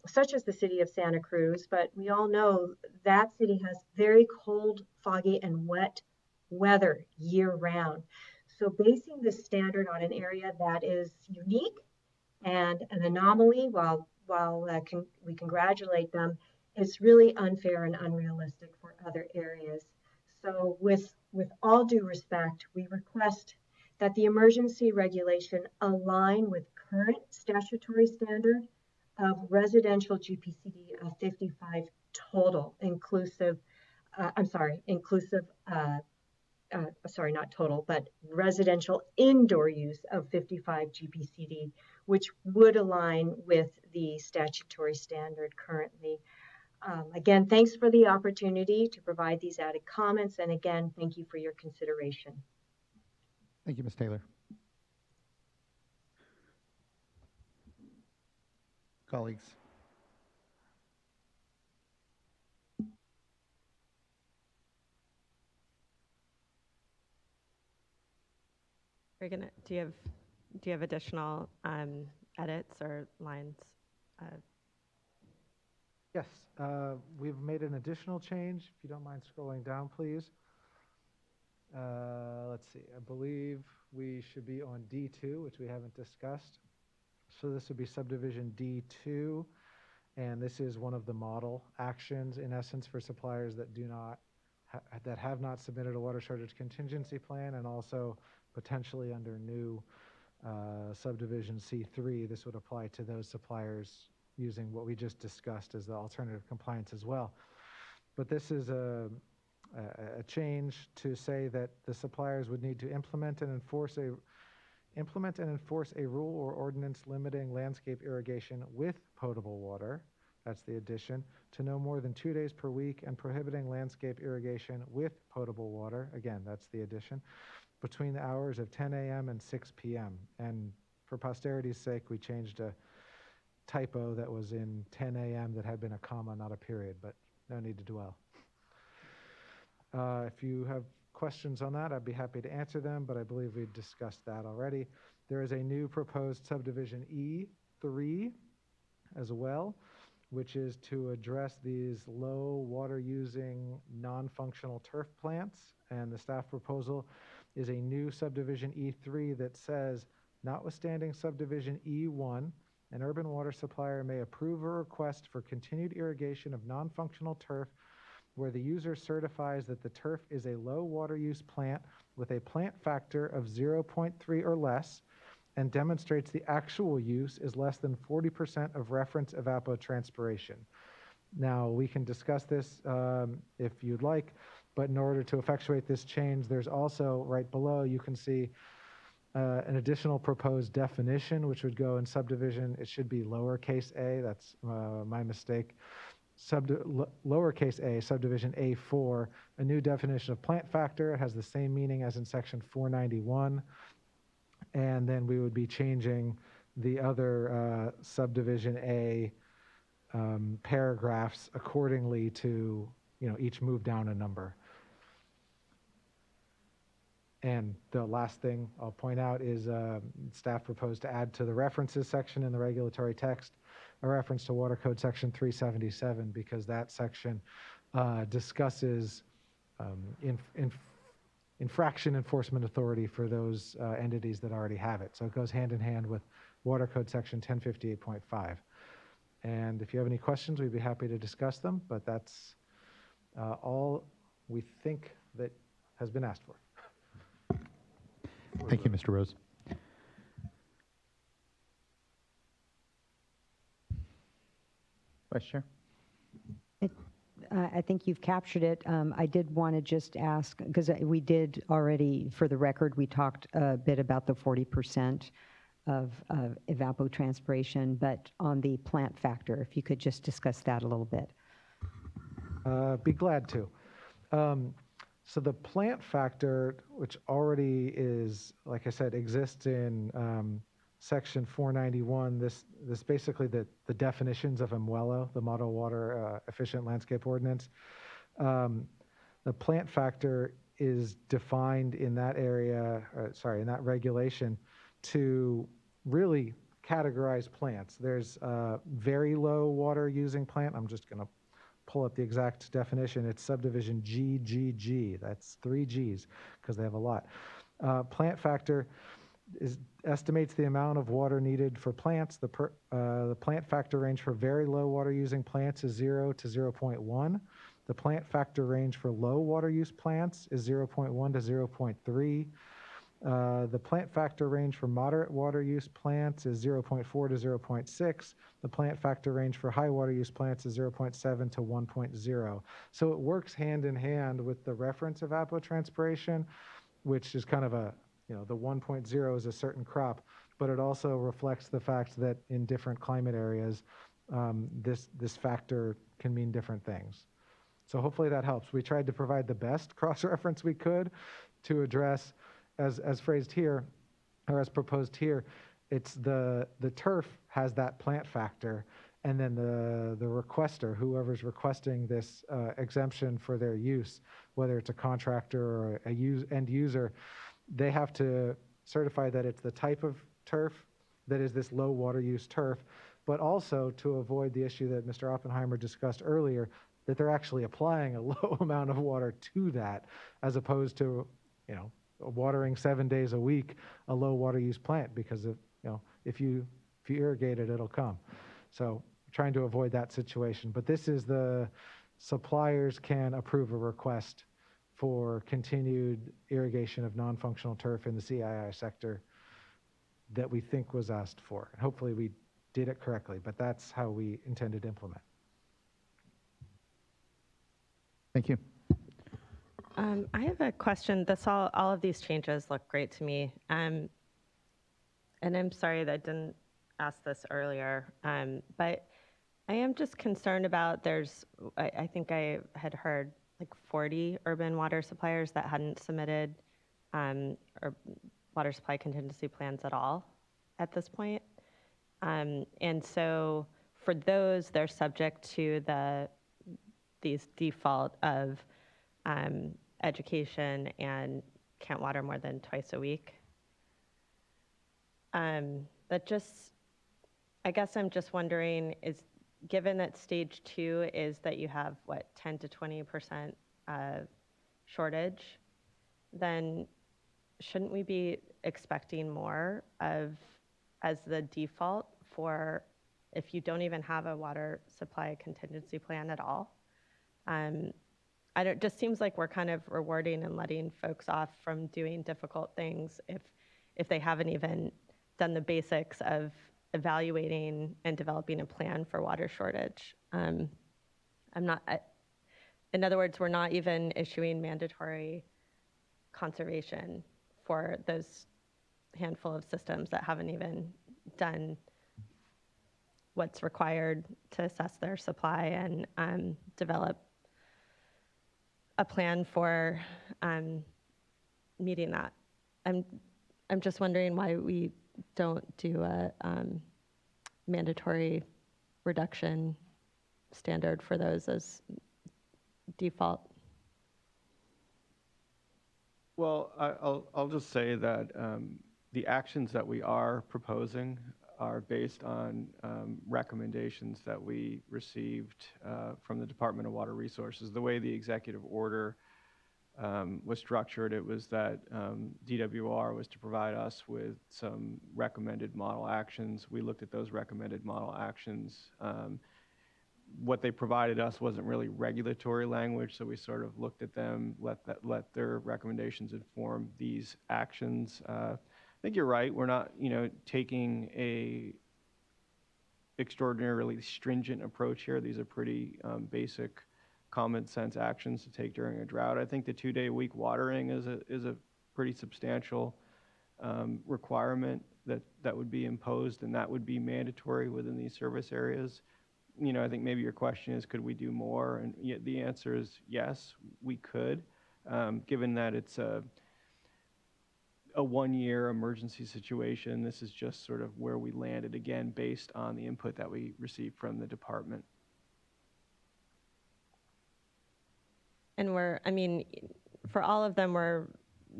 such as the city of Santa Cruz. But we all know that city has very cold, foggy, and wet weather year-round. So basing this standard on an area that is unique and an anomaly, while we congratulate them, is really unfair and unrealistic for other areas. So with all due respect, we request that the emergency regulation align with current statutory standard of residential GPCD of 55 total, inclusive I'm sorry, inclusive, sorry, not total, but residential indoor use of 55 GPCD, which would align with the statutory standard currently. Again, thanks for the opportunity to provide these added comments. And again, thank you for your consideration. Thank you, Ms. Taylor. Colleagues. We're gonna, do you have additional edits or lines? Yes, we've made an additional change. If you don't mind scrolling down, please. Let's see, I believe we should be on D2, which we haven't discussed. So this would be subdivision D2, and this is one of the model actions, in essence, for suppliers that do not, that have not submitted a water shortage contingency plan, and also potentially under new subdivision C3, this would apply to those suppliers using what we just discussed as the alternative compliance as well. But this is a change to say that the suppliers would need to implement and enforce a rule or ordinance limiting landscape irrigation with potable water, that's the addition, to no more than 2 days per week, and prohibiting landscape irrigation with potable water, again, that's the addition, between the hours of 10 a.m. and 6 p.m. And for posterity's sake, we changed a typo that was in 10 a.m. that had been a comma, not a period, but no need to dwell. If you have questions on that, I'd be happy to answer them, but I believe we've discussed that already. There is a new proposed subdivision E3 as well, which is to address these low water using non-functional turf plants. And the staff proposal is a new subdivision E3 that says, notwithstanding subdivision E1, an urban water supplier may approve a request for continued irrigation of non-functional turf where the user certifies that the turf is a low water use plant with a plant factor of 0.3 or less and demonstrates the actual use is less than 40% of reference evapotranspiration. Now, we can discuss this if you'd like, but in order to effectuate this change, there's also right below, you can see an additional proposed definition, which would go in subdivision. It should be lowercase a, that's my mistake. Lowercase a, subdivision A4, a new definition of plant factor. It has the same meaning as in section 491. And then we would be changing the other subdivision A paragraphs accordingly to, each move down a number. And the last thing I'll point out is staff proposed to add to the references section in the regulatory text a reference to Water Code section 377, because that section discusses infraction enforcement authority for those entities that already have it. So it goes hand in hand with Water Code section 1058.5. And if you have any questions, we'd be happy to discuss them, but that's all we think that has been asked for. Thank you, Mr. Rose. Vice Chair. I think you've captured it. I did want to just ask, because we did already, for the record, we talked a bit about the 40% of evapotranspiration, but on the plant factor, if you could just discuss that a little bit. Be glad to. So the plant factor, which already is, like I said, exists in section 491, this basically the definitions of MWELO, the Model Water Efficient Landscape Ordinance. The plant factor is defined in that area, in that regulation to really categorize plants. There's very low water using plant. I'm just going to pull up the exact definition. It's subdivision GGG. That's 3 Gs because they have a lot. Plant factor estimates the amount of water needed for plants. The plant factor range for very low water using plants is 0 to 0.1. The plant factor range for low water use plants is 0.1 to 0.3. The plant factor range for moderate water use plants is 0.4 to 0.6. The plant factor range for high water use plants is 0.7 to 1.0. So it works hand in hand with the reference evapotranspiration, which is kind of a, the 1.0 is a certain crop, but it also reflects the fact that in different climate areas, this factor can mean different things. So hopefully that helps. We tried to provide the best cross-reference we could to address, as phrased here, or as proposed here, it's the turf has that plant factor, and then the requester, whoever's requesting this exemption for their use, whether it's a contractor or end user, they have to certify that it's the type of turf that is this low water use turf, but also to avoid the issue that Mr. Oppenheimer discussed earlier, that they're actually applying a low amount of water to that, as opposed to, watering 7 days a week a low water use plant, because if you irrigate it, it'll come. So trying to avoid that situation. But this is the suppliers can approve a request for continued irrigation of non-functional turf in the CII sector that we think was asked for. And hopefully we did it correctly, but that's how we intended to implement. Thank you. I have a question. All of these changes look great to me. And I'm sorry that I didn't ask this earlier, but I am just concerned about I think I had heard like 40 urban water suppliers that hadn't submitted or water supply contingency plans at all at this point. And so for those, they're subject to these default of education and can't water more than twice a week. I guess I'm just wondering, given that stage 2 is that you have 10 to 20% shortage, then shouldn't we be expecting more as the default for if you don't even have a water supply contingency plan at all? It just seems like we're kind of rewarding and letting folks off from doing difficult things if they haven't even done the basics of evaluating and developing a plan for water shortage. In other words, we're not even issuing mandatory conservation for those handful of systems that haven't even done what's required to assess their supply and develop a plan for meeting that. I'm just wondering why we don't do a mandatory reduction standard for those as default. Well, I'll just say that the actions that we are proposing are based on recommendations that we received from the Department of Water Resources. The way the executive order was structured, it was that DWR was to provide us with some recommended model actions. We looked at those recommended model actions. What they provided us wasn't really regulatory language, so we sort of looked at them, let their recommendations inform these actions. I think you're right. We're not, taking a extraordinarily stringent approach here. These are pretty basic, common sense actions to take during a drought. I think the 2-day-a-week watering is a pretty substantial requirement that would be imposed, and that would be mandatory within these service areas. I think maybe your question is, could we do more? And the answer is yes, we could, given that it's a 1-year emergency situation. This is just sort of where we landed, again, based on the input that we received from the department. And for all of them,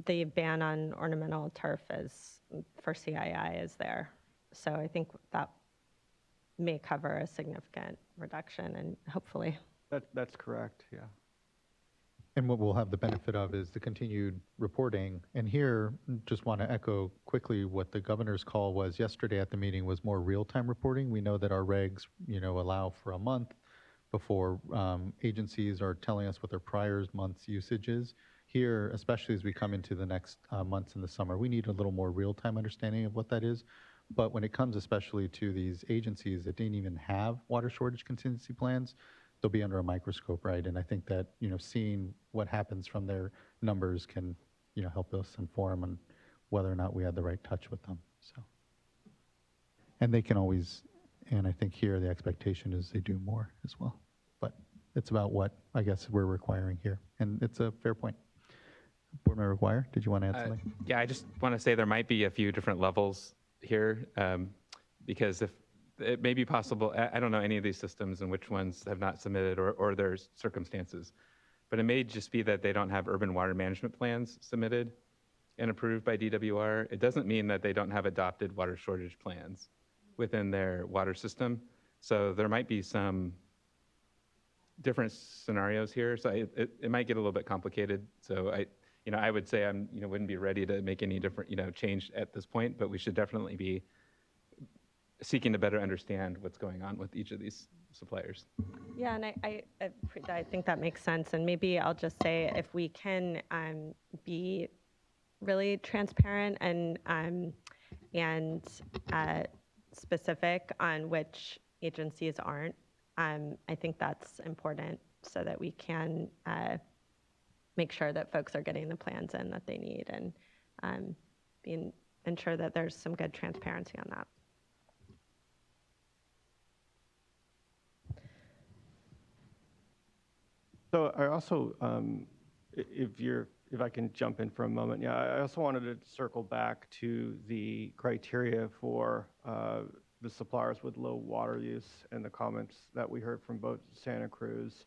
the ban on ornamental turf for CII is there. So I think that may cover a significant reduction, and hopefully. That's correct, yeah. And what we'll have the benefit of is the continued reporting. And here, just want to echo quickly what the governor's call was yesterday at the meeting was more real-time reporting. We know that our regs, allow for a month before agencies are telling us what their prior month's usage is. here, especially as we come into the next months in the summer, we need a little more real-time understanding of what that is. But when it comes especially to these agencies that didn't even have water shortage contingency plans, they'll be under a microscope, right? And I think that, seeing what happens from their numbers can, help us inform on whether or not we had the right touch with them. So, and they can always, and I think here the expectation is they do more as well. But it's about what I guess we're requiring here, and it's a fair point. Board Member McGuire, did you want to add something? Yeah, I just want to say there might be a few different levels here, because if it may be possible, I don't know any of these systems and which ones have not submitted or their circumstances, but it may just be that they don't have urban water management plans submitted and approved by DWR. It doesn't mean that they don't have adopted water shortage plans within their water system. So there might be some different scenarios here. So it might get a little bit complicated. So I would say I'm, wouldn't be ready to make any different, change at this point, but we should definitely be seeking to better understand what's going on with each of these suppliers. Yeah, and I think that makes sense. And maybe I'll just say if we can be really transparent and specific on which agencies aren't, I think that's important so that we can make sure that folks are getting the plans in that they need and ensure that there's some good transparency on that. So I also, if I can jump in for a moment, yeah, I also wanted to circle back to the criteria for the suppliers with low water use and the comments that we heard from both Santa Cruz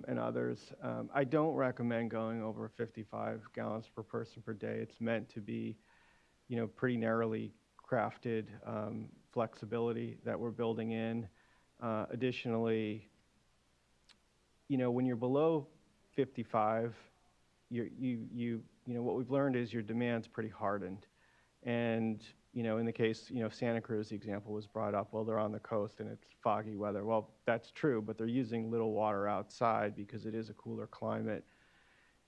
and others. I don't recommend going over 55 gallons per person per day. It's meant to be, pretty narrowly crafted flexibility that we're building in. Additionally, when you're below 55, what we've learned is your demand's pretty hardened. And, in the case, Santa Cruz, the example was brought up, well, they're on the coast and it's foggy weather. Well, that's true, but they're using little water outside because it is a cooler climate.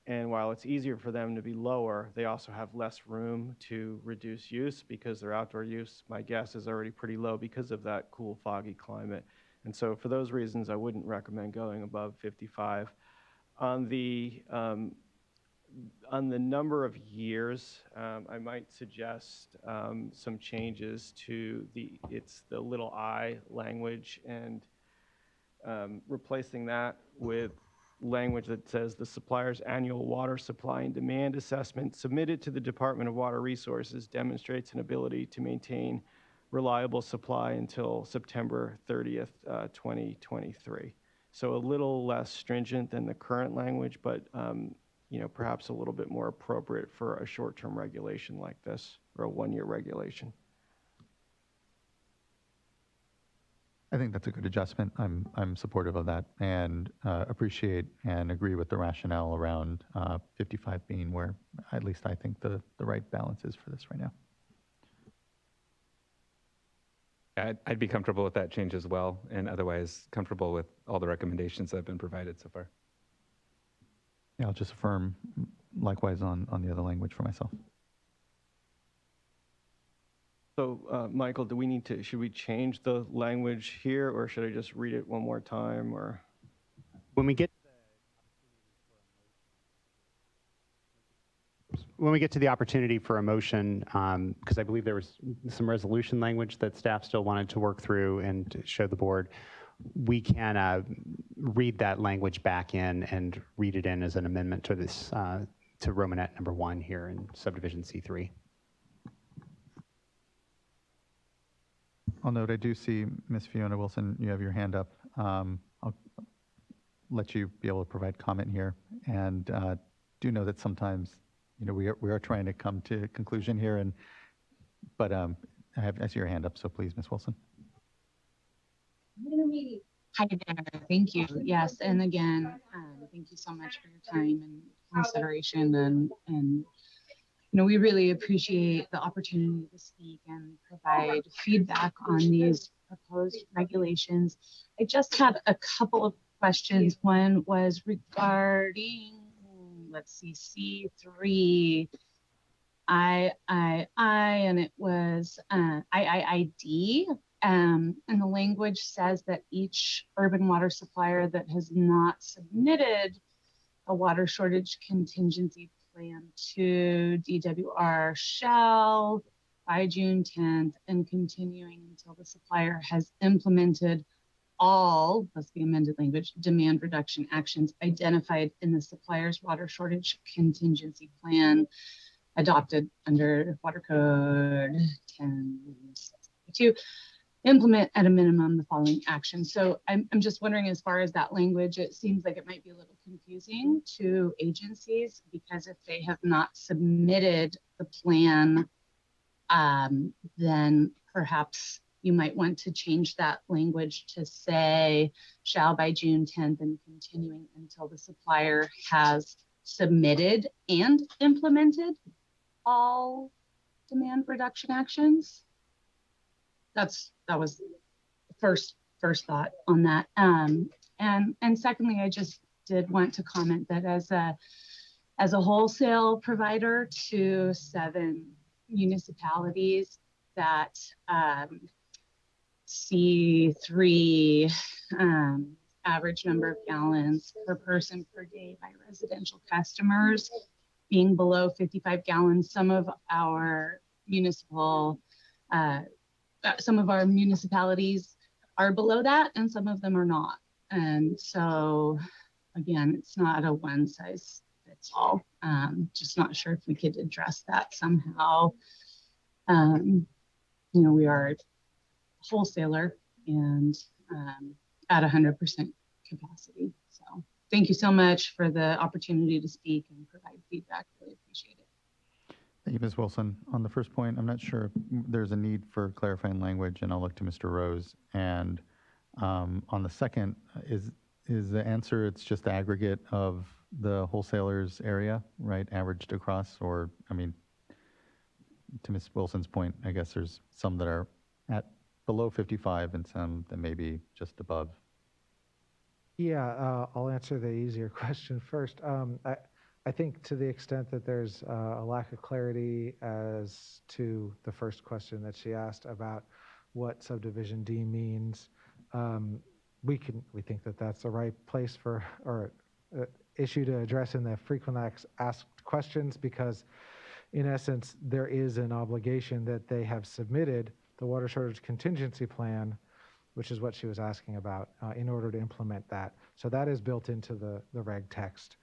And while it's easier for them to be lower, they also have less room to reduce use because their outdoor use, my guess, is already pretty low because of that cool, foggy climate. And so for those reasons, I wouldn't recommend going above 55. On the number of years, I might suggest some changes to the little I language and replacing that with language that says the supplier's annual water supply and demand assessment submitted to the Department of Water Resources demonstrates an ability to maintain reliable supply until September 30th, 2023. So a little less stringent than the current language, but perhaps a little bit more appropriate for a short-term regulation like this, or a one-year regulation. I think that's a good adjustment. I'm supportive of that and appreciate and agree with the rationale around 55 being where at least I think the right balance is for this right now. I'd be comfortable with that change as well, and otherwise comfortable with all the recommendations that have been provided so far. Yeah, I'll just affirm likewise on the other language for myself. So, Michael, should we change the language here, or should I just read it one more time, or? When we get to the opportunity for a motion, because I believe there was some resolution language that staff still wanted to work through and to show the board, we can read that language back in and read it in as an amendment to this, to Romanet number 1 here in subdivision C3. I'll note I do see Ms. Fiona Wilson, you have your hand up. I'll let you be able to provide comment here, and do know that sometimes we are trying to come to a conclusion here, but I see your hand up, so please, Ms. Wilson. Hi there, thank you. Yes, and again, thank you so much for your time and consideration, and we really appreciate the opportunity to speak and provide feedback on these proposed regulations. I just have a couple of questions. One was regarding let's see, C3, and it was IIID. And the language says that each urban water supplier that has not submitted a water shortage contingency plan to DWR shall, by June 10th, and continuing until the supplier has implemented all, that's the amended language, demand reduction actions identified in the supplier's water shortage contingency plan adopted under Water Code 10.2, implement at a minimum the following actions. So I'm just wondering, as far as that language, it seems like it might be a little confusing to agencies, because if they have not submitted the plan, then perhaps you might want to change that language to say shall by June 10th and continuing until the supplier has submitted and implemented all demand reduction actions. That was first thought on that. And secondly, I just did want to comment that as a wholesale provider to 7 municipalities, that C3 average number of gallons per person per day by residential customers being below 55 gallons. Some of our municipalities are below that, and some of them are not. And so, again, it's not a one size fits all. Just not sure if we could address that somehow. We are a wholesaler and at 100% capacity. So thank you so much for the opportunity to speak and provide feedback. Really appreciate it. Thank you, Ms. Wilson. On the first point, I'm not sure if there's a need for clarifying language, and I'll look to Mr. Rose. And on the second, is the answer it's just the aggregate of the wholesalers area, right, averaged across? Or, I mean, to Ms. Wilson's point, I guess there's some that are at below 55 and some that may be just above. Yeah, I'll answer the easier question first. I think to the extent that there's a lack of clarity as to the first question that she asked about what subdivision D means, we think that that's the right place for, or issue to address in the frequently asked questions, because in essence, there is an obligation that they have submitted the water shortage contingency plan, which is what she was asking about, in order to implement that. So that is built into the reg text.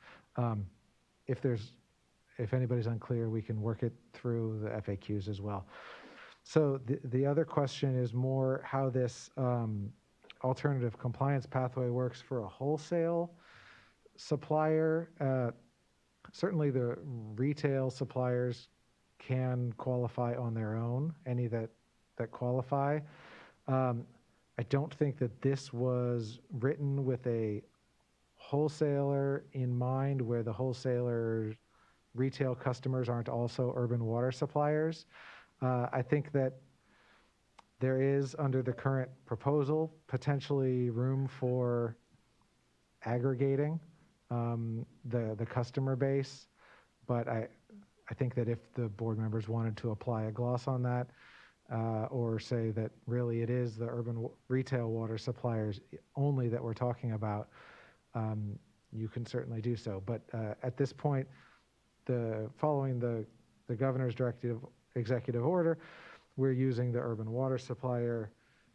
If anybody's unclear, we can work it through the FAQs as well. So the other question is more how this alternative compliance pathway works for a wholesale supplier. Certainly the retail suppliers can qualify on their own, any that qualify. I don't think that this was written with a wholesaler in mind, where the wholesaler retail customers aren't also urban water suppliers. I think that there is, under the current proposal, potentially room for aggregating the customer base, but I think that if the board members wanted to apply a gloss on that, or say that really it is the urban retail water suppliers only that we're talking about, you can certainly do so. But at this point, following the governor's executive order, we're using the urban water supplier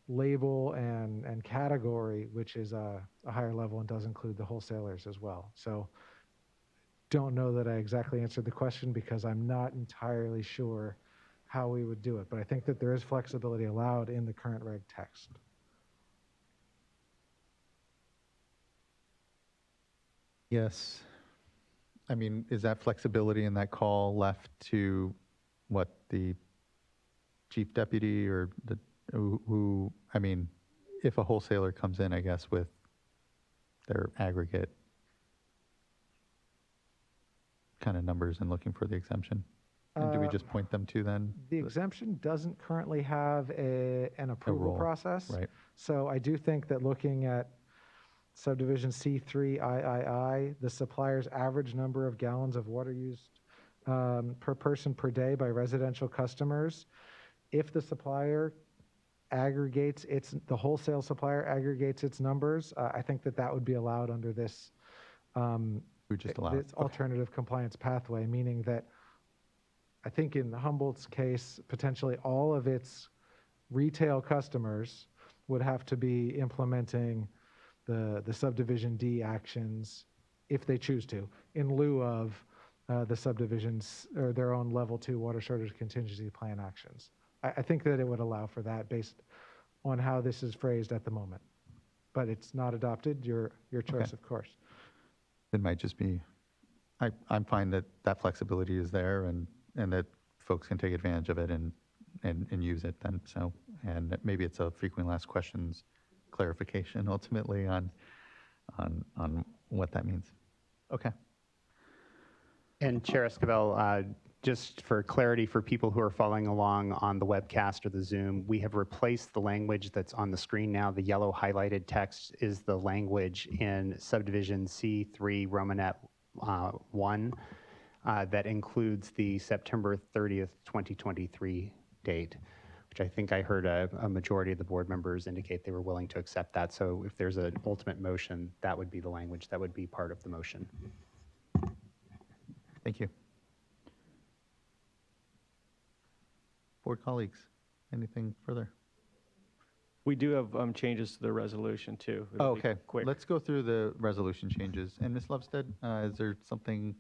label and category, which is a higher level and does include the wholesalers as well. So don't know that I exactly answered the question, because I'm not entirely sure how we would do it, but I think that there is flexibility allowed in the current reg text. Yes. I mean, is that flexibility in that call left to what, the chief deputy or who, I mean, if a wholesaler comes in, I guess, with their aggregate kind of numbers and looking for the exemption? And do we just point them to then? The exemption doesn't currently have an approval process. Right. So I do think that looking at Subdivision C3 III, the supplier's average number of gallons of water used per person per day by residential customers. If the supplier aggregates the wholesale supplier aggregates its numbers, I think that would be allowed under this, We just allow this alternative compliance pathway, meaning that I think in Humboldt's case, potentially all of its retail customers would have to be implementing the subdivision D actions if they choose to, in lieu of the subdivisions or their own level 2 water shortage contingency plan actions. I think that it would allow for that based on how this is phrased at the moment. But it's not adopted, your choice, of course. It might just be, I'm fine that flexibility is there and that folks can take advantage of it and use it then. So, and maybe it's a frequently asked questions clarification ultimately on what that means. Okay. And Chair Esquivel, just for clarity for people who are following along on the webcast or the Zoom, we have replaced the language that's on the screen now. The yellow highlighted text is the language in subdivision C3 Romanet 1 that includes the September 30th, 2023 date, which I think I heard a majority of the board members indicate they were willing to accept that. So if there's an ultimate motion, that would be the language that would be part of the motion. Thank you. Board colleagues, anything further? We do have changes to the resolution too. It'll be Okay, quick. let's go through the resolution changes. And Ms. Lovestead, is there something?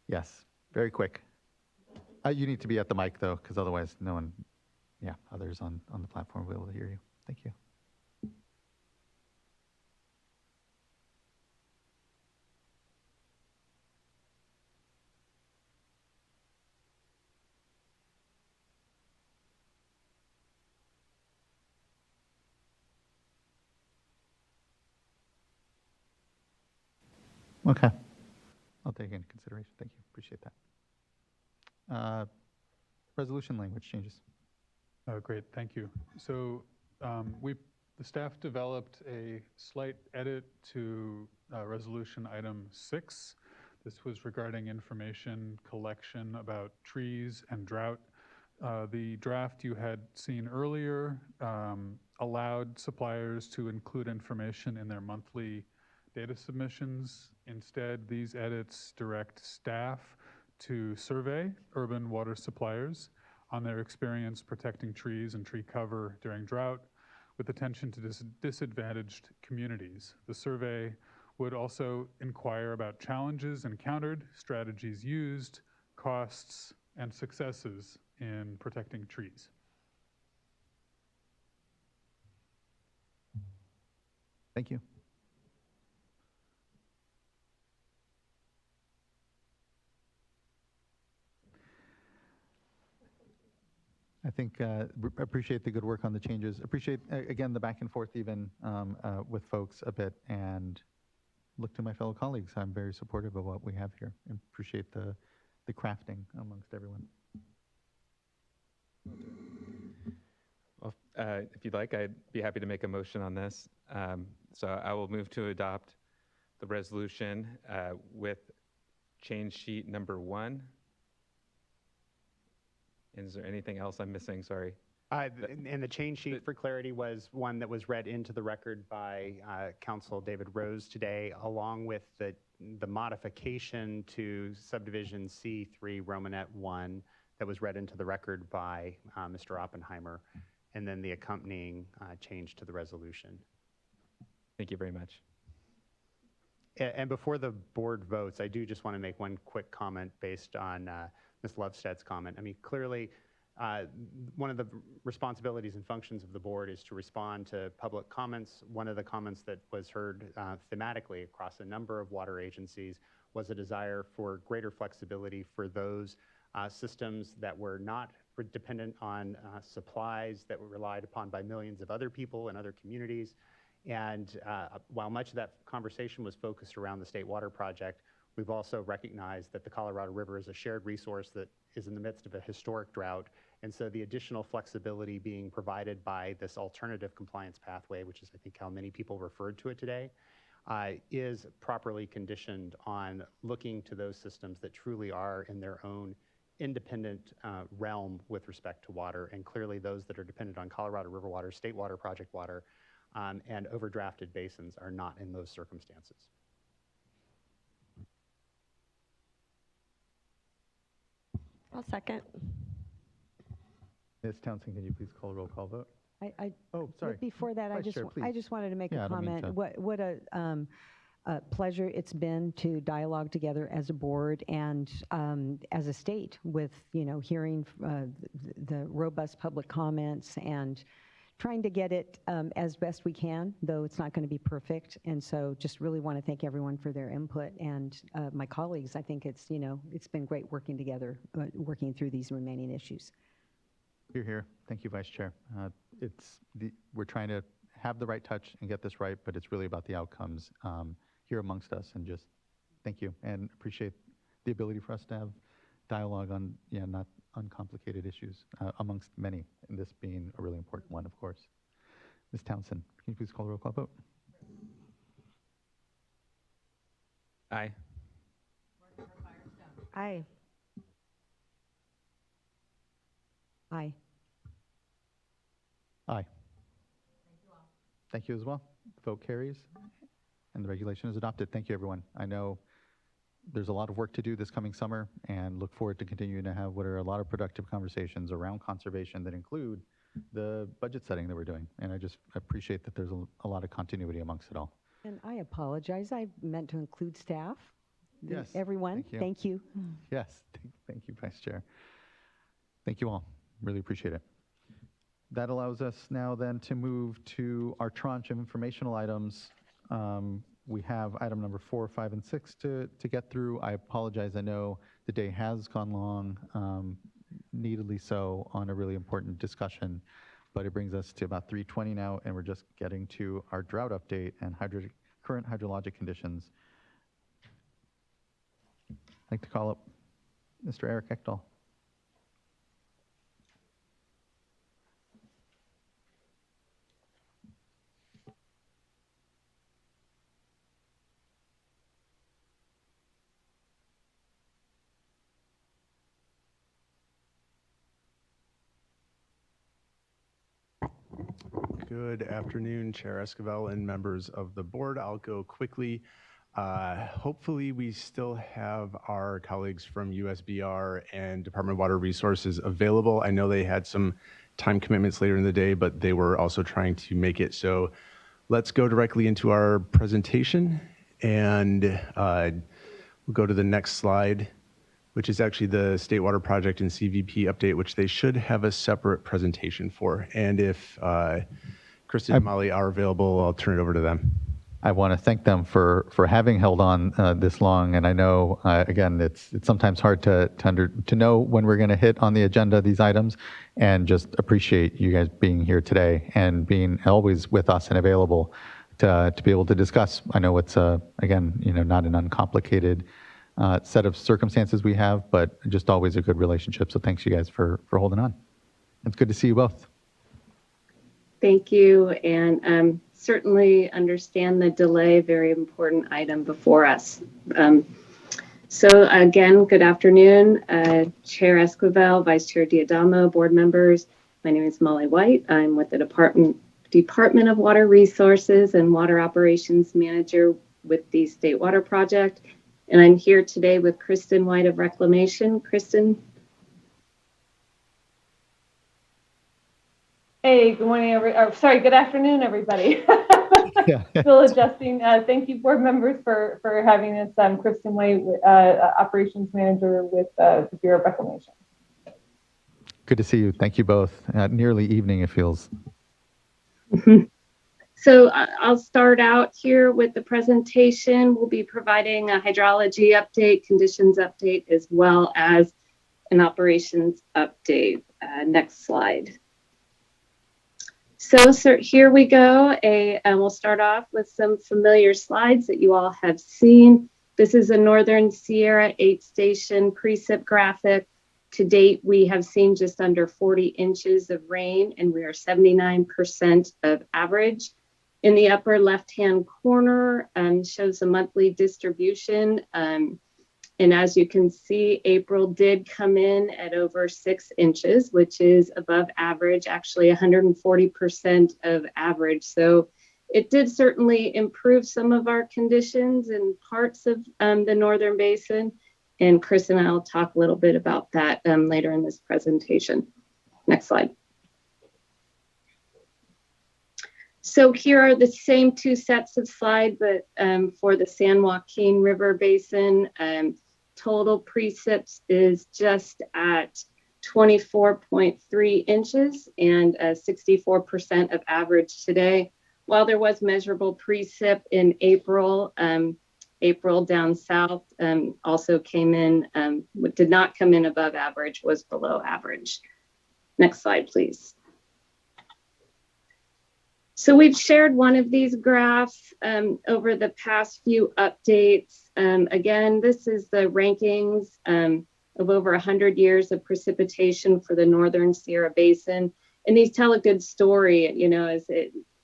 Yes, very quick. You need to be at the mic though, because otherwise no one, others on the platform will be able to hear you. Thank you. Okay. I'll take it into consideration. Thank you. Appreciate that. Resolution language changes. Great, thank you. So the staff developed a slight edit to resolution item 6. This was regarding information collection about trees and drought. The draft you had seen earlier allowed suppliers to include information in their monthly data submissions. Instead, these edits direct staff to survey urban water suppliers on their experience protecting trees and tree cover during drought, with attention to disadvantaged communities. The survey would also inquire about challenges encountered, strategies used, costs, and successes in protecting trees. Thank you. I think appreciate the good work on the changes. Appreciate, again, the back and forth even with folks a bit, and look to my fellow colleagues. I'm very supportive of what we have here and appreciate the crafting amongst everyone. Well, if you'd like, I'd be happy to make a motion on this. So I will move to adopt the resolution with change sheet number 1. And is there anything else I'm missing? Sorry. And the change sheet, for clarity, was one that was read into the record by Council David Rose today, along with the modification to subdivision C3 Romanet 1 that was read into the record by Mr. Oppenheimer, and then the accompanying change to the resolution. Thank you very much. And before the board votes, I do just want to make one quick comment based on Ms. Lovestead's comment. I mean, clearly, one of the responsibilities and functions of the board is to respond to public comments. One of the comments that was heard thematically across a number of water agencies was a desire for greater flexibility for those systems that were not dependent on supplies that were relied upon by millions of other people and other communities. And while much of that conversation was focused around the State Water Project, we've also recognized that the Colorado River is a shared resource that is in the midst of a historic drought And so the additional flexibility being provided by this alternative compliance pathway, which is I think how many people referred to it today, is properly conditioned on looking to those systems that truly are in their own independent realm with respect to water, and clearly those that are dependent on Colorado River water, state water, project water, and overdrafted basins are not in those circumstances. I'll second. Ms. Townsend, can you please call a roll call vote? Oh, sorry. Before that, Vice Chair, I just wanted to make Yeah, a I don't mean comment. to- What a pleasure it's been to dialogue together as a board and as a state with, hearing the robust public comments and trying to get it as best we can, though it's not going to be perfect. And so just really want to thank everyone for their input and my colleagues. I think it's been great working together, working through these remaining issues. You're here. Thank you, Vice Chair. We're trying to have the right touch and get this right, but it's really about the outcomes here amongst us. And just thank you and appreciate the ability for us to have dialogue on not uncomplicated issues amongst many, and this being a really important one, of course. Ms. Townsend, can you please call the roll call vote? Aye. Aye. Aye. Aye. Thank you as well. The vote carries, and the regulation is adopted. Thank you, everyone. I know there's a lot of work to do this coming summer, and look forward to continuing to have what are a lot of productive conversations around conservation that include the budget setting that we're doing. And I just appreciate that there's a lot of continuity amongst it all. And I apologize. I meant to include staff. Yes. Everyone, thank you. Yes. Thank you, Vice Chair. Thank you all. Really appreciate it. That allows us now then to move to our tranche of informational items. We have item number 4, 5, and 6 to get through. I apologize. I know the day has gone long, neededly so, on a really important discussion, but it brings us to about 3:20 now, and we're just getting to our drought update and current hydrologic conditions. I'd like to call up Mr. Eric Ekdahl. Good afternoon, Chair Esquivel and members of the board. I'll go quickly. Hopefully we still have our colleagues from USBR and Department of Water Resources available. I know they had some time commitments later in the day, but they were also trying to make it. So let's go directly into our presentation, and we'll go to the next slide, which is actually the State Water Project and CVP update, which they should have a separate presentation for. And if Kristen and Molly are available, I'll turn it over to them. I want to thank them for having held on this long, and I know again it's sometimes hard to know when we're going to hit on the agenda these items, and just appreciate you guys being here today and being always with us and available to be able to discuss. I know it's again not an uncomplicated set of circumstances we have, but just always a good relationship. So thanks you guys for holding on. It's good to see you both. Thank you, and certainly understand the delay, very important item before us. So again, good afternoon, Chair Esquivel, Vice Chair Diadamo, board members. My name is Molly White. I'm with the Department of Water Resources and Water Operations Manager with the State Water Project. And I'm here today with Kristen White of Reclamation. Kristen. Hey, good morning, good afternoon, everybody. Still adjusting. Thank you, board members, for having us. I'm Kristen White, Operations Manager with the Bureau of Reclamation. Good to see you. Thank you both. Nearly evening, it feels. So I'll start out here with the presentation. We'll be providing a hydrology update, conditions update, as well as an operations update. Next slide. So here we go. And we'll start off with some familiar slides that you all have seen. This is a Northern Sierra 8-station precip graphic To date, we have seen just under 40 inches of rain, and we are 79% of average. In the upper left-hand corner shows a monthly distribution. And as you can see, April did come in at over 6 inches, which is above average, actually 140% of average. So it did certainly improve some of our conditions in parts of the Northern Basin. And Chris and I will talk a little bit about that later in this presentation. Next slide. So here are the same two sets of slides, but for the San Joaquin River Basin. Total precip is just at 24.3 inches and 64% of average today. While there was measurable precip in April, April down south also came in, did not come in above average, was below average. Next slide, please. So we've shared one of these graphs over the past few updates. Again, this is the rankings of over 100 years of precipitation for the Northern Sierra Basin. And these tell a good story, you know,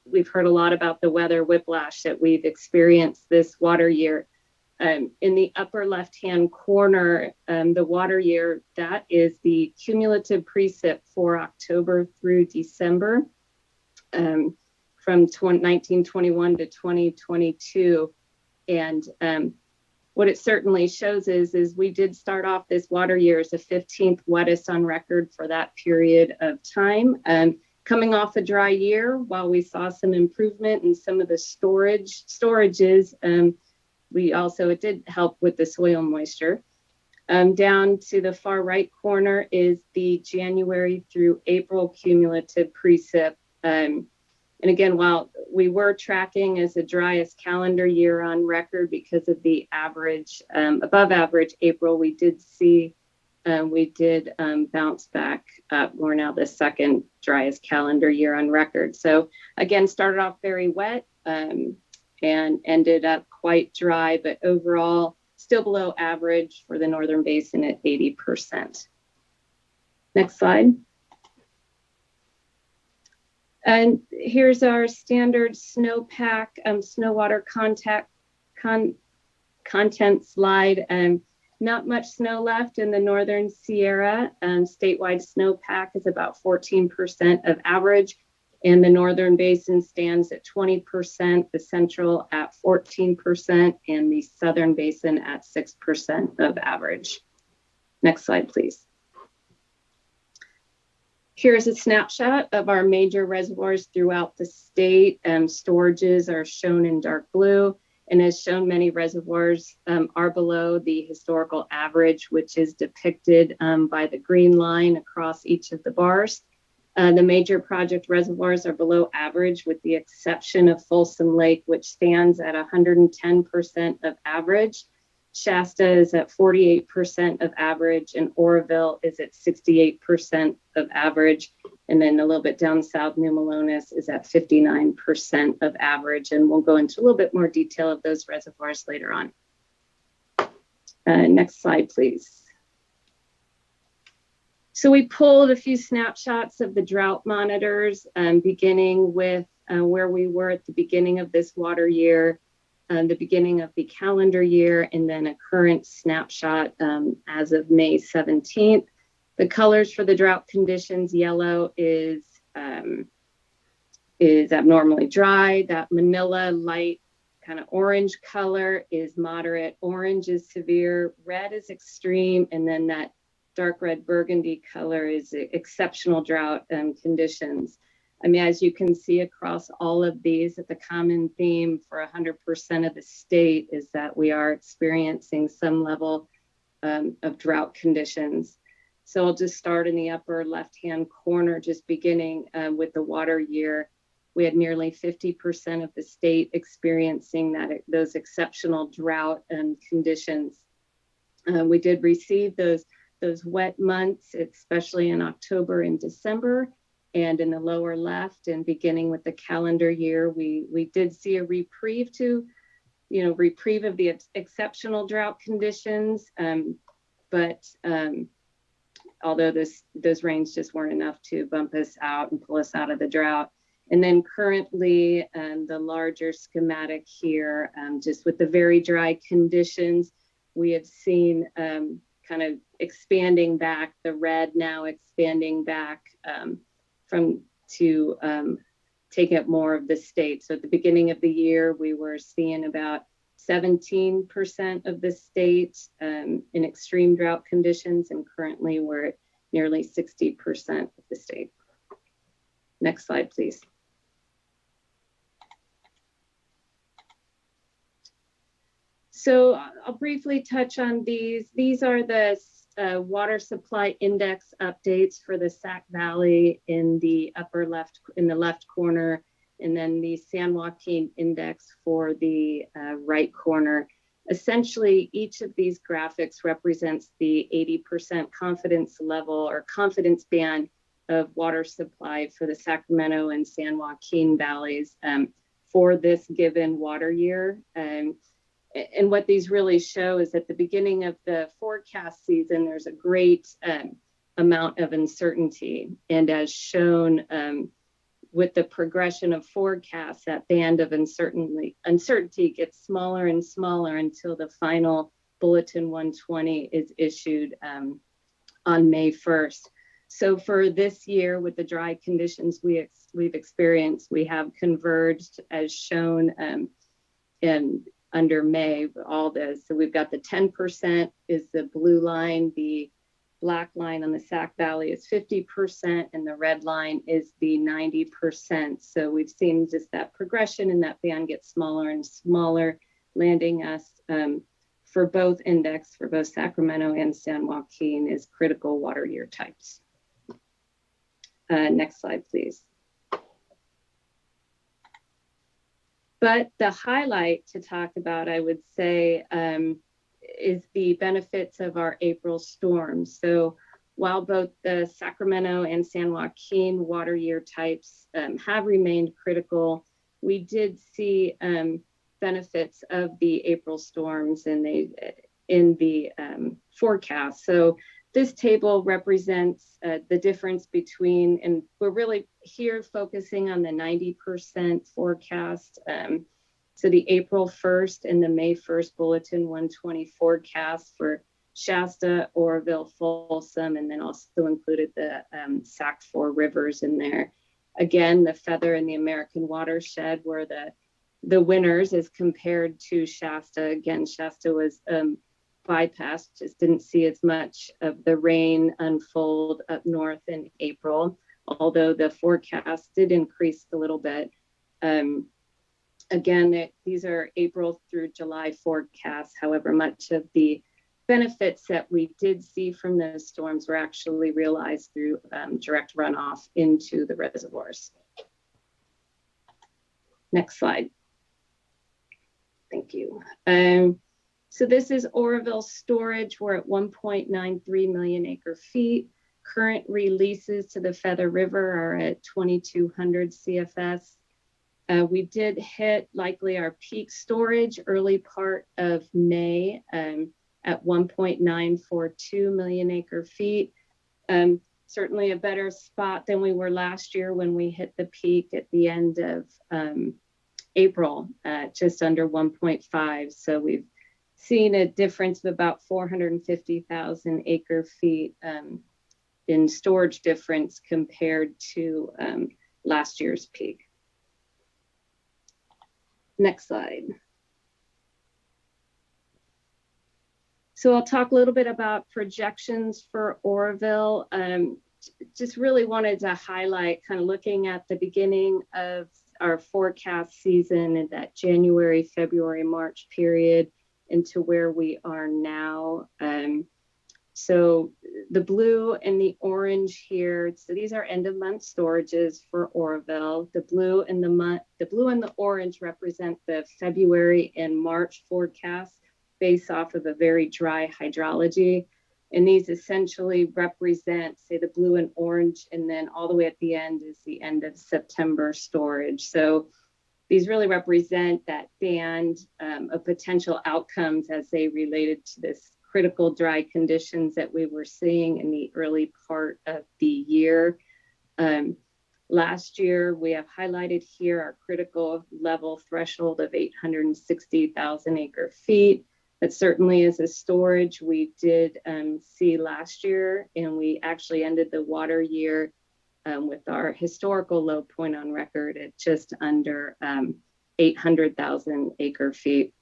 we've heard a lot about the weather whiplash that we've experienced this water year. In the upper left-hand corner, the water year, that is the cumulative precip for October through December. From 1921 to 2022. And what it certainly shows is we did start off this water year as the 15th wettest on record for that period of time. Coming off a dry year, while we saw some improvement in some of the storages, it did help with the soil moisture. Down to the far right corner is the January through April cumulative precip. And again, while we were tracking as the driest calendar year on record because of the average, above average April, we did bounce back up. We're now the second driest calendar year on record. So again, started off very wet and ended up quite dry, but overall still below average for the Northern Basin at 80%. Next slide. And here's our standard snowpack, snow water content slide. Not much snow left in the Northern Sierra. Statewide snowpack is about 14% of average, and the Northern Basin stands at 20%, the Central at 14%, and the Southern Basin at 6% of average. Next slide, please. Here's a snapshot of our major reservoirs throughout the state. Storages are shown in dark blue, and as shown, many reservoirs are below the historical average, which is depicted by the green line across each of the bars. The major project reservoirs are below average with the exception of Folsom Lake, which stands at 110% of average. Shasta is at 48% of average, and Oroville is at 68% of average. And then a little bit down south, New Melones is at 59% of average. And we'll go into a little bit more detail of those reservoirs later on. Next slide, please. So we pulled a few snapshots of the drought monitors, beginning with where we were at the beginning of this water year, the beginning of the calendar year, and then a current snapshot as of May 17th. The colors for the drought conditions, yellow is abnormally dry. That Manila light kind of orange color is moderate. Orange is severe. Red is extreme. And then that dark red burgundy color is exceptional drought conditions. I mean, as you can see across all of these, that the common theme for 100% of the state is that we are experiencing some level of drought conditions. So I'll just start in the upper left-hand corner, just beginning with the water year. We had nearly 50% of the state experiencing those exceptional drought conditions. We did receive those wet months, especially in October and December. And in the lower left, and beginning with the calendar year, we did see a reprieve of the exceptional drought conditions, but although those rains just weren't enough to bump us out and pull us out of the drought. And then currently, the larger schematic here, just with the very dry conditions, we have seen kind of expanding back, the red now expanding back to take up more of the state. So at the beginning of the year, we were seeing about 17% of the state in extreme drought conditions, and currently we're at nearly 60% of the state. Next slide, please. So I'll briefly touch on these. These are the water supply index updates for the Sac Valley in the upper left, in the left corner, and then the San Joaquin index for the right corner. Essentially, each of these graphics represents the 80% confidence level or confidence band of water supply for the Sacramento and San Joaquin valleys for this given water year. And what these really show is at the beginning of the forecast season, there's a great amount of uncertainty. And as shown with the progression of forecasts, that band of uncertainty gets smaller and smaller until the final Bulletin 120 is issued on May 1st. So for this year, with the dry conditions we've experienced, we have converged as shown under May, all this. So we've got the 10% is the blue line, the black line on the Sac Valley is 50%, and the red line is the 90%. So we've seen just that progression, and that band gets smaller and smaller, landing us for both index, for both Sacramento and San Joaquin, is critical water year types. Next slide, please. But the highlight to talk about, I would say, is the benefits of our April storms. So while both the Sacramento and San Joaquin water year types have remained critical, we did see benefits of the April storms in the forecast. So this table represents the difference between, and we're really here focusing on the 90% forecast. So the April 1st and the May 1st Bulletin 120 forecast for Shasta, Oroville, Folsom, and then also included the Sac Four rivers in there. Again, the Feather and the American Watershed were the winners as compared to Shasta. Again, Shasta was bypassed, just didn't see as much of the rain unfold up north in April, although the forecast did increase a little bit. Again, these are April through July forecasts. However, much of the benefits that we did see from those storms were actually realized through direct runoff into the reservoirs. Next slide. Thank you. So this is Oroville storage. We're at 1.93 million acre feet. Current releases to the Feather River are at 2,200 CFS. We did hit likely our peak storage early part of May at 1.942 million acre feet. Certainly a better spot than we were last year when we hit the peak at the end of April at just under 1.5. So we've seen a difference of about 450,000 acre feet in storage difference compared to last year's peak. Next slide. So I'll talk a little bit about projections for Oroville. Just really wanted to highlight, kind of looking at the beginning of our forecast season in that January, February, March period into where we are now. So the blue and the orange here, so these are end of month storages for Oroville. The blue and the orange represent the February and March forecasts based off of a very dry hydrology. And these essentially represent, say, the blue and orange, and then all the way at the end is the end of September storage. So these really represent that band of potential outcomes as they related to this critical dry conditions that we were seeing in the early part of the year. Last year, we have highlighted here our critical level threshold of 860,000 acre feet. That certainly is a storage we did see last year, and we actually ended the water year with our historical low point on record at just under 800,000 acre feet.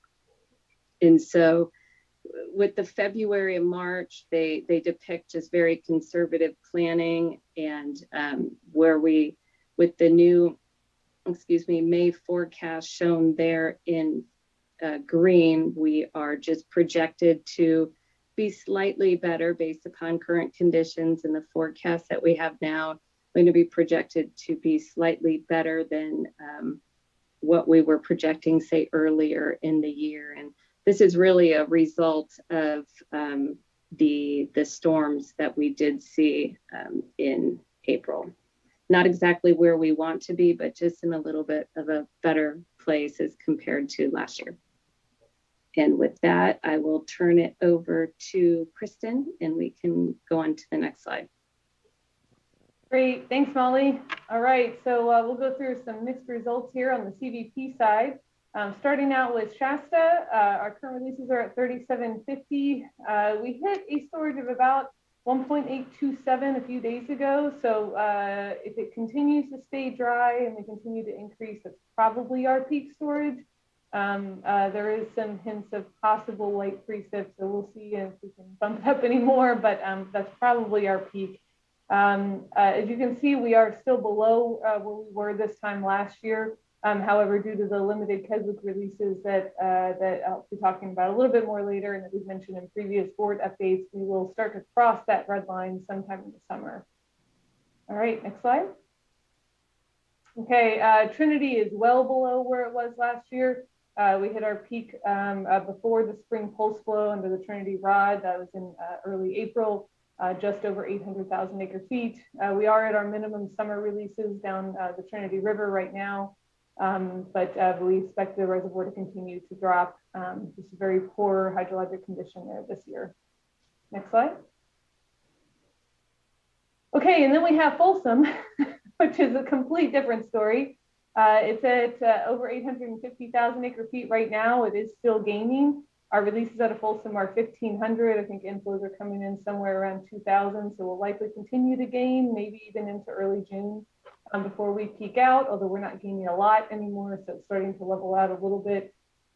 And so with the February and March, they depict just very conservative planning, and where we, with the new, May forecast shown there in green, we are just projected to be slightly better based upon current conditions, and the forecast that we have now going to be projected to be slightly better than what we were projecting, say, earlier in the year. And this is really a result of the storms that we did see in April. Not exactly where we want to be, but just in a little bit of a better place as compared to last year. And with that, I will turn it over to Kristen, and we can go on to the next slide. Great, thanks, Molly. All right, so we'll go through some mixed results here on the CVP side. Starting out with Shasta, our current releases are at 3750. We hit a storage of about 1.827 a few days ago. So if it continues to stay dry and we continue to increase, that's probably our peak storage. There is some hints of possible light precip, so we'll see if we can bump it up anymore, but that's probably our peak. As you can see, we are still below where we were this time last year. However, due to the limited Keswick releases that I'll be talking about a little bit more later, and that we've mentioned in previous board updates, we will start to cross that red line sometime in the summer. All right, next slide. Okay, Trinity is well below where it was last year. We hit our peak before the spring pulse flow under the Trinity rod. That was in early April, just over 800,000 acre feet. We are at our minimum summer releases down the Trinity River right now. But we expect the reservoir to continue to drop. Just a very poor hydrologic condition there this year. Next slide. Okay, and then we have Folsom, which is a complete different story. It's at over 850,000 acre feet right now. It is still gaining. Our releases out of Folsom are 1,500. I think inflows are coming in somewhere around 2,000. So we'll likely continue to gain, maybe even into early June. Before we peak out, although we're not gaining a lot anymore, so it's starting to level out a little bit.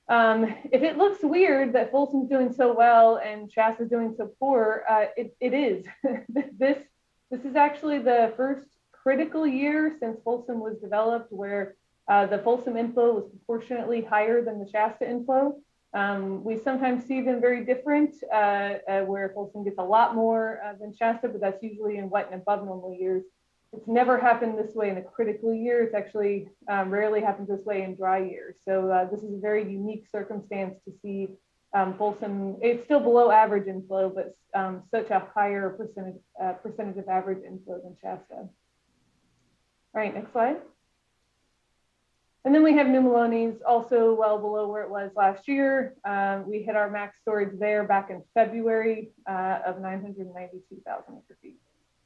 If it looks weird that Folsom's doing so well and Shasta's doing so poor, it is. This is actually the first critical year since Folsom was developed where the Folsom inflow was proportionately higher than the Shasta inflow. We sometimes see them very different, where Folsom gets a lot more than Shasta, but that's usually in wet and above normal years. It's never happened this way in a critical year. It's actually rarely happens this way in dry years. So this is a very unique circumstance to see Folsom. It's still below average inflow, but such a higher percentage of average inflow than Shasta. All right, next slide. And then we have New Melones, also well below where it was last year. We hit our max storage there back in February of 992,000 acre feet.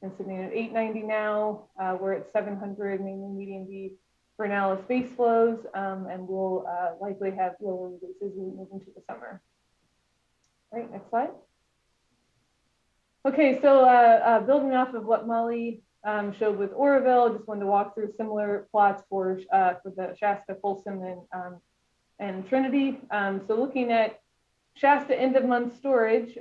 And sitting at 890 now, we're at 700, mainly medium V for now as base flows, and we'll likely have lower releases as we move into the summer. All right, next slide. Okay, so building off of what Molly showed with Oroville, just wanted to walk through similar plots for the Shasta, Folsom, and Trinity. So looking at Shasta end of month storage,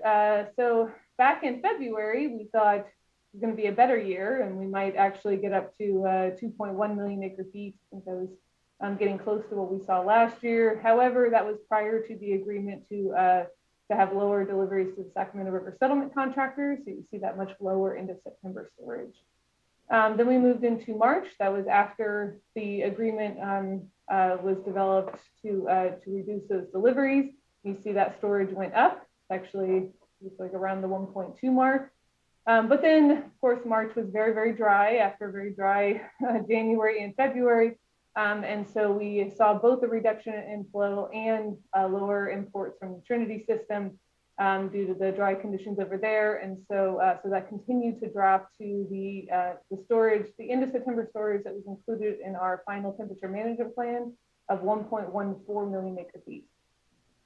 so back in February, we thought it's going to be a better year, and we might actually get up to 2.1 million acre feet. I think that was getting close to what we saw last year. However, that was prior to the agreement to have lower deliveries to the Sacramento River settlement contractors. So you see that much lower end of September storage. Then we moved into March. That was after the agreement was developed to reduce those deliveries. You see that storage went up. It's actually looks like around the 1.2 mark. But then, of course, March was very, very dry after a very dry January and February. And so we saw both a reduction in inflow and lower imports from the Trinity system. due to the dry conditions over there. And so, so that continued to drop to the storage, the end of September storage that was included in our final temperature management plan of 1.14 million acre feet.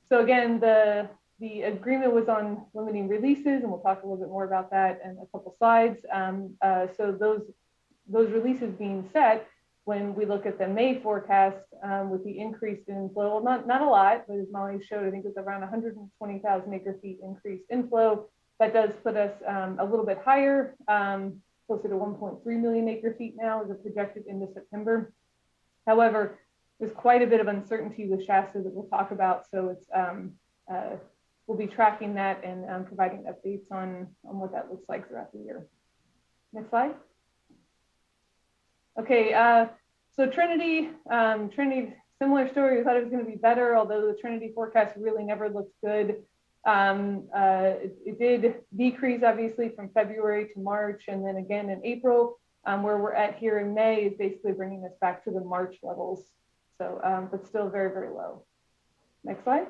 So again, the agreement was on limiting releases, and we'll talk a little bit more about that in a couple slides. So those releases being set, when we look at the May forecast with the increase in flow, not a lot, but as Molly showed, I think it's around 120,000 acre feet increased inflow. That does put us a little bit higher, closer to 1.3 million acre feet now as a projected into September. However, there's quite a bit of uncertainty with Shasta that we'll talk about. So it's we'll be tracking that and providing updates on what that looks like throughout the year. Next slide. Okay, so Trinity, similar story. We thought it was going to be better, although the Trinity forecast really never looked good. It did decrease, obviously, from February to March, and then again in April. Where we're at here in May is basically bringing us back to the March levels. So, but still very, very low. Next slide.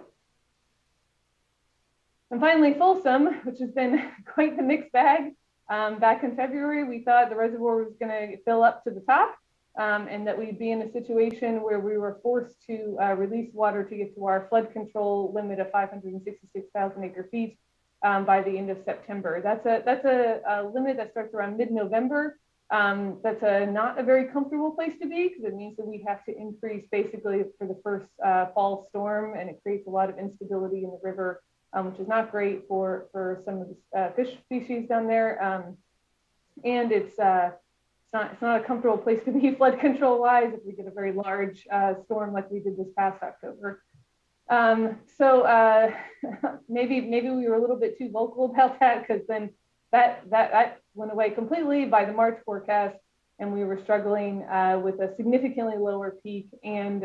And finally, Folsom, which has been quite the mixed bag. Back in February, we thought the reservoir was going to fill up to the top and that we'd be in a situation where we were forced to release water to get to our flood control limit of 566,000 acre feet by the end of September. That's a limit that starts around mid-November. That's not a very comfortable place to be because it means that we have to increase basically for the first fall storm, and it creates a lot of instability in the river. Which is not great for some of the fish species down there, and it's not a comfortable place to be flood control wise if we get a very large storm like we did this past October. So maybe we were a little bit too vocal about that, because then that went away completely by the March forecast, and we were struggling with a significantly lower peak and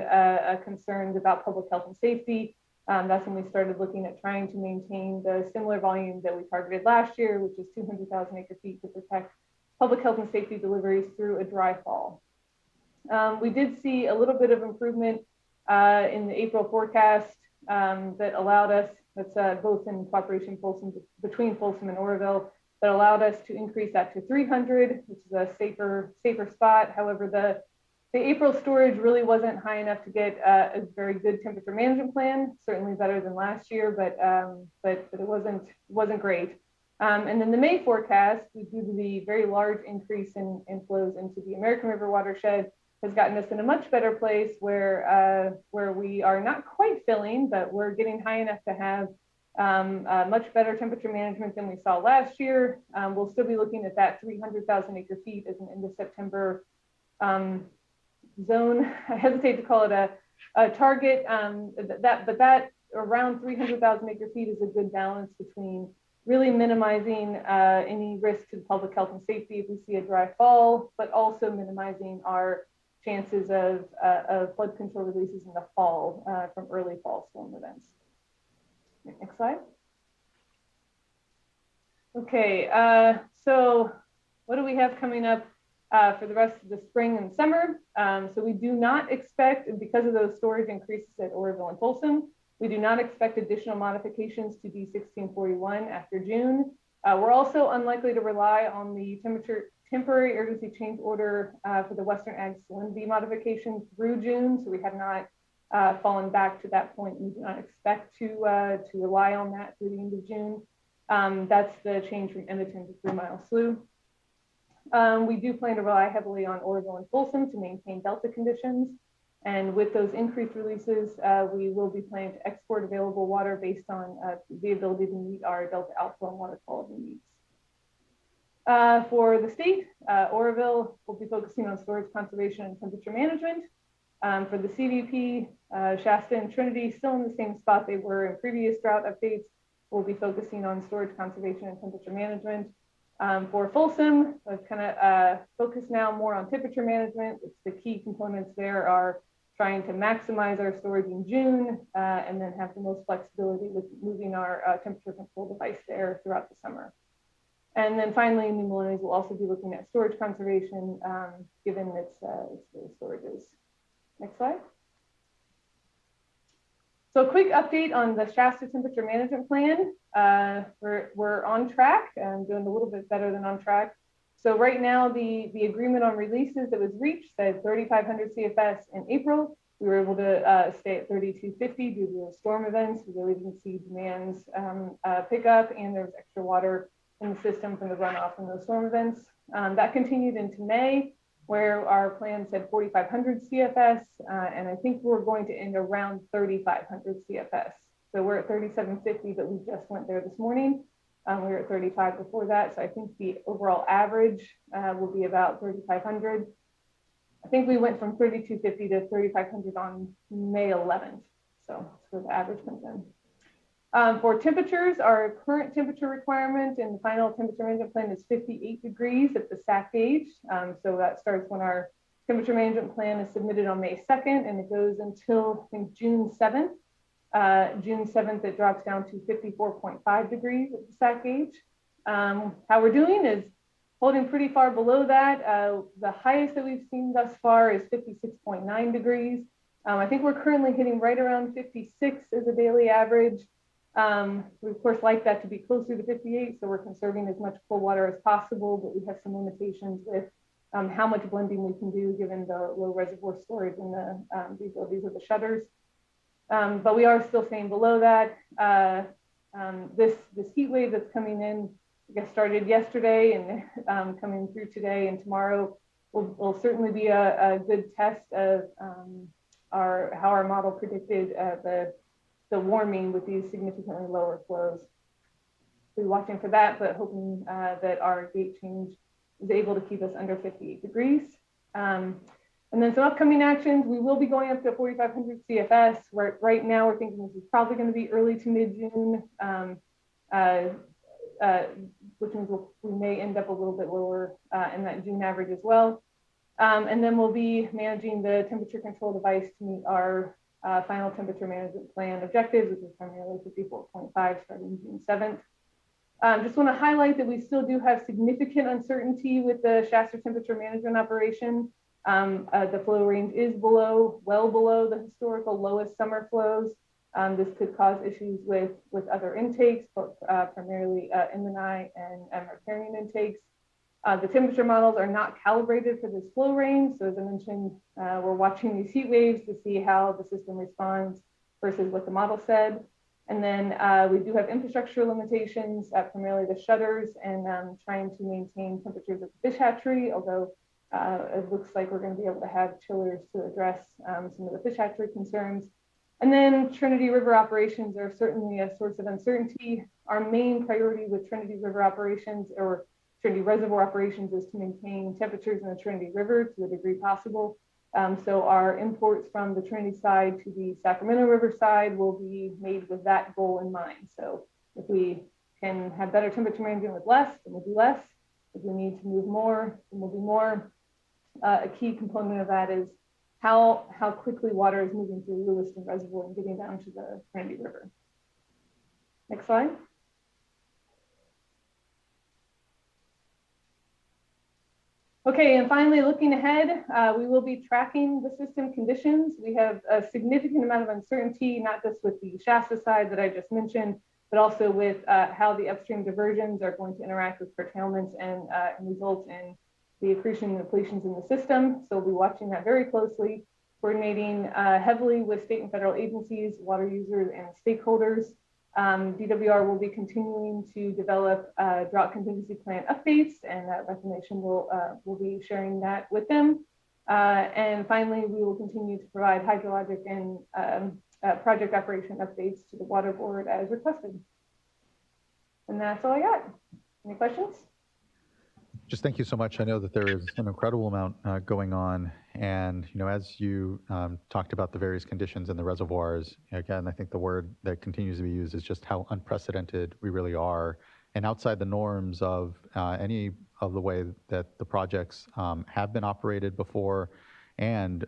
concerned about public health and safety. That's when we started looking at trying to maintain the similar volume that we targeted last year, which is 200,000 acre feet to protect public health and safety deliveries through a dry fall. We did see a little bit of improvement in the April forecast that allowed us, that's both in cooperation between Folsom and Oroville, that allowed us to increase that to 300, which is a safer spot. However, the April storage really wasn't high enough to get a very good temperature management plan, certainly better than last year, but it wasn't great. And then the May forecast, due to the very large increase in inflows into the American River watershed, has gotten us in a much better place where we are not quite filling, but we're getting high enough to have much better temperature management than we saw last year. We'll still be looking at that 300,000 acre feet as an end of September zone. I hesitate to call it a target, but that around 300,000 acre feet is a good balance between really minimizing any risk to public health and safety if we see a dry fall, but also minimizing our chances of flood control releases in the fall from early fall storm events. Next slide. Okay, so what do we have coming up for the rest of the spring and summer? So we do not expect, because of those storage increases at Oroville and Folsom, we do not expect additional modifications to D1641 after June. We're also unlikely to rely on the temporary urgency change order for the Western Ag salinity modification through June. So we have not fallen back to that point. We do not expect to rely on that through the end of June. That's the change from Edmonton to 3 Mile Slough. We do plan to rely heavily on Oroville and Folsom to maintain delta conditions. And with those increased releases, we will be planning to export available water based on the ability to meet our delta outflow and water quality needs. For the state, Oroville will be focusing on storage conservation and temperature management. For the CVP, Shasta and Trinity still in the same spot they were in previous drought updates. We'll be focusing on storage conservation and temperature management. For Folsom, I've kind of focused now more on temperature management. It's the key components there are trying to maximize our storage in June and then have the most flexibility with moving our temperature control device there throughout the summer. And then finally, New Melones will also be looking at storage conservation given its storages. Next slide. So a quick update on the Shasta temperature management plan. We're on track and doing a little bit better than on track. So right now, the agreement on releases that was reached said 3,500 CFS in April. We were able to stay at 3,250 due to the storm events. We really didn't see demands pick up, and there was extra water in the system from the runoff from those storm events. That continued into May, where our plan said 4,500 CFS, and I think we're going to end around 3,500 CFS. So we're at 3,750, but we just went there this morning. We were at 35 before that, so I think the overall average will be about 3,500. I think we went from 3,250 to 3,500 on May 11th, so that's where the average comes in. For temperatures, our current temperature requirement in the final temperature management plan is 58 degrees at the SAC gauge. So that starts when our temperature management plan is submitted on May 2nd, and it goes until, I think, June 7th. June 7th, it drops down to 54.5 degrees at the SAC gauge. How we're doing is holding pretty far below that. The highest that we've seen thus far is 56.9 degrees. I think we're currently hitting right around 56 as a daily average. We of course like that to be closer to 58, so we're conserving as much cold water as possible, but we have some limitations with how much blending we can do given the low reservoir storage and the abilities of the shutters. But we are still staying below that. This heat wave that's coming in, I guess, started yesterday and coming through today and tomorrow will certainly be a good test of how our model predicted the warming with these significantly lower flows. We're watching for that, but hoping that our gate change is able to keep us under 58 degrees. And then some upcoming actions, we will be going up to 4,500 CFS. Right now, we're thinking this is probably going to be early to mid-June, which means we may end up a little bit lower in that June average as well. And then we'll be managing the temperature control device to meet our final temperature management plan objectives, which is primarily 54.5 starting June 7th. Just want to highlight that we still do have significant uncertainty with the Shasta temperature management operation. The flow range is well below the historical lowest summer flows. This could cause issues with other intakes, but primarily Illini and riparian intakes. The temperature models are not calibrated for this flow range. So as I mentioned, we're watching these heat waves to see how the system responds versus what the model said. And then we do have infrastructure limitations, primarily the shutters, and trying to maintain temperatures at the fish hatchery, although it looks like we're going to be able to have chillers to address some of the fish hatchery concerns. And then Trinity River operations are certainly a source of uncertainty. Our main priority with Trinity River operations, or Trinity Reservoir operations, is to maintain temperatures in the Trinity River to the degree possible. So our imports from the Trinity side to the Sacramento River side will be made with that goal in mind. So if we can have better temperature management with less, then we'll do less. If we need to move more, then we'll do more. A key component of that is how quickly water is moving through Lewiston Reservoir and getting down to the Trinity River. Next slide. Okay, and finally, looking ahead, we will be tracking the system conditions. We have a significant amount of uncertainty, not just with the Shasta side that I just mentioned, but also with how the upstream diversions are going to interact with curtailments and result in the accretion and depletions in the system. So we'll be watching that very closely, coordinating heavily with state and federal agencies, water users, and stakeholders. DWR will be continuing to develop drought contingency plan updates, and that Reclamation will be sharing that with them. And finally, we will continue to provide hydrologic and project operation updates to the Water Board as requested. And that's all I got. Any questions? Just thank you so much. I know that there is an incredible amount going on. And, as you talked about the various conditions in the reservoirs, again, I think the word that continues to be used is just how unprecedented we really are and outside the norms of any of the way that the projects have been operated before and,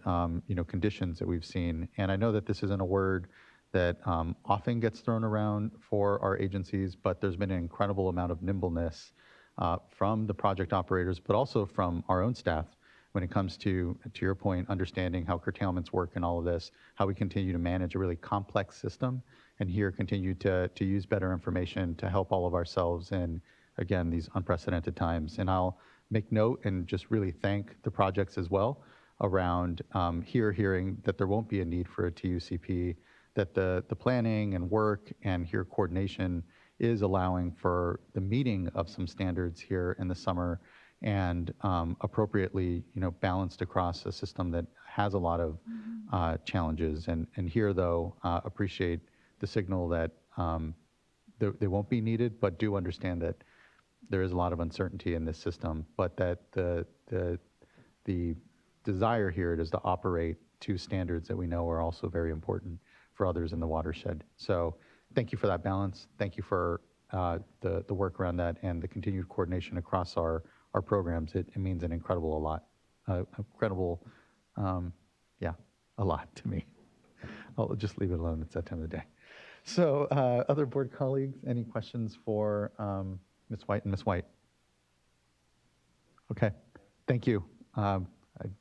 conditions that we've seen. And I know that this isn't a word that often gets thrown around for our agencies, but there's been an incredible amount of nimbleness from the project operators, but also from our own staff when it comes to your point, understanding how curtailments work and all of this, how we continue to manage a really complex system, and here continue to use better information to help all of ourselves in, again, these unprecedented times. And I'll make note and just really thank the projects as well around hearing that there won't be a need for a TUCP, that the planning and work and here coordination is allowing for the meeting of some standards here in the summer and appropriately, balanced across a system that has a lot of challenges. And here, though, appreciate the signal that they won't be needed, but do understand that there is a lot of uncertainty in this system, but that the desire here is to operate to standards that we know are also very important for others in the watershed. So thank you for that balance. Thank you for the work around that and the continued coordination across our programs. It means an incredible lot to me. I'll just leave it alone. It's that time of the day. So other board colleagues, any questions for Ms. White and Ms. White? Okay, thank you. I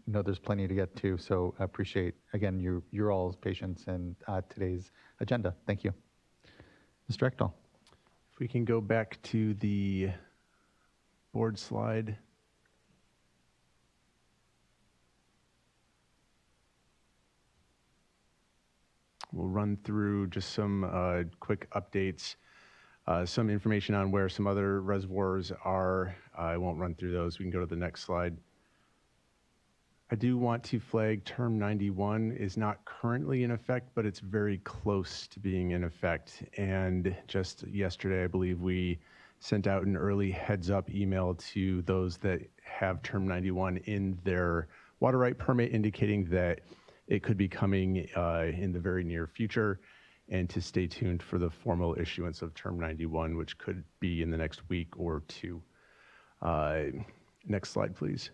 know there's plenty to get to, so I appreciate, again, your all's patience and today's agenda. Thank you. Mr. Ekdahl. If we can go back to the board slide. We'll run through just some quick updates, some information on where some other reservoirs are. I won't run through those. We can go to the next slide. I do want to flag term 91 is not currently in effect, but it's very close to being in effect. And just yesterday, I believe we sent out an early heads up email to those that have term 91 in their water right permit, indicating that it could be coming in the very near future, and to stay tuned for the formal issuance of term 91, which could be in the next week or two. Next slide, please.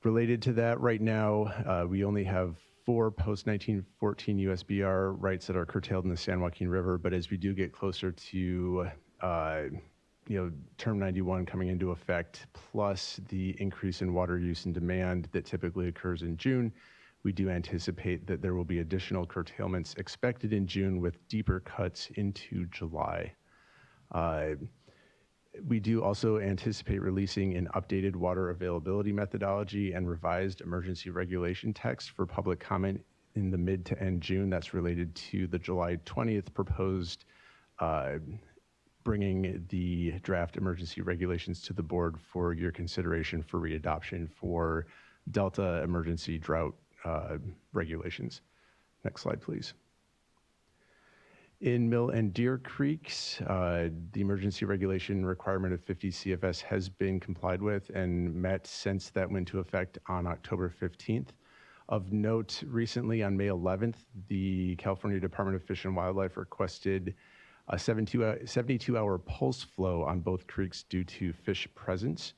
Related to that, right now, we only have 4 post-1914 USBR rights that are curtailed in the San Joaquin River, but as we do get closer to term 91 coming into effect, plus the increase in water use and demand that typically occurs in June, we do anticipate that there will be additional curtailments expected in June with deeper cuts into July. We do also anticipate releasing an updated water availability methodology and revised emergency regulation text for public comment in the mid to end June. That's related to the July 20th proposed bringing the draft emergency regulations to the board for your consideration for readoption for Delta emergency drought regulations. Next slide, please. In Mill and Deer Creeks, the emergency regulation requirement of 50 CFS has been complied with and met since that went into effect on October 15th. Of note, recently on May 11th, the California Department of Fish and Wildlife requested a 72-hour pulse flow on both creeks due to fish presence.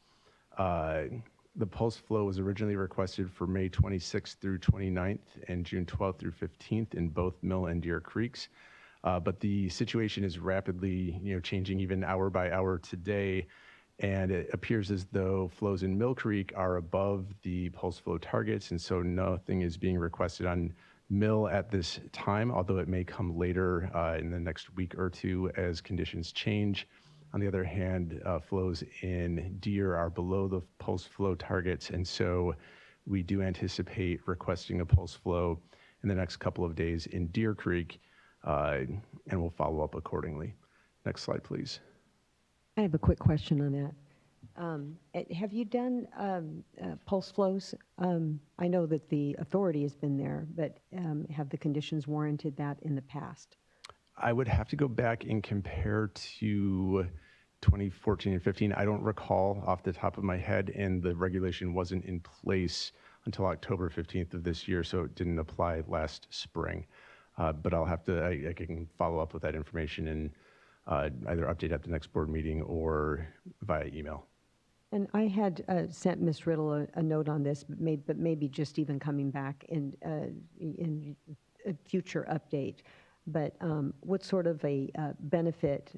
The pulse flow was originally requested for May 26th through 29th and June 12th through 15th in both Mill and Deer Creeks. But the situation is rapidly, changing even hour by hour today, and it appears as though flows in Mill Creek are above the pulse flow targets, and so nothing is being requested on Mill at this time, although it may come later in the next week or two as conditions change. On the other hand, flows in Deer are below the pulse flow targets, and so we do anticipate requesting a pulse flow in the next couple of days in Deer Creek, and we'll follow up accordingly. Next slide, please. I have a quick question on that. Have you done pulse flows? I know that the authority has been there, but have the conditions warranted that in the past? I would have to go back and compare to 2014 and 15. I don't recall off the top of my head, and the regulation wasn't in place until October 15th of this year, so it didn't apply last spring. But I'll have to, I can follow up with that information and either update at the next board meeting or via email. And I had sent Ms. Riddle a note on this, but maybe just even coming back in a future update. But what sort of a benefit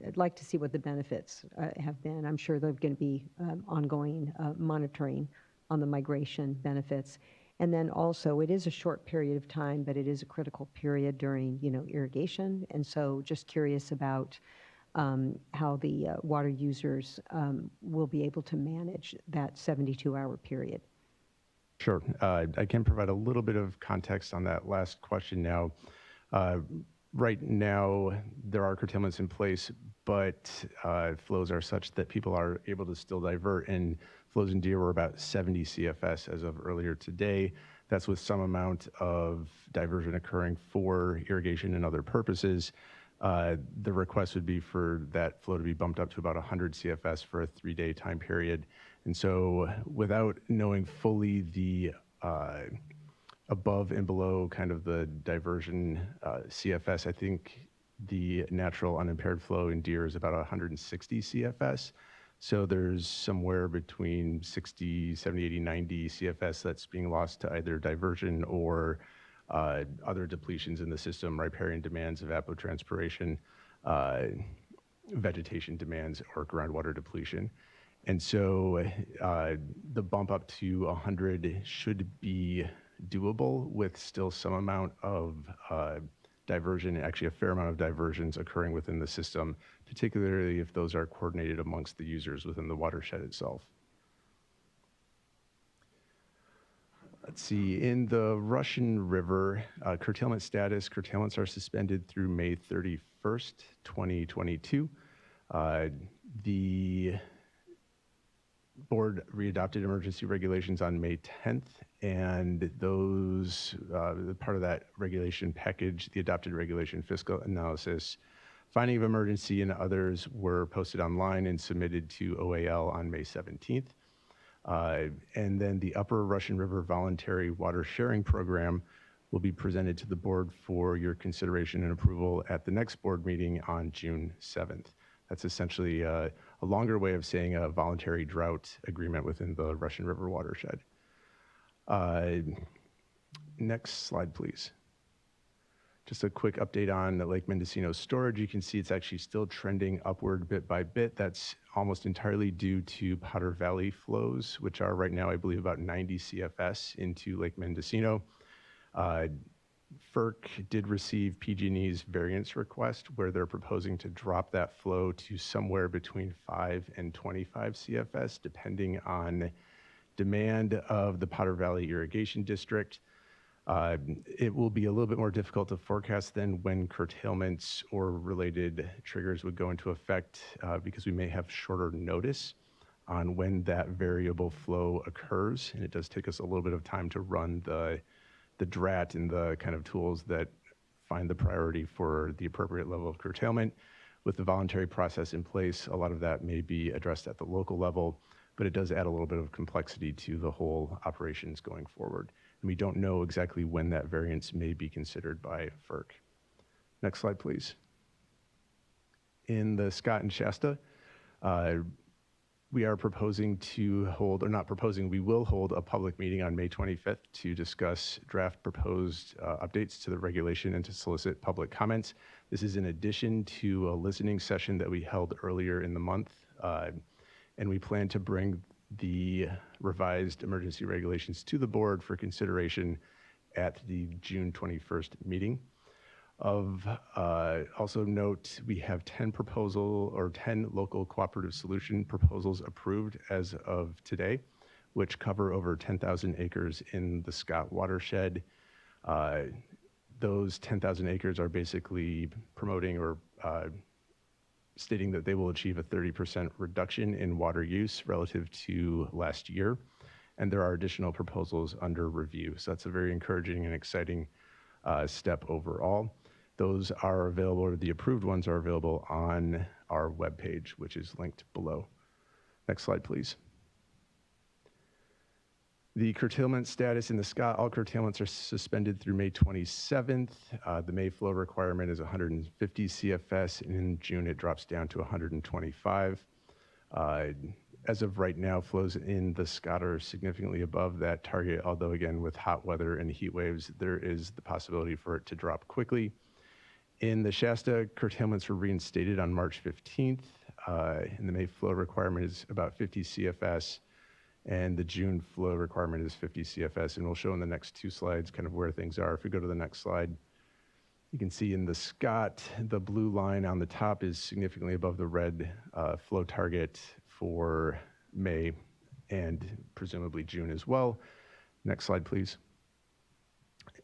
I'd like to see what the benefits have been. I'm sure there's going to be ongoing monitoring on the migration benefits. And then also, it is a short period of time, but it is a critical period during, irrigation. And so just curious about how the water users will be able to manage that 72-hour period. Sure. I can provide a little bit of context on that last question now. Right now, there are curtailments in place, but flows are such that people are able to still divert, and flows in Deer were about 70 CFS as of earlier today. That's with some amount of diversion occurring for irrigation and other purposes. The request would be for that flow to be bumped up to about 100 CFS for a 3-day time period. And so without knowing fully the above and below kind of the diversion CFS, I think the natural unimpaired flow in Deer is about 160 CFS. So there's somewhere between 60, 70, 80, 90 CFS that's being lost to either diversion or other depletions in the system, riparian demands, evapotranspiration, vegetation demands, or groundwater depletion. And so the bump up to 100 should be doable with still some amount of diversion, actually a fair amount of diversions occurring within the system, particularly if those are coordinated amongst the users within the watershed itself. Let's see, in the Russian River, curtailment status, curtailments are suspended through May 31st, 2022. The board readopted emergency regulations on May 10th, and those, part of that regulation package, the adopted regulation fiscal analysis, finding of emergency and others were posted online and submitted to OAL on May 17th. And then the Upper Russian River Voluntary Water Sharing Program will be presented to the board for your consideration and approval at the next board meeting on June 7th. That's essentially a longer way of saying a voluntary drought agreement within the Russian River watershed. Next slide, please. Just a quick update on the Lake Mendocino storage. You can see it's actually still trending upward bit by bit. That's almost entirely due to Potter Valley flows, which are right now, I believe, about 90 CFS into Lake Mendocino. FERC did receive PG&E's variance request where they're proposing to drop that flow to somewhere between 5 and 25 CFS, depending on demand of the Potter Valley Irrigation District. It will be a little bit more difficult to forecast than when curtailments or related triggers would go into effect because we may have shorter notice on when that variable flow occurs. And it does take us a little bit of time to run the DRAT and the kind of tools that find the priority for the appropriate level of curtailment. With the voluntary process in place, a lot of that may be addressed at the local level, but it does add a little bit of complexity to the whole operations going forward. And we don't know exactly when that variance may be considered by FERC. Next slide, please. In the Scott and Shasta, we are proposing to hold, or not proposing, we will hold a public meeting on May 25th to discuss draft proposed updates to the regulation and to solicit public comments. This is in addition to a listening session that we held earlier in the month. And we plan to bring the revised emergency regulations to the board for consideration at the June 21st meeting. Also note, we have 10 local cooperative solution proposals approved as of today, which cover over 10,000 acres in the Scott watershed. Those 10,000 acres are basically promoting or stating that they will achieve a 30% reduction in water use relative to last year. And there are additional proposals under review. So that's a very encouraging and exciting step overall. Those are available, or the approved ones are available on our webpage, which is linked below. Next slide, please. The curtailment status in the Scott, all curtailments are suspended through May 27th. The May flow requirement is 150 CFS, and in June it drops down to 125. As of right now, flows in the Scott are significantly above that target, although again, with hot weather and heat waves, there is the possibility for it to drop quickly. In the Shasta, curtailments were reinstated on March 15th, and the May flow requirement is about 50 CFS, and the June flow requirement is 50 CFS, and we'll show in the next two slides kind of where things are. If we go to the next slide, you can see in the Scott, the blue line on the top is significantly above the red flow target for May and presumably June as well. Next slide, please.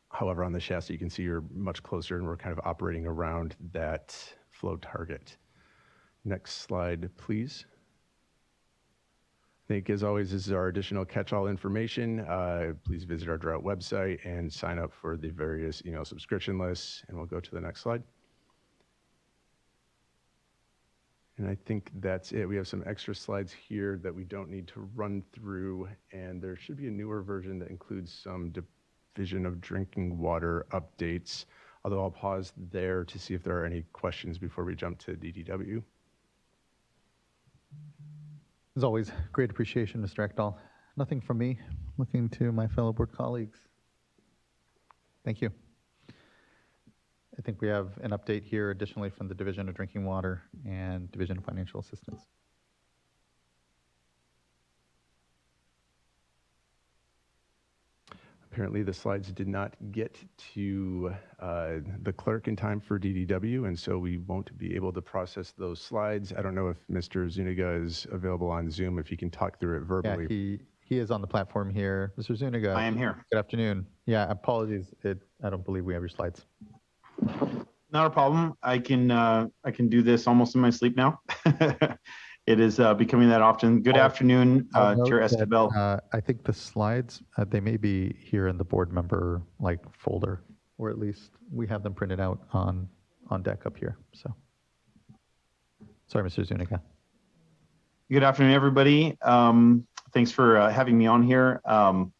However, on the Shasta, you can see you're much closer and we're kind of operating around that flow target. Next slide, please. I think, as always, this is our additional catch-all information. Please visit our drought website and sign up for the various email subscription lists. And we'll go to the next slide. And I think that's it. We have some extra slides here that we don't need to run through. And there should be a newer version that includes some Division of Drinking Water updates. Although I'll pause there to see if there are any questions before we jump to DDW. As always, great appreciation, Mr. Ekdahl. Nothing from me. Looking to my fellow board colleagues. Thank you. I think we have an update here additionally from the Division of Drinking Water and Division of Financial Assistance. Apparently the slides did not get to the clerk in time for DDW, and so we won't be able to process those slides. I don't know if Mr. Zuniga is available on Zoom, if he can talk through it verbally. Yeah, he is on the platform here. Mr. Zuniga. I am here. Good afternoon. Yeah, apologies. I don't believe we have your slides. Not a problem. I can do this almost in my sleep now. It is becoming that often. Good afternoon, Chair Esquivel. I think the slides, they may be here in the board member folder, or at least we have them printed out on deck up here. So, sorry, Mr. Zuniga. Good afternoon, everybody. Thanks for having me on here.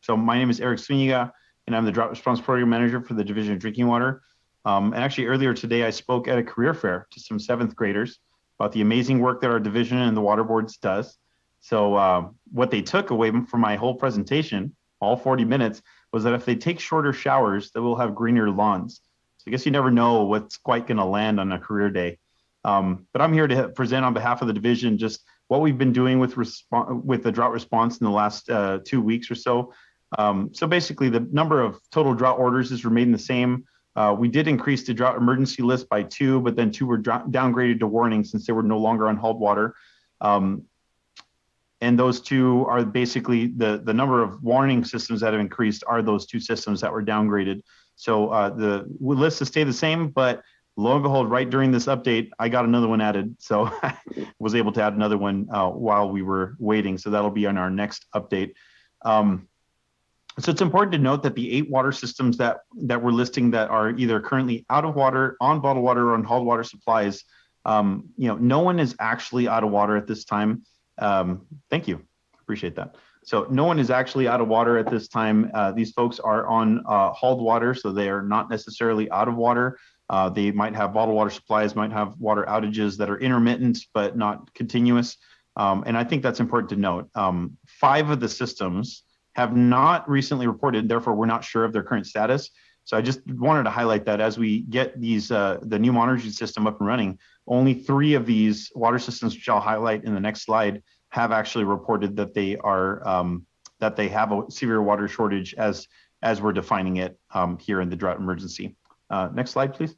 So my name is Eric Zuniga, and I'm the Drought Response Program Manager for the Division of Drinking Water. And actually earlier today, I spoke at a career fair to some 7th graders about the amazing work that our division and the water boards does. So what they took away from my whole presentation, all 40 minutes, was that if they take shorter showers, they will have greener lawns. So I guess you never know what's quite going to land on a career day. But I'm here to present on behalf of the division just what we've been doing with the drought response in the last 2 weeks or so. So basically, the number of total drought orders has remained the same. We did increase the drought emergency list by 2, but then 2 were downgraded to warning since they were no longer on hauled water. And those 2 are basically the number of warning systems that have increased are those 2 systems that were downgraded. So the list has stayed the same, but lo and behold, right during this update, I got another one added. So I was able to add another one while we were waiting. So that'll be on our next update. So it's important to note that the 8 water systems that we're listing that are either currently out of water, on bottled water, or on hauled water supplies, no one is actually out of water at this time. Thank you, appreciate that. So no one is actually out of water at this time. These folks are on hauled water, so they are not necessarily out of water. They might have bottled water supplies, might have water outages that are intermittent but not continuous. And I think that's important to note. 5 of the systems have not recently reported, therefore we're not sure of their current status. So I just wanted to highlight that as we get these the new monitoring system up and running, only 3 of these water systems, which I'll highlight in the next slide, have actually reported that they are that they have a severe water shortage as we're defining it here in the drought emergency. Next slide, please.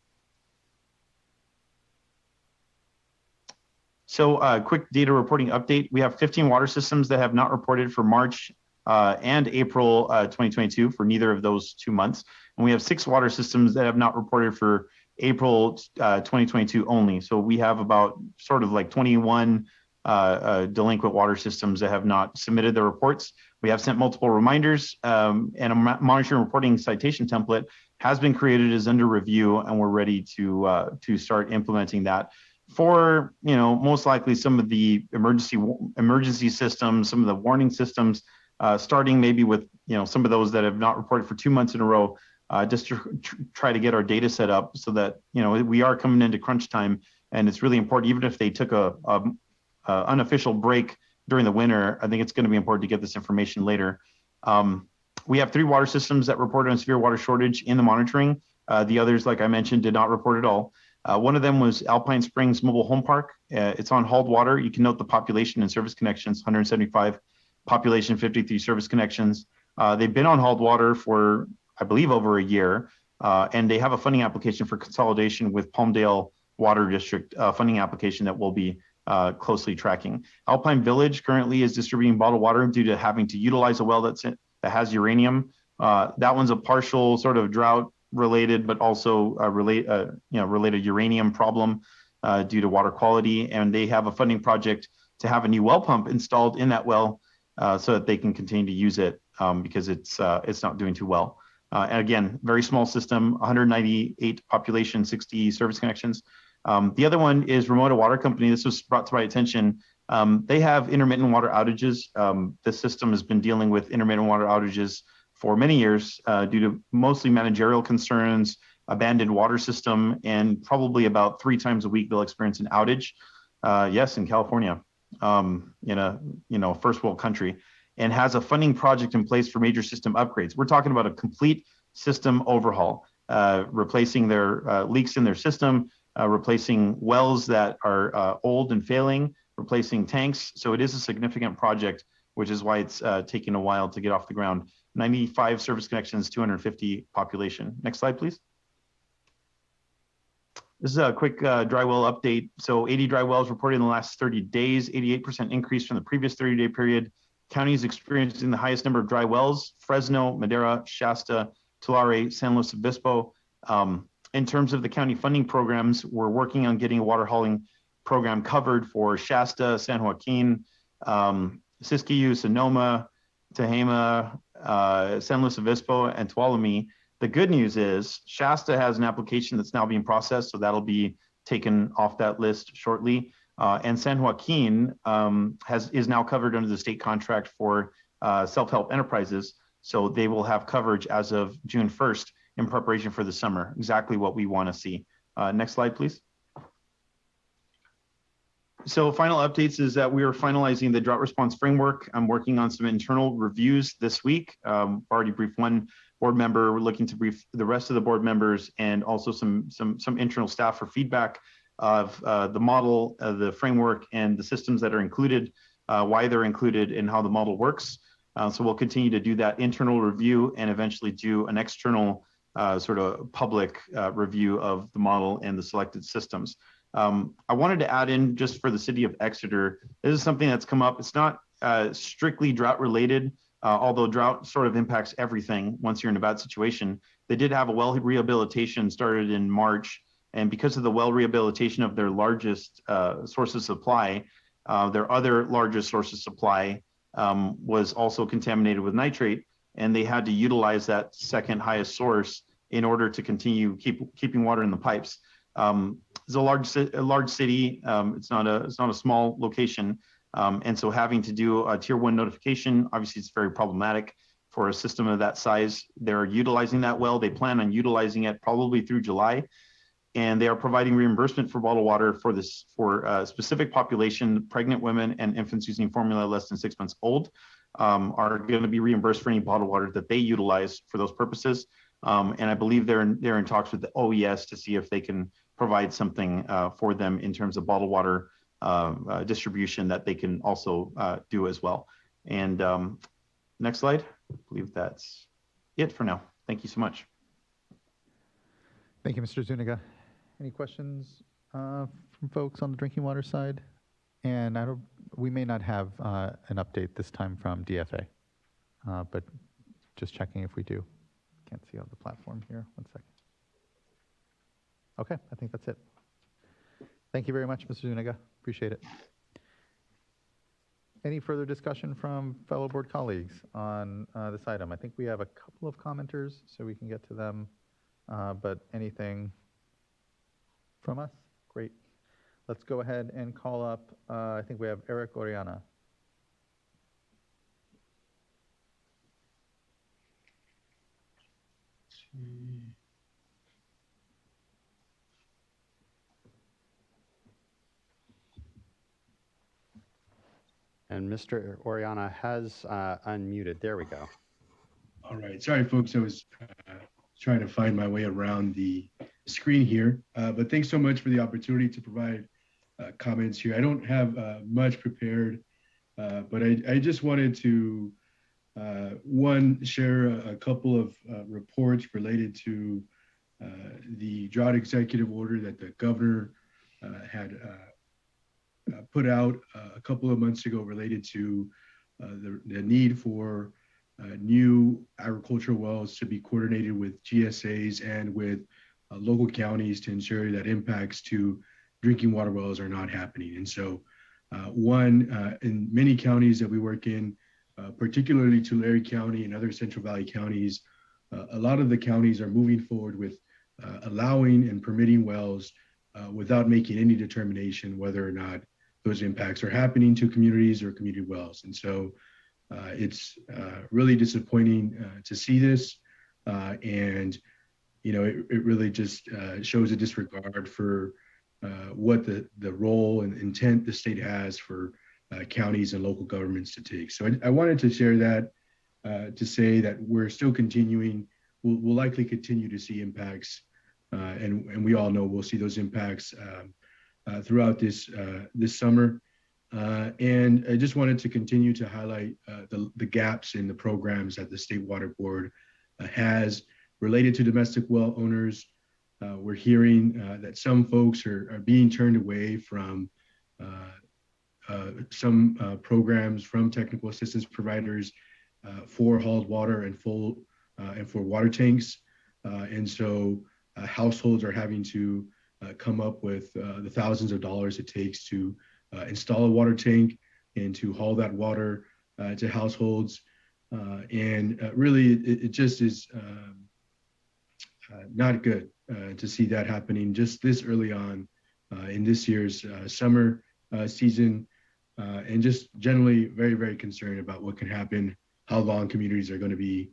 So quick data reporting update. We have 15 water systems that have not reported for March and April 2022 for neither of those 2 months. And we have 6 water systems that have not reported for April 2022 only. So we have about sort of like 21 delinquent water systems that have not submitted their reports. We have sent multiple reminders and a monitoring reporting citation template has been created, is under review, and we're ready to start implementing that for, most likely some of the emergency systems, some of the warning systems, starting maybe with, some of those that have not reported for 2 months in a row, just to try to get our data set up so that, we are coming into crunch time, and it's really important, even if they took a unofficial break during the winter, I think it's going to be important to get this information later. We have 3 water systems that reported on severe water shortage in the monitoring. The others, like I mentioned, did not report at all. One of them was Alpine Springs Mobile Home Park. It's on hauled water. You can note the population and service connections, 175 population, 53 service connections. They've been on hauled water for, I believe, over a year, and they have a funding application for consolidation with Palmdale Water District funding application that we'll be closely tracking. Alpine Village currently is distributing bottled water due to having to utilize a well that has uranium. That one's a partial sort of drought related, but also related uranium problem due to water quality. And they have a funding project to have a new well pump installed in that well so that they can continue to use it because it's not doing too well. And again, very small system, 198 population, 60 service connections. The other one is Remote Water Company. This was brought to my attention. They have intermittent water outages. This system has been dealing with intermittent water outages for many years due to mostly managerial concerns, abandoned water system, and probably about 3 times a week they'll experience an outage. Yes, in California, in a first world country, and has a funding project in place for major system upgrades. We're talking about a complete system overhaul, replacing their leaks in their system, replacing wells that are old and failing, replacing tanks. So it is a significant project, which is why it's taking a while to get off the ground. 95 service connections, 250 population. Next slide, please. This is a quick dry well update. So 80 dry wells reported in the last 30 days, 88% increase from the previous 30-day period. County is experiencing the highest number of dry wells: Fresno, Madera, Shasta, Tulare, San Luis Obispo. In terms of the county funding programs, we're working on getting a water hauling program covered for Shasta, San Joaquin, Siskiyou, Sonoma, Tehama, San Luis Obispo, and Tuolumne. The good news is Shasta has an application that's now being processed, so that'll be taken off that list shortly. And San Joaquin is now covered under the state contract for self-help enterprises, so they will have coverage as of June 1st in preparation for the summer, exactly what we want to see. Next slide, please. So final updates is that we are finalizing the drought response framework. I'm working on some internal reviews this week. Already briefed one board member. We're looking to brief the rest of the board members and also some internal staff for feedback of the model, the framework, and the systems that are included, why they're included, and how the model works. So we'll continue to do that internal review and eventually do an external sort of public review of the model and the selected systems. I wanted to add in, just for the city of Exeter, this is something that's come up. It's not strictly drought related, although drought sort of impacts everything once you're in a bad situation. They did have a well rehabilitation started in March, and because of the well rehabilitation of their largest source of supply, their other largest source of supply was also contaminated with nitrate, and they had to utilize that second highest source in order to continue keeping water in the pipes. It's a large city. It's not a small location, and so having to do a tier 1 notification, obviously it's very problematic for a system of that size. They're utilizing that well. They plan on utilizing it probably through July, and they are providing reimbursement for bottled water for a specific population. Pregnant women and infants using formula less than 6 months old are going to be reimbursed for any bottled water that they utilize for those purposes. And I believe they're in talks with the OES to see if they can provide something for them in terms of bottled water distribution that they can also do as well. And next slide. I believe that's it for now. Thank you so much. Thank you, Mr. Zuniga. Any questions from folks on the drinking water side? And we may not have an update this time from DFA, but just checking if we do. Can't see on the platform here. 1 second. Okay, I think that's it. Thank you very much, Mr. Zuniga. Appreciate it. Any further discussion from fellow board colleagues on this item? I think we have a couple of commenters, so we can get to them. But anything from us? Great. Let's go ahead and call up, I think we have Eric Oriana. And Mr. Oriana has unmuted. There we go. All right. Sorry, folks. I was trying to find my way around the screen here, but thanks so much for the opportunity to provide comments here. I don't have much prepared, but I just wanted to, one, share a couple of reports related to the drought executive order that the governor had put out a couple of months ago related to the need for new agricultural wells to be coordinated with GSAs and with local counties to ensure that impacts to drinking water wells are not happening. And so in many counties that we work in, particularly Tulare County and other Central Valley counties, a lot of the counties are moving forward with allowing and permitting wells without making any determination whether or not those impacts are happening to communities or community wells. And so it's really disappointing to see this. And, you know, it really just shows a disregard for what the role and intent the state has for counties and local governments to take. So I wanted to share that to say that we're still continuing, we'll likely continue to see impacts. And we all know we'll see those impacts throughout this summer. And I just wanted to continue to highlight the gaps in the programs that the State Water Board has related to domestic well owners. We're hearing that some folks are being turned away from some programs from technical assistance providers for hauled water and for water tanks. And so households are having to come up with the thousands of dollars it takes to install a water tank and to haul that water to households. And really, it just is not good to see that happening just this early on in this year's summer season. And just generally very, very concerned about what can happen, how long communities are going to be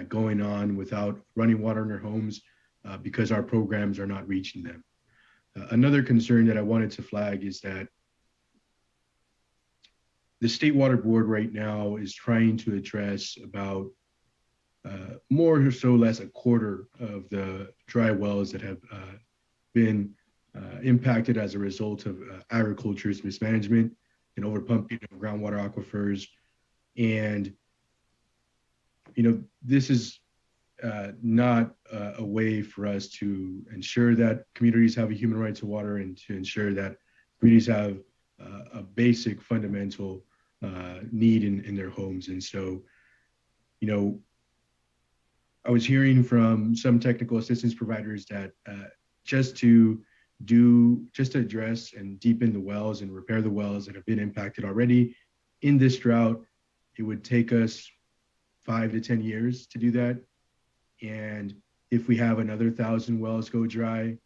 going on without running water in their homes because our programs are not reaching them. Another concern that I wanted to flag is that the State Water Board right now is trying to address about more or so less a quarter of the dry wells that have been impacted as a result of agriculture's mismanagement and overpumping of groundwater aquifers. And, you know, this is not a way for us to ensure that communities have a human right to water and to ensure that communities have a basic fundamental need in their homes. And so, you know, I was hearing from some technical assistance providers that just to address and deepen the wells and repair the wells that have been impacted already in this drought, it would take us 5 to 10 years to do that. And if we have another 1,000 wells go dry,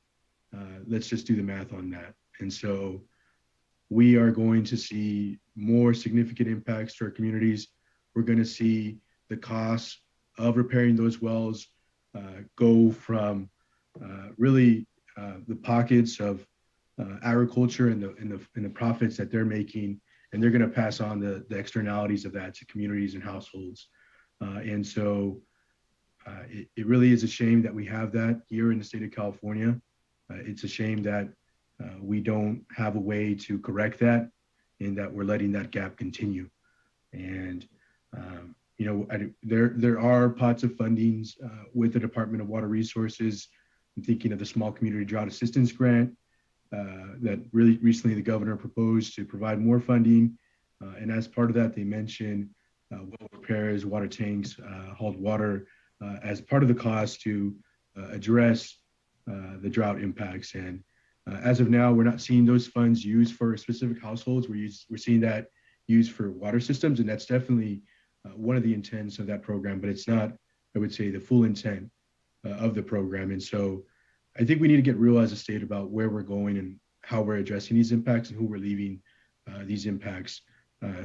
let's just do the math on that. And so we are going to see more significant impacts to our communities. We're going to see the costs of repairing those wells go from really the pockets of agriculture and the profits that they're making, and they're going to pass on the externalities of that to communities and households. And so it really is a shame that we have that here in the state of California. It's a shame that we don't have a way to correct that and that we're letting that gap continue. And, you know, there are pots of fundings with the Department of Water Resources. I'm thinking of the Small Community Drought Assistance Grant that really recently the governor proposed to provide more funding. And as part of that, they mentioned well repairs, water tanks, hauled water as part of the cost to address the drought impacts. And as of now, we're not seeing those funds used for specific households. We're seeing that used for water systems, and that's definitely one of the intents of that program, but it's not, I would say, the full intent of the program. And so I think we need to get real as a state about where we're going and how we're addressing these impacts and who we're leaving these impacts,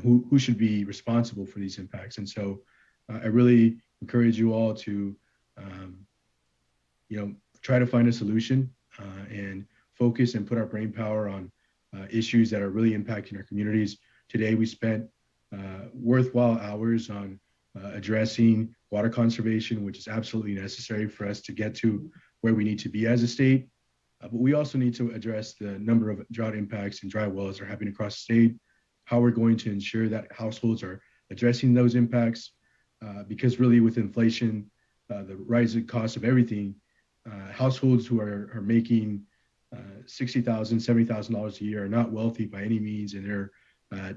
who should be responsible for these impacts. And so I really encourage you all to, you know, try to find a solution and focus and put our brain power on issues that are really impacting our communities. Today, we spent worthwhile hours on addressing water conservation, which is absolutely necessary for us to get to where we need to be as a state. But we also need to address the number of drought impacts and dry wells that are happening across the state, how we're going to ensure that households are addressing those impacts, because really with inflation, the rising cost of everything, households who are making $60,000, $70,000 a year are not wealthy by any means, and they're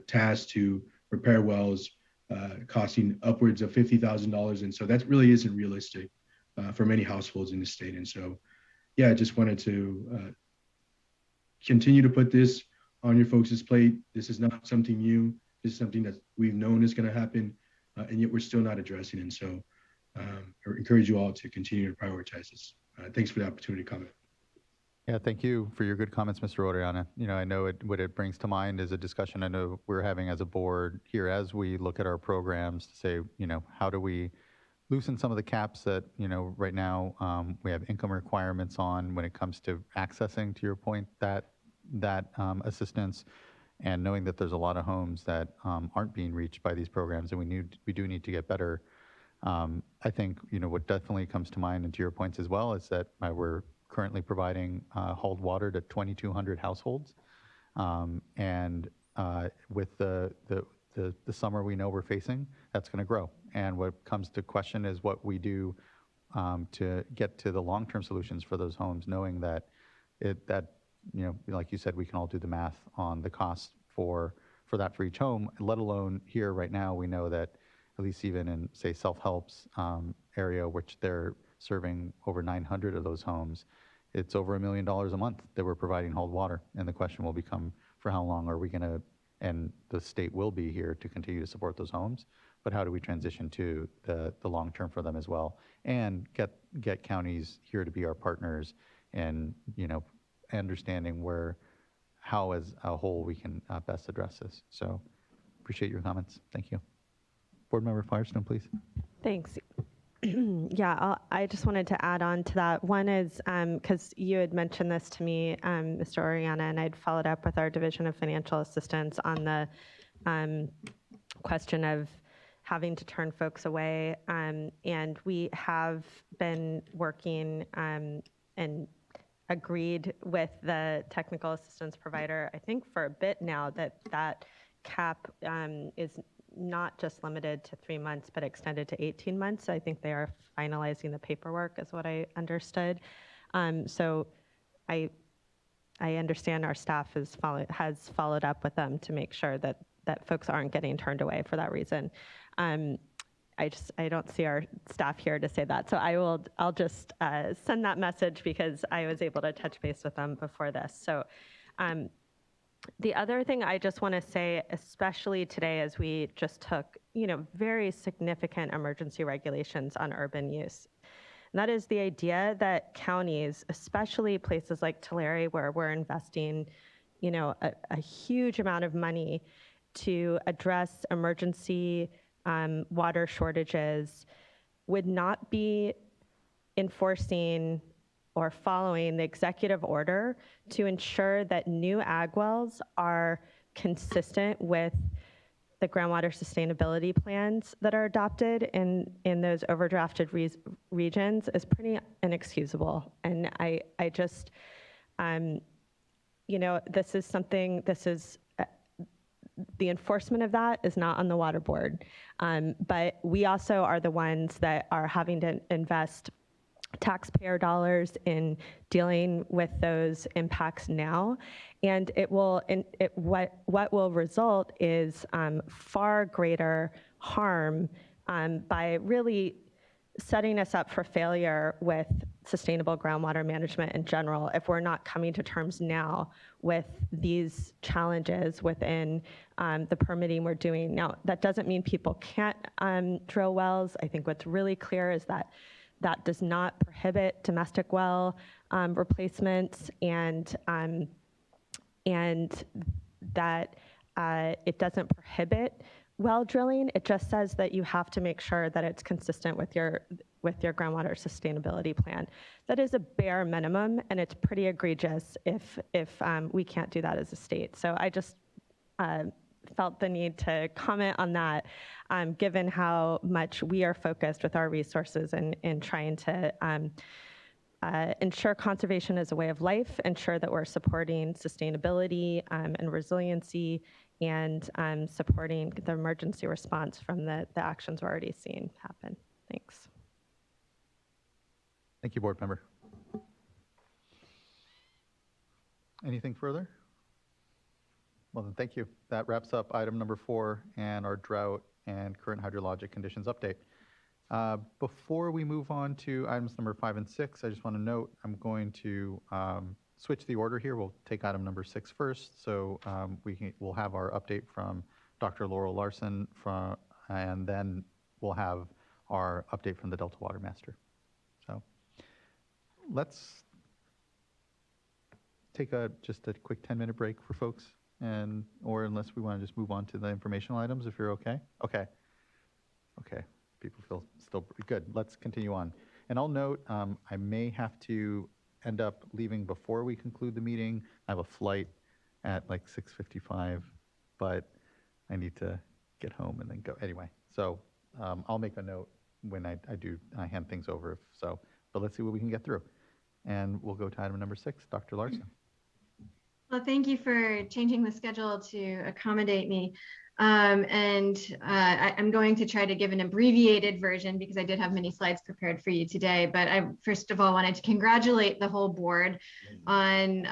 tasked to repair wells costing upwards of $50,000. And so that really isn't realistic for many households in the state. And so, yeah, I just wanted to continue to put this on your folks' plate. This is not something new. This is something that we've known is going to happen, and yet we're still not addressing. And so I encourage you all to continue to prioritize this. Thanks for the opportunity to comment. Yeah, thank you for your good comments, Mr. Oriana. I know what it brings to mind is a discussion I know we're having as a board here as we look at our programs to say, how do we loosen some of the caps that, right now we have income requirements on when it comes to accessing, to your point, that assistance, and knowing that there's a lot of homes that aren't being reached by these programs, and we do need to get better. I think, what definitely comes to mind, and to your points as well, is that we're currently providing hauled water to 2,200 households. And with the summer we know we're facing, that's going to grow. And what comes to question is what we do to get to the long-term solutions for those homes, knowing that like you said, we can all do the math on the cost for that for each home, let alone here right now, we know that at least even in, say, self-help's area, which they're serving over 900 of those homes, it's over $1 million a month that we're providing hauled water. And the question will become, for how long are we going to, and the state will be here to continue to support those homes, but how do we transition to the long term for them as well, and get counties here to be our partners, and understanding how as a whole we can best address this. So appreciate your comments. Thank you. Board Member Firestone, please. Thanks. Yeah, I just wanted to add on to that. One is, because you had mentioned this to me, Mr. Oriana, and I'd followed up with our Division of Financial Assistance on the question of having to turn folks away. And we have been working and agreed with the technical assistance provider, I think for a bit now, that cap is not just limited to 3 months, but extended to 18 months. So I think they are finalizing the paperwork, is what I understood. So I understand our staff has followed up with them to make sure that folks aren't getting turned away for that reason. I don't see our staff here to say that. So I'll just send that message, because I was able to touch base with them before this. So the other thing I just want to say, especially today, as we just took, very significant emergency regulations on urban use. And that is the idea that counties, especially places like Tulare, where we're investing, a huge amount of money to address emergency water shortages, would not be enforcing or following the executive order to ensure that new ag wells are consistent with the groundwater sustainability plans that are adopted in those overdrafted regions is pretty inexcusable. And I just, this is something, the enforcement of that is not on the water board. But we also are the ones that are having to invest taxpayer dollars in dealing with those impacts now. And what will result is far greater harm by really setting us up for failure with sustainable groundwater management in general if we're not coming to terms now with these challenges within the permitting we're doing. Now, that doesn't mean people can't drill wells. I think what's really clear is that does not prohibit domestic well replacements, and that it doesn't prohibit well drilling. It just says that you have to make sure that it's consistent with your groundwater sustainability plan. That is a bare minimum, and it's pretty egregious if we can't do that as a state. So I just felt the need to comment on that, given how much we are focused with our resources in trying to ensure conservation is a way of life, ensure that we're supporting sustainability and resiliency, and supporting the emergency response from the actions we're already seeing happen. Thanks. Thank you, board member. Anything further? Well, then thank you. That wraps up item number 4 and our drought and current hydrologic conditions update. Before we move on to items number 5 and 6, I just want to note I'm going to switch the order here. We'll take item number 6 first. So we'll have our update from Dr. Laurel Larson, and then we'll have our update from the Delta Water Master. So let's take just a quick 10-minute break for folks, or unless we want to just move on to the informational items, if you're okay. Okay. People feel still good. Let's continue on. And I'll note I may have to end up leaving before we conclude the meeting. I have a flight at like 6:55, but I need to get home and then go. Anyway, so I'll make a note when I hand things over. But let's see what we can get through. And we'll go to item number 6, Dr. Larson. Well, thank you for changing the schedule to accommodate me. I'm going to try to give an abbreviated version because I did have many slides prepared for you today. But I first of all wanted to congratulate the whole board on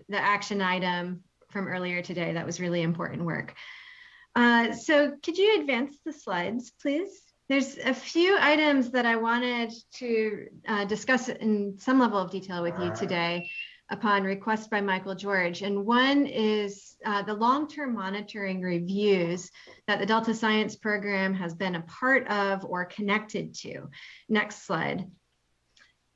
the action item from earlier today. That was really important work. So could you advance the slides, please? There's a few items that I wanted to discuss in some level of detail with you today upon request by Michael George. And one is the long-term monitoring reviews that the Delta Science Program has been a part of or connected to. Next slide.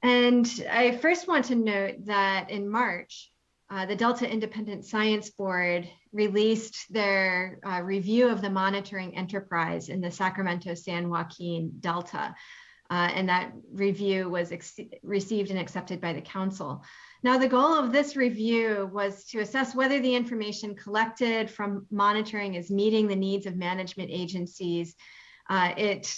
And I first want to note that in March, the Delta Independent Science Board released their review of the monitoring enterprise in the Sacramento-San Joaquin Delta. And that review was received and accepted by the council. Now, the goal of this review was to assess whether the information collected from monitoring is meeting the needs of management agencies. It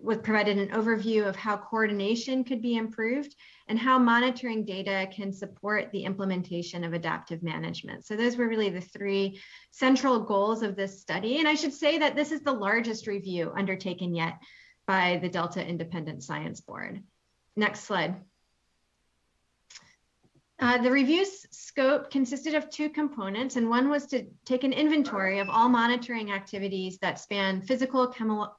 was provided an overview of how coordination could be improved and how monitoring data can support the implementation of adaptive management. So those were really the 3 central goals of this study. And I should say that this is the largest review undertaken yet by the Delta Independent Science Board. Next slide. The review's scope consisted of 2 components, and one was to take an inventory of all monitoring activities that span physical,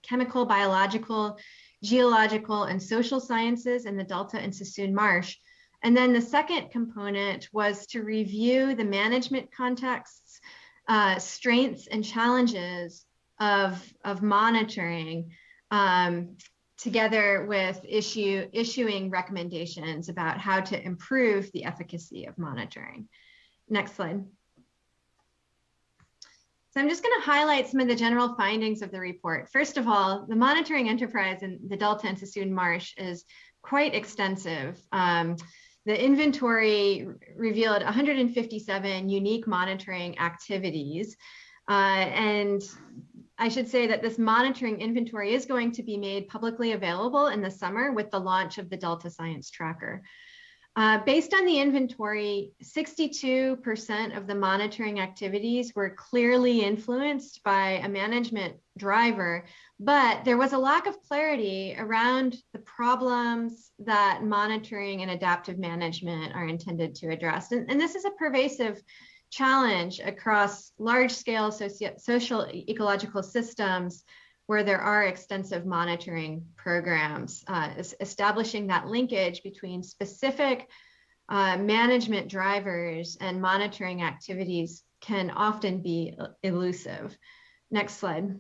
chemical, biological, geological, and social sciences in the Delta and Sassoon Marsh. And then the second component was to review the management contexts, strengths, and challenges of monitoring together with issuing recommendations about how to improve the efficacy of monitoring. Next slide. So I'm just going to highlight some of the general findings of the report. First of all, the monitoring enterprise in the Delta and Sassoon Marsh is quite extensive. The inventory revealed 157 unique monitoring activities. And I should say that this monitoring inventory is going to be made publicly available in the summer with the launch of the Delta Science Tracker. Based on the inventory, 62% of the monitoring activities were clearly influenced by a management driver, but there was a lack of clarity around the problems that monitoring and adaptive management are intended to address. And this is a pervasive challenge across large-scale social ecological systems where there are extensive monitoring programs. Establishing that linkage between specific management drivers and monitoring activities can often be elusive. Next slide.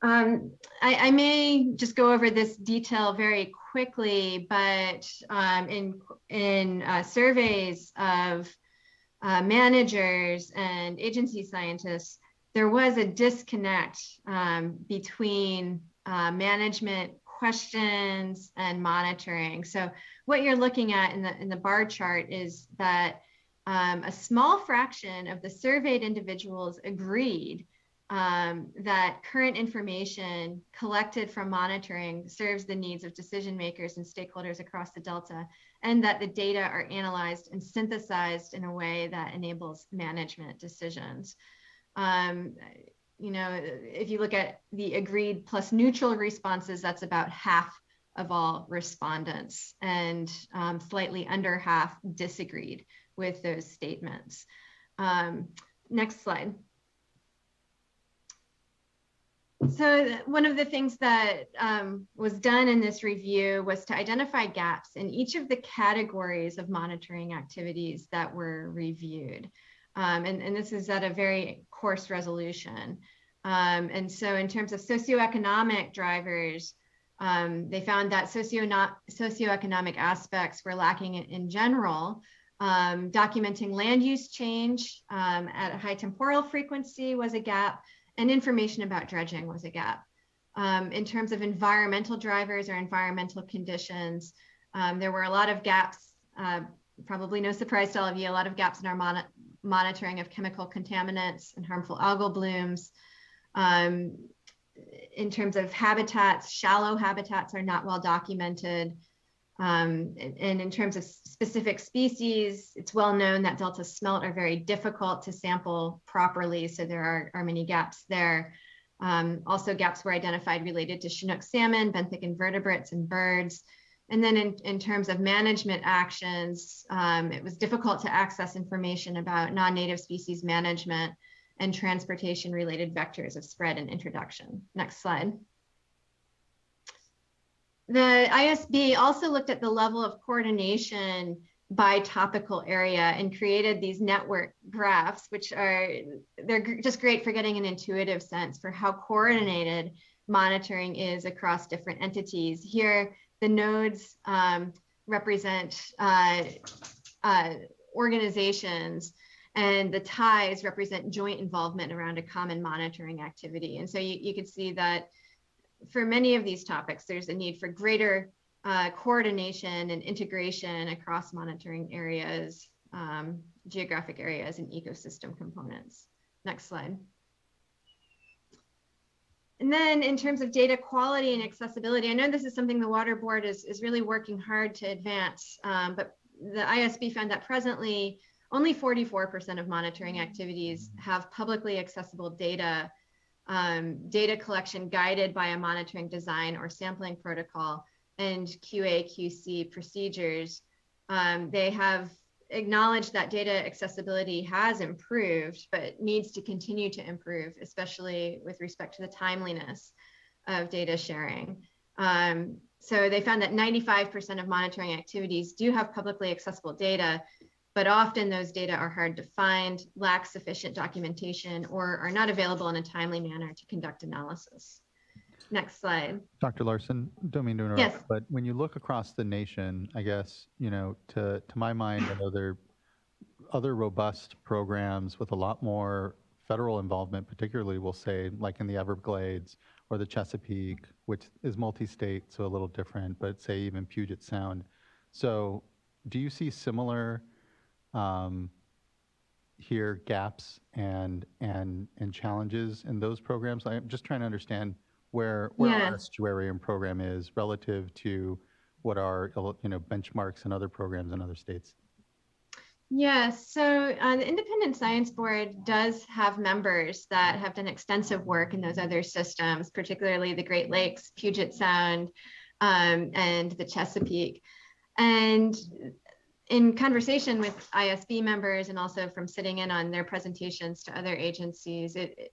I may just go over this detail very quickly, but in surveys of managers and agency scientists, there was a disconnect between management questions and monitoring. So what you're looking at in the bar chart is that a small fraction of the surveyed individuals agreed that current information collected from monitoring serves the needs of decision makers and stakeholders across the Delta, and that the data are analyzed and synthesized in a way that enables management decisions. You know, if you look at the agreed plus neutral responses, that's about half of all respondents, and slightly under half disagreed with those statements. Next slide. So one of the things that was done in this review was to identify gaps in each of the categories of monitoring activities that were reviewed. And this is at a very coarse resolution. And so in terms of socioeconomic drivers, they found that socioeconomic aspects were lacking in general. Documenting land use change at a high temporal frequency was a gap, and information about dredging was a gap. In terms of environmental drivers or environmental conditions, there were a lot of gaps, probably no surprise to all of you, a lot of gaps in our monitoring of chemical contaminants and harmful algal blooms. In terms of habitats, shallow habitats are not well documented. And in terms of specific species, it's well known that Delta smelt are very difficult to sample properly, so there are many gaps there. Also, gaps were identified related to Chinook salmon, benthic invertebrates, and birds. And then in terms of management actions, it was difficult to access information about non-native species management and transportation-related vectors of spread and introduction. Next slide. The ISB also looked at the level of coordination by topical area and created these network graphs, which they're just great for getting an intuitive sense for how coordinated monitoring is across different entities. Here, the nodes represent organizations, and the ties represent joint involvement around a common monitoring activity. And so you could see that for many of these topics, there's a need for greater coordination and integration across monitoring areas, geographic areas, and ecosystem components. Next slide. And then in terms of data quality and accessibility, I know this is something the Water Board is really working hard to advance, but the ISB found that presently only 44% of monitoring activities have publicly accessible data, data collection guided by a monitoring design or sampling protocol, and QA/QC procedures. They have acknowledged that data accessibility has improved, but needs to continue to improve, especially with respect to the timeliness of data sharing. So they found that 95% of monitoring activities do have publicly accessible data, but often those data are hard to find, lack sufficient documentation, or are not available in a timely manner to conduct analysis. Next slide. Dr. Larson, don't mean to interrupt, Yes. but when you look across the nation, I guess, you know, to my mind, I know there are other robust programs with a lot more federal involvement, particularly we'll say like in the Everglades or the Chesapeake, which is multi-state, so a little different, but say even Puget Sound. So do you see similar here gaps and challenges in those programs? I'm just trying to understand where our estuarian program is relative to what are, you know, benchmarks and other programs in other states. Yes, so the Independent Science Board does have members that have done extensive work in those other systems, particularly the Great Lakes, Puget Sound, and the Chesapeake. And in conversation with ISB members and also from sitting in on their presentations to other agencies, it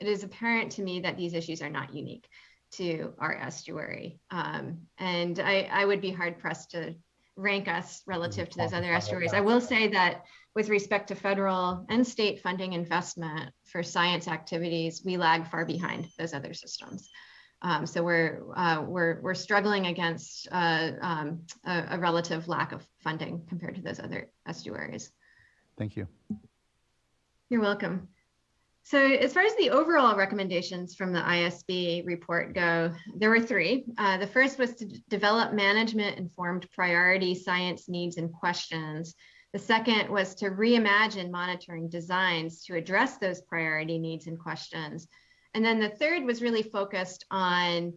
is apparent to me that these issues are not unique to our estuary. And I would be hard pressed to rank us relative to those other estuaries. I will say that with respect to federal and state funding investment for science activities, we lag far behind those other systems. So we're struggling against a relative lack of funding compared to those other estuaries. Thank you. You're welcome. So as far as the overall recommendations from the ISB report go, there were three. The first was to develop management-informed priority science needs and questions The second was to reimagine monitoring designs to address those priority needs and questions. And then the third was really focused on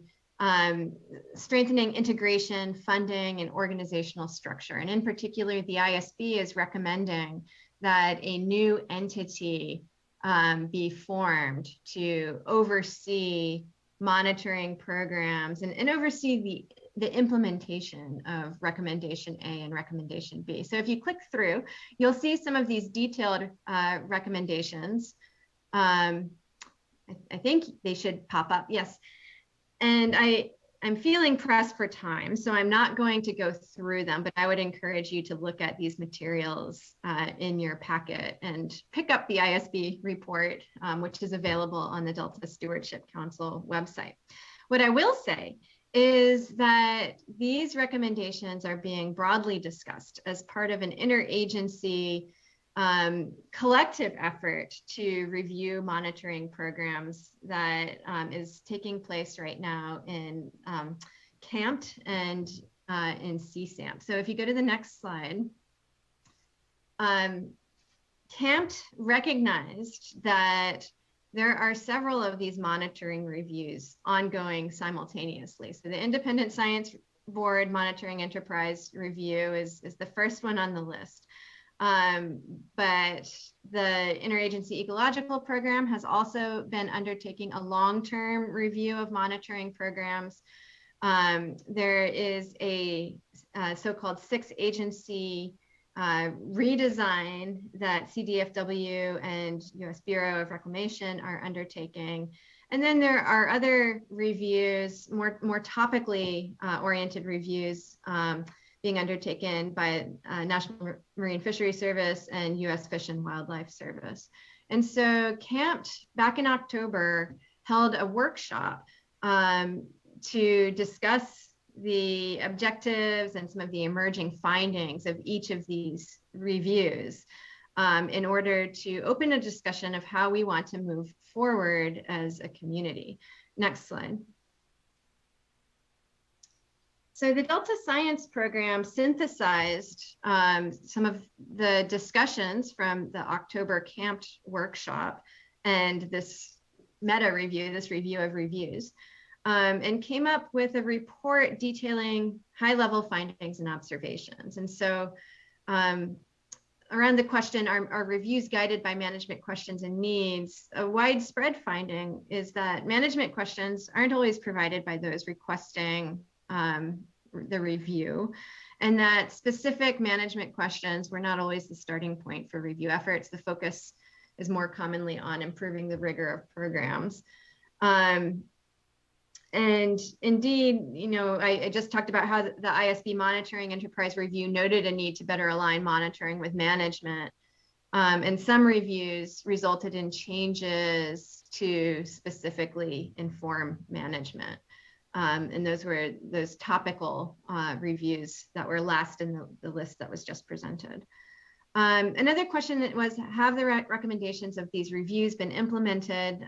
strengthening integration, funding, and organizational structure. And in particular, the ISB is recommending that a new entity be formed to oversee monitoring programs and oversee the implementation of recommendation A and recommendation B. So if you click through, you'll see some of these detailed recommendations. I think they should pop up, yes. And I'm feeling pressed for time, so I'm not going to go through them, but I would encourage you to look at these materials in your packet and pick up the ISB report, which is available on the Delta Stewardship Council website. What I will say is that these recommendations are being broadly discussed as part of an interagency collective effort to review monitoring programs that is taking place right now in CAMT and in CSAMP. So if you go to the next slide, CAMT recognized that there are several of these monitoring reviews ongoing simultaneously. So the Independent Science Board Monitoring Enterprise Review is the first one on the list. But the Interagency Ecological Program has also been undertaking a long-term review of monitoring programs. There is a so-called six-agency redesign that CDFW and US Bureau of Reclamation are undertaking. And then there are other reviews, more topically oriented reviews being undertaken by National Marine Fisheries Service and US Fish and Wildlife Service. And so CAMT back in October held a workshop to discuss the objectives and some of the emerging findings of each of these reviews in order to open a discussion of how we want to move forward as a community. Next slide. So the Delta Science Program synthesized some of the discussions from the October CAMT workshop and this meta review, this review of reviews, and came up with a report detailing high-level findings and observations. And so around the question, are reviews guided by management questions and needs? A widespread finding is that management questions aren't always provided by those requesting the review, and that specific management questions were not always the starting point for review efforts. The focus is more commonly on improving the rigor of programs. And indeed, you know, I just talked about how the ISB Monitoring Enterprise Review noted a need to better align monitoring with management. And some reviews resulted in changes to specifically inform management. And those were those topical reviews that were last in the list that was just presented. Another question that was, have the recommendations of these reviews been implemented?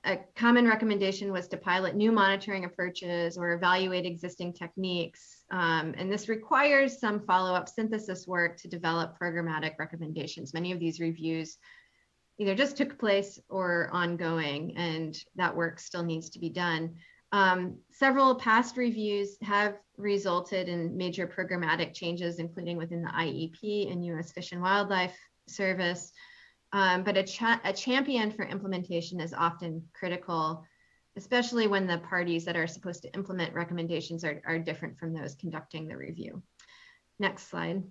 A common recommendation was to pilot new monitoring approaches or evaluate existing techniques. And this requires some follow-up synthesis work to develop programmatic recommendations. Many of these reviews either just took place or ongoing, and that work still needs to be done. Several past reviews have resulted in major programmatic changes, including within the IEP and US Fish and Wildlife Service. But a champion for implementation is often critical, especially when the parties that are supposed to implement recommendations are different from those conducting the review. Next slide.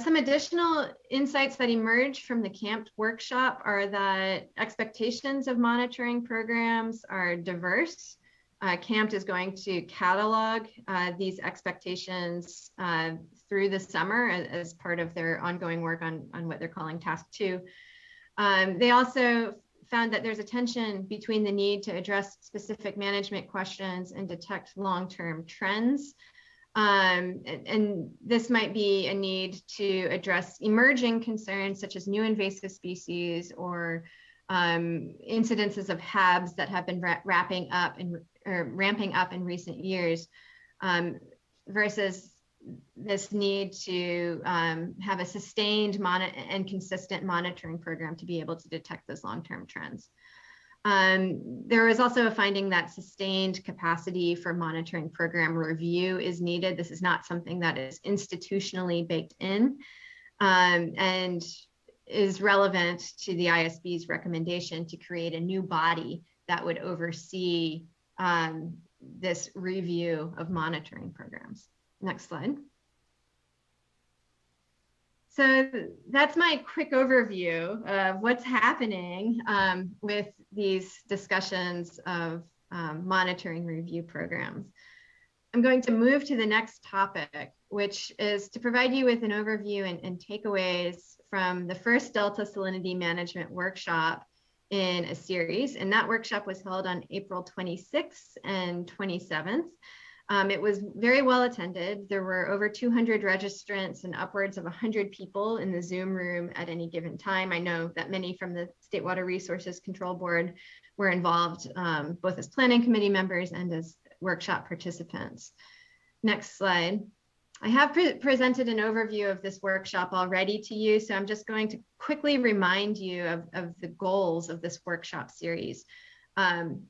Some additional insights that emerge from the CAMT workshop are that expectations of monitoring programs are diverse. CAMT is going to catalog these expectations through the summer as part of their ongoing work on what they're calling Task 2. They also found that there's a tension between the need to address specific management questions and detect long-term trends. And this might be a need to address emerging concerns such as new invasive species or incidences of HABs that have been ramping up in recent years, versus this need to have a sustained and consistent monitoring program to be able to detect those long-term trends. There was also a finding that sustained capacity for monitoring program review is needed. This is not something that is institutionally baked in and is relevant to the ISB's recommendation to create a new body that would oversee this review of monitoring programs. Next slide. So that's my quick overview of what's happening with these discussions of monitoring review programs. I'm going to move to the next topic, which is to provide you with an overview and takeaways from the first Delta Salinity Management Workshop in a series. And that workshop was held on April 26th and 27th. It was very well attended. There were over 200 registrants and upwards of 100 people in the Zoom room at any given time. I know that many from the State Water Resources Control Board were involved both as planning committee members and as workshop participants. Next slide. I have presented an overview of this workshop already to you, so I'm just going to quickly remind you of the goals of this workshop series.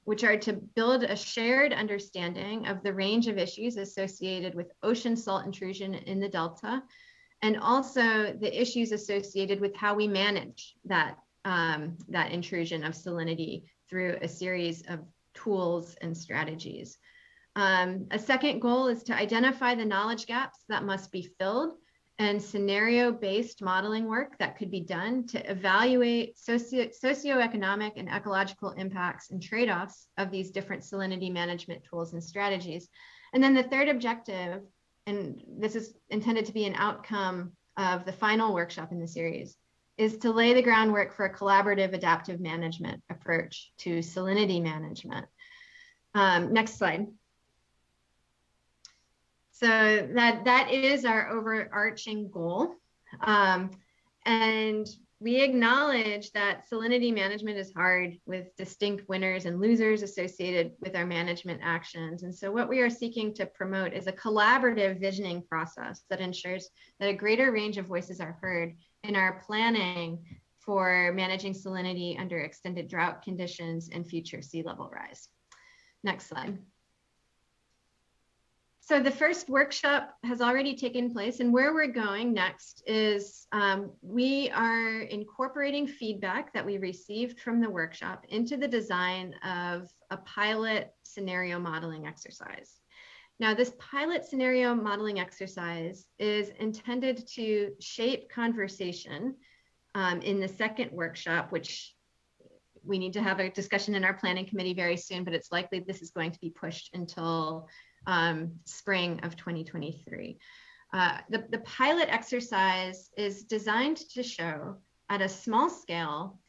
Which are to build a shared understanding of the range of issues associated with ocean salt intrusion in the Delta, and also the issues associated with how we manage that intrusion of salinity through a series of tools and strategies. A second goal is to identify the knowledge gaps that must be filled and scenario-based modeling work that could be done to evaluate socioeconomic and ecological impacts and trade-offs of these different salinity management tools and strategies. And then the third objective, and this is intended to be an outcome of the final workshop in the series, is to lay the groundwork for a collaborative adaptive management approach to salinity management. Next slide. So that is our overarching goal. And we acknowledge that salinity management is hard with distinct winners and losers associated with our management actions. And so what we are seeking to promote is a collaborative visioning process that ensures that a greater range of voices are heard in our planning for managing salinity under extended drought conditions and future sea level rise. Next slide. So the first workshop has already taken place, and where we're going next is we are incorporating feedback that we received from the workshop into the design of a pilot scenario modeling exercise. Now, this pilot scenario modeling exercise is intended to shape conversation in the second workshop, which we need to have a discussion in our planning committee very soon, but it's likely this is going to be pushed until spring of 2023. The pilot exercise is designed to show at a small scale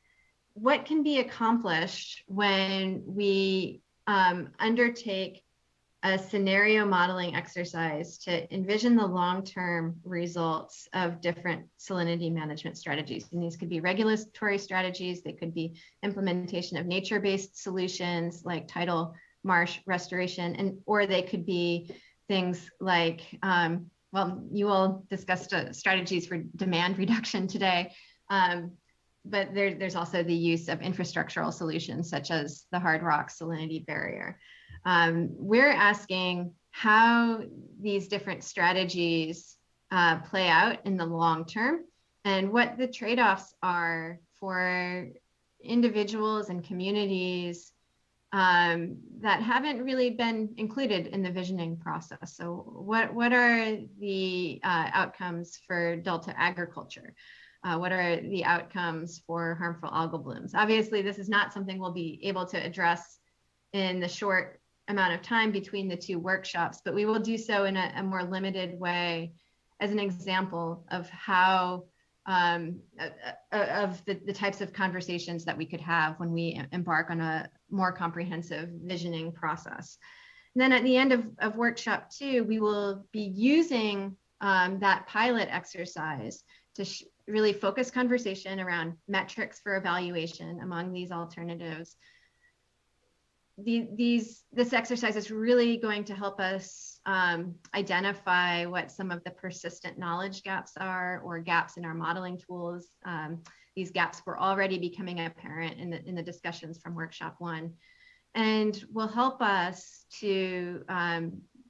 what can be accomplished when we undertake a scenario modeling exercise to envision the long-term results of different salinity management strategies. And these could be regulatory strategies, they could be implementation of nature-based solutions like tidal marsh restoration, or they could be things like, well, you all discussed strategies for demand reduction today, but there's also the use of infrastructural solutions such as the hard rock salinity barrier. We're asking how these different strategies play out in the long term and what the trade-offs are for individuals and communities that haven't really been included in the visioning process. So what are the outcomes for Delta agriculture? What are the outcomes for harmful algal blooms? Obviously, this is not something we'll be able to address in the short amount of time between the two workshops, but we will do so in a more limited way as an example of how of the types of conversations that we could have when we embark on a more comprehensive visioning process. And then at the end of workshop 2, we will be using that pilot exercise to really focus conversation around metrics for evaluation among these alternatives, this exercise is really going to help us identify what some of the persistent knowledge gaps are, or gaps in our modeling tools. These gaps were already becoming apparent in the discussions from workshop 1, and will help us to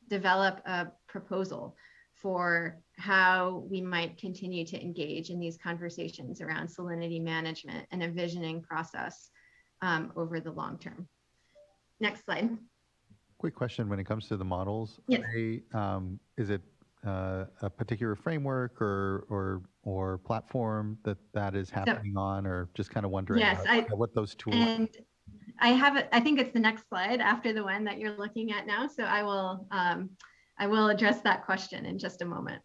develop a proposal for how we might continue to engage in these conversations around salinity management and a visioning process over the long term. Next slide. Quick question when it comes to the models. Yes. Is it a particular framework or platform that is happening on, or just kind of wondering Yes, what those tools and I think it's the next slide after the one that you're looking at now. So I will address that question in just a moment.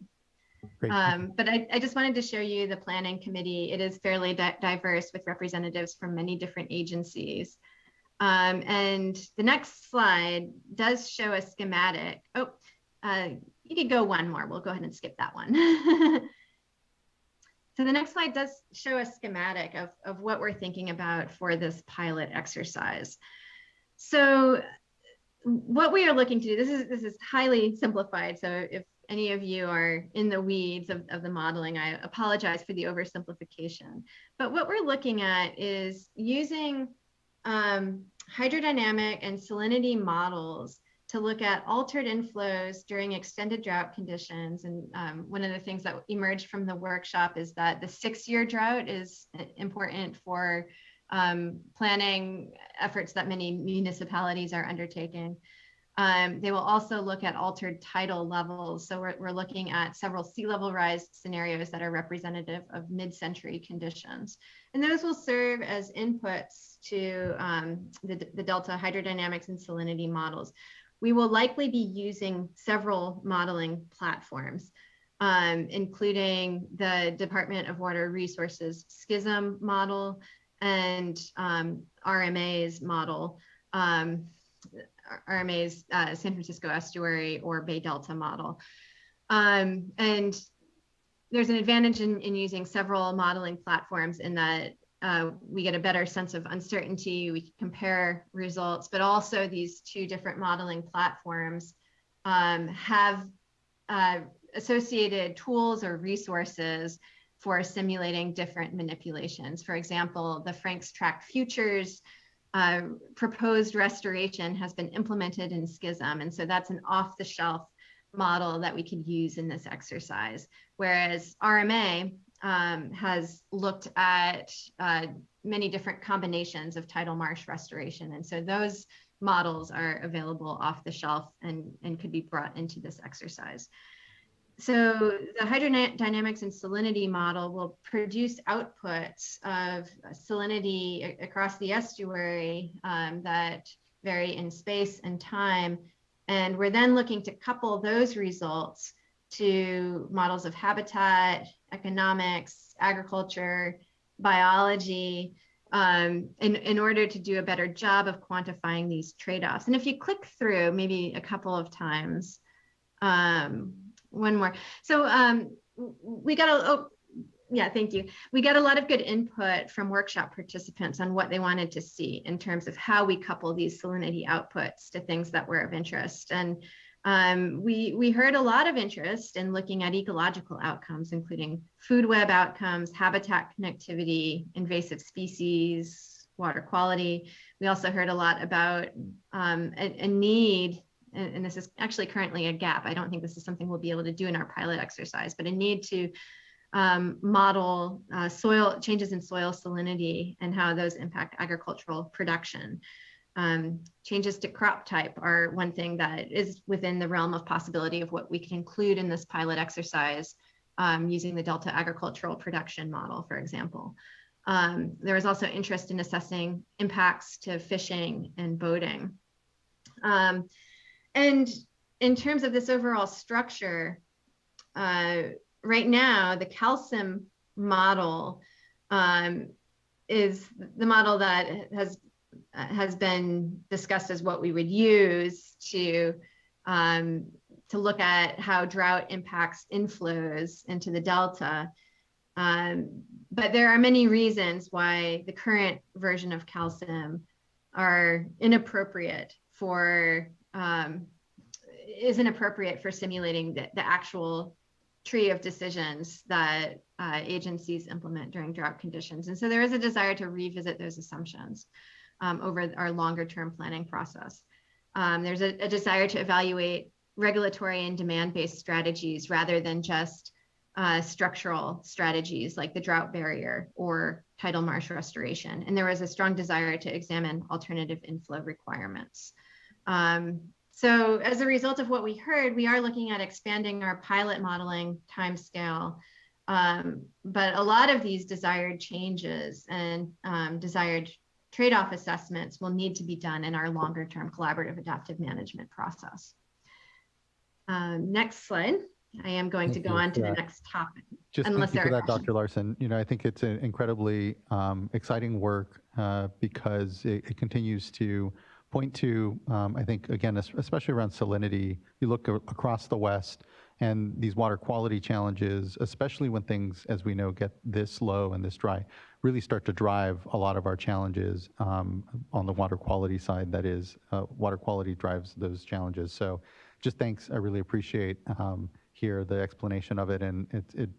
Great. But I just wanted to show you the planning committee. It is fairly diverse with representatives from many different agencies. And the next slide does show a schematic. Oh, you could go one more. We'll go ahead and skip that one. So the next slide does show a schematic of what we're thinking about for this pilot exercise. So what we are looking to do, this is highly simplified. So if any of you are in the weeds of the modeling, I apologize for the oversimplification. But what we're looking at is using hydrodynamic and salinity models to look at altered inflows during extended drought conditions. And one of the things that emerged from the workshop is that the 6-year drought is important for planning efforts that many municipalities are undertaking. They will also look at altered tidal levels. So we're looking at several sea level rise scenarios that are representative of mid-century conditions. And those will serve as inputs to the Delta hydrodynamics and salinity models. We will likely be using several modeling platforms, including the Department of Water Resources SCISM model and RMA's model, RMA's San Francisco Estuary or Bay Delta model. And there's an advantage in using several modeling platforms in that we get a better sense of uncertainty, we can compare results, but also these two different modeling platforms have associated tools or resources for simulating different manipulations. For example, the Frank's Track Futures proposed restoration has been implemented in SCISM, and so that's an off-the-shelf model that we could use in this exercise. Whereas RMA has looked at many different combinations of tidal marsh restoration, and so those models are available off the shelf and could be brought into this exercise. So the hydrodynamics and salinity model will produce outputs of salinity across the estuary that vary in space and time. And we're then looking to couple those results to models of habitat, economics, agriculture, biology, in order to do a better job of quantifying these trade-offs. And if you click through maybe a couple of times, one more. So we got thank you. We got a lot of good input from workshop participants on what they wanted to see in terms of how we couple these salinity outputs to things that were of interest. And we heard a lot of interest in looking at ecological outcomes, including food web outcomes, habitat connectivity, invasive species, water quality. We also heard a lot about a need, and this is actually currently a gap. I don't think this is something we'll be able to do in our pilot exercise, but a need to model soil changes in soil salinity and how those impact agricultural production. Changes to crop type are one thing that is within the realm of possibility of what we can include in this pilot exercise using the Delta agricultural production model, for example. There was also interest in assessing impacts to fishing and boating. And in terms of this overall structure, right now, the CalSIM model is the model that has been discussed as what we would use to look at how drought impacts inflows into the Delta. But there are many reasons why the current version of CalSIM are inappropriate for simulating the actual tree of decisions that agencies implement during drought conditions. And so there is a desire to revisit those assumptions over our longer term planning process. There's a desire to evaluate regulatory and demand-based strategies rather than just structural strategies like the drought barrier or tidal marsh restoration. And there was a strong desire to examine alternative inflow requirements. So as a result of what we heard, we are looking at expanding our pilot modeling timescale. But a lot of these desired changes and desired trade-off assessments will need to be done in our longer-term collaborative adaptive management process. Next slide. I am going to go on to the next topic. Just thank you for that, Dr. Larson. You know, I think it's an incredibly exciting work because it continues to point to, I think, again, especially around salinity, you look across the West and these water quality challenges, especially when things, as we know, get this low and this dry, really start to drive a lot of our challenges on the water quality side. That is, water quality drives those challenges. So just thanks. I really appreciate here the explanation of it. And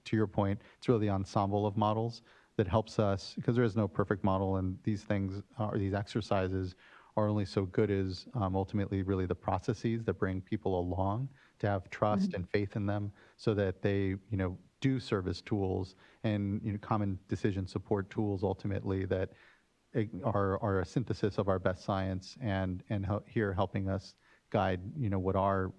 to your point, it's really the ensemble of models that helps us, because there is no perfect model, and these things or these exercises are only so good as ultimately really the processes that bring people along to have trust and faith in them, so that they, you know, do serve as tools and, you know, common decision support tools ultimately that are a synthesis of our best science and here helping us guide, you know, what are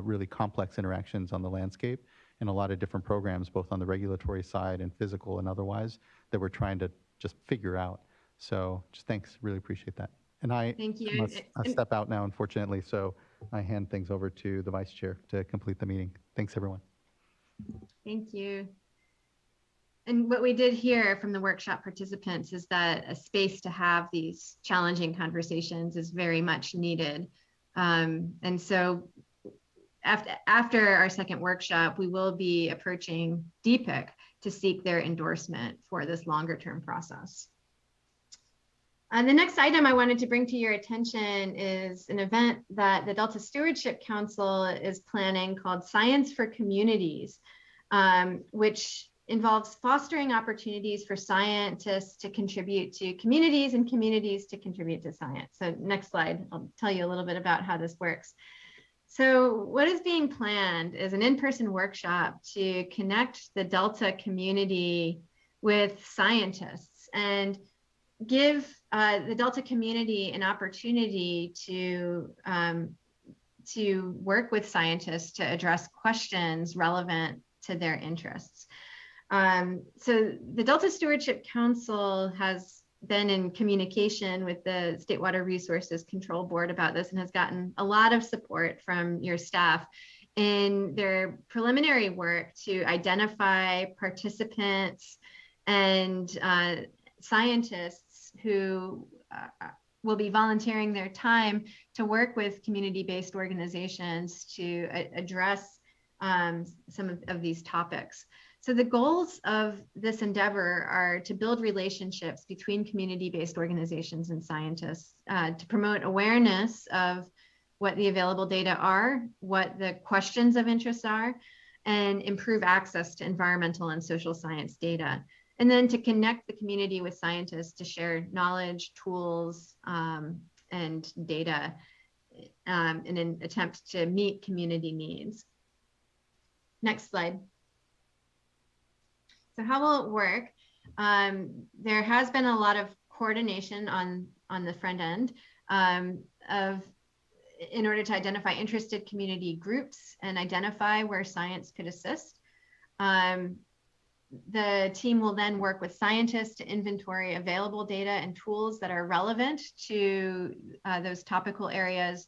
really complex interactions on the landscape and a lot of different programs, both on the regulatory side and physical and otherwise, that we're trying to just figure out. So just thanks, really appreciate that. And Thank you. Must step out now, unfortunately, so I hand things over to the vice chair to complete the meeting. Thanks, everyone. Thank you. And what we did hear from the workshop participants is that a space to have these challenging conversations is very much needed. And so after our second workshop, we will be approaching DPIC to seek their endorsement for this longer term process. The next item I wanted to bring to your attention is an event that the Delta Stewardship Council is planning called Science for Communities, which involves fostering opportunities for scientists to contribute to communities and communities to contribute to science. So next slide, I'll tell you a little bit about how this works. So what is being planned is an in-person workshop to connect the Delta community with scientists and give the Delta community an opportunity to work with scientists to address questions relevant to their interests. So the Delta Stewardship Council has been in communication with the State Water Resources Control Board about this and has gotten a lot of support from your staff in their preliminary work to identify participants and scientists who will be volunteering their time to work with community-based organizations to address some of these topics. So the goals of this endeavor are to build relationships between community-based organizations and scientists, to promote awareness of what the available data are, what the questions of interest are, and improve access to environmental and social science data. And then to connect the community with scientists to share knowledge, tools, and data in an attempt to meet community needs. Next slide. So how will it work? There has been a lot of coordination on the front end in order to identify interested community groups and identify where science could assist. The team will then work with scientists to inventory available data and tools that are relevant to those topical areas.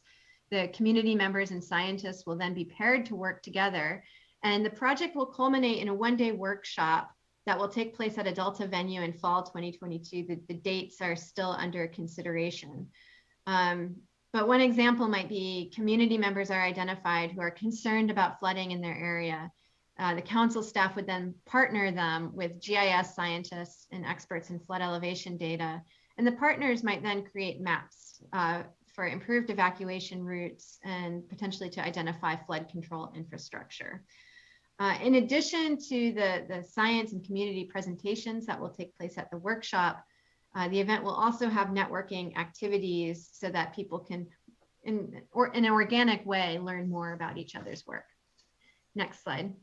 The community members and scientists will then be paired to work together. And the project will culminate in a one-day workshop that will take place at a Delta venue in fall 2022. The dates are still under consideration. But one example might be community members are identified who are concerned about flooding in their area. The council staff would then partner them with GIS scientists and experts in flood elevation data And the partners might then create maps for improved evacuation routes and potentially to identify flood control infrastructure. In addition to the science and community presentations that will take place at the workshop, the event will also have networking activities so that people can, in an organic way, learn more about each other's work. Next slide.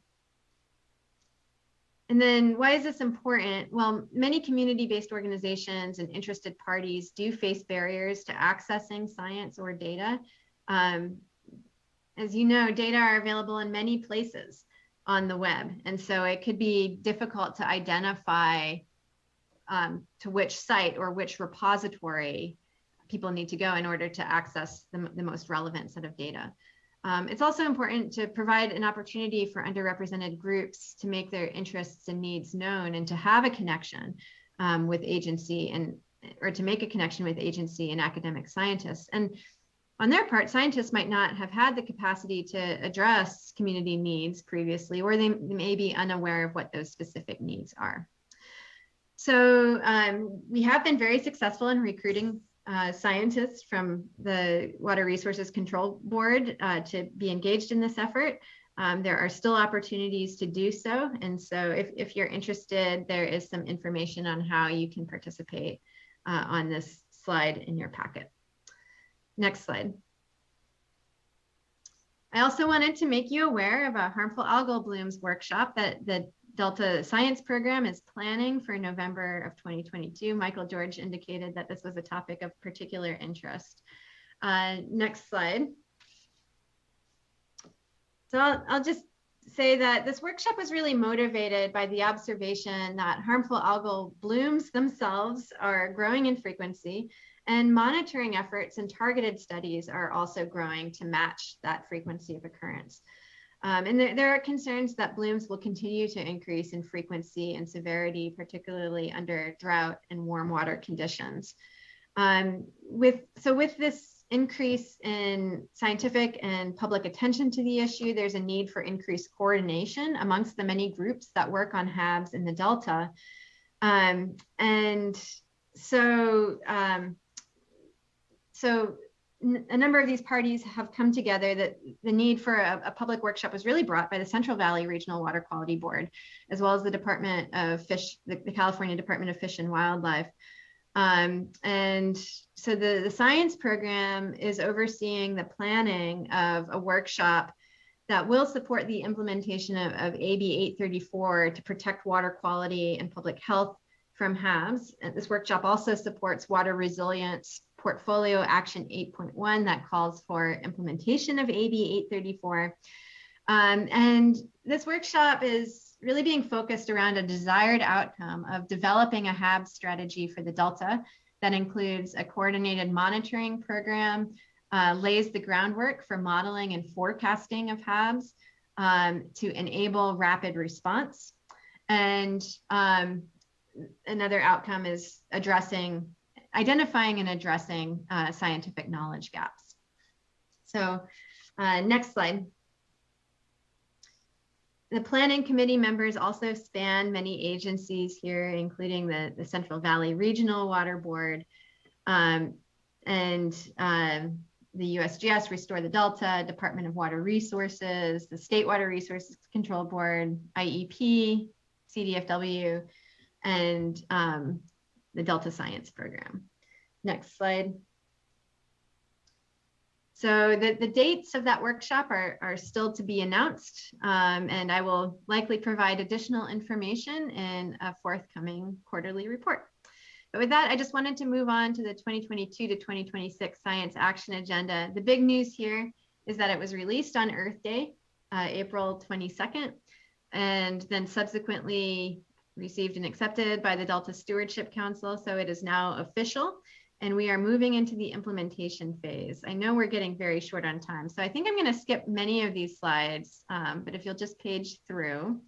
And then why is this important? Well, many community-based organizations and interested parties do face barriers to accessing science or data. As you know, data are available in many places on the web. And so it could be difficult to identify to which site or which repository people need to go in order to access the most relevant set of data. It's also important to provide an opportunity for underrepresented groups to make their interests and needs known and to have a connection with agency or to make a connection with agency and academic scientists. And on their part, scientists might not have had the capacity to address community needs previously, or they may be unaware of what those specific needs are. So we have been very successful in recruiting scientists from the Water Resources Control Board to be engaged in this effort. There are still opportunities to do so. And so if you're interested, there is some information on how you can participate on this slide in your packet. Next slide. I also wanted to make you aware of a harmful algal blooms workshop that the Delta Science Program is planning for November of 2022. Michael George indicated that this was a topic of particular interest. Next slide. So I'll just say that this workshop was really motivated by the observation that harmful algal blooms themselves are growing in frequency, and monitoring efforts and targeted studies are also growing to match that frequency of occurrence. And there are concerns that blooms will continue to increase in frequency and severity, particularly under drought and warm water conditions. With this increase in scientific and public attention to the issue, there's a need for increased coordination amongst the many groups that work on HABs in the Delta. So a number of these parties have come together. That the need for a public workshop was really brought by the Central Valley Regional Water Quality Board, as well as the Department of Fish, the California Department of Fish and Wildlife. And so the science program is overseeing the planning of a workshop that will support the implementation of AB 834 to protect water quality and public health from HABs. And this workshop also supports water resilience portfolio action 8.1 that calls for implementation of AB 834. And this workshop is really being focused around a desired outcome of developing a HAB strategy for the Delta that includes a coordinated monitoring program, lays the groundwork for modeling and forecasting of HABs to enable rapid response. And another outcome is identifying and addressing scientific knowledge gaps. So next slide. The planning committee members also span many agencies here, including the Central Valley Regional Water Board and the USGS, Restore the Delta, Department of Water Resources, the State Water Resources Control Board, IEP, CDFW, and the Delta Science Program. Next slide. So the dates of that workshop are still to be announced, and I will likely provide additional information in a forthcoming quarterly report. But with that, I just wanted to move on to the 2022 to 2026 Science Action Agenda. The big news here is that it was released on Earth Day, April 22nd, and then subsequently received and accepted by the Delta Stewardship Council. So it is now official, and we are moving into the implementation phase. I know we're getting very short on time, so I think I'm going to skip many of these slides, but if you'll just page through.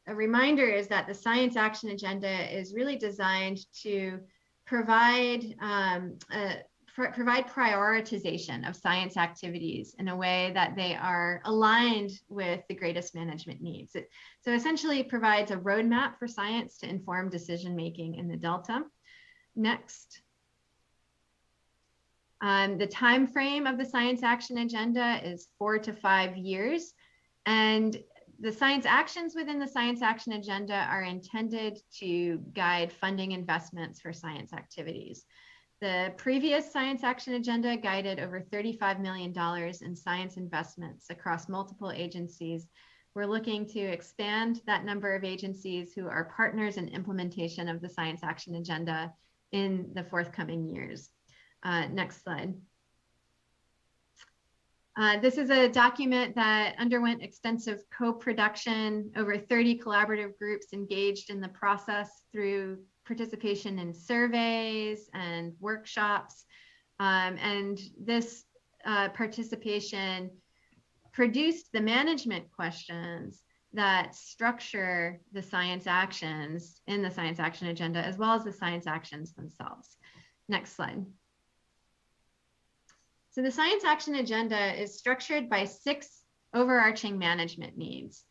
A reminder is that the Science Action Agenda is really designed to provide provide prioritization of science activities in a way that they are aligned with the greatest management needs. So essentially provides a roadmap for science to inform decision-making in the Delta. Next. The time frame of the science action agenda is 4 to 5 years. And the science actions within the science action agenda are intended to guide funding investments for science activities. The previous science action agenda guided over $35 million in science investments across multiple agencies. We're looking to expand that number of agencies who are partners in implementation of the science action agenda in the forthcoming years. Next slide. This is a document that underwent extensive co-production. Over 30 collaborative groups engaged in the process through participation in surveys and workshops. And this participation produced the management questions that structure the science actions in the science action agenda, as well as the science actions themselves. Next slide. So the science action agenda is structured by 6 overarching management needs.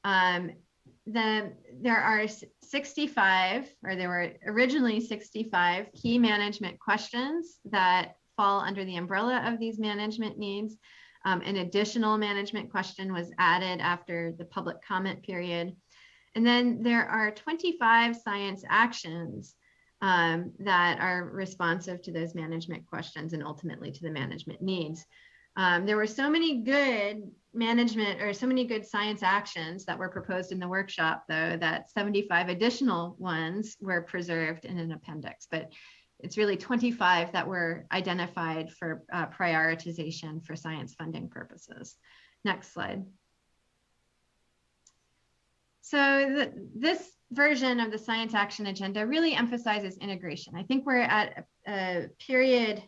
There are 65, or there were originally 65 key management questions that fall under the umbrella of these management needs. An additional management question was added after the public comment period. And then there are 25 science actions that are responsive to those management questions and ultimately to the management needs. There were so many good management or so many good science actions that were proposed in the workshop, though, that 75 additional ones were preserved in an appendix, but it's really 25 that were identified for prioritization for science funding purposes. Next slide. So this version of the science action agenda really emphasizes integration. I think we're at a period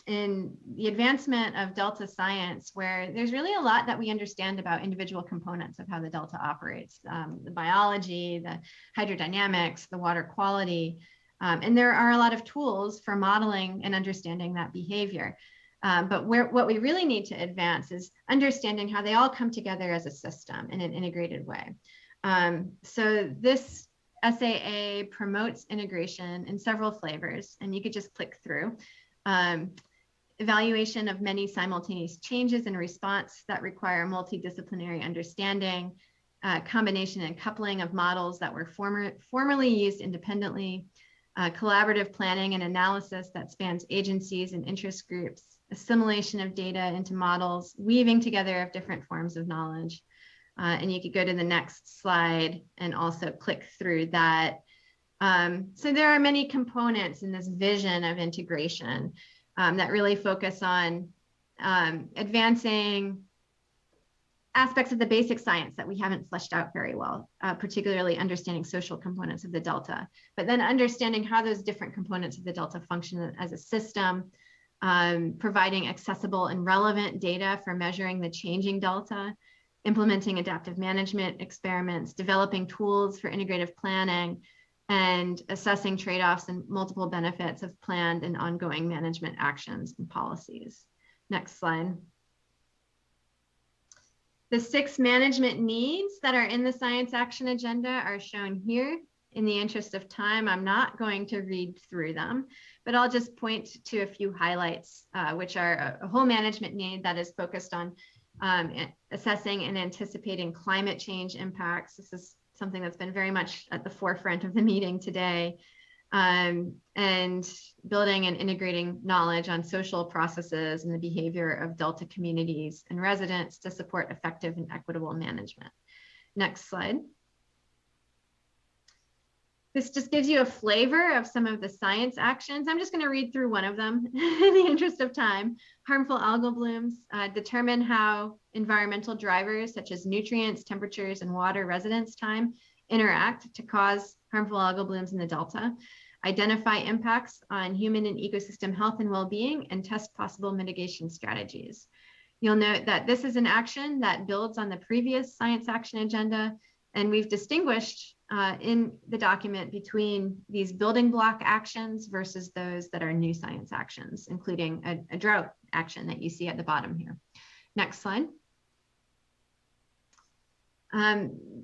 in the advancement of Delta science where there's really a lot that we understand about individual components of how the Delta operates, the biology, the hydrodynamics, the water quality, and there are a lot of tools for modeling and understanding that behavior. But what we really need to advance is understanding how they all come together as a system in an integrated way. So this SAA promotes integration in several flavors, and you could just click through. Evaluation of many simultaneous changes in response that require multidisciplinary understanding, combination and coupling of models that were formerly used independently, collaborative planning and analysis that spans agencies and interest groups, assimilation of data into models, weaving together of different forms of knowledge. And you could go to the next slide and also click through that. So there are many components in this vision of integration that really focus on advancing aspects of the basic science that we haven't fleshed out very well, particularly understanding social components of the Delta, but then understanding how those different components of the Delta function as a system, providing accessible and relevant data for measuring the changing Delta, implementing adaptive management experiments, developing tools for integrative planning, and assessing trade-offs and multiple benefits of planned and ongoing management actions and policies. Next slide. The 6 management needs that are in the science action agenda are shown here. In the interest of time, I'm not going to read through them, but I'll just point to a few highlights, which are a whole management need that is focused on assessing and anticipating climate change impacts. This is something that's been very much at the forefront of the meeting today, and building and integrating knowledge on social processes and the behavior of Delta communities and residents to support effective and equitable management. Next slide. This just gives you a flavor of some of the science actions. I'm just going to read through one of them in the interest of time. Harmful algal blooms determine how environmental drivers such as nutrients, temperatures, and water residence time interact to cause harmful algal blooms in the Delta. Identify impacts on human and ecosystem health and well-being, and test possible mitigation strategies. You'll note that this is an action that builds on the previous science action agenda, and we've distinguished in the document between these building block actions versus those that are new science actions, including a drought action that you see at the bottom here. Next slide.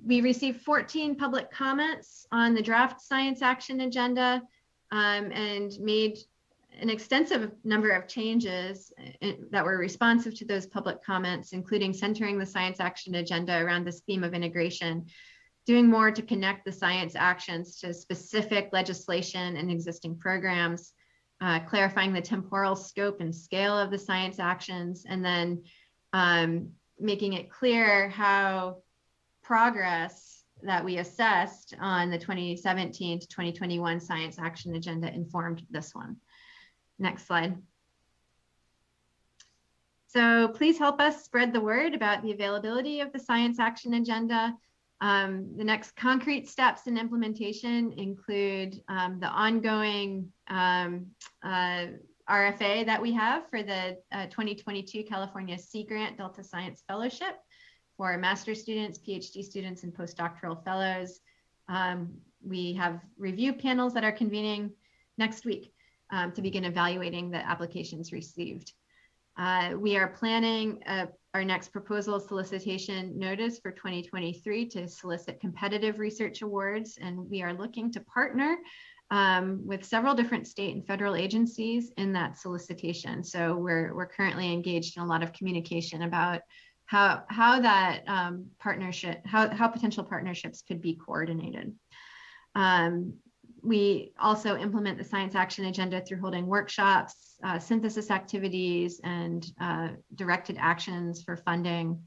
We received 14 public comments on the draft science action agenda and made an extensive number of changes that were responsive to those public comments, including centering the science action agenda around this theme of integration, doing more to connect the science actions to specific legislation and existing programs, clarifying the temporal scope and scale of the science actions, and then making it clear how progress that we assessed on the 2017 to 2021 science action agenda informed this one. Next slide. So please help us spread the word about the availability of the science action agenda. The next concrete steps in implementation include the ongoing RFA that we have for the 2022 California Sea Grant Delta Science Fellowship for master's students, PhD students, and postdoctoral fellows. We have review panels that are convening next week to begin evaluating the applications received. We are planning our next proposal solicitation notice for 2023 to solicit competitive research awards, and we are looking to partner with several different state and federal agencies in that solicitation. So we're currently engaged in a lot of communication about how that partnership, how potential partnerships could be coordinated. We also implement the science action agenda through holding workshops, synthesis activities, and directed actions for funding.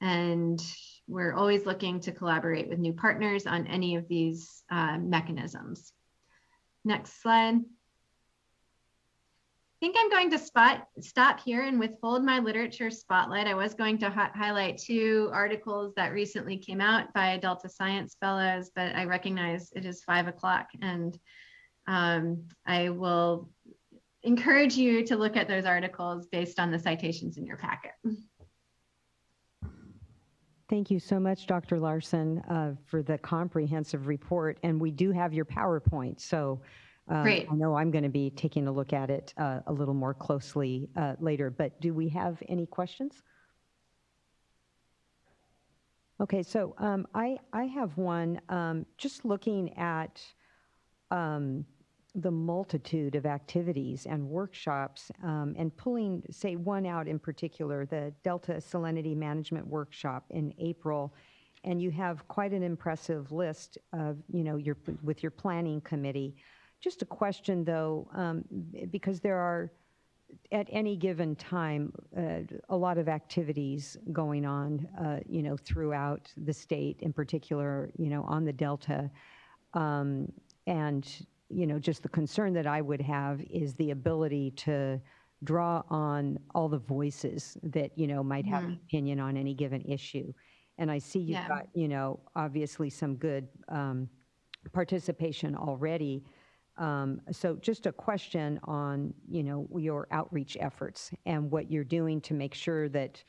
And we're always looking to collaborate with new partners on any of these mechanisms. Next slide. I think I'm going to stop here and withhold my literature spotlight. I was going to highlight 2 articles that recently came out by Delta Science Fellows, but I recognize it is 5 o'clock, and I will encourage you to look at those articles based on the citations in your packet. Thank you so much, Dr. Larson, for the comprehensive report. And we do have your PowerPoint, so Great. I know I'm going to be taking a look at it a little more closely later, but do we have any questions? Okay, so I have one. Just looking at the multitude of activities and workshops and pulling, say, one out in particular, the Delta Salinity Management Workshop in April, and you have quite an impressive list of, with your planning committee. Just a question, though, because there are, at any given time, a lot of activities going on, throughout the state, in particular, on the Delta. And, just the concern that I would have is the ability to draw on all the voices that, might have an opinion on any given issue. And I see you've got, obviously some good participation already. So just a question on, your outreach efforts and what you're doing to make sure that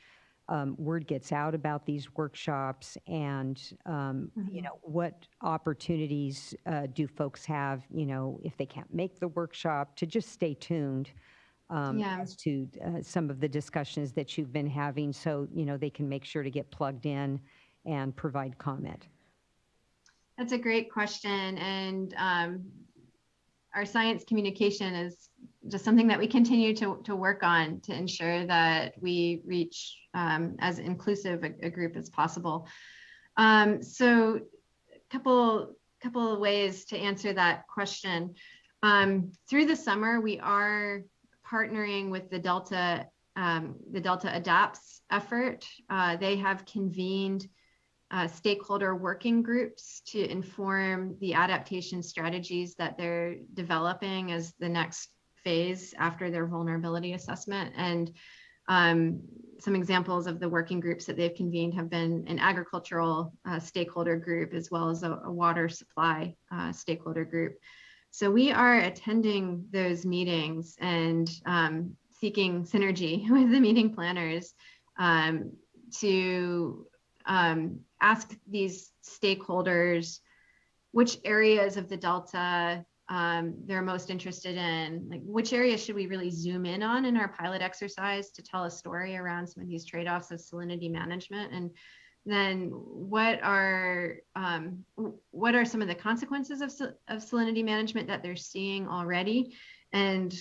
word gets out about these workshops, and, what opportunities do folks have, if they can't make the workshop, to just stay tuned as to some of the discussions that you've been having, so, they can make sure to get plugged in and provide comment. That's a great question. And our science communication is just something that we continue to work on to ensure that we reach as inclusive a group as possible. So a couple of ways to answer that question. Through the summer, we are partnering with the Delta Adapts effort. They have convened stakeholder working groups to inform the adaptation strategies that they're developing as the next phase after their vulnerability assessment. And some examples of the working groups that they've convened have been an agricultural stakeholder group, as well as a water supply stakeholder group. So we are attending those meetings and seeking synergy with the meeting planners to ask these stakeholders which areas of the Delta they're most interested in, like which areas should we really zoom in on in our pilot exercise to tell a story around some of these trade-offs of salinity management, and then what are some of the consequences of salinity management that they're seeing already, and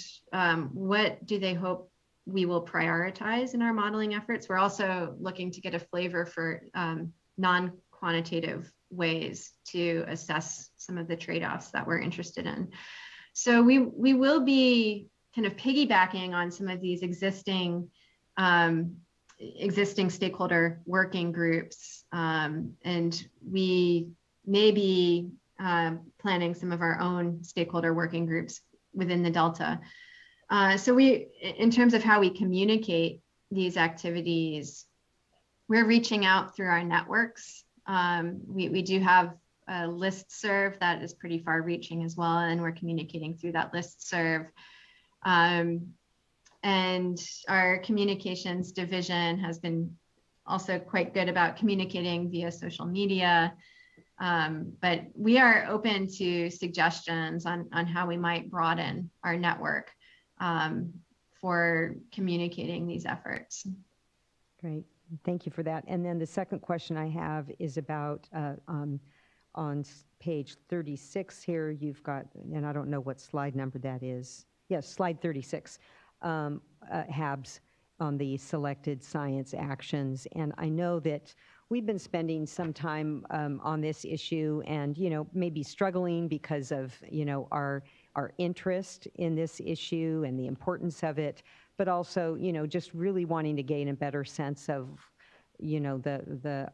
what do they hope we will prioritize in our modeling efforts. We're also looking to get a flavor for non-quantitative ways to assess some of the trade-offs that we're interested in. So we will be kind of piggybacking on some of these existing stakeholder working groups, and we may be planning some of our own stakeholder working groups within the Delta. So in terms of how we communicate these activities, we're reaching out through our networks. We do have a listserv that is pretty far reaching as well, and we're communicating through that listserv. And our communications division has been also quite good about communicating via social media. But we are open to suggestions on how we might broaden our network for communicating these efforts. Great. Thank you for that. And then the second question I have is about on page 36 here, you've got, and I don't know what slide number that is. Yes, slide 36, HABs on the selected science actions. And I know that we've been spending some time on this issue and, maybe struggling because of, our interest in this issue and the importance of it, but also, just really wanting to gain a better sense of, the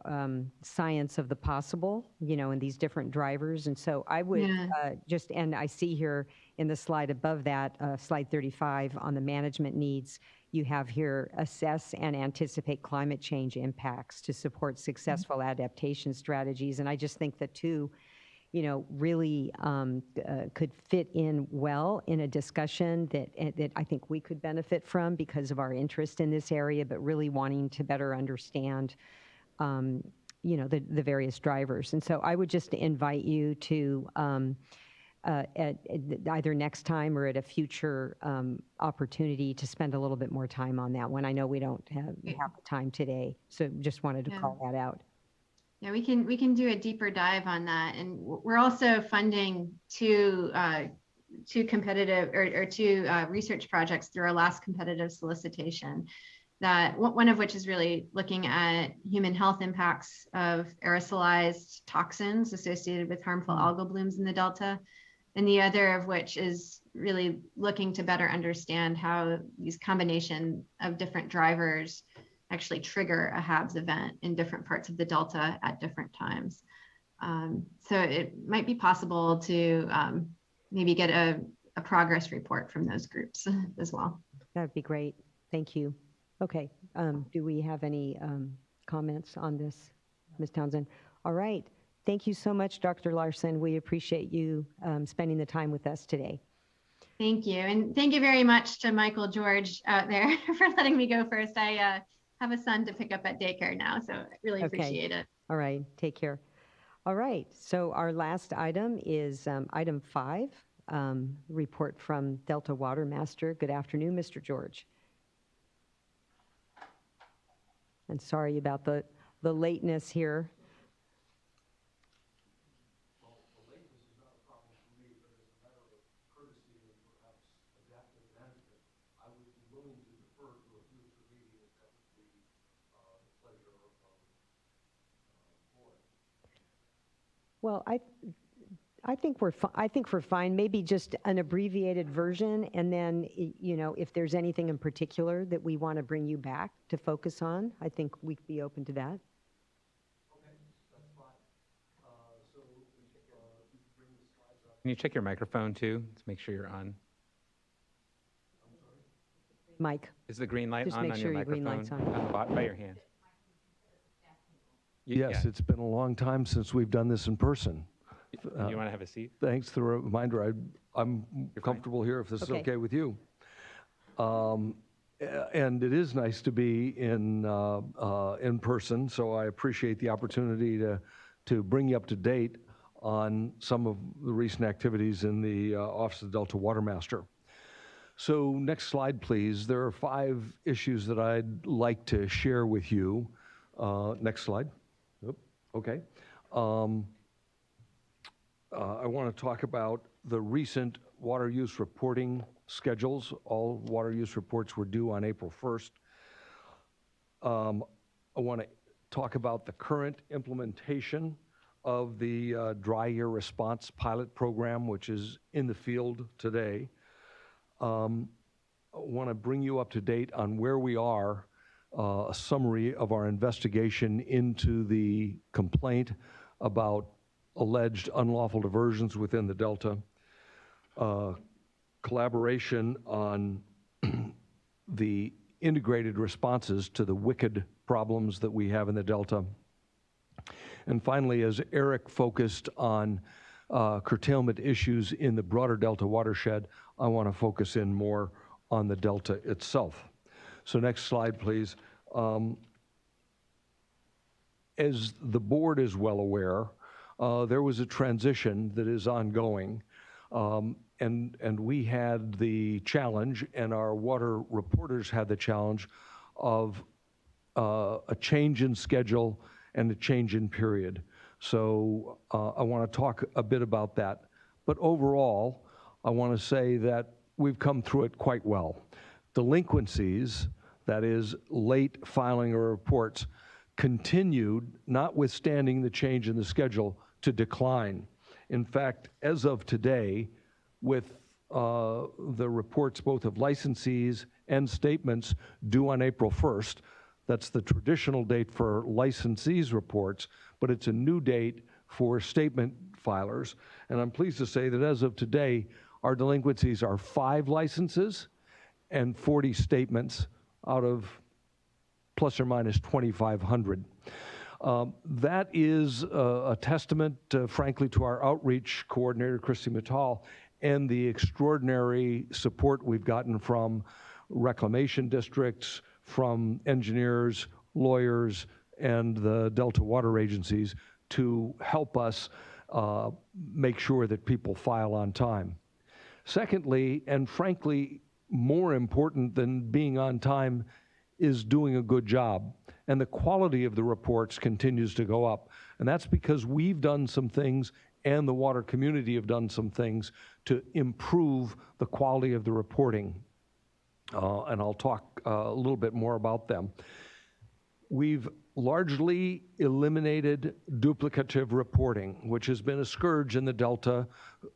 science of the possible, in these different drivers. And so I would and I see here in the slide above that, slide 35 on the management needs, you have here assess and anticipate climate change impacts to support successful adaptation strategies. And I just think the two, really could fit in well in a discussion that I think we could benefit from because of our interest in this area, but really wanting to better understand, the various drivers. And so I would just invite you to at either next time or at a future opportunity to spend a little bit more time on that one. I know we don't have time today, so just wanted to call that out. Yeah, we can do a deeper dive on that, and we're also funding two competitive or two research projects through our last competitive solicitation. That one of which is really looking at human health impacts of aerosolized toxins associated with harmful algal blooms in the Delta, and the other of which is really looking to better understand how these combination of different drivers actually trigger a HABs event in different parts of the Delta at different times. So it might be possible to maybe get a progress report from those groups as well. That'd be great. Thank you. Okay. Do we have any comments on this, Ms. Townsend? All right. Thank you so much, Dr. Larson. We appreciate you spending the time with us today. Thank you. And thank you very much to Michael George out there for letting me go first. I have a son to pick up at daycare now, so I really appreciate it. All right. Take care. All right. So our last item is item 5, report from Delta Water Master. Good afternoon, Mr. George. And sorry about the lateness here. Well, I think we're fine. Maybe just an abbreviated version, and then if there's anything in particular that we want to bring you back to focus on, I think we'd be open to that. Okay, that's fine. So bring the slides up. Can you check your microphone too to make sure you're on? I'm sorry. Mike. Is the green light just on make sure your your green microphone? light's on. On the bottom by your hand. Yes, it's been a long time since we've done this in person. You want to have a seat? Thanks for the reminder. I'm comfortable here if this is okay with you. And it is nice to be in person, so I appreciate the opportunity to bring you up to date on some of the recent activities in the Office of the Delta Water Master. So next slide, please. There are 5 issues that I'd like to share with you. Next slide. Oop, okay. I want to talk about the recent water use reporting schedules. All water use reports were due on April 1st. I want to talk about the current implementation of the dry year response pilot program, which is in the field today. I want to bring you up to date on where we are, a summary of our investigation into the complaint about alleged unlawful diversions within the Delta, collaboration on the integrated responses to the wicked problems that we have in the Delta. And finally, as Eric focused on curtailment issues in the broader Delta watershed, I want to focus in more on the Delta itself. So next slide, please. As the board is well aware, there was a transition that is ongoing, and we had the challenge, and our water reporters had the challenge of a change in schedule and a change in period. So I want to talk a bit about that. But overall, I want to say that we've come through it quite well. Delinquencies, that is, late filing of reports, continued, notwithstanding the change in the schedule, to decline. In fact, as of today, with the reports both of licensees and statements due on April 1st, that's the traditional date for licensees' reports, but it's a new date for statement filers. And I'm pleased to say that as of today, our delinquencies are 5 licenses and 40 statements out of plus or minus 2,500. That is a testament, frankly, to our outreach coordinator, Christy Mittal, and the extraordinary support we've gotten from reclamation districts, from engineers, lawyers, and the Delta water agencies to help us make sure that people file on time. Secondly, and frankly, more important than being on time, is doing a good job. And the quality of the reports continues to go up. And that's because we've done some things and the water community have done some things to improve the quality of the reporting. And I'll talk a little bit more about them. We've largely eliminated duplicative reporting, which has been a scourge in the Delta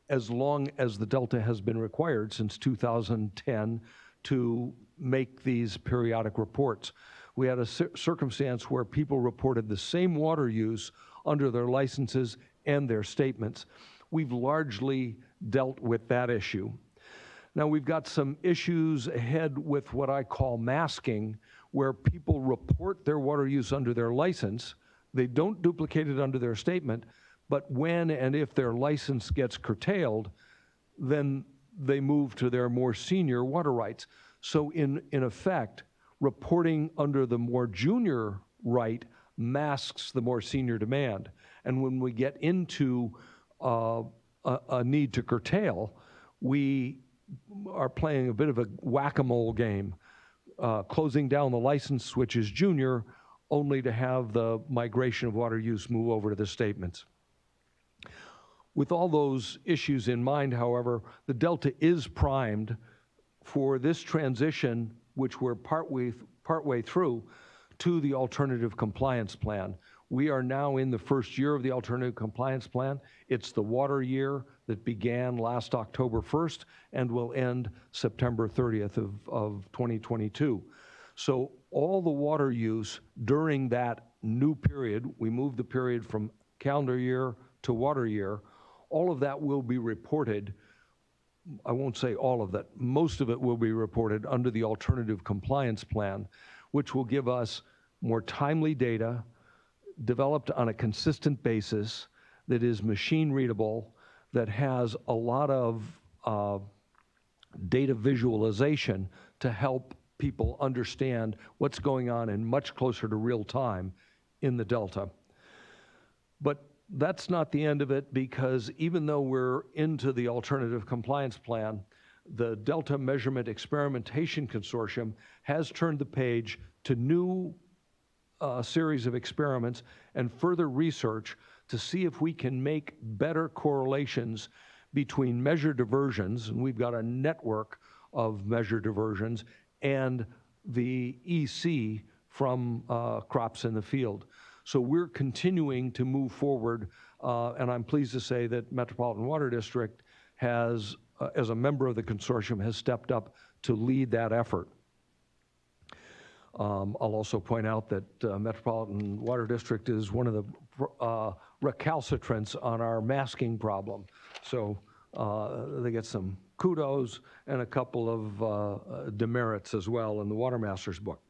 as long as the Delta has been required since 2010 to make these periodic reports. We had a circumstance where people reported the same water use under their licenses and their statements. We've largely dealt with that issue. Now we've got some issues ahead with what I call masking, where people report their water use under their license. They don't duplicate it under their statement, but when and if their license gets curtailed, then they move to their more senior water rights. So in effect, reporting under the more junior right masks the more senior demand. And when we get into a need to curtail, we are playing a bit of a whack-a-mole game, closing down the license, which is junior, only to have the migration of water use move over to the statements. With all those issues in mind, however, the Delta is primed for this transition, which we're partway through, to the alternative compliance plan. We are now in the first year of the alternative compliance plan. It's the water year that began last October 1st and will end September 30th of 2022. So all the water use during that new period, we moved the period from calendar year to water year, all of that will be reported. I won't say all of that, most of it will be reported under the alternative compliance plan, which will give us more timely data developed on a consistent basis that is machine readable, that has a lot of data visualization to help people understand what's going on in much closer to real time in the Delta. But that's not the end of it, because even though we're into the alternative compliance plan, the Delta Measurement Experimentation Consortium has turned the page to new series of experiments and further research to see if we can make better correlations between measure diversions, and we've got a network of measure diversions, and the EC from crops in the field. So we're continuing to move forward, and I'm pleased to say that Metropolitan Water District has, as a member of the consortium, has stepped up to lead that effort. I'll also point out that Metropolitan Water District is one of the recalcitrants on our masking problem. So they get some kudos and a couple of demerits as well in the Water Masters book.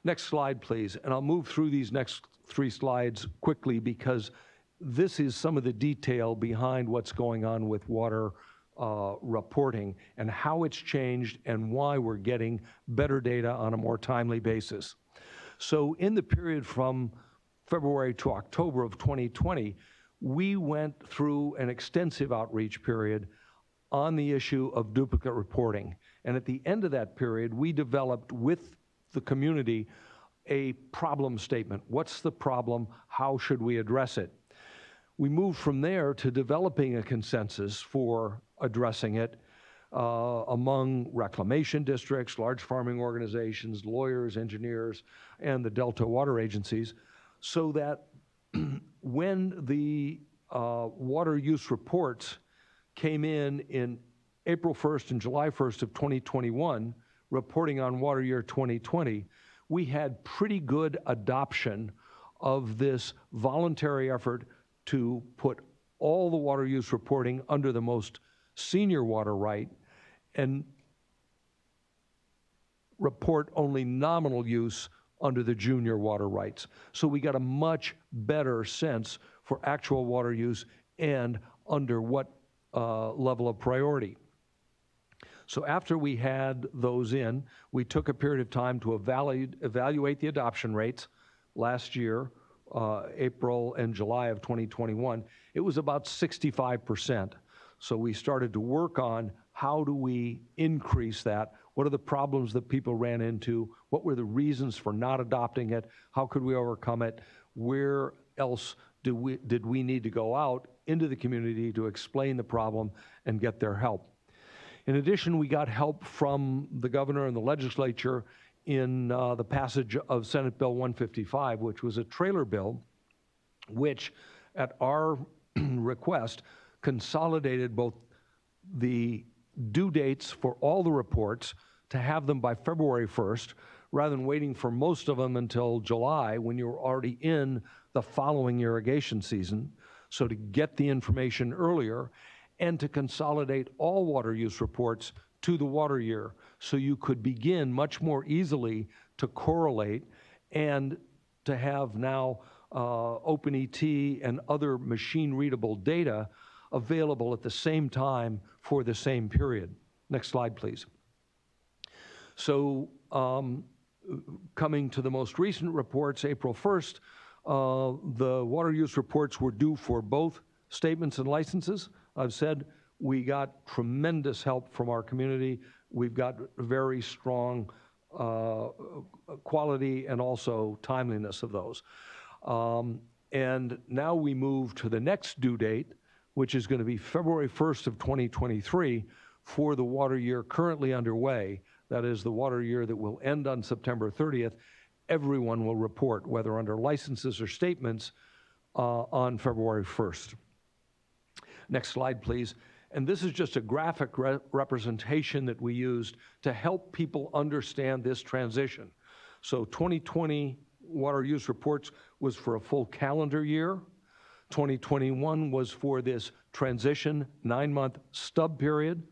Next slide, please. And I'll move through these next 3 slides quickly because this is some of the detail behind what's going on with water reporting and how it's changed and why we're getting better data on a more timely basis. So in the period from February to October of 2020, we went through an extensive outreach period on the issue of duplicate reporting. And at the end of that period, we developed with the community a problem statement. What's the problem? How should we address it? We moved from there to developing a consensus for addressing it among reclamation districts, large farming organizations, lawyers, engineers, and the Delta water agencies, so that when the water use reports came in April 1st and July 1st of 2021, reporting on water year 2020, we had pretty good adoption of this voluntary effort to put all the water use reporting under the most senior water right and report only nominal use under the junior water rights. So we got a much better sense for actual water use and under what level of priority. So after we had those in, we took a period of time to evaluate the adoption rates. Last year, April and July of 2021, it was about 65%. So we started to work on how do we increase that? What are the problems that people ran into? What were the reasons for not adopting it? How could we overcome it? Where else did we need to go out into the community to explain the problem and get their help? In addition, we got help from the governor and the legislature in the passage of Senate Bill 155, which was a trailer bill, which at our request consolidated both the due dates for all the reports to have them by February 1st, rather than waiting for most of them until July when you were already in the following irrigation season. So to get the information earlier and to consolidate all water use reports to the water year so you could begin much more easily to correlate and to have now OpenET and other machine-readable data available at the same time for the same period. Next slide, please. So coming to the most recent reports, April 1st, the water use reports were due for both statements and licenses. I've said we got tremendous help from our community. We've got very strong quality and also timeliness of those. And now we move to the next due date, which is going to be February 1st of 2023 for the water year currently underway. That is the water year that will end on September 30th. Everyone will report, whether under licenses or statements, on February 1st. Next slide, please. And this is just a graphic representation that we used to help people understand this transition. So 2020 water use reports was for a full calendar year. 2021 was for this transition 9-month stub period.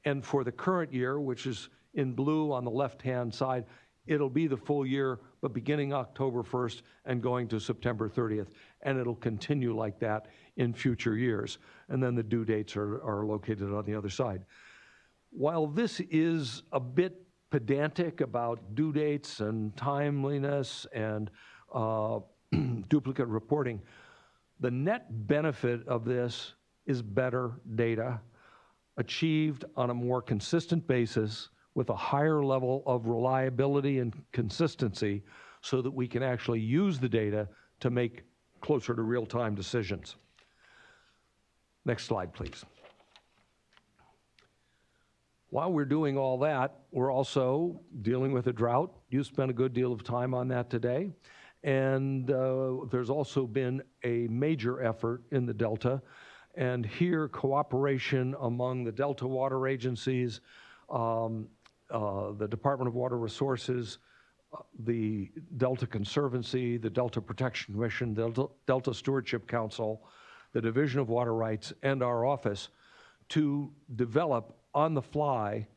And for the current year, which is in blue on the left-hand side, it'll be the full year, but beginning October 1st and going to September 30th. And it'll continue like that in future years. And then the due dates are located on the other side. While this is a bit pedantic about due dates and timeliness and duplicate reporting, The net benefit of this is better data achieved on a more consistent basis with a higher level of reliability and consistency so that we can actually use the data to make closer to real-time decisions. Next slide, please. While we're doing all that, we're also dealing with a drought. You spent a good deal of time on that today. And there's also been a major effort in the Delta. And here, cooperation among the Delta water agencies, the Department of Water Resources, the Delta Conservancy, the Delta Protection Commission, the Delta Stewardship Council, the Division of Water Rights, and our office to develop on the fly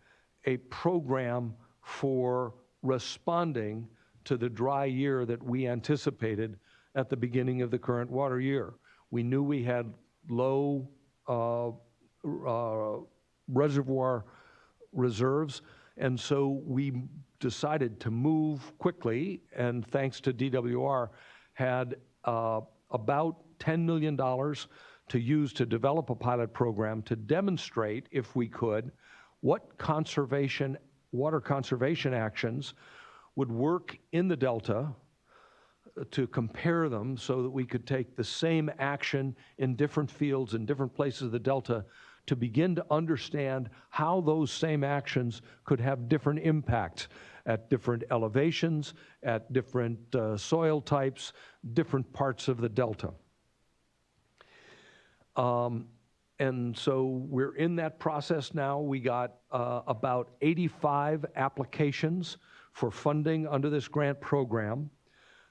a program for responding to the dry year that we anticipated at the beginning of the current water year. We knew we had low reservoir reserves, and so we decided to move quickly, and thanks to DWR, had about $10 million to use to develop a pilot program to demonstrate, if we could, what water conservation actions would work in the Delta, to compare them so that we could take the same action in different fields in different places of the Delta to begin to understand how those same actions could have different impacts at different elevations, at different soil types, different parts of the Delta. And so we're in that process now. We got about 85 applications for funding under this grant program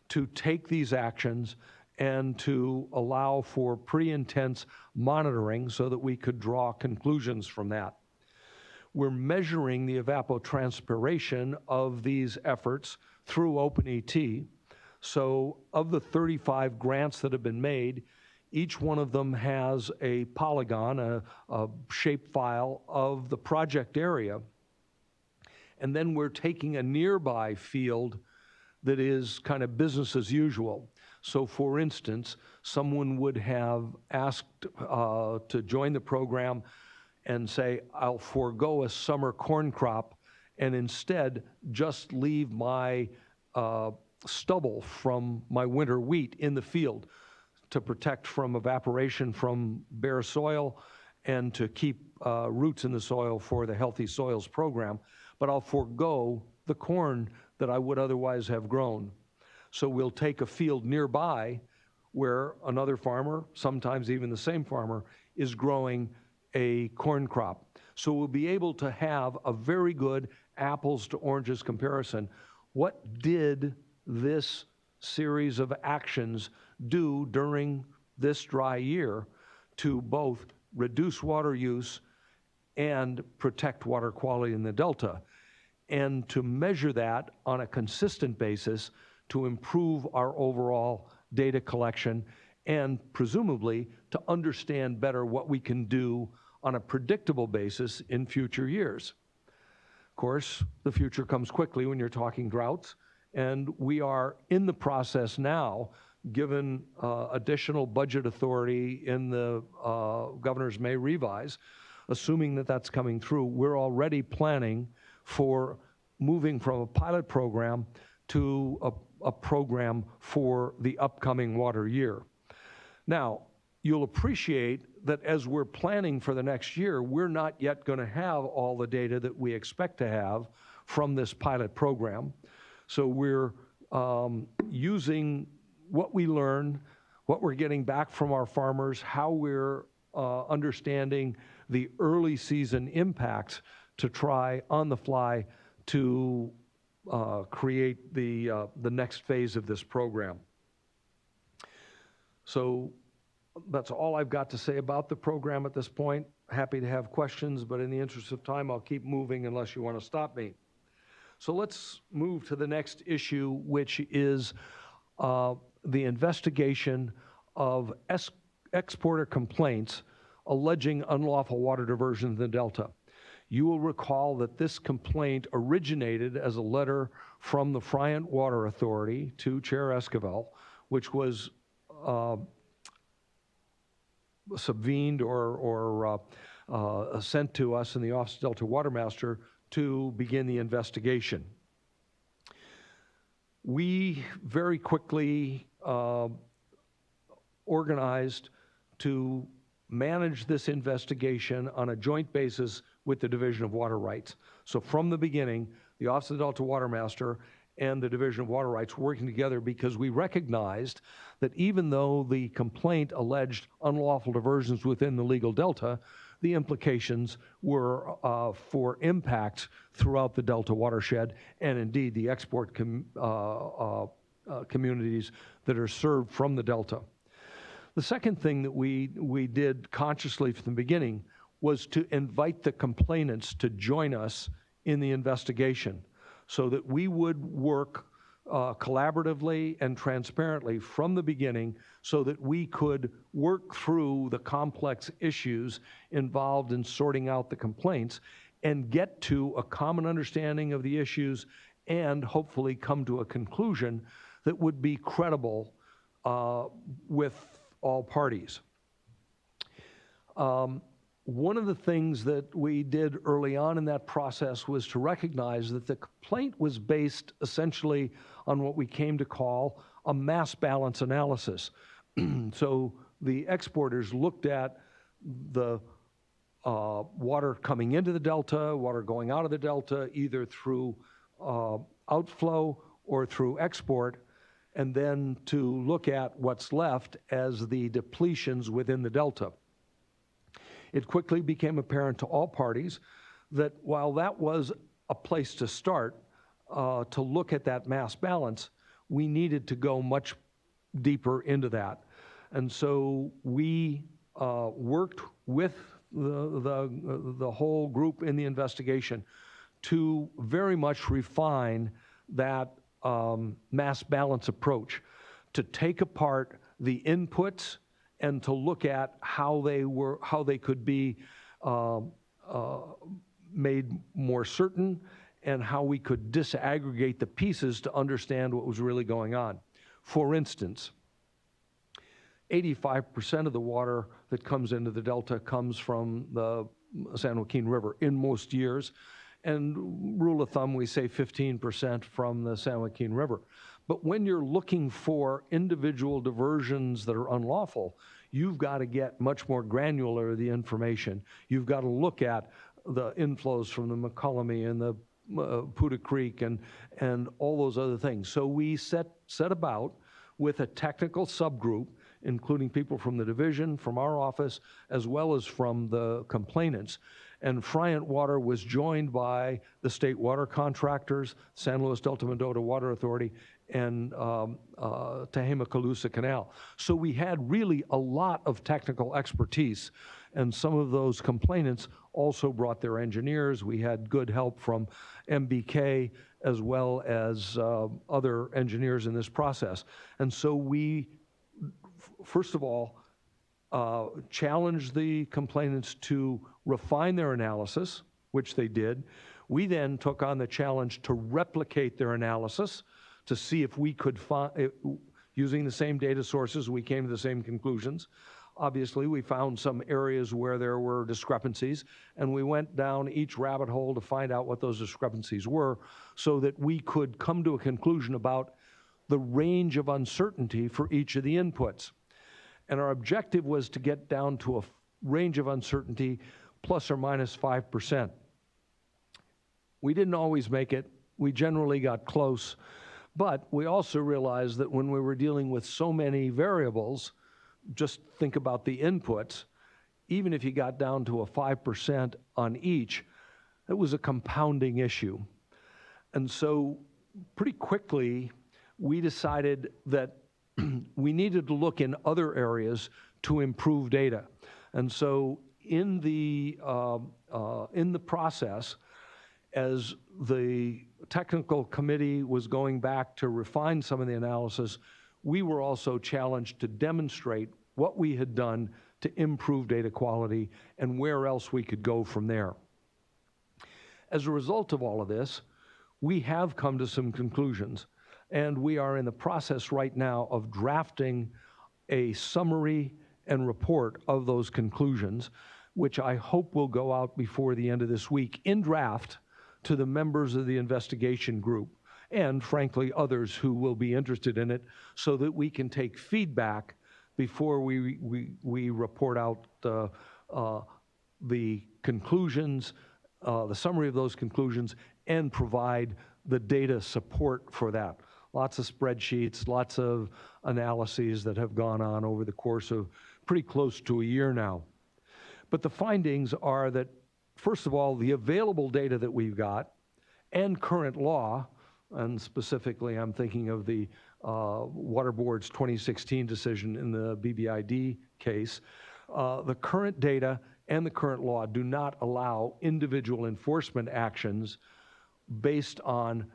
to take these actions and to allow for pretty intense monitoring so that we could draw conclusions from that. We're measuring the evapotranspiration of these efforts through OpenET. So of the 35 grants that have been made, each one of them has a polygon, a shapefile of the project area. And then we're taking a nearby field that is kind of business as usual. So for instance, someone would have asked to join the program and say, I'll forego a summer corn crop and instead just leave my stubble from my winter wheat in the field to protect from evaporation from bare soil and to keep roots in the soil for the Healthy Soils program. But I'll forego the corn that I would otherwise have grown. So we'll take a field nearby where another farmer, sometimes even the same farmer, is growing a corn crop. So we'll be able to have a very good apples to oranges comparison. What did this series of actions do during this dry year to both reduce water use and protect water quality in the Delta? And to measure that on a consistent basis to improve our overall data collection and presumably to understand better what we can do on a predictable basis in future years. Of course, the future comes quickly when you're talking droughts, and we are in the process now, given additional budget authority in the governor's May revise, assuming that that's coming through, we're already planning for moving from a pilot program to a program for the upcoming water year. Now, you'll appreciate that as we're planning for the next year, we're not yet going to have all the data that we expect to have from this pilot program. So we're using what we learn, what we're getting back from our farmers, how we're understanding the early season impacts to try on the fly to create the next phase of this program. So that's all I've got to say about the program at this point. Happy to have questions, but in the interest of time, I'll keep moving unless you want to stop me. So let's move to the next issue, which is the investigation of exporter complaints alleging unlawful water diversion in the Delta. You will recall that this complaint originated as a letter from the Friant Water Authority to Chair Esquivel, which was subvened or sent to us in the Office of Delta Watermaster to begin the investigation. We very quickly organized to manage this investigation on a joint basis with the Division of Water Rights. So from the beginning, the Office of Delta Watermaster and the Division of Water Rights were working together because we recognized that even though the complaint alleged unlawful diversions within the legal delta, the implications were for impacts throughout the delta watershed and indeed the export communities that are served from the delta. The second thing that we did consciously from the beginning was to invite the complainants to join us in the investigation so that we would work collaboratively and transparently from the beginning so that we could work through the complex issues involved in sorting out the complaints and get to a common understanding of the issues and hopefully come to a conclusion that would be credible with all parties. One of the things that we did early on in that process was to recognize that the complaint was based essentially on what we came to call a mass balance analysis. So the exporters looked at the water coming into the delta, water going out of the delta, either through outflow or through export, and then to look at what's left as the depletions within the delta. It quickly became apparent to all parties that while that was a place to start, to look at that mass balance, we needed to go much deeper into that. And so we worked with the whole group in the investigation to very much refine that mass balance approach, to take apart the inputs and to look at how they could be made more certain and how we could disaggregate the pieces to understand what was really going on. For instance, 85% of the water that comes into the delta comes from the San Joaquin River in most years, and rule of thumb, we say 15% from the San Joaquin River. But when you're looking for individual diversions that are unlawful, you've got to get much more granular the information. You've got to look at the inflows from the McCollum and the Puda Creek and all those other things. So we set about with a technical subgroup, including people from the division, from our office, as well as from the complainants. And Friant Water was joined by the state water contractors, San Luis Delta Mendota Water Authority, and Tehama-Colusa Canal. So we had really a lot of technical expertise, and some of those complainants also brought their engineers. We had good help from MBK as well as other engineers in this process. And so we, first of all, challenged the complainants to refine their analysis, which they did. We then took on the challenge to replicate their analysis to see if we could find, using the same data sources, we came to the same conclusions. Obviously, we found some areas where there were discrepancies, and we went down each rabbit hole to find out what those discrepancies were so that we could come to a conclusion about the range of uncertainty for each of the inputs. And our objective was to get down to a range of uncertainty plus or minus 5%. We didn't always make it. We generally got close. But we also realized that when we were dealing with so many variables, just think about the inputs, even if you got down to a 5% on each, it was a compounding issue. And so pretty quickly, we decided that we needed to look in other areas to improve data. And so in the process, as the technical committee was going back to refine some of the analysis, we were also challenged to demonstrate what we had done to improve data quality and where else we could go from there. As a result of all of this, we have come to some conclusions, and we are in the process right now of drafting a summary and report of those conclusions, which I hope will go out before the end of this week in draft to the members of the investigation group and, frankly, others who will be interested in it, so that we can take feedback before we report out the conclusions, the summary of those conclusions, and provide the data support for that. Lots of spreadsheets, lots of analyses that have gone on over the course of pretty close to a year now. But the findings are that, first of all, the available data that we've got and current law, and specifically I'm thinking of the Water Board's 2016 decision in the BBID case, the current data and the current law do not allow individual enforcement actions based on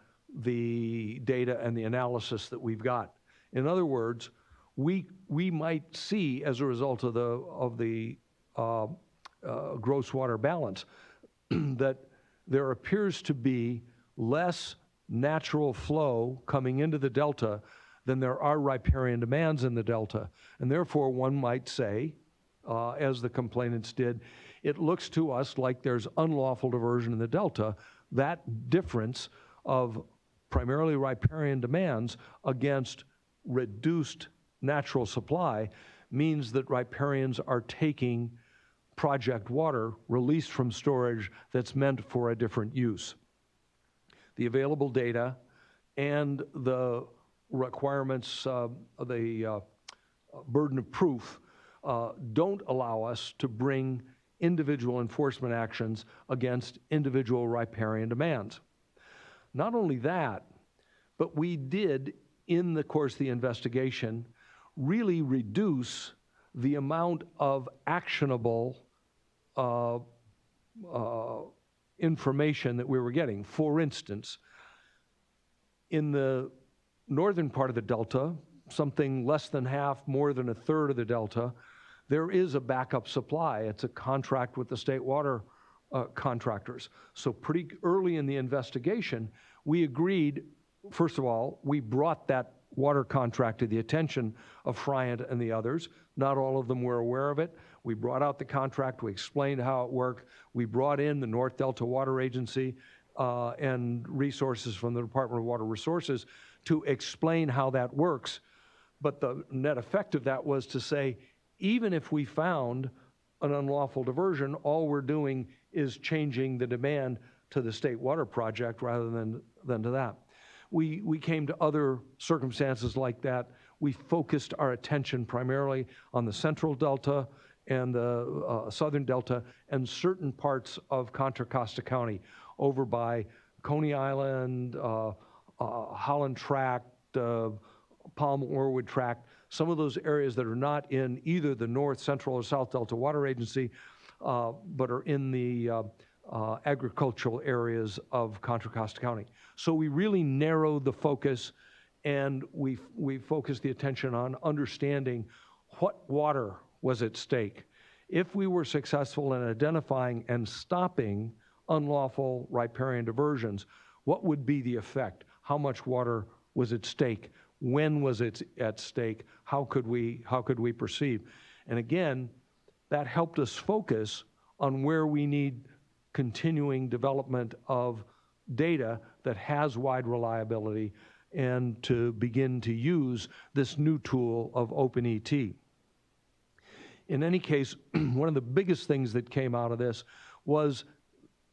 the data and the analysis that we've got. In other words, we might see, as a result of the gross water balance, that there appears to be less natural flow coming into the delta than there are riparian demands in the delta. And therefore, one might say, as the complainants did, it looks to us like there's unlawful diversion in the delta. That difference of primarily riparian demands against reduced natural supply means that riparians are taking project water released from storage that's meant for a different use. The available data and the requirements, the burden of proof, don't allow us to bring individual enforcement actions against individual riparian demands. Not only that, but we did, in the course of the investigation, really reduce the amount of actionable information that we were getting. For instance, in the northern part of the delta, something less than half, more than a third of the delta, there is a backup supply. It's a contract with the state water contractors. So pretty early in the investigation, we agreed, first of all, we brought that water contract to the attention of Friant and the others. Not all of them were aware of it. We brought out the contract, we explained how it worked. We brought in the North Delta Water Agency and resources from the Department of Water Resources to explain how that works. But the net effect of that was to say, even if we found an unlawful diversion, all we're doing is changing the demand to the state water project rather than to that. We came to other circumstances like that. We focused our attention primarily on the central delta and the southern delta and certain parts of Contra Costa County over by Coney Island, Holland Tract, Palm Orwood Tract, some of those areas that are not in either the North, Central, or South Delta Water Agency, but are in the agricultural areas of Contra Costa County. So we really narrowed the focus, and we focused the attention on understanding what water was at stake. If we were successful in identifying and stopping unlawful riparian diversions, what would be the effect? How much water was at stake? When was it at stake? How could we proceed? And again, that helped us focus on where we need continuing development of data that has wide reliability and to begin to use this new tool of OpenET. In any case, one of the biggest things that came out of this was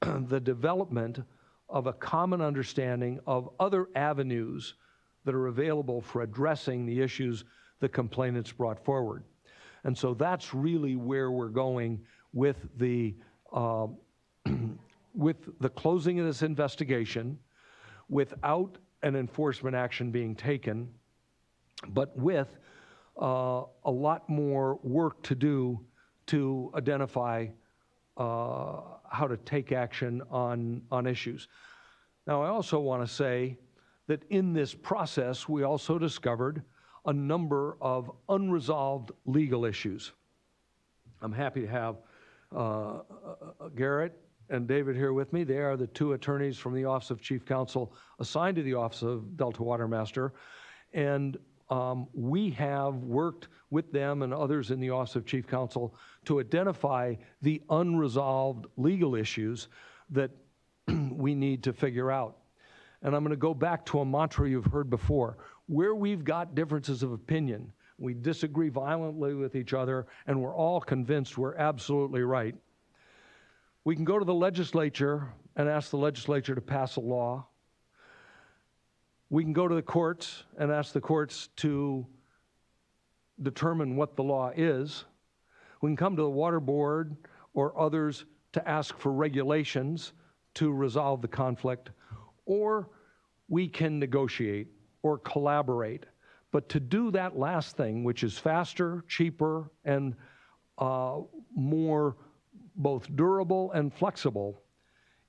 the development of a common understanding of other avenues that are available for addressing the issues the complainants brought forward. And so that's really where we're going with the closing of this investigation, without an enforcement action being taken, but with a lot more work to do to identify how to take action on issues. Now, I also want to say that in this process, we also discovered a number of unresolved legal issues. I'm happy to have Garrett and David here with me. They are the two attorneys from the Office of Chief Counsel assigned to the Office of Delta Water Master. And we have worked with them and others in the Office of Chief Counsel to identify the unresolved legal issues that we need to figure out. And I'm going to go back to a mantra you've heard before. Where we've got differences of opinion, we disagree violently with each other, and we're all convinced we're absolutely right. We can go to the legislature and ask the legislature to pass a law. We can go to the courts and ask the courts to determine what the law is. We can come to the water board or others to ask for regulations to resolve the conflict, or we can negotiate or collaborate. But to do that last thing, which is faster, cheaper, and more both durable and flexible,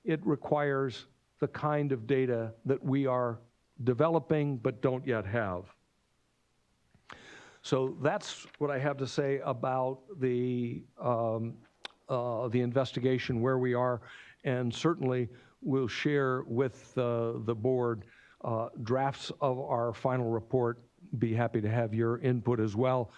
it requires the kind of data that we are developing but don't yet have. So that's what I have to say about the investigation, where we are, and certainly we'll share with the board drafts of our final report. Be happy to have your input as well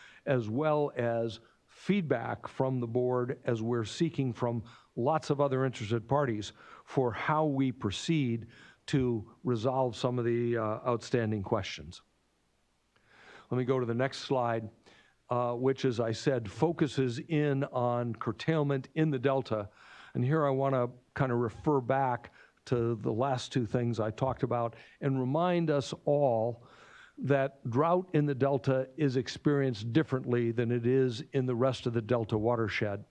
as feedback from the board as we're seeking from lots of other interested parties for how we proceed to resolve some of the outstanding questions. Let me go to the next slide, which, as I said, focuses in on curtailment in the Delta. And here I want to kind of refer back to the last two things I talked about and remind us all that drought in the Delta is experienced differently than it is in the rest of the Delta watershed.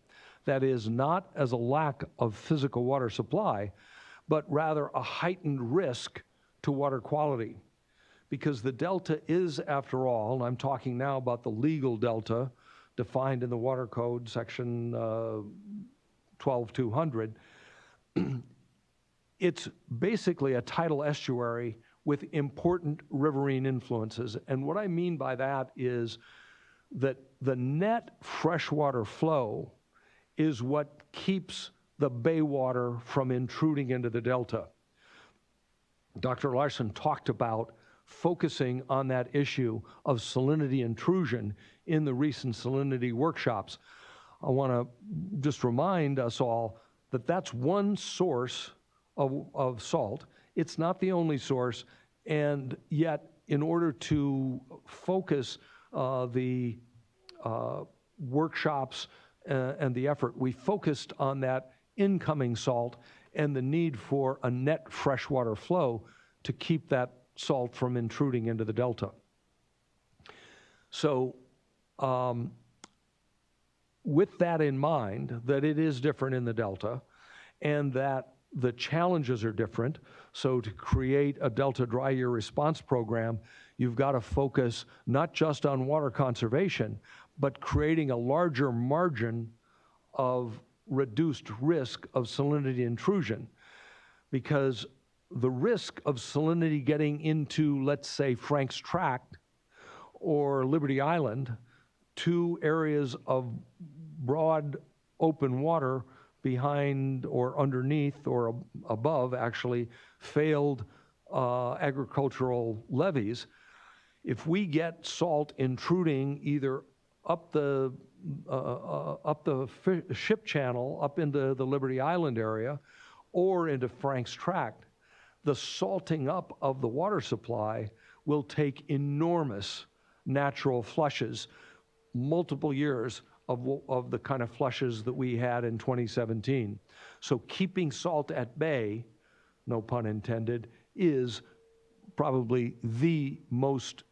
That is not as a lack of physical water supply, but rather a heightened risk to water quality. Because the Delta is, after all, and I'm talking now about the legal Delta, defined in the Water Code, section 12200, it's basically a tidal estuary with important riverine influences. And what I mean by that is that the net freshwater flow is what keeps the bay water from intruding into the Delta. Dr. Larson talked about focusing on that issue of salinity intrusion in the recent salinity workshops. I want to just remind us all that that's one source of salt. It's not the only source, and yet in order to focus the workshops and the effort, we focused on that incoming salt and the need for a net freshwater flow to keep that salt from intruding into the Delta. So with that in mind, that it is different in the Delta and that the challenges are different, so to create a Delta dry year response program, you've got to focus not just on water conservation, but creating a larger margin of reduced risk of salinity intrusion. Because the risk of salinity getting into, let's say, Frank's Tract or Liberty Island, two areas of broad open water behind or underneath or above, actually, failed agricultural levees. If we get salt intruding either up the ship channel, up into the Liberty Island area, or into Frank's Tract, the salting up of the water supply will take enormous natural flushes, multiple years of the kind of flushes that we had in 2017. So keeping salt at bay, no pun intended, is probably the most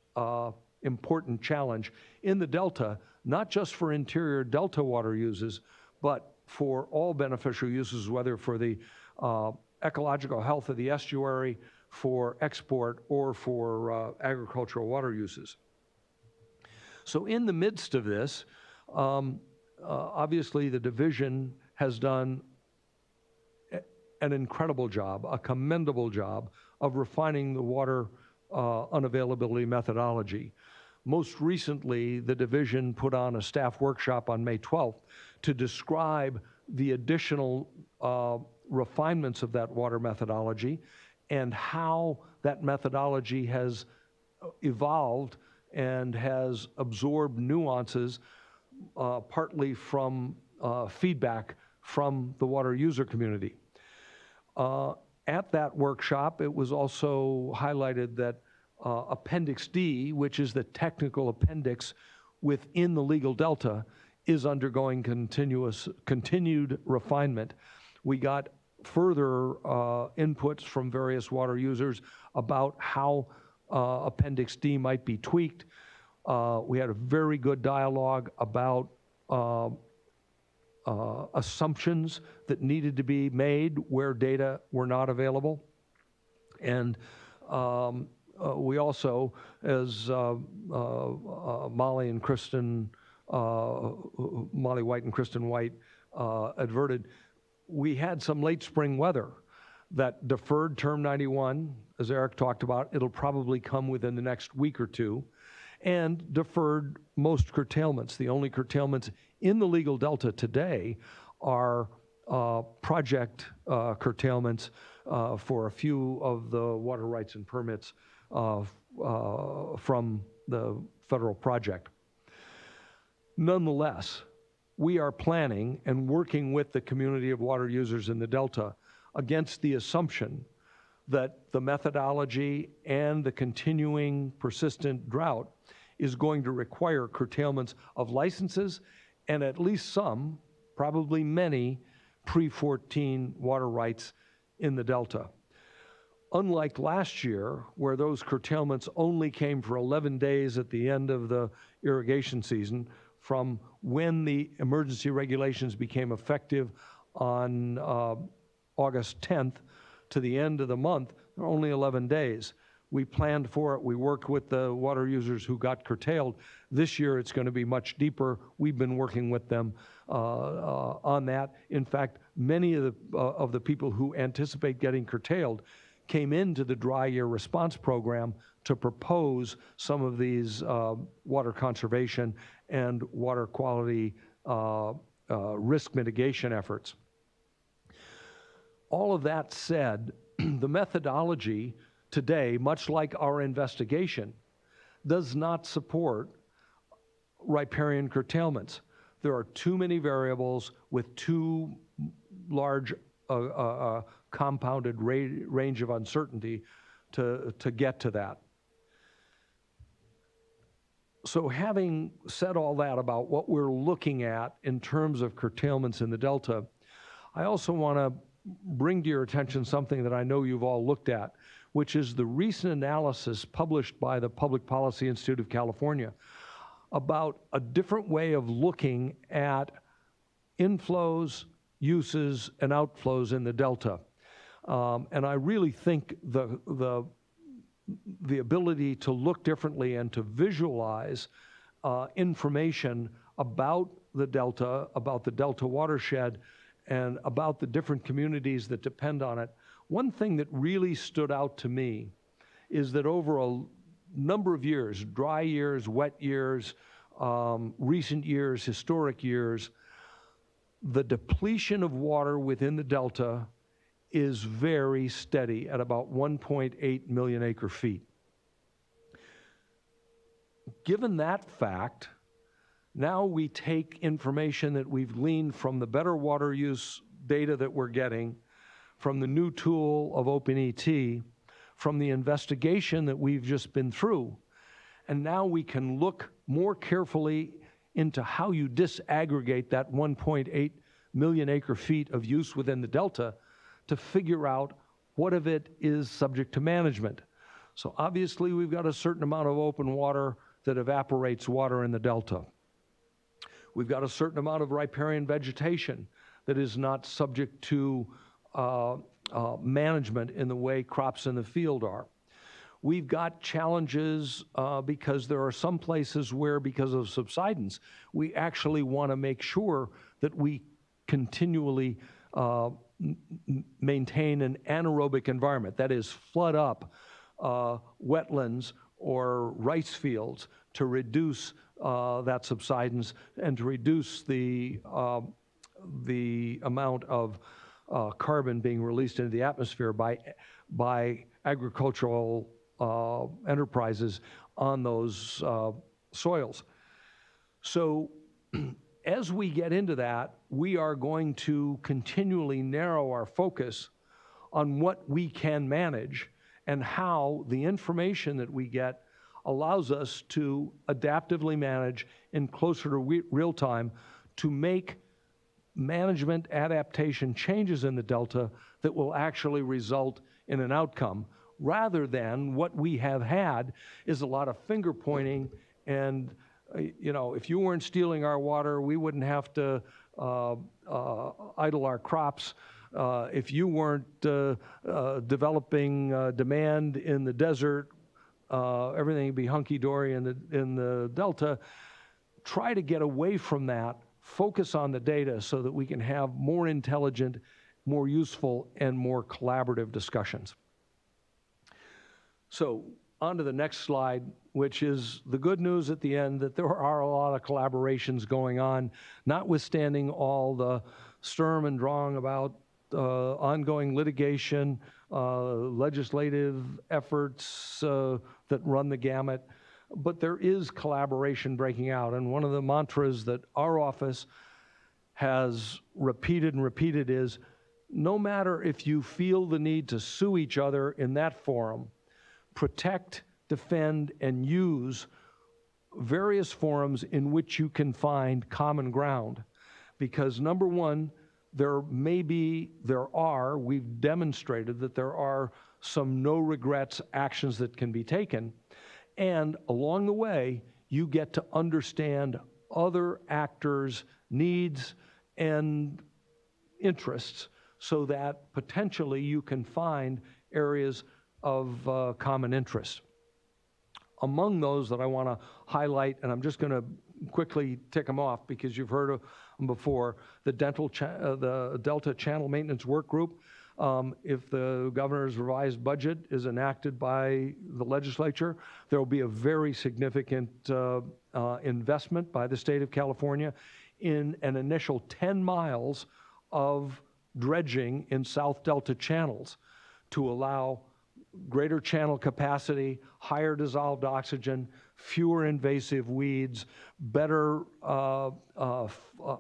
important challenge in the Delta, not just for interior Delta water uses, but for all beneficial uses, whether for the ecological health of the estuary, for export, or for agricultural water uses. So in the midst of this, obviously the division has done an incredible job, a commendable job of refining the water unavailability methodology. Most recently, the division put on a staff workshop on May 12th to describe the additional refinements of that water methodology and how that methodology has evolved and has absorbed nuances partly from feedback from the water user community. At that workshop, it was also highlighted that Appendix D, which is the technical appendix within the legal delta, is undergoing continued refinement. We got further inputs from various water users about how Appendix D might be tweaked. We had a very good dialogue about assumptions that needed to be made where data were not available. And we also, as Molly White and Kristen White adverted, we had some late spring weather that deferred Term 91, as Eric talked about. It'll probably come within the next week or two, and deferred most curtailments. The only curtailments in the legal delta today are project curtailments for a few of the water rights and permits from the federal project. Nonetheless, we are planning and working with the community of water users in the Delta against the assumption that the methodology and the continuing persistent drought is going to require curtailments of licenses and at least some, probably many, pre-14 water rights in the Delta. Unlike last year, where those curtailments only came for 11 days at the end of the irrigation season, from when the emergency regulations became effective on August 10th to the end of the month, there are only 11 days. We planned for it. We worked with the water users who got curtailed. This year, it's going to be much deeper. We've been working with them on that. In fact, many of the people who anticipate getting curtailed came into the dry year response program to propose some of these water conservation and water quality risk mitigation efforts. All of that said, the methodology today, much like our investigation, does not support riparian curtailments. There are too many variables with too large compounded range of uncertainty to get to that. So having said all that about what we're looking at in terms of curtailments in the Delta, I also want to bring to your attention something that I know you've all looked at, which is the recent analysis published by the Public Policy Institute of California about a different way of looking at inflows, uses, and outflows in the Delta. And I really think the ability to look differently and to visualize information about the Delta watershed, and about the different communities that depend on it. One thing that really stood out to me is that over a number of years, dry years, wet years, recent years, historic years, the depletion of water within the Delta is very steady at about 1.8 million acre feet. Given that fact, now we take information that we've gleaned from the better water use data that we're getting, from the new tool of OpenET, from the investigation that we've just been through, and now we can look more carefully into how you disaggregate that 1.8 million acre feet of use within the Delta to figure out what of it is subject to management. So obviously we've got a certain amount of open water that evaporates water in the Delta. We've got a certain amount of riparian vegetation that is not subject to management in the way crops in the field are. We've got challenges because there are some places where, because of subsidence, we actually want to make sure that we continually maintain an anaerobic environment, that is, flood up wetlands or rice fields to reduce that subsidence and to reduce the amount of carbon being released into the atmosphere by agricultural enterprises on those soils. So as we get into that, we are going to continually narrow our focus on what we can manage and how the information that we get allows us to adaptively manage in closer to real time to make management adaptation changes in the Delta that will actually result in an outcome, rather than what we have had is a lot of finger pointing and, you know, if you weren't stealing our water, we wouldn't have to idle our crops. If you weren't developing demand in the desert, everything would be hunky-dory in the Delta. Try to get away from that, focus on the data so that we can have more intelligent, more useful, and more collaborative discussions. So on to the next slide, which is the good news at the end, that there are a lot of collaborations going on, notwithstanding all the sturm and drang about ongoing litigation, legislative efforts that run the gamut. But there is collaboration breaking out. And one of the mantras that our office has repeated and repeated is, no matter if you feel the need to sue each other in that forum, protect, defend, and use various forums in which you can find common ground. Because number one, we've demonstrated that there are some no regrets actions that can be taken. And along the way, you get to understand other actors' needs and interests so that potentially you can find areas of common interest. Among those that I want to highlight, and I'm just going to quickly tick them off because you've heard of them before, the Delta Channel Maintenance Work Group. If the governor's revised budget is enacted by the legislature, there will be a very significant investment by the state of California in an initial 10 miles of dredging in South Delta channels to allow greater channel capacity, higher dissolved oxygen, fewer invasive weeds, better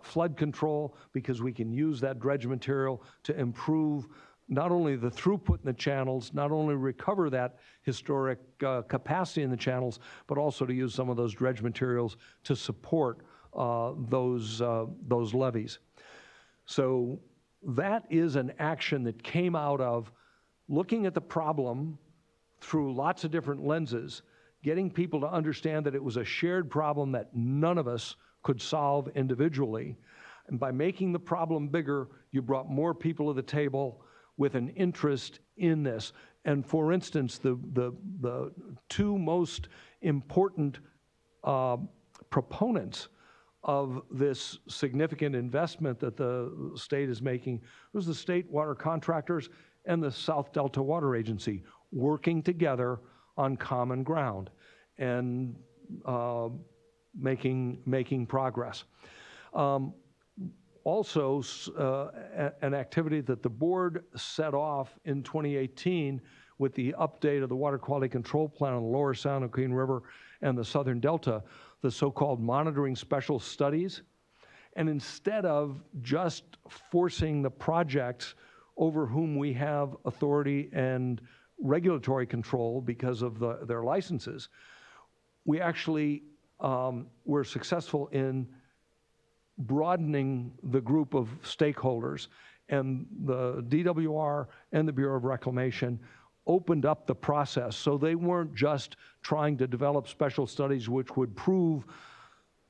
flood control, because we can use that dredge material to improve not only the throughput in the channels, not only recover that historic capacity in the channels, but also to use some of those dredge materials to support those levees. So that is an action that came out of looking at the problem through lots of different lenses, getting people to understand that it was a shared problem that none of us could solve individually. And by making the problem bigger, you brought more people to the table with an interest in this. And for instance, the two most important proponents of this significant investment that the state is making was the state water contractors and the South Delta Water Agency, working together on common ground and making progress. Also, an activity that the board set off in 2018 with the update of the Water Quality Control Plan on the Lower Sound and Queen River and the Southern Delta, the so-called monitoring special studies. And instead of just forcing the projects over whom we have authority and regulatory control because of their licenses, we actually were successful in broadening the group of stakeholders, and the DWR and the Bureau of Reclamation opened up the process. So they weren't just trying to develop special studies which would prove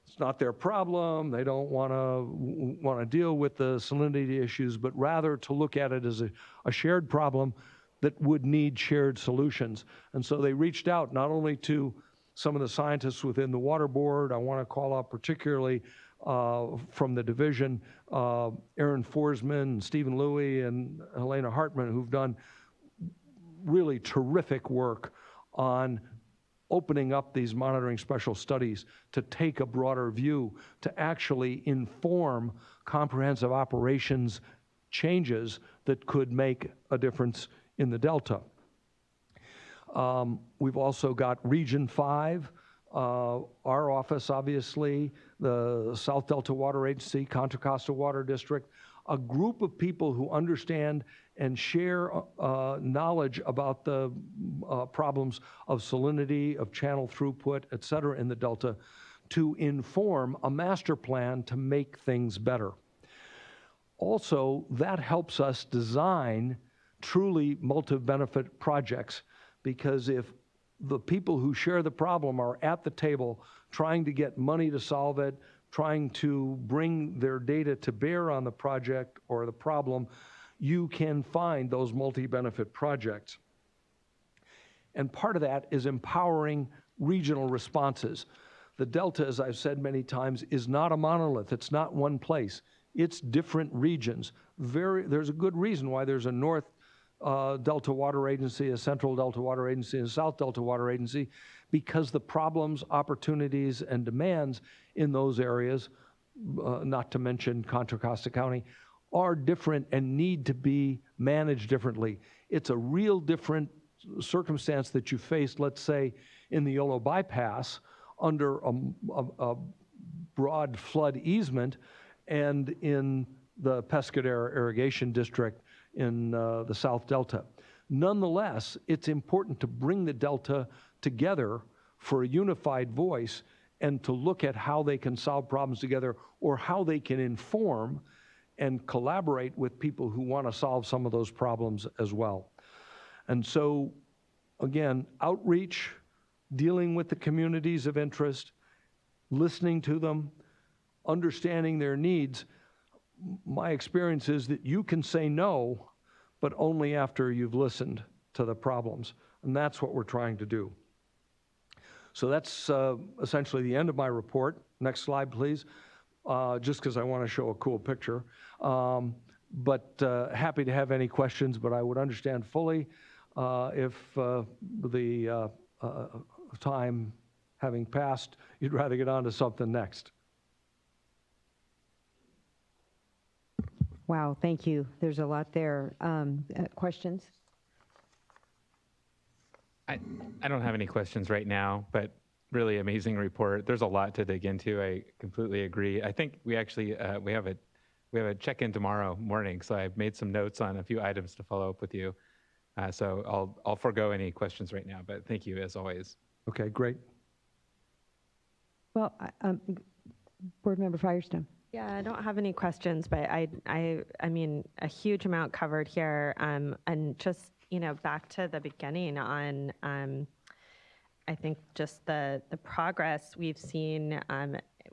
it's not their problem, they don't want to deal with the salinity issues, but rather to look at it as a shared problem that would need shared solutions. And so they reached out not only to some of the scientists within the Water Board. I want to call out particularly from the division, Aaron Forsman, Stephen Louie, and Helena Hartman, who've done really terrific work on opening up these monitoring special studies to take a broader view, to actually inform comprehensive operations changes that could make a difference in the Delta. We've also got Region 5, our office, obviously, the South Delta Water Agency, Contra Costa Water District, a group of people who understand and share knowledge about the problems of salinity, of channel throughput, et cetera, in the Delta, to inform a master plan to make things better. Also, that helps us design truly multi-benefit projects, because if the people who share the problem are at the table trying to get money to solve it, trying to bring their data to bear on the project or the problem, you can find those multi-benefit projects. And part of that is empowering regional responses. The Delta, as I've said many times, is not a monolith. It's not one place. It's different regions. There's a good reason why there's a North Delta Water Agency, a Central Delta Water Agency, and a South Delta Water Agency, because the problems, opportunities, and demands in those areas, not to mention Contra Costa County, are different and need to be managed differently. It's a real different circumstance that you face, let's say, in the Yolo Bypass under a broad flood easement, and in the Pescadero Irrigation District in the South Delta. Nonetheless, it's important to bring the Delta together for a unified voice and to look at how they can solve problems together, or how they can inform and collaborate with people who want to solve some of those problems as well. And so, again, outreach, dealing with the communities of interest, listening to them, understanding their needs. My experience is that you can say no, but only after you've listened to the problems. And that's what we're trying to do. So that's essentially the end of my report. Next slide, please. Just because I want to show a cool picture. But happy to have any questions, but I would understand fully if the time having passed, you'd rather get on to something next. Wow, thank you. There's a lot there. Questions? I don't have any questions right now, but really amazing report. There's a lot to dig into. I completely agree. I think we actually we have a check-in tomorrow morning, so I've made some notes on a few items to follow up with you. So I'll forego any questions right now, but thank you as always. Okay, great. Well, Board Member Firestone. Yeah, I don't have any questions, but I mean, a huge amount covered here. And just, back to the beginning on, I think just the progress we've seen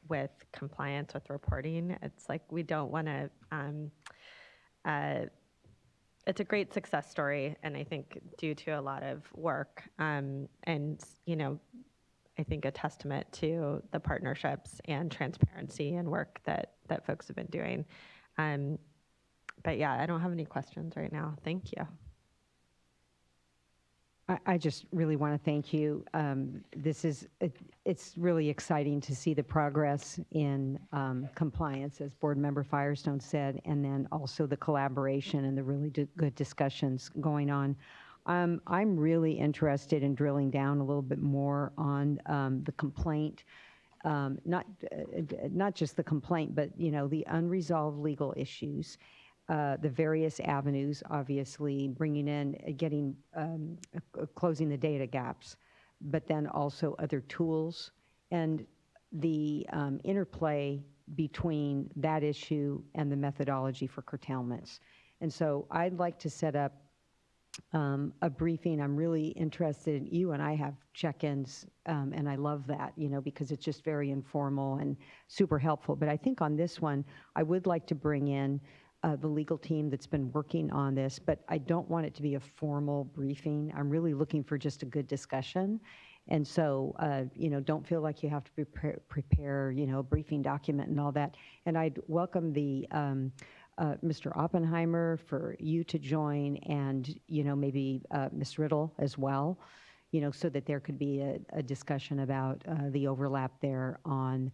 with compliance with reporting. It's like we don't want to, it's a great success story, and I think due to a lot of work, and, I think a testament to the partnerships and transparency and work that folks have been doing. But yeah, I don't have any questions right now. Thank you. I just really want to thank you. It's really exciting to see the progress in compliance, as Board Member Firestone said, and then also the collaboration and the really good discussions going on. I'm really interested in drilling down a little bit more on the complaint, not just the complaint, but the unresolved legal issues, the various avenues, obviously bringing in, closing the data gaps, but then also other tools and the interplay between that issue and the methodology for curtailments. And so I'd like to set up a briefing. I'm really interested. You and I have check-ins, and I love that, because it's just very informal and super helpful. But I think on this one, I would like to bring in the legal team that's been working on this, but I don't want it to be a formal briefing. I'm really looking for just a good discussion. And so, don't feel like you have to prepare, a briefing document and all that. And I'd welcome the Mr. Oppenheimer for you to join, and maybe Ms. Riddle as well, so that there could be a discussion about the overlap there on,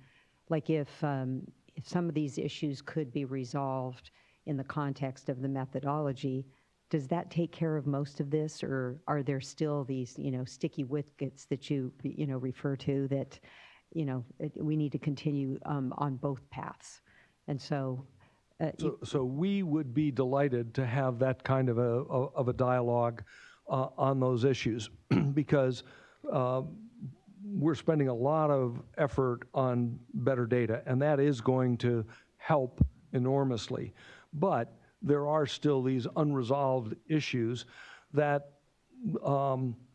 like, if some of these issues could be resolved in the context of the methodology, does that take care of most of this, or are there still these, sticky wickets that you refer to that, we need to continue on both paths? And so, So we would be delighted to have that kind of a dialogue on those issues because we're spending a lot of effort on better data, and that is going to help enormously. But there are still these unresolved issues that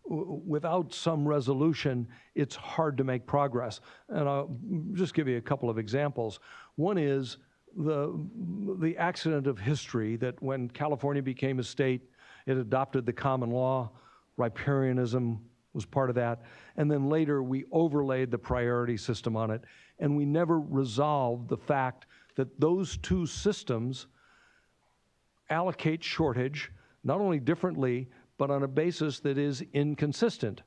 without some resolution, it's hard to make progress. And I'll just give you a couple of examples. One is the accident of history that when California became a state, it adopted the common law. Riparianism was part of that. And then later we overlaid the priority system on it. And we never resolved the fact that those two systems allocate shortage, not only differently, but on a basis that is inconsistent.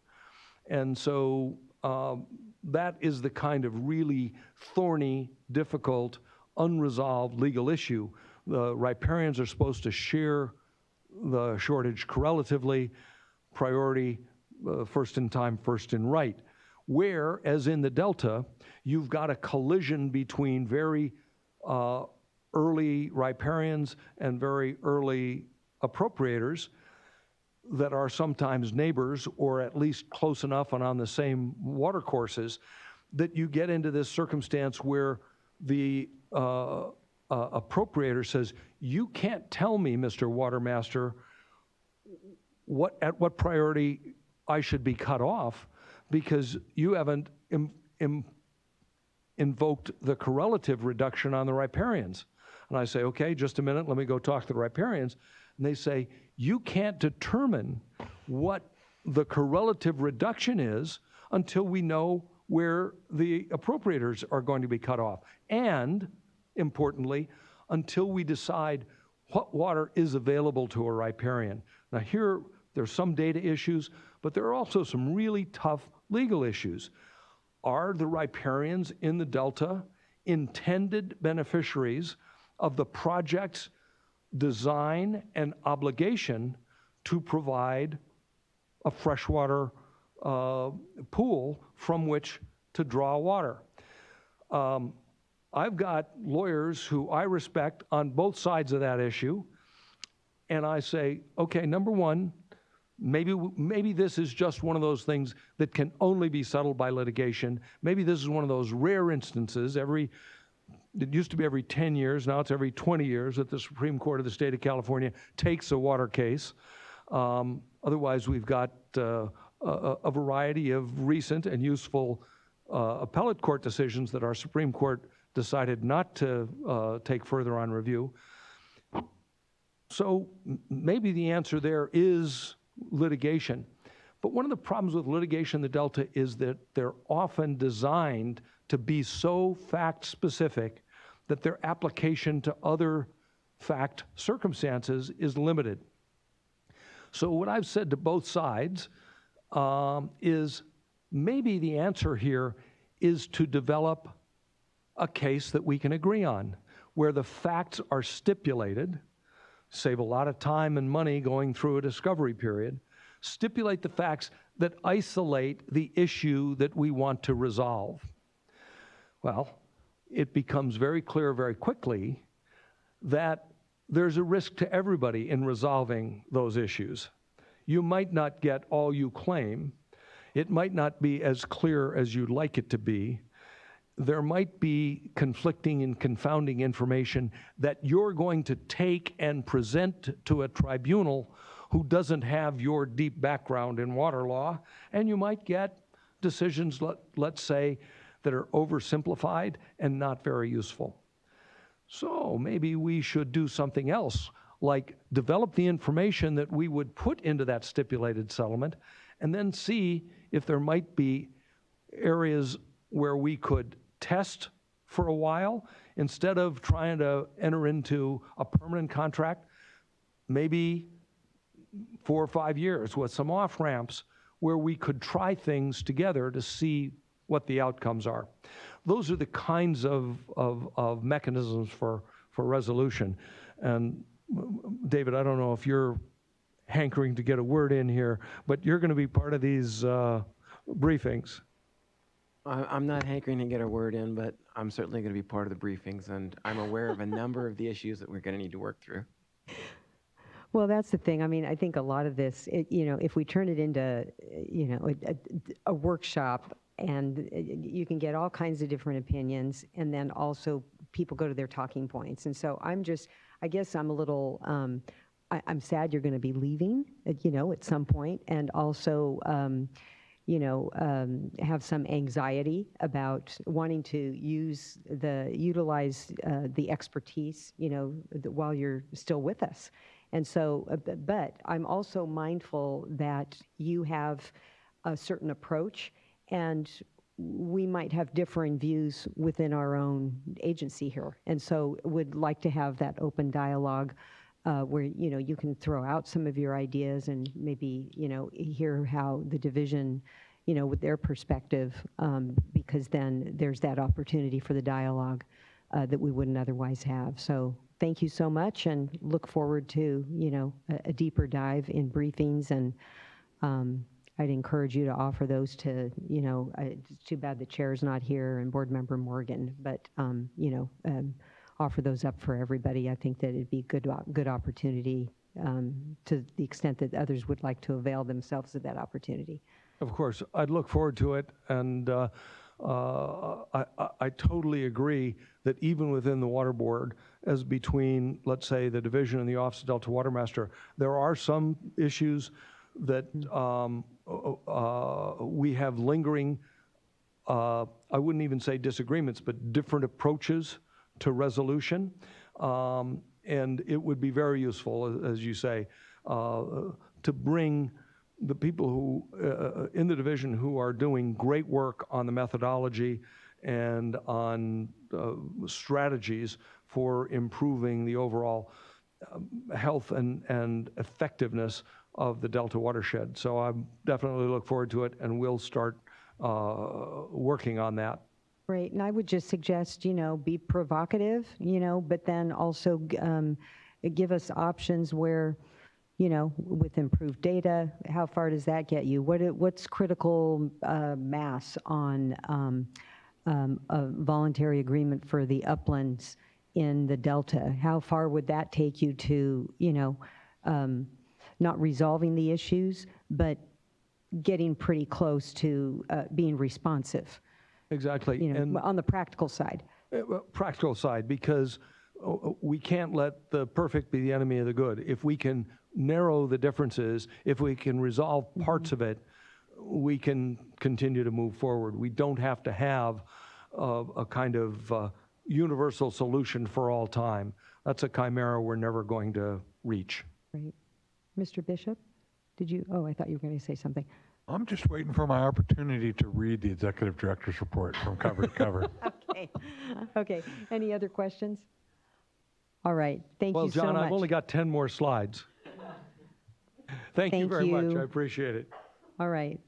And so that is the kind of really thorny, difficult, unresolved legal issue. The riparians are supposed to share the shortage correlatively, priority, first in time, first in right. Where, as in the Delta, you've got a collision between very early riparians and very early appropriators that are sometimes neighbors or at least close enough and on the same water courses that you get into this circumstance where the appropriator says, you can't tell me, Mr. Watermaster, at what priority I should be cut off because you haven't invoked the correlative reduction on the riparians. And I say, okay, just a minute, let me go talk to the riparians. And they say, you can't determine what the correlative reduction is until we know where the appropriators are going to be cut off. And, importantly, until we decide what water is available to a riparian. Now here, there's some data issues, but there are also some really tough legal issues. Are the riparians in the Delta intended beneficiaries of the project's design and obligation to provide a freshwater pool from which to draw water? I've got lawyers who I respect on both sides of that issue, and I say, okay, number one, maybe this is just one of those things that can only be settled by litigation. Maybe this is one of those rare instances. It used to be every 10 years, now it's every 20 years that the Supreme Court of the state of California takes a water case. Otherwise, we've got a variety of recent and useful appellate court decisions that our Supreme Court decided not to take further on review. So maybe the answer there is litigation. But one of the problems with litigation in the Delta is that they're often designed to be so fact-specific that their application to other fact circumstances is limited. So what I've said to both sides is maybe the answer here is to develop a case that we can agree on, where the facts are stipulated, save a lot of time and money going through a discovery period, stipulate the facts that isolate the issue that we want to resolve. Well, it becomes very clear very quickly that there's a risk to everybody in resolving those issues. You might not get all you claim. It might not be as clear as you'd like it to be. There might be conflicting and confounding information that you're going to take and present to a tribunal who doesn't have your deep background in water law, and you might get decisions, let's say, that are oversimplified and not very useful. So maybe we should do something else, like develop the information that we would put into that stipulated settlement, and then see if there might be areas where we could test for a while instead of trying to enter into a permanent contract, maybe 4 or 5 years with some off-ramps where we could try things together to see what the outcomes are. Those are the kinds of mechanisms for resolution. And David, I don't know if you're hankering to get a word in here, but you're going to be part of these briefings. I'm not hankering to get a word in, but I'm certainly going to be part of the briefings, and I'm aware of a number of the issues that we're going to need to work through. Well, that's the thing. I mean, I think a lot of this, if we turn it into, a workshop, and you can get all kinds of different opinions, and then also people go to their talking points. And so I guess I'm a little, I'm sad you're going to be leaving, at some point, and also, have some anxiety about wanting to utilize the expertise, while you're still with us. And so, but I'm also mindful that you have a certain approach, and we might have differing views within our own agency here. And so would like to have that open dialogue where, you can throw out some of your ideas and maybe, hear how the division, with their perspective, because then there's that opportunity for the dialogue that we wouldn't otherwise have. So thank you so much, and look forward to, a deeper dive in briefings. And I'd encourage you to offer those to, it's too bad the chair's not here and Board Member Morgan, but, offer those up for everybody. I think that it'd be good opportunity to the extent that others would like to avail themselves of that opportunity. Of course, I'd look forward to it, and I totally agree that even within the Water Board, as between, let's say, the division and the Office of Delta Water Master, there are some issues that we have lingering, I wouldn't even say disagreements, but different approaches to resolution. And it would be very useful, as you say, to bring the people who, in the division, who are doing great work on the methodology and on strategies for improving the overall health and effectiveness of the Delta watershed. So I definitely look forward to it, and we'll start working on that. Great, and I would just suggest, be provocative, but then also give us options where, with improved data, how far does that get you? What's critical mass on a voluntary agreement for the uplands in the Delta? How far would that take you to, not resolving the issues, but getting pretty close to being responsive? Exactly. And on the practical side. Practical side, because we can't let the perfect be the enemy of the good. If we can narrow the differences, if we can resolve parts of it, we can continue to move forward. We don't have to have a kind of universal solution for all time. That's a chimera we're never going to reach. Right. Mr. Bishop, I thought you were going to say something. I'm just waiting for my opportunity to read the executive director's report from cover to cover. Okay. Any other questions? All right. Thank you so much. Well, John, I've only got 10 more slides. Thank you very much. I appreciate it. All right.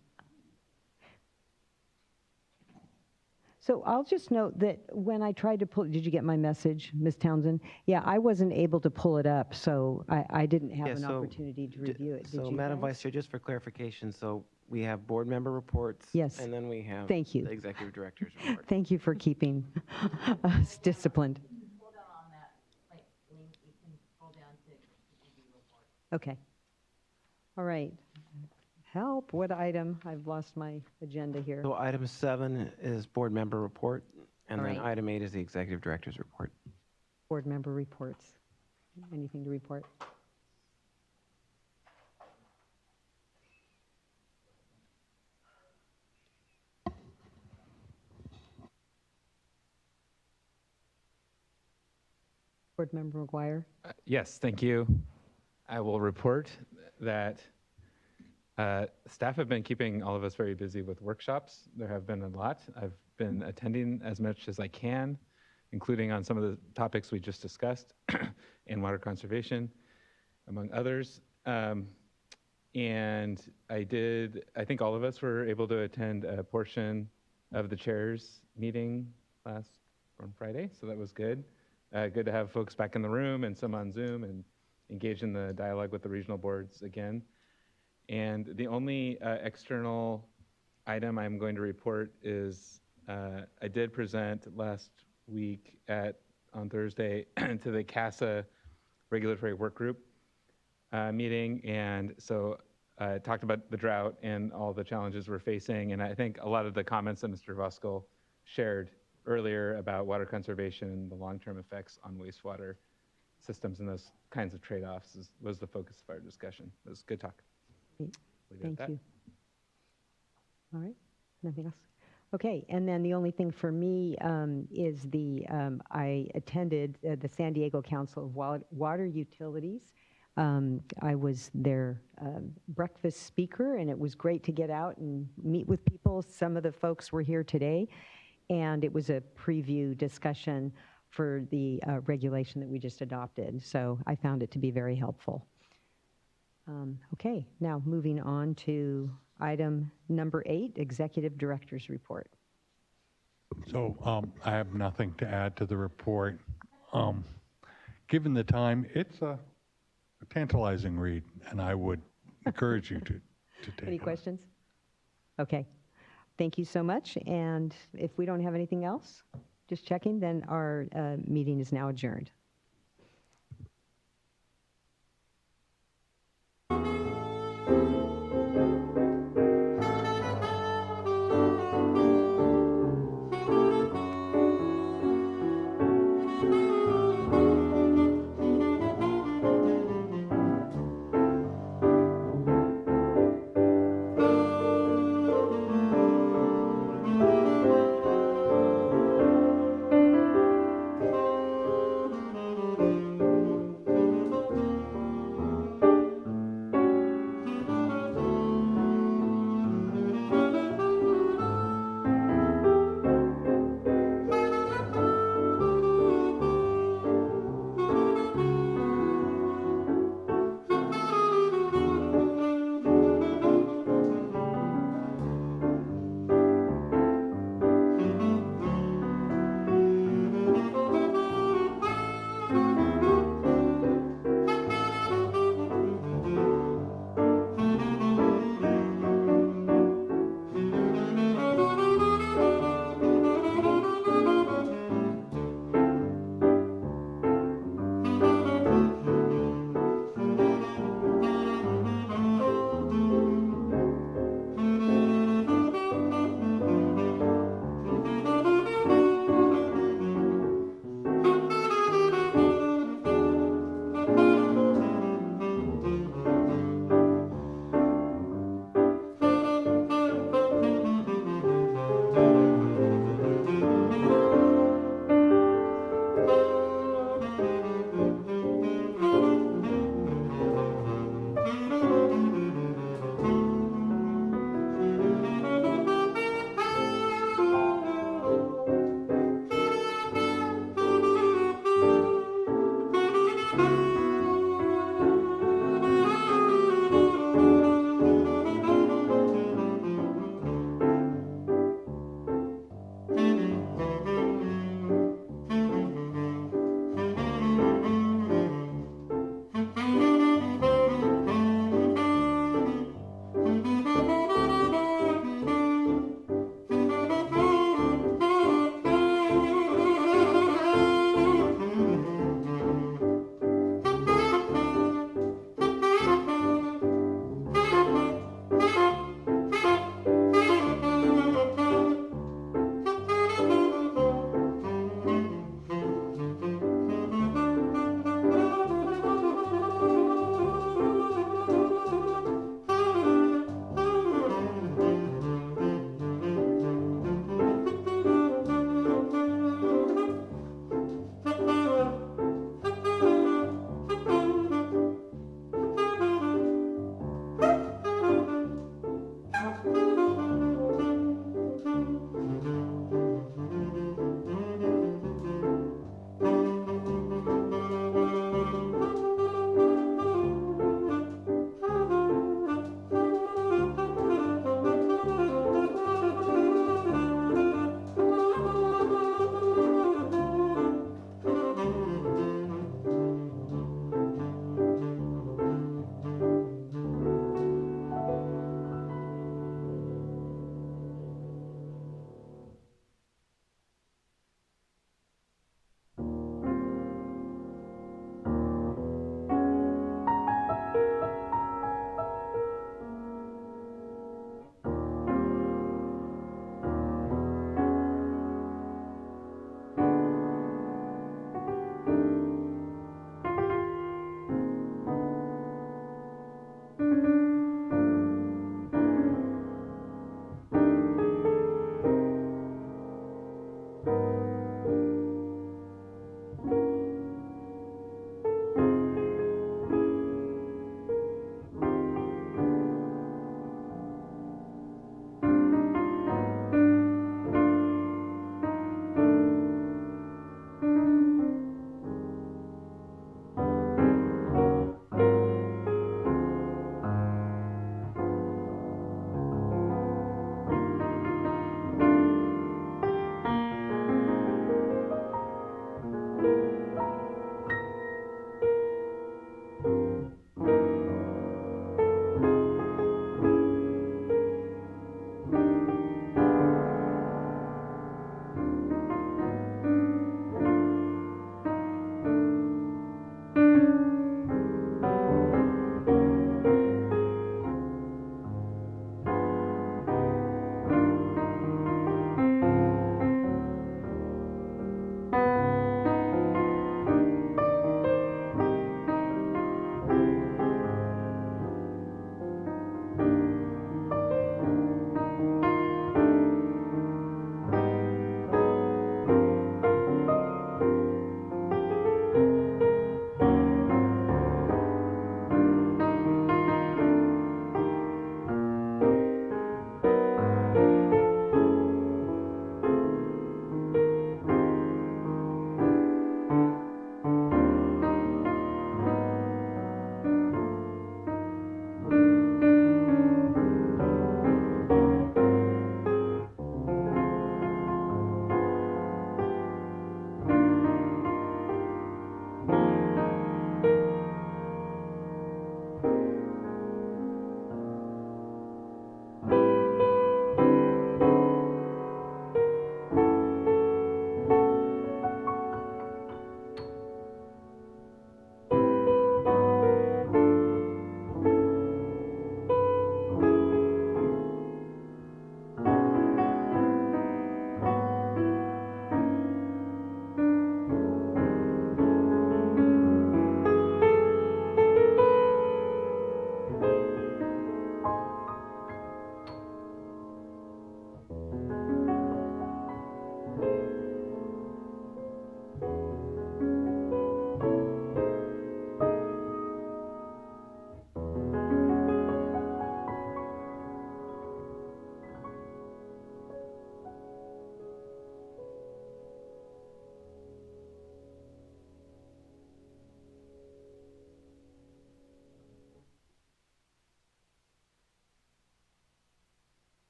So I'll just note that when I tried to did you get my message, Ms. Townsend? Yeah, I wasn't able to pull it up, so I didn't have an opportunity to review it. So, Madam Vice Chair, just for clarification, so we have board member reports. Yes. And then we have the executive director's report. Thank you for keeping us disciplined. Okay. All right. Help, what item? I've lost my agenda here. So item 7 is board member report, and All then right. item 8 is the executive director's report. Board member reports. Anything to report? Board Member McGuire? Yes, thank you. I will report that staff have been keeping all of us very busy with workshops. There have been a lot. I've been attending as much as I can, including on some of the topics we just discussed in water conservation, among others. And I think all of us were able to attend a portion of the chair's meeting on Friday, so that was good. Good to have folks back in the room and some on Zoom, and engage in the dialogue with the regional boards again. And the only external item I'm going to report is I did present last week on Thursday to the CASA regulatory work group meeting, and so talked about the drought and all the challenges we're facing, and I think a lot of the comments that Mr. Voskuil shared earlier about water conservation and the long-term effects on wastewater systems and those kinds of trade-offs was the focus of our discussion. It was a good talk. Great. Leave it at Thank that. you. All right, nothing else? Okay, and then the only thing for me is I attended the San Diego Council of Water Utilities. I was their breakfast speaker, and it was great to get out and meet with people. Some of the folks were here today, and it was a preview discussion for the regulation that we just adopted. So I found it to be very helpful. Okay, now moving on to item number 8, Executive Director's Report. So I have nothing to add to the report. Given the time, it's a tantalizing read, and I would encourage you to take Any it. questions? Okay, thank you so much. And if we don't have anything else, just checking, then our meeting is now adjourned.